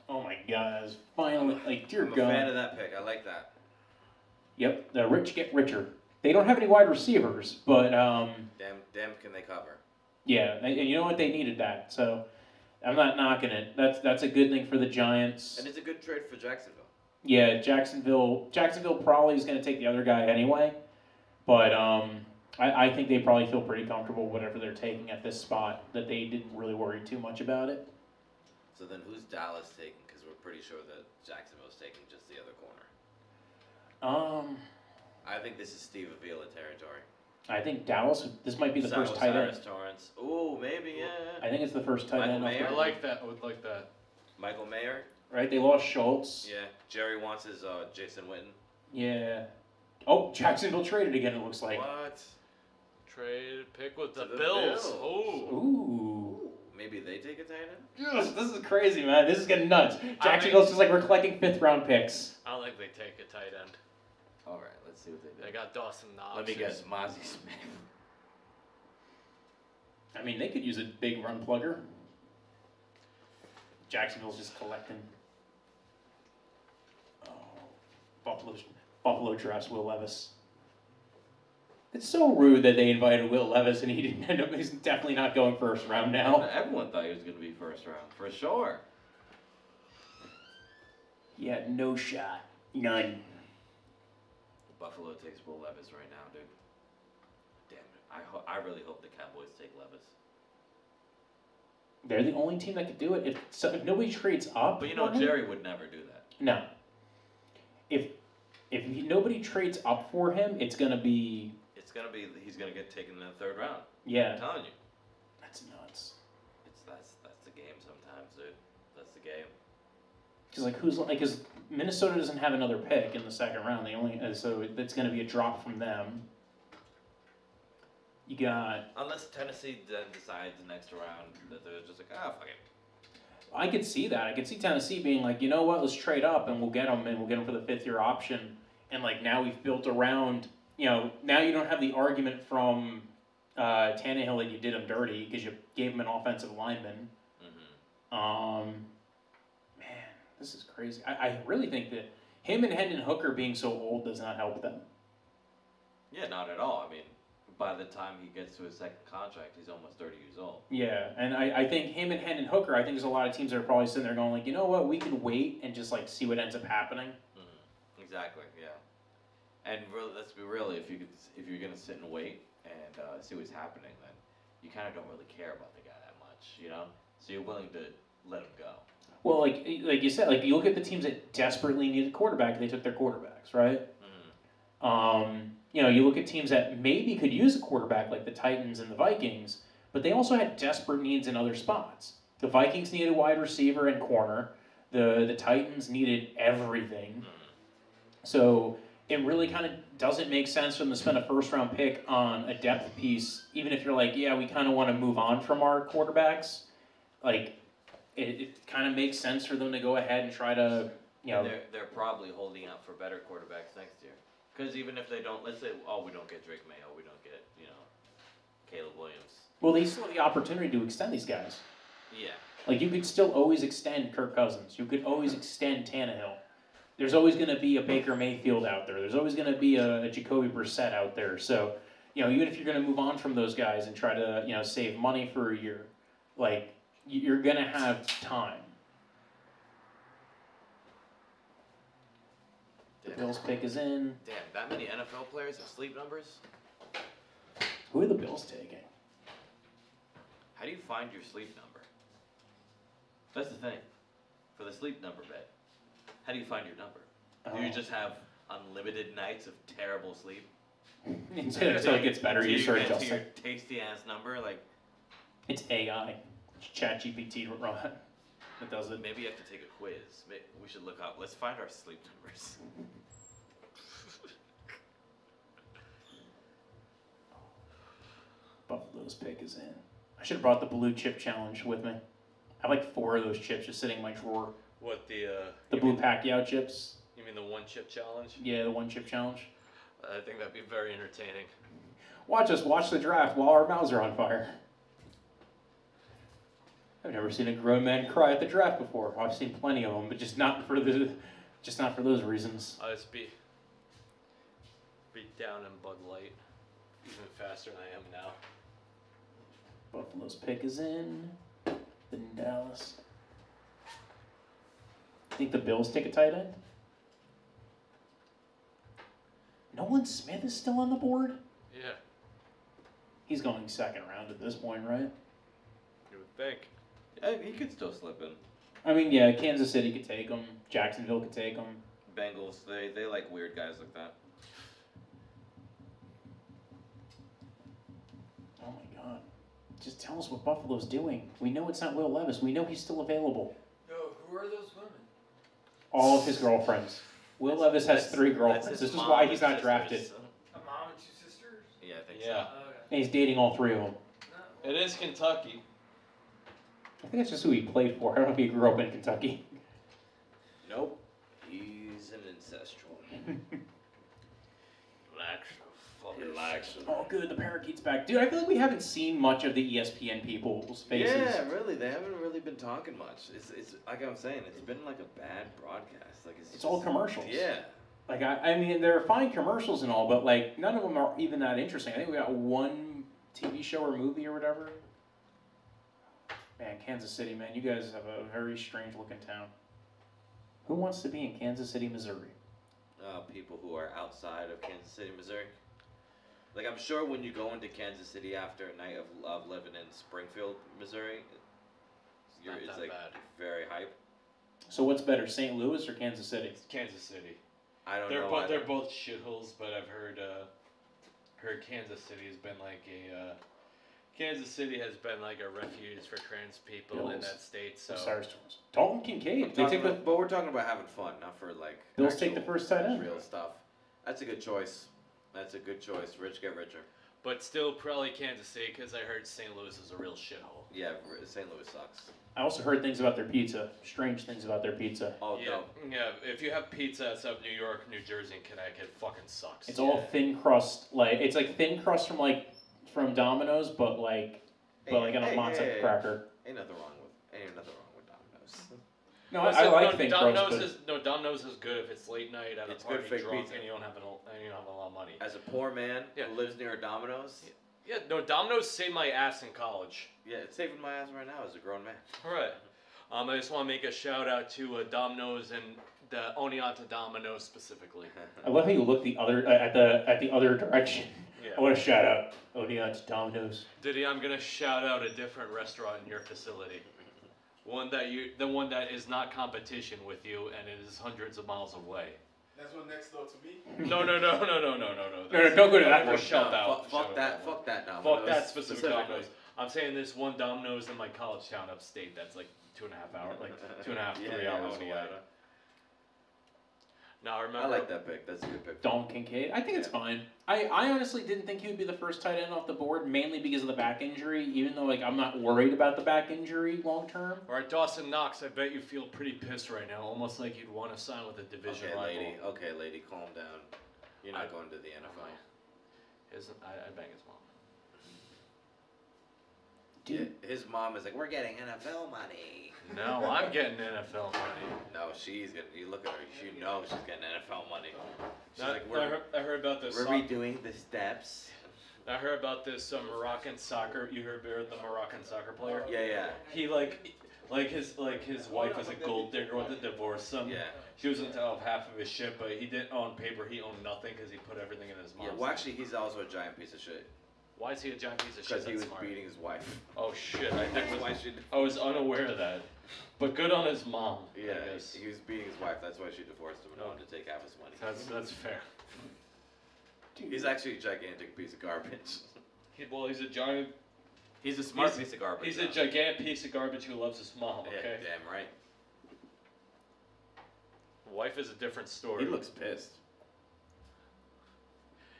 Oh my God, finally! Like, dear I'm a God. fan of that pick. I like that. Yep, the rich get richer. They don't have any wide receivers, but Damn, can they cover? yeah, and you know what? They needed that, so I'm not knocking it. That's a good thing for the Giants. And it's a good trade for Jacksonville. Yeah, Jacksonville probably is going to take the other guy anyway, but I think they probably feel pretty comfortable whatever they're taking at this spot, that they didn't really worry too much about it. So then who's Dallas taking? Because we're pretty sure that Jacksonville's taking just the other corner. I think this is Steve Avila territory. I think Dallas, this might be the first tight end. Cyrus Torrance. Ooh, maybe, yeah. I think it's the first tight end. Michael off the- Mayer? I like that. I would like that. Michael Mayer. Right, they lost Schultz. Yeah. Jerry wants his Jason Witten. Yeah. Oh, Jacksonville traded again, it looks like. What? Trade pick with the To the Bills. Bills. Oh. Ooh. Maybe they take a tight end? Yes, this is crazy, man. This is getting nuts. Jacksonville's just like, we're collecting 5th round picks. I don't think they take a tight end. All right, let's see what they do. They got Dawson Knox. Let me guess, Mozzie Smith. I mean, they could use a big run plugger. Jacksonville's just collecting. Oh, Buffalo drafts Will Levis. It's so rude that they invited Will Levis and he didn't end up. He's definitely not going first round now. Everyone thought he was going to be first round, for sure. Yeah, no shot. None. Buffalo takes Will Levis right now, dude. Damn it. I really hope the Cowboys take Levis. They're the only team that could do it. If nobody trades up, But you know, for him- Jerry would never do that. No. If nobody trades up for him, it's gonna be He's going to get taken in the 3rd round. I'm yeah. telling you. That's nuts. That's the game sometimes, dude. That's the game. Cause like who's like, cause Minnesota doesn't have another pick in the second round. They only so that's going to be a drop from them. You got. Unless Tennessee then decides next round that they're just like, fuck it. I could see that. I could see Tennessee being like, you know what, let's trade up and we'll get them for the 5th-year option. And like now we've built around, now you don't have the argument from Tannehill that you did him dirty because you gave him an offensive lineman. Mm-hmm. Man, this is crazy. I really think that him and Hendon Hooker being so old does not help them. Yeah, not at all. I mean, by the time he gets to his second contract, he's almost 30 years old. Yeah, and I think him and Hendon Hooker, I think there's a lot of teams that are probably sitting there going like, you know what, we could wait and just like see what ends up happening. Mm-hmm. Exactly, yeah. And really, let's be real, if you're going to sit and wait and see what's happening, then you kind of don't really care about the guy that much, you know? So you're willing to let him go. Well, like you said, like you look at the teams that desperately needed quarterback, they took their quarterbacks, right? Mm-hmm. You look at teams that maybe could use a quarterback, like the Titans and the Vikings, but they also had desperate needs in other spots. The Vikings needed a wide receiver and corner. The Titans needed everything. So it really kind of doesn't make sense for them to spend a first-round pick on a depth piece, even if you're like, yeah, we kind of want to move on from our quarterbacks. Like, it kind of makes sense for them to go ahead and try to, They're probably holding out for better quarterbacks next year. Because even if they don't, let's say, we don't get Drake Mayo, we don't get, Caleb Williams. Well, they still have the opportunity to extend these guys. Yeah. Like, you could still always extend Kirk Cousins. You could always extend Tannehill. There's always going to be a Baker Mayfield out there. There's always going to be a Jacoby Brissett out there. So, even if you're going to move on from those guys and try to, save money for a year, like, you're going to have time. The Bills pick is in. Damn, that many NFL players have sleep numbers? Who are the Bills taking? How do you find your sleep number? That's the thing. For the sleep number bet, how do you find your number? Do you just have unlimited nights of terrible sleep? Until it gets better, you start get to adjusting. your tasty ass number, like It's AI. It's ChatGPT that does it. maybe you have to take a quiz. We should look up. Let's find our sleep numbers. Buffalo's pick is in. I should have brought the blue chip challenge with me. I have like 4 of those chips just sitting in my drawer. What The blue Pacquiao chips. You mean the one chip challenge? Yeah, the 1 chip challenge. I think that'd be very entertaining. Watch us watch the draft while our mouths are on fire. I've never seen a grown man cry at the draft before. I've seen plenty of them, but just not for those reasons. I'll just be down in Bud Light even faster than I am now. Buffalo's pick is in. Then Dallas. Think the Bills take a tight end? Nolan Smith is still on the board? Yeah, He's going second round at this point, right? you would think. Yeah, he could still slip in. I mean, yeah, Kansas City could take him. Jacksonville could take him. Bengals, they like weird guys like that. Oh my God. Just tell us what Buffalo's doing. We know it's not Will Levis. We know he's still available. Yo, who are those women? All of his girlfriends. Will Levis has 3 girlfriends. That's This his is mom why and he's not sisters. drafted. A mom and 2 sisters? Yeah, I think Yeah. Oh, okay. And he's dating all 3 of them. No. It is Kentucky. I think that's just who he played for. I don't know if he grew up in Kentucky. so. Nope. He's an ancestral. Relax. Oh, good. The parakeet's back. Dude, I feel like we haven't seen much of the ESPN people's faces. Yeah, really. They haven't really been talking much. It's like I'm saying. It's been like a bad broadcast. Like It's all commercials. Yeah. Like, I mean, they're fine commercials and all, but, like, none of them are even that interesting. I think we got 1 TV show or movie or whatever. Man, Kansas City, man, you guys have a very strange-looking town. Who wants to be in Kansas City, Missouri? People who are outside of Kansas City, Missouri. Like I'm sure when you go into Kansas City after a night of living in Springfield, Missouri, Not it's that like bad. very hype. So what's better, St. Louis or Kansas City? It's Kansas City. I don't They're know. both Shitholes, but I've heard Kansas City has been like a Kansas City has been like a refuge for trans people in Bills. that state. So Osiris Torres. Dalton Kincaid. They take the But we're talking about having fun, not for like. Bills take the actual first tight end. Real stuff. That's a good choice. That's a good choice. Rich get richer. but still probably Kansas City because I heard St. Louis is a real shithole. Yeah, St. Louis sucks. I also heard things about their pizza. Strange things about their pizza. Oh Yeah, no. yeah. If you have pizza outside of New York, New Jersey, and Connecticut, it fucking sucks. It's all thin crust, like it's like thin crust from Domino's, but like on a matzo cracker. Ain't nothing wrong with Domino's. No, Listen, I like thin Domino's crust, but Domino's is good if it's late night at It's a good party fake drunk pizza. and you don't have a lot of money. As a poor man Yeah. who lives near a Domino's, Yeah, no, Domino's saved my ass in college. yeah, it's saving my ass right now as a grown man. All right. I just want to make a shout out to Domino's and the Oneonta Domino's specifically. I love how you look the other at the other direction. I Yeah. want to shout out Odeon to Domino's. Diddy, I'm gonna shout out a different restaurant in your facility. The one that is not competition with you and it is hundreds of miles away. That's one next door to me. No. No, don't go to that We're one. shut out. Fuck that Domino's. Fuck that specific Domino's. I'm saying this one Domino's in my college town upstate that's like 2.5 hours, like 2.5, 3 hours away. Now remember, I like that pick. That's a good pick. Dalton Kincaid. I think it's fine. I honestly didn't think he would be the first tight end off the board, mainly because of the back injury, even though like I'm not worried about the back injury long term. All right, Dawson Knox, I bet you feel pretty pissed right now, almost like you'd want to sign with a division rival. Okay, lady, calm down. You're not going to the NFL. I bang his mom. His mom is like, we're getting NFL money. No, I'm getting NFL money. No, she's getting. You look at her. You know she's getting NFL money. She's I, like, I heard about this. we're redoing the steps. I heard about this Moroccan soccer. You heard about the Moroccan soccer player? Yeah. He his wife was a gold digger with a divorce. Yeah. She was into half of his shit, but he didn't on paper. He owned nothing because he put everything in his mom's. Yeah. Well, actually, he's also a giant piece of shit. Why is he a giant piece of shit? Because he That's was smart. beating his wife. Oh shit! That's why she. I was unaware of that. But good on his mom. Yeah, I guess. he was beating his wife. That's why she divorced him and wanted to take half his money. That's fair. He's actually a gigantic piece of garbage. He's a giant. He's a smart piece of garbage. He's a gigantic piece of garbage who loves his mom. Yeah, Okay. damn right. Wife is a different story. He looks pissed.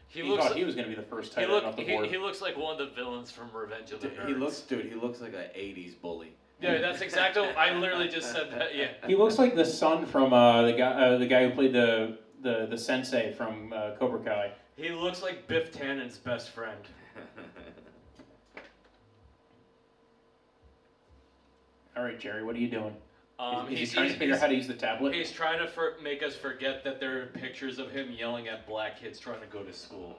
He thought he was going to be the first tight end off the board. He looks like one of the villains from Revenge of the Nerds. He looks like an '80s bully. Yeah, that's exactly. I literally just said that. Yeah. He looks like the son from the guy who played the sensei from Cobra Kai. He looks like Biff Tannen's best friend. All right, Jerry, what are you doing? Is he He's trying to figure out how to use the tablet? He's trying to make us forget that there are pictures of him yelling at black kids trying to go to school.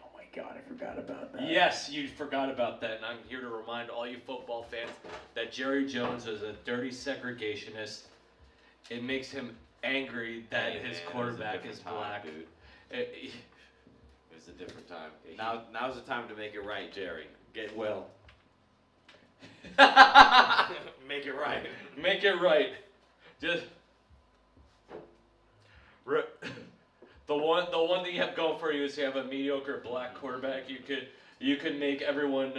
Oh my God, I forgot about that. Yes, you forgot about that, and I'm here to remind all you football fans that Jerry Jones is a dirty segregationist. It makes him angry that his quarterback is black. Dude. It was a different time. Now's the time to make it right, Jerry. Get well. Make it right. Make it right. Just the one thing you have going for you is you have a mediocre black quarterback. You could make everyone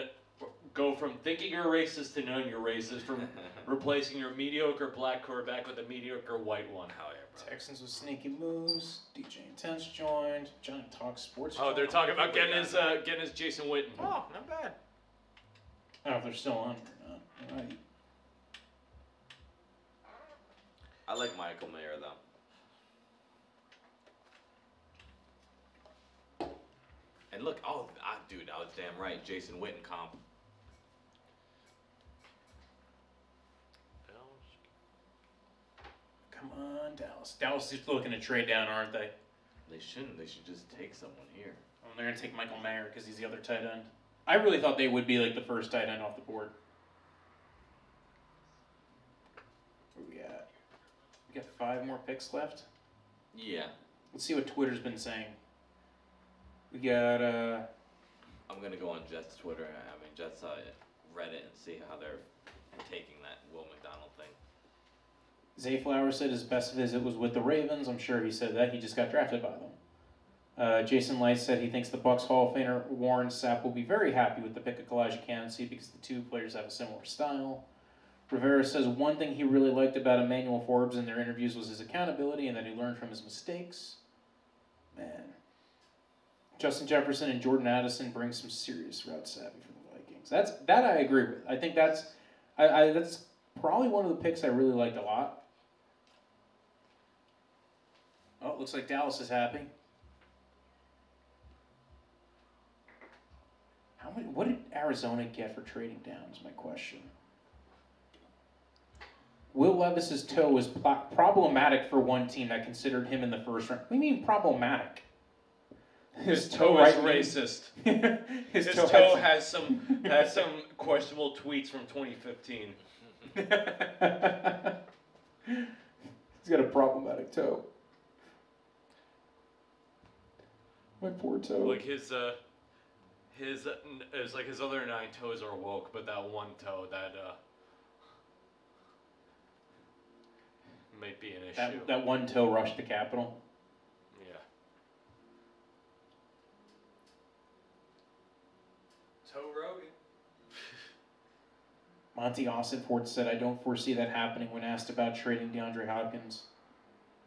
go from thinking you're racist to knowing you're racist, from replacing your mediocre black quarterback with a mediocre white one. Hell yeah, bro. Texans with sneaky moves. DJ Intense joined. Johnny Talks Sports. Oh, they're talking about getting his Jason Witten. Oh, not bad. I don't know if they're still on or not. All right. I like Michael Mayer though. And look, dude, I was damn right. Jason Witten comp. Come on, Dallas. Dallas is looking to trade down, aren't they? They shouldn't. They should just take someone here. Oh, they're going to take Michael Mayer because he's the other tight end. I really thought they would be like the first tight end off the board. Where we at? We got 5 more picks left. Yeah. Let's see what Twitter's been saying. We got I'm gonna go on Jets Twitter. Jets Reddit and see how they're taking that Will McDonald thing. Zay Flowers said his best visit was with the Ravens. I'm sure he said that. He just got drafted by them. Jason Light said he thinks the Bucks Hall of Famer Warren Sapp will be very happy with the pick of Kalijah Kancey because the two players have a similar style. Rivera says one thing he really liked about Emmanuel Forbes in their interviews was his accountability and that he learned from his mistakes. Man. Justin Jefferson and Jordan Addison bring some serious route savvy for the Vikings. That I agree with. I think that's probably one of the picks I really liked a lot. Oh, it looks like Dallas is happy. What did Arizona get for trading down is my question. Will Levis's toe was problematic for one team that considered him in the first round. What do you mean problematic? His toe is racist. his toe has some questionable tweets from 2015. He's got a problematic toe. My poor toe. Like his other 9 toes are woke, but that one toe that might be an issue. That one toe rushed the Capitol. Yeah. Toe Rogan. Monty Ossenford said, "I don't foresee that happening." When asked about trading DeAndre Hopkins,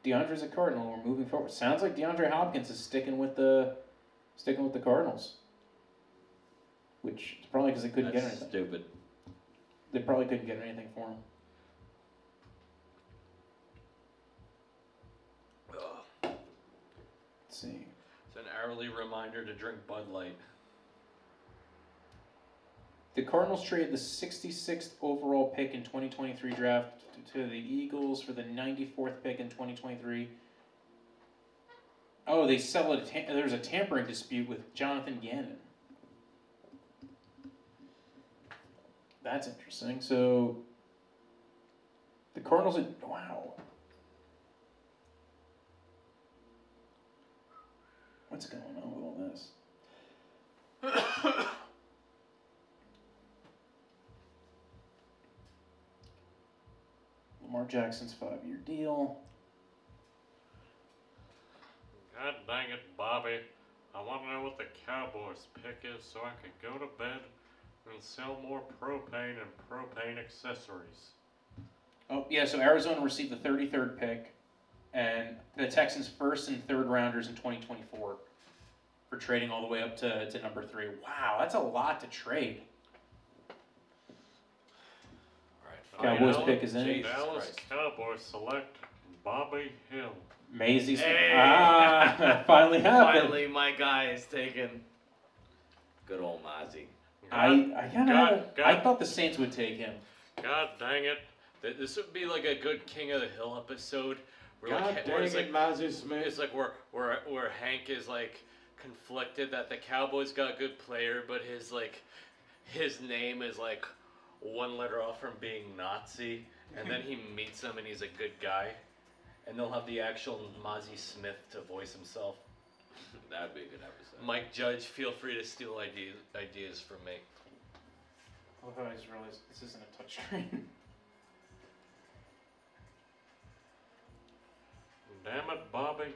DeAndre's a Cardinal. We're moving forward. Sounds like DeAndre Hopkins is sticking with the Cardinals, which is probably because they couldn't get anything. Stupid. They probably couldn't get anything for him. Let's see. It's an hourly reminder to drink Bud Light. The Cardinals traded the 66th overall pick in 2023 draft to the Eagles for the 94th pick in 2023. Oh, they settled there's a tampering dispute with Jonathan Gannon. That's interesting. So, the Cardinals wow. What's going on with all this? Lamar Jackson's 5-year deal. God dang it, Bobby. I want to know what the Cowboys pick is so I can go to bed and sell more propane and propane accessories. Oh, yeah, so Arizona received the 33rd pick and the Texans' first and third rounders in 2024 for trading all the way up to number 3. Wow, that's a lot to trade. Cowboys pick is in. Dallas Cowboys select Bobby Hill. Maisie's Hey. finally happened. Finally, my guy is taken. Good old Mozzie. I thought the Saints would take him. God dang it. This would be like a good King of the Hill episode. God dang it, Mozzie Smith. It's like where Hank is like conflicted that the Cowboys got a good player, but his name is like one letter off from being Nazi, and then he meets him and he's a good guy, and they'll have the actual Mozzie Smith to voice himself. That'd be a good episode. Mike Judge, feel free to steal ideas from me. I just realized this isn't a touchscreen. Damn it, Bobby.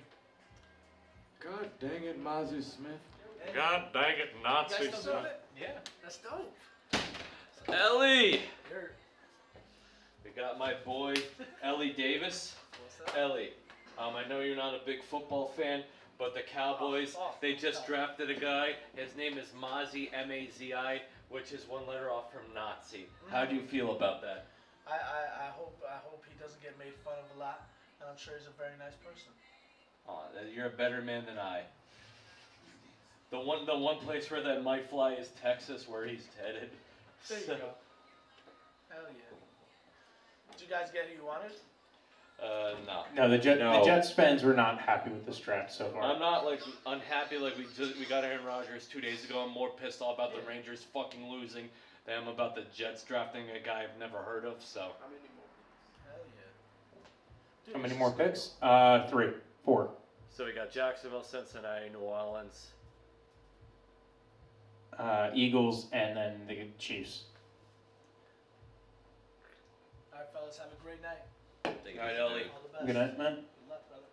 God dang it, Mozzie Smith. God dang it, Nazi You guys still stuff. doing it? Yeah, that's dope. Ellie! You're, We got my boy, Ellie Davis. what's that? Ellie, I know you're not a big football fan, but the Cowboys, they just drafted a guy. His name is Mazi, M-A-Z-I, which is one letter off from Nazi. How do you feel about that? I hope he doesn't get made fun of a lot, and I'm sure he's a very nice person. Oh, you're a better man than I. The one place where that might fly is Texas, where he's headed. There you go. Hell yeah. Did you guys get who you wanted? No. No, the Jets fans were not happy with this draft so far. I'm not like unhappy like we got Aaron Rodgers 2 days ago. I'm more pissed off about the Rangers fucking losing than I'm about the Jets drafting a guy I've never heard of. So. How many more? Hell yeah. Dude, How many this more is picks? 3, 4. So we got Jacksonville, Cincinnati, New Orleans. Eagles, and then the Chiefs. All right, fellas, have a great night. All right, Ellie. All the best. Good night, man. Good luck, brother.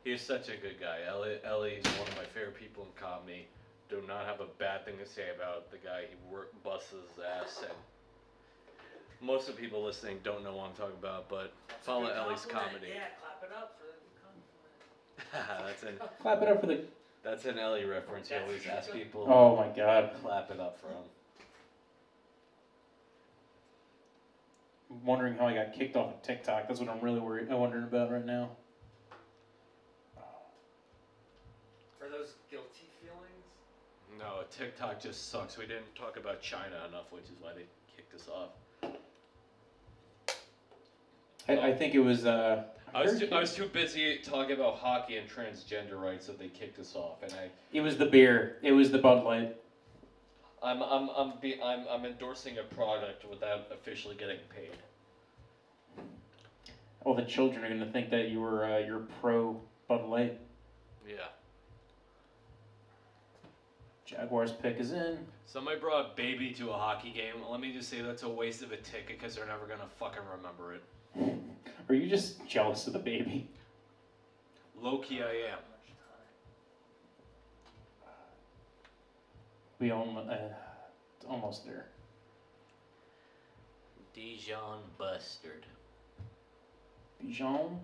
He's such a good guy. Ellie's one of my favorite people in comedy. Do not have a bad thing to say about the guy. He busts his ass, and most of the people listening don't know what I'm talking about. But follow Ellie's comedy. Yeah, clap it up for the compliment. Clap it up for the. That's an Ellie reference. He always asks people. Oh my God. To clap it up for him. I'm wondering how I got kicked off of TikTok. That's what I'm really wondering about right now. Are those guilty feelings? No, TikTok just sucks. We didn't talk about China enough, which is why they kicked us off. I think it was. I was too busy talking about hockey and transgender rights that they kicked us off, and It was the beer. It was the Bud Light. I'm endorsing a product without officially getting paid. All the children are gonna think that you're pro Bud Light. Yeah. Jaguars pick is in. Somebody brought a baby to a hockey game. Let me just say that's a waste of a ticket because they're never gonna fucking remember it. Are you just jealous of the baby? Low key, I am. We almost there. Dijon Bustard. Bijan?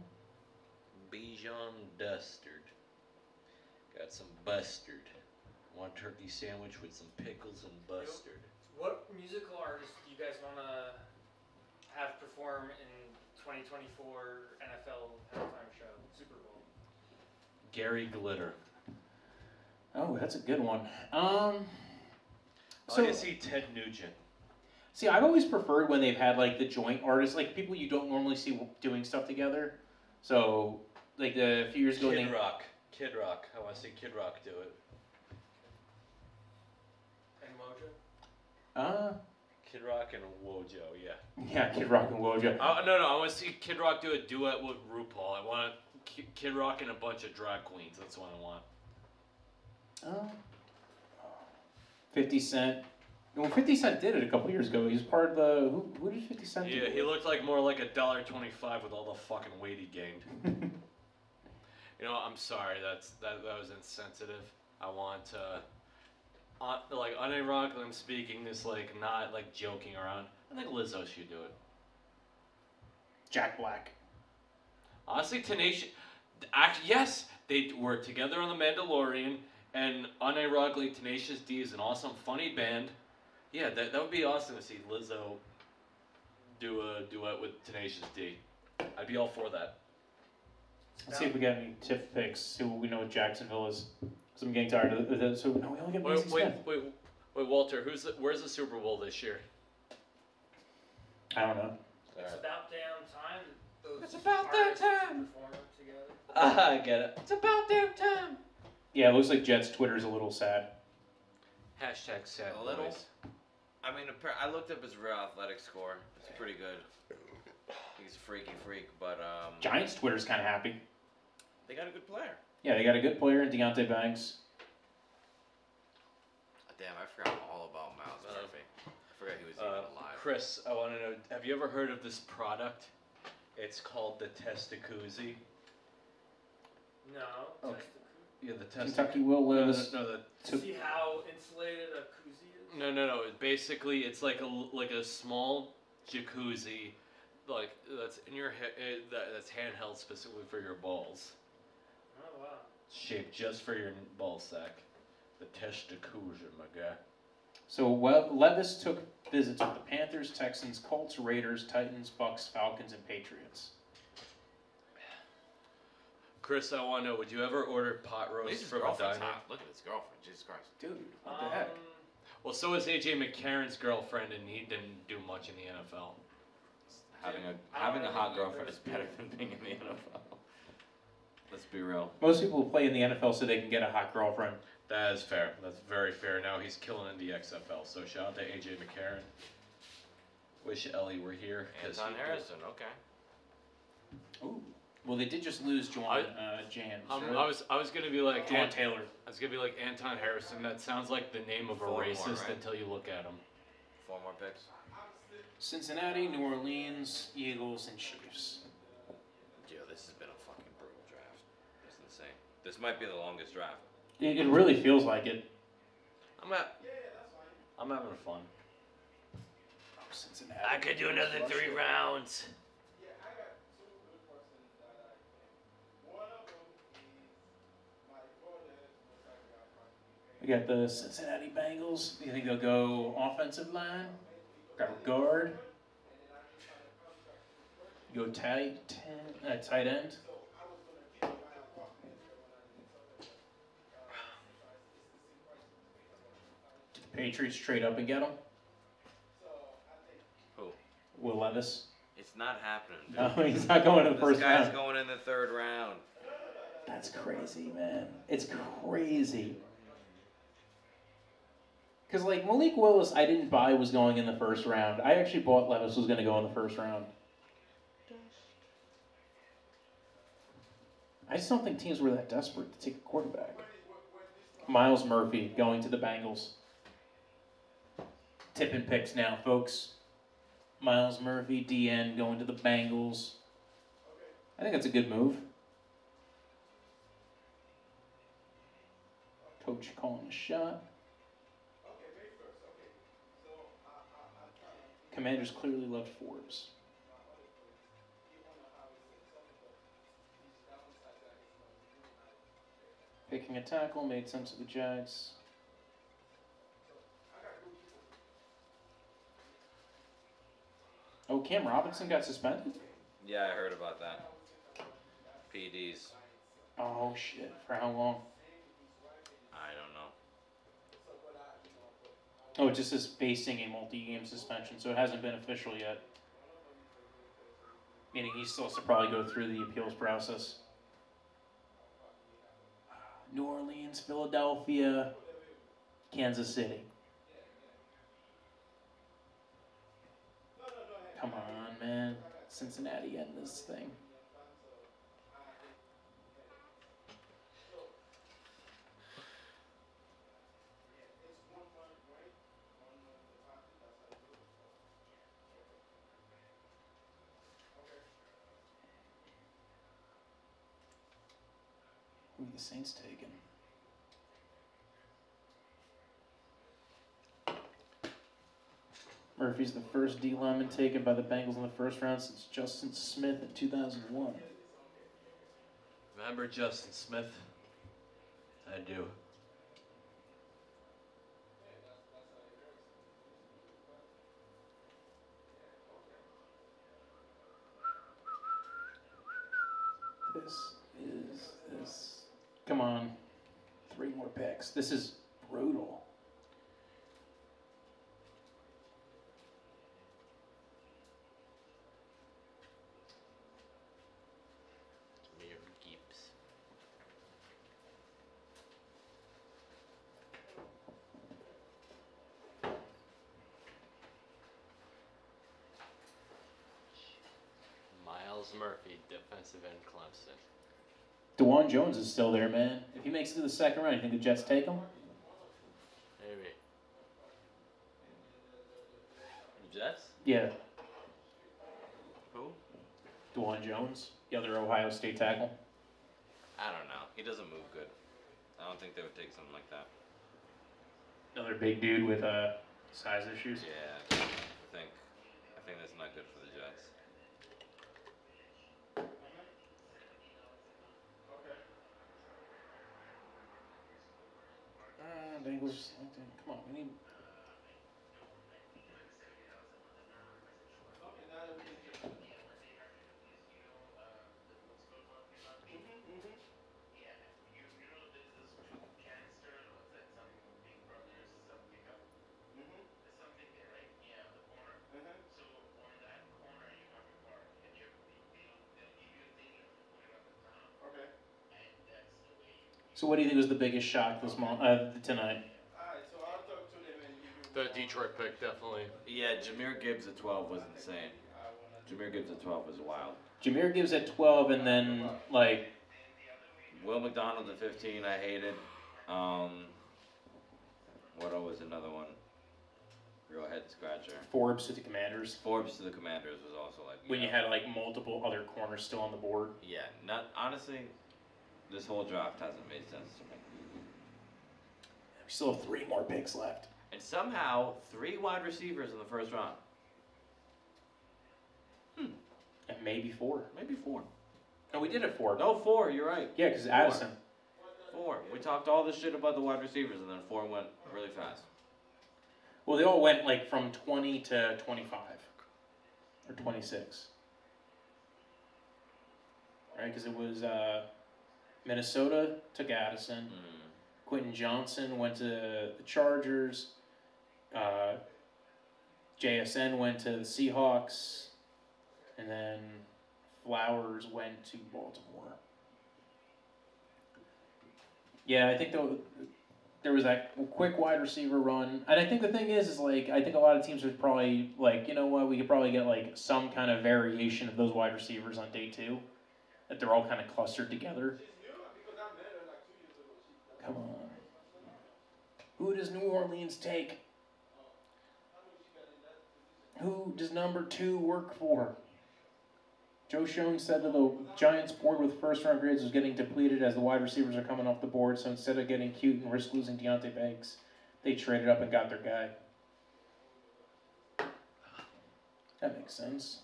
Bijon Dustard. Got some bustard. One turkey sandwich with some pickles and bustard. What musical artist do you guys want to have perform in 2024 NFL halftime show, Super Bowl? Gary Glitter. Oh, that's a good one. I want to see Ted Nugent. See, I've always preferred when they've had like the joint artists, like people you don't normally see doing stuff together. So, like a few years ago, Kid Rock. Kid Rock. I want to see Kid Rock do it. And Mojo? Kid Rock and Wojo, yeah. Yeah, Kid Rock and Wojo. No, I want to see Kid Rock do a duet with RuPaul. I want Kid Rock and a bunch of drag queens. That's what I want. 50 Cent. Well, 50 Cent did it a couple years ago. He was part of the. Who did 50 Cent do? Yeah, he looked like more like $1.25 with all the fucking weight he gained. You know, I'm sorry. That was insensitive. I want like unironically I'm speaking this, like not like joking around. I think Lizzo should do it. Jack Black. Honestly, Tenacious. Yes, they were together on The Mandalorian, and unironically, Tenacious D is an awesome, funny band. Yeah, that would be awesome to see Lizzo do a duet with Tenacious D. I'd be all for that. Let's see if we got any tip picks. See what we know what Jacksonville is. Because I'm getting tired of it. So no, we only got Mason Smith. Wait, Walter. Where's the Super Bowl this year? I don't know. It's about damn time that those It's about damn artists time. perform together. I get it. It's about damn time. Yeah, it looks like Jets' Twitter's a little sad. Hashtag sad A little. boys. I mean, I looked up his real athletic score. It's pretty good. He's a freaky freak, but Giants' Twitter's kind of happy. they got a good player. Yeah, they got a good player in Deontay Banks. Damn, I forgot all about Miles Murphy. I forgot he was even alive. Chris, I want to know, have you ever heard of this product? It's called the Testacuzzi. No. Okay. Yeah, the Kentucky Will Levis. No, To see how insulated a koozie is? No. Basically, it's like a small jacuzzi, like that's in your that's handheld specifically for your balls. Oh wow. Shaped just for your ball sack. The Testacuzzi, my guy. So Levis took visits with the Panthers, Texans, Colts, Raiders, Titans, Bucks, Falcons, and Patriots. Chris, I want to know, would you ever order pot At roast least his from a girlfriend's diner? hot. Look at his girlfriend. Jesus Christ. Dude, what the heck? Well, so is AJ McCarron's girlfriend, and he didn't do much in the NFL. Having a hot girlfriend is better than being in the NFL. Let's be real. Most people who play in the NFL so they can get a hot girlfriend. That is fair. That's very fair. Now he's killing in the XFL. So shout out to AJ McCarron. Wish Ellie were here. Anton Harrison, okay. Ooh. Well, they did just lose Juwan Jans. I was gonna be like Juwan Taylor. I was gonna be like Anton Harrison. That sounds like the name of a 4 more, racist right? until you look at him. 4 more picks. Cincinnati, New Orleans, Eagles, and Chiefs. Yo, this has been a fucking brutal draft. It's This might be the longest draft. It really feels like it. I'm having fun. Oh, Cincinnati. I could do another 3 rounds. We got the Cincinnati Bengals. Do you think they'll go offensive line? Grab a guard? Go tight end? Do the Patriots trade up and get him? Who? Will Levis? It's not happening, dude. No, he's not going in the first This guy's round. going in the 3rd round. That's crazy, man. It's crazy. Because, like, Malik Willis, I didn't buy was going in the first round. I actually bought Levis was going to go in the first round. I just don't think teams were that desperate to take a quarterback. Miles Murphy going to the Bengals. Tipping picks now, folks. Miles Murphy, DN, going to the Bengals. I think that's a good move. Coach calling a shot. Commanders clearly loved Forbes. Picking a tackle made sense to the Jags. Oh, Cam Robinson got suspended? Yeah, I heard about that. PDs. Oh, shit. For how long? I don't know. Oh, it just says facing a multi-game suspension, so it hasn't been official yet. Meaning he still has to probably go through the appeals process. New Orleans, Philadelphia, Kansas City. Come on, man. Cincinnati end this thing. Who are the Saints taking? Murphy's the first D lineman taken by the Bengals in the first round since Justin Smith in 2001. Remember Justin Smith? I do. This. Come on. 3 more picks. This is brutal. Miles Murphy, defensive end, Clemson. DeJuan Jones is still there, man. If he makes it to the second round, you think the Jets take him? Maybe. Jets? Yeah. Who? DeJuan Jones, the other Ohio State tackle. I don't know. He doesn't move good. I don't think they would take something like that. Another big dude with size issues. Yeah, I think that's not good for the Jets. Bengals. Come on, we need. So what do you think was the biggest shock tonight? The Detroit pick, definitely. Yeah, Jahmyr Gibbs at 12 was insane. Jahmyr Gibbs at 12 was wild. Jahmyr Gibbs at 12, and then like Will McDonald at 15, I hated. What was another one? Real head scratcher. Forbes to the Commanders. Forbes to the Commanders was also like. When you had like multiple other corners still on the board. Yeah, not honestly. This whole draft hasn't made sense to me. We still have 3 more picks left. And somehow, 3 wide receivers in the first round. And maybe 4. Maybe 4. No, we did it 4. No, 4. You're right. Yeah, because 4. Addison. 4. We talked all this shit about the wide receivers, and then 4 went really fast. Well, they all went like from 20 to 25 or 26, right? Because it was Minnesota took Addison, Quentin Johnson went to the Chargers, JSN went to the Seahawks, and then Flowers went to Baltimore. Yeah, I think there was that quick wide receiver run. And I think the thing is like, I think a lot of teams would probably, like, you know what, we could probably get, like, some kind of variation of those wide receivers on day 2. That they're all kind of clustered together. Come on. Who does New Orleans take? Who does number 2 work for? Joe Schoen said that the Giants' board with first-round grades was getting depleted as the wide receivers are coming off the board, so instead of getting cute and risk losing Deontay Banks, they traded up and got their guy. That makes sense.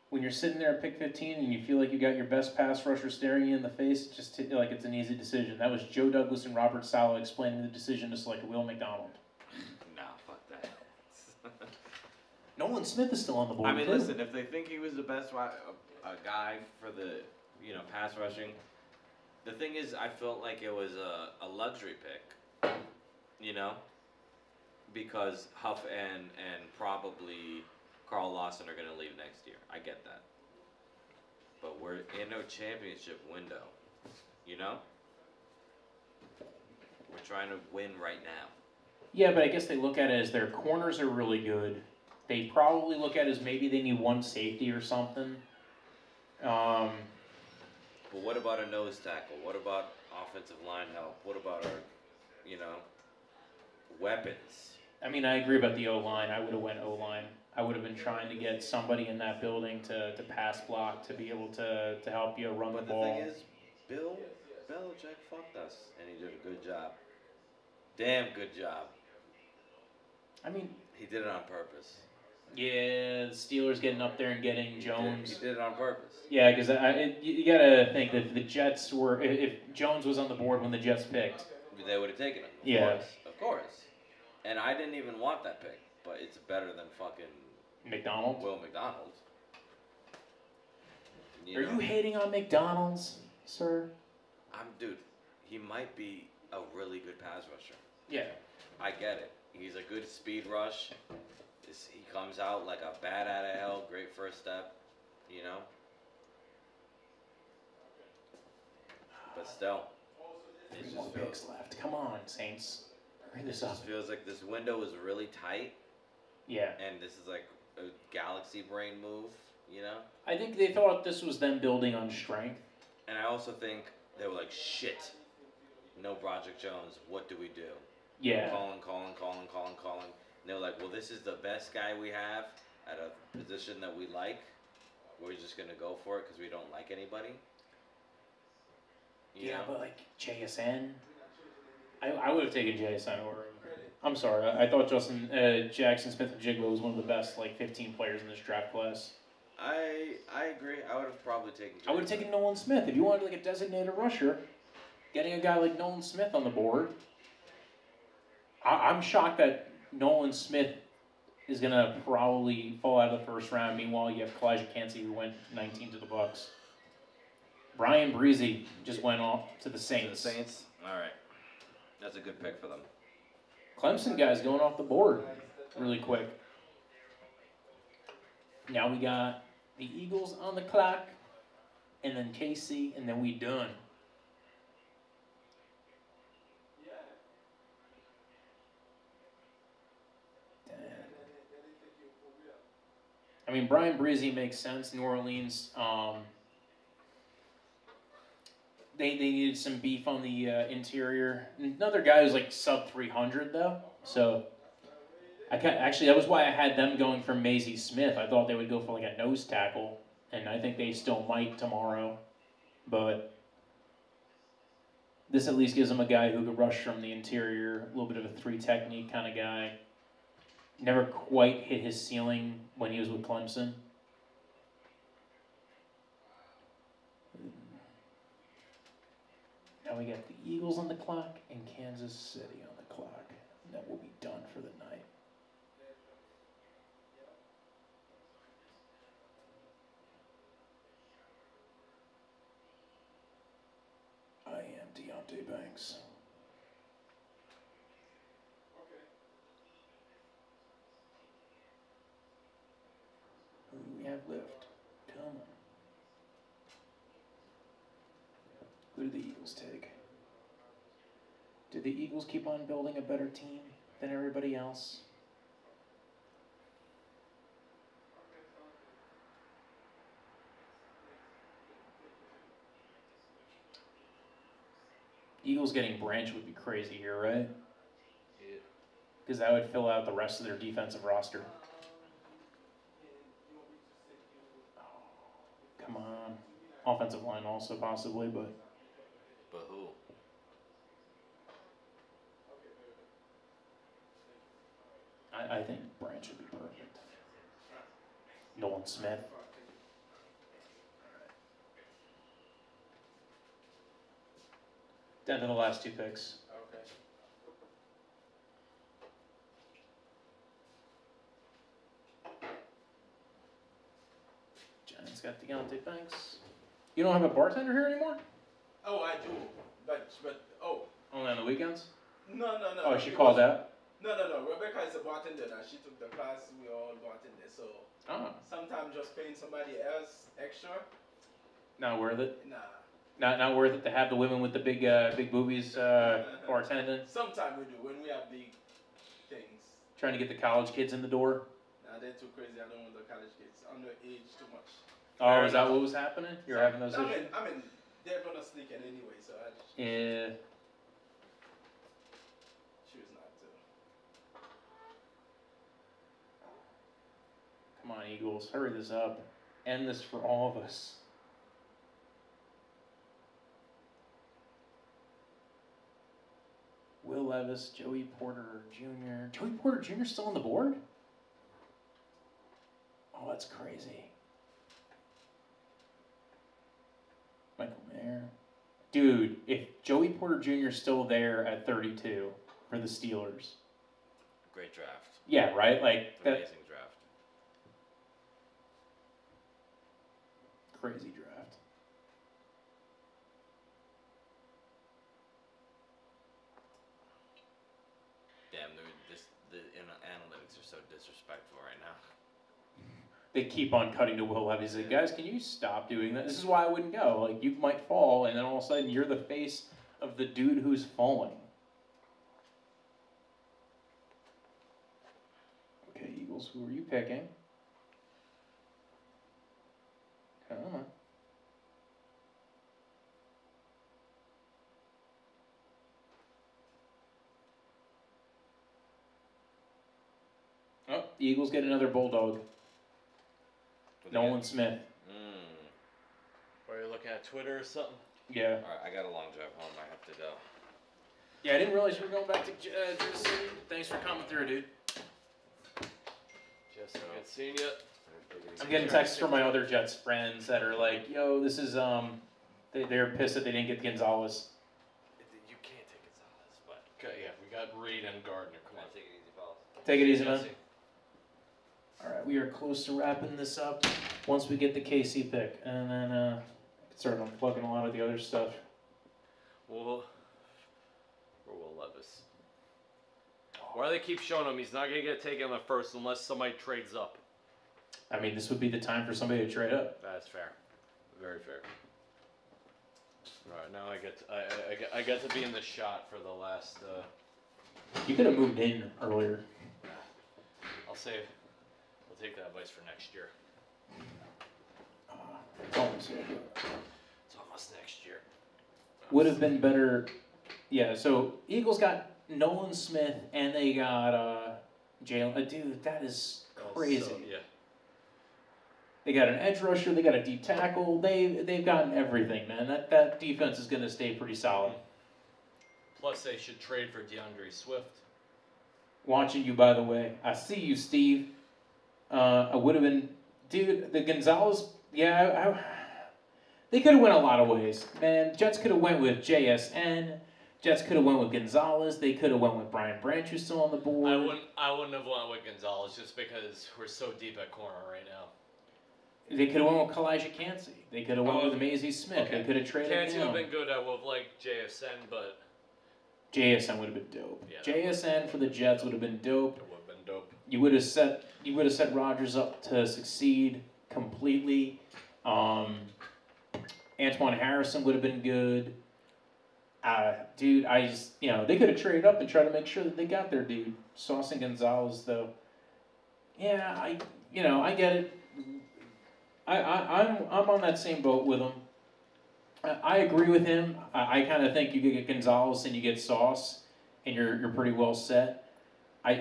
When you're sitting there at pick 15 and you feel like you got your best pass rusher staring you in the face, like it's an easy decision. That was Joe Douglas and Robert Saleh explaining the decision to select Will McDonald. Nah, fuck that. Nolan Smith is still on the board. I mean, too. listen, if they think he was the best guy for the, pass rushing, the thing is, I felt like it was a luxury pick, because Huff and probably Carl Lawson are going to leave next year. I get that. But we're in a championship window, We're trying to win right now. Yeah, but I guess they look at it as their corners are really good. They probably look at it as maybe they need one safety or something. But what about a nose tackle? What about offensive line help? What about our, weapons? I mean, I agree about the O-line. I would have went O-line. I would have been trying to get somebody in that building to pass block, to be able to help you run the ball. But the thing is, Bill Belichick fucked us, and he did a good job. Damn good job. I mean, he did it on purpose. Yeah, the Steelers getting up there and getting Jones. He did it on purpose. Yeah, because you gotta think that if the Jets were, if Jones was on the board when the Jets picked, they would have taken him. Yeah. Of course. And I didn't even want that pick, but it's better than fucking McDonald. Will McDonald. Are you hating on McDonald's, sir? Dude, he might be a really good pass rusher. Yeah. I get it. He's a good speed rush. He comes out like a bat out of hell. Great first step, But still, it 3 more picks left. Come on, Saints. Hurry this up. just feels like this window is really tight. Yeah. And this is like a galaxy brain move, I think they thought this was them building on strength. And I also think they were like, shit, no Broderick Jones. What do we do? Yeah. Calling. And they were like, well, this is the best guy we have at a position that we like. We're just going to go for it because we don't like anybody. You know? But like JSN, I would have taken JSN over him. I'm sorry, I thought Jackson Smith-Njigba was one of the best 15 players in this draft class. I agree. I would have probably taken JSN. I would have taken Nolan Smith. If you wanted a designated rusher, getting a guy like Nolan Smith on the board, I'm shocked that Nolan Smith is going to probably fall out of the first round. Meanwhile, you have Kalijah Kancey, who went 19 to the Bucs. Brian Breezy just went off to the Saints. The Saints? All right. That's a good pick for them. Clemson guys going off the board really quick. Now we got the Eagles on the clock, and then KC, and then we done. I mean, Brian Breezy makes sense. New Orleans, they needed some beef on the interior. Another guy who's sub 300 though. So actually that was why I had them going for Maisie Smith. I thought they would go for a nose tackle, and I think they still might tomorrow. But This at least gives him a guy who could rush from the interior, a little bit of a 3 technique kind of guy. Never quite hit his ceiling when he was with Clemson. Now we got the Eagles on the clock and Kansas City on the clock. And then we'll be done for the night. I am Deontay Banks. Who do we have left? Come on. Who do the Eagles take? Did the Eagles keep on building a better team than everybody else? Eagles getting Branch would be crazy here, right? Yeah. Because that would fill out the rest of their defensive roster. Come on. Offensive line also possibly, but But who? I think Branch would be perfect. Nolan Smith. Down to the last 2 picks. Okay. Giants got Deontay Banks. You don't have a bartender here anymore? Oh, I do. But Only on the weekends? no. Oh, she called out? No. Rebecca is a bartender now. She took the class. We all bartenders. So Oh, sometimes just paying somebody else extra, not worth it. nah. Not worth it to have the women with the big boobies bartending. Sometimes we do when we have big things. Trying to get the college kids in the door. Nah, they're too crazy. I don't want the college kids underage too much. Oh, is that what was happening? You're having those I issues? mean, they're gonna sneak in anyway, so I just Yeah. choose not to. Come on, Eagles. Hurry this up. End this for all of us. Will Levis, Joey Porter Jr. Joey Porter Jr. still on the board? Oh, that's crazy. Michael Mayer. Dude, if Joey Porter Jr. is still there at 32 for the Steelers. Great draft. Yeah, right? Like, that Amazing draft. crazy draft. Damn, the analytics are so disrespectful right now. They keep on cutting to Will Levis. Like, guys, can you stop doing that? This is why I wouldn't go. Like, you might fall, and then all of a sudden you're the face of the dude who's falling. Okay, Eagles, who are you picking? Come on. Oh, the Eagles get another Bulldog. Nolan Smith. Are you looking at Twitter or something? Yeah. Alright, I got a long drive home. I have to go. Yeah, I didn't realize you were going back to Kansas City. Thanks for coming through, dude. Just good seeing you. I'm getting texts from my other Jets friends that are like, "Yo, this is they're pissed that they didn't get Gonzalez." You can't take Gonzalez, but Okay, yeah, we got Reed and Gardner. Come on. take it easy, fellas. Take it easy, man. Jesse. All right, we are close to wrapping this up. Once we get the KC pick, and then start unplugging a lot of the other stuff. Will Levis. Why do they keep showing him he's not going to get taken on the first unless somebody trades up? I mean, this would be the time for somebody to trade up. That's fair. Very fair. Alright, now I get to be in the shot for the last, You could have moved in earlier. I'll take that advice for next year. It's almost over. It's almost next year. Would have been better. Yeah, so Eagles got Nolan Smith and they got Jalen. Dude, that is crazy. So, yeah. They got an edge rusher. They got a deep tackle. They've gotten everything, man. That defense is going to stay pretty solid. Plus, they should trade for DeAndre Swift. Watching you, by the way. I see you, Steve. I would have been, dude. The Gonzalez, yeah. They could have went a lot of ways, man. Jets could have went with JSN. Jets could have went with Gonzalez. They could have went with Brian Branch, who's still on the board. I wouldn't have went with Gonzalez just because we're so deep at corner right now. They could have went with Kalijah Cansey. They could have went with Maisie Smith. Okay. They could have traded Cansey would him. have been good. I would have liked JSN, but JSN would have been dope. Yeah, JSN for the Jets would have been dope. it would have been dope. You would have set Rodgers up to succeed completely. Antoine Harrison would have been good. Dude, they could have traded up and tried to make sure that they got their dude. Sauce and Gonzalez, though. Yeah, I get it. I'm on that same boat with him. I agree with him. I kind of think you could get Gonzalez and you get Sauce, and you're pretty well set. I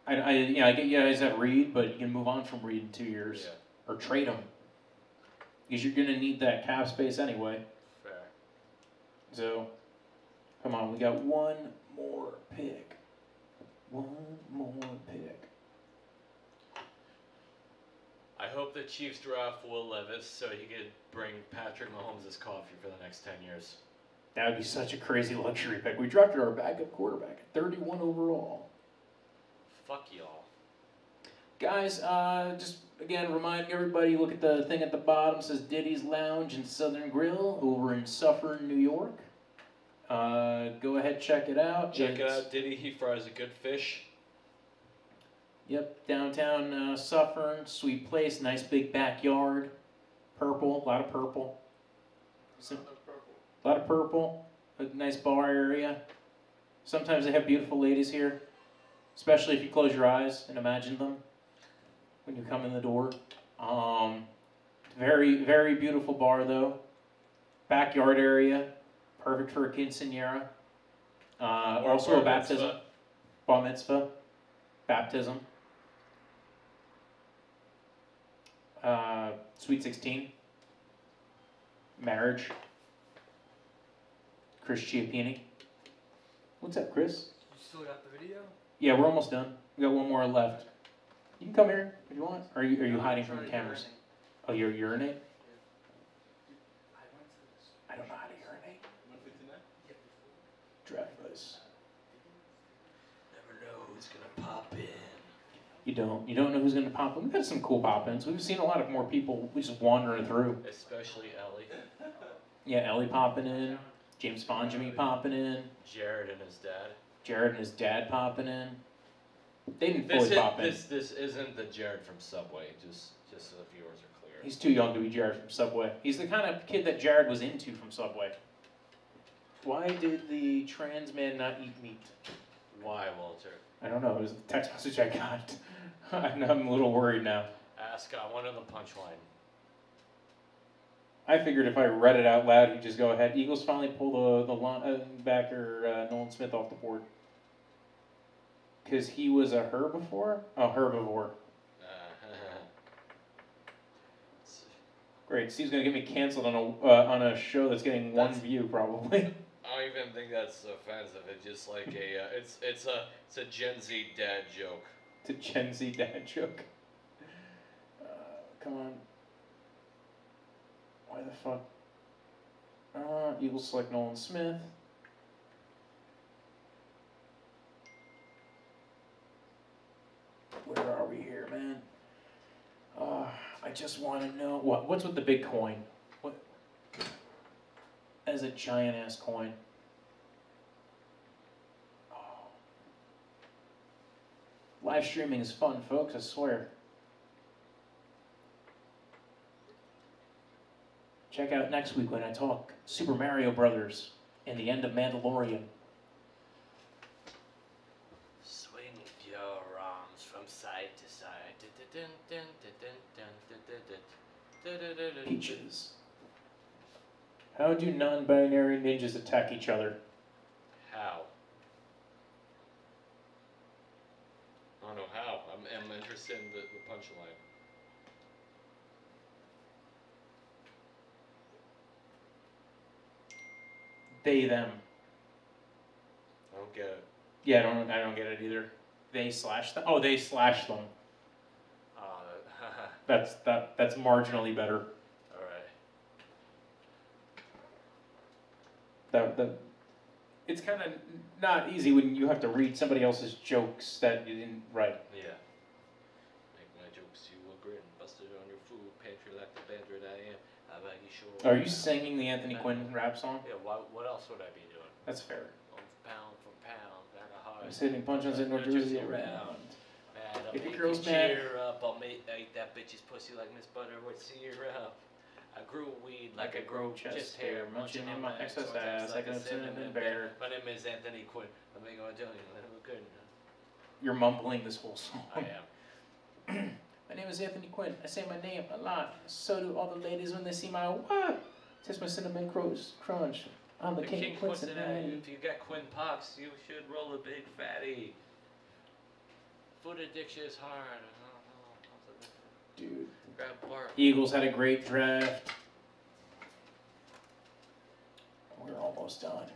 get you guys have Reed, but you can move on from Reed in 2 years or trade him because you're gonna need that cap space anyway. Fair. So, come on, we got one more pick. One more pick. I hope the Chiefs draft Will Levis so he could bring Patrick Mahomes' coffee for the next 10 years. That would be such a crazy luxury pick. We drafted our backup quarterback at 31 overall. Fuck y'all. Guys, just again reminding everybody, look at the thing at the bottom. It says Diddy's Lounge and Southern Grill over in Suffern, New York. Go ahead, check it out. Check it out, Diddy. He fries a good fish. Yep, downtown Suffern, sweet place, nice big backyard. Purple, a lot of purple. A lot of purple, a nice bar area. Sometimes they have beautiful ladies here, especially if you close your eyes and imagine them when you come in the door. Very, very beautiful bar though. Backyard area, perfect for a quinceañera. Also a baptism, bar mitzvah, baptism. Sweet 16, marriage, Chris Chiappini. What's up, Chris? You still got the video? Yeah, we're almost done. We got one more left. You can come here if you want. Or are you hiding from the cameras? Oh, you're urinate? I don't know how to urinate. Draftvice. Never know who's gonna pop in. You don't know who's going to pop in. We've had some cool pop-ins. We've seen a lot of more people just wandering through. Especially Ellie. Yeah, Ellie popping in. James Bonjamy popping in. Jared and his dad. Jared and his dad popping in. They didn't fully pop in. This isn't the Jared from Subway, just so the viewers are clear. He's too young to be Jared from Subway. He's the kind of kid that Jared was into from Subway. Why did the trans man not eat meat? Why, Walter? I don't know. It was a text message I got. I'm a little worried now. Ask, I wanted the punchline. I figured if I read it out loud, he'd just go ahead. Eagles finally pull the linebacker Nolan Smith off the board. Because he was a herbivore? Oh, herbivore. Great. Steve's going to get me canceled on a show that's getting one view, probably. I don't even think that's offensive. It's just like it's a Gen Z dad joke. It's a Gen Z dad joke. Come on. Why the fuck? Eagles select Nolan Smith. Where are we here, man? I just want to know what's with the big coin. What? That is a giant ass coin. Oh. Live streaming is fun, folks. I swear. Check out next week when I talk Super Mario Brothers and the end of Mandalorian. Swing your arms from side to side. Peaches. How do non-binary ninjas attack each other? How? I don't know how. I'm interested in the punchline. They, them. get it. Yeah, I don't get it either. They slash them. Oh, they slash them. That's marginally better. All right. That it's kind of not easy when you have to read somebody else's jokes that you didn't write. Yeah. Make my jokes, you will grin. Busted on your food pantry like the bandit I am. How about you show? Are you singing the Anthony Quinn rap song? Yeah. What else would I be doing? That's fair. Pound for pound, at a hard. I was hitting punches in New Jersey around. Man, I'll If your make girl's you mad. cheer up. I'll eat that bitch's pussy like Miss Butter would syrup. I grew weed like I grow chest hair, munching in my excess ass like a cinnamon bear. My name is Anthony Quinn. I'm going to tell you, I look good. You're mumbling this whole song. I am. My name is Anthony Quinn. I say my name a lot. So do all the ladies when they see my what? Taste my cinnamon crunch. I'm the king of Cincinnati. If you got Quinn pox, you should roll a big fatty. Food addiction is hard. Dude. Grab Bart. Eagles had a great draft. We're almost done.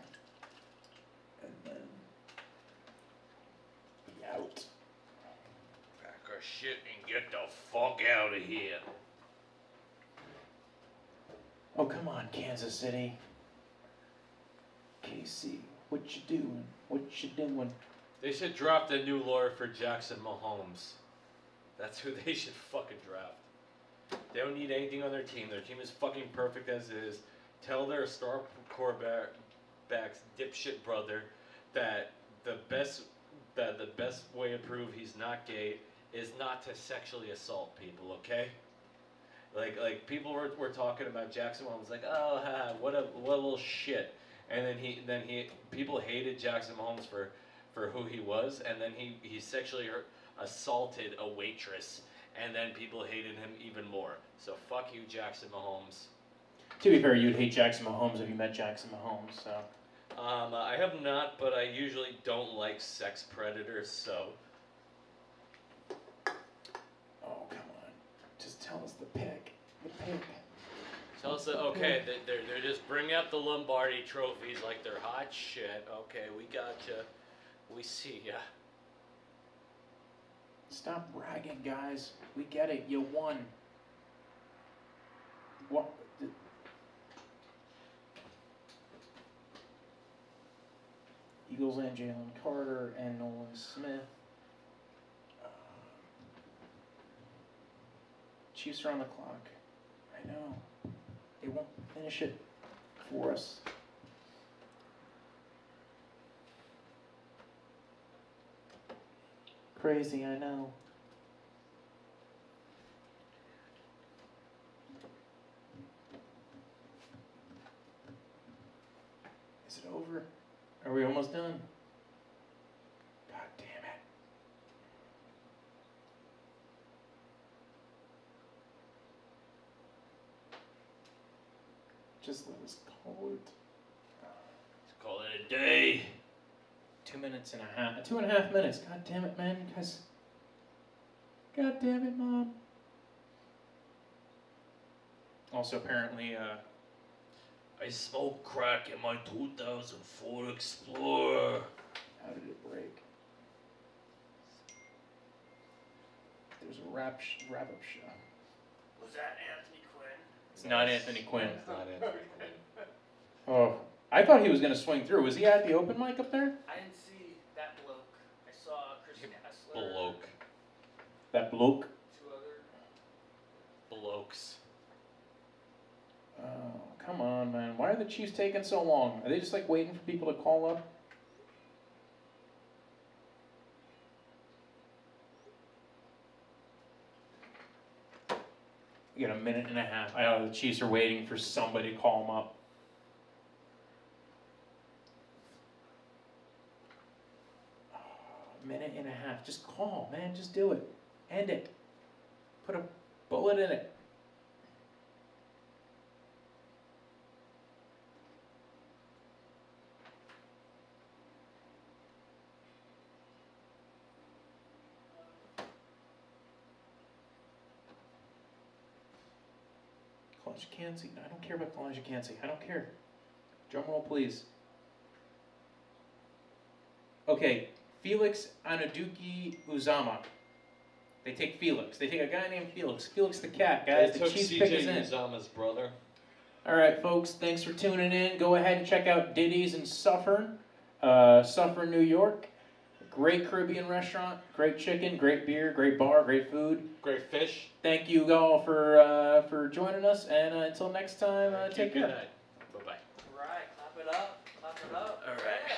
And then be out. Pack our shit and get the fuck out of here. Oh, come on, Kansas City. KC, what you doing? What you doing? They should draft a new lawyer for Jackson Mahomes. That's who they should fucking draft. They don't need anything on their team. Their team is fucking perfect as is. Tell their star quarterback's dipshit brother that the best way to prove he's not gay is not to sexually assault people. Okay. Like people were talking about Jackson Mahomes, like, oh, what a little shit, and then people hated Jackson Mahomes for who he was, and then he sexually assaulted a waitress, and then people hated him even more. So fuck you, Jackson Mahomes. To be fair, you'd hate Jackson Mahomes if you met Jackson Mahomes, so. I have not, but I usually don't like sex predators, so. Oh, come on. Just tell us the pick. The pick. Tell us that, okay, they're just bringing up the Lombardi trophies like they're hot shit. Okay, we gotcha. We see ya. Stop bragging, guys. We get it. You won. What? Eagles and Jalen Carter and Nolan Smith. Chiefs are on the clock. I know. They won't finish it for us. Crazy, I know. Is it over? Are we almost done? God damn it. Just let us call it. Let's call it a day. 2 minutes and a half. 2.5 minutes. God damn it, man. Guys. God damn it, Mom. Also, apparently, I smoked crack in my 2004 Explorer. how did it break? There's a wrap-up show. Was that Anthony Quinn? It's not Anthony Quinn. It's not Anthony Quinn. Oh, I thought he was going to swing through. Was he at the open mic up there? I didn't see that bloke. I saw Chris Kessler. Bloke. That bloke? 2 other. Blokes. Oh, come on, man. Why are the Chiefs taking so long? Are they just like waiting for people to call up? We got a minute and a half. I know the Chiefs are waiting for somebody to call them up. Oh, a minute and a half. Just call, man. Just do it. End it. Put a bullet in it. Kansas. I don't care about Kalijah Kansas. I don't care. Drum roll, please. Okay, Felix Anaduki Uzama. They take Felix. They take a guy named Felix. Felix the cat, guys. They The took Chiefs pick us CJ in. Uzama's brother. All right, folks. Thanks for tuning in. Go ahead and check out Diddy's in Suffern, Suffern, New York. Great Caribbean restaurant. Great chicken. Great beer. Great bar. Great food. Great fish. Thank you all for joining us. And until next time, take care. Good night. Bye bye. Right, clap it up, clap it up. All right.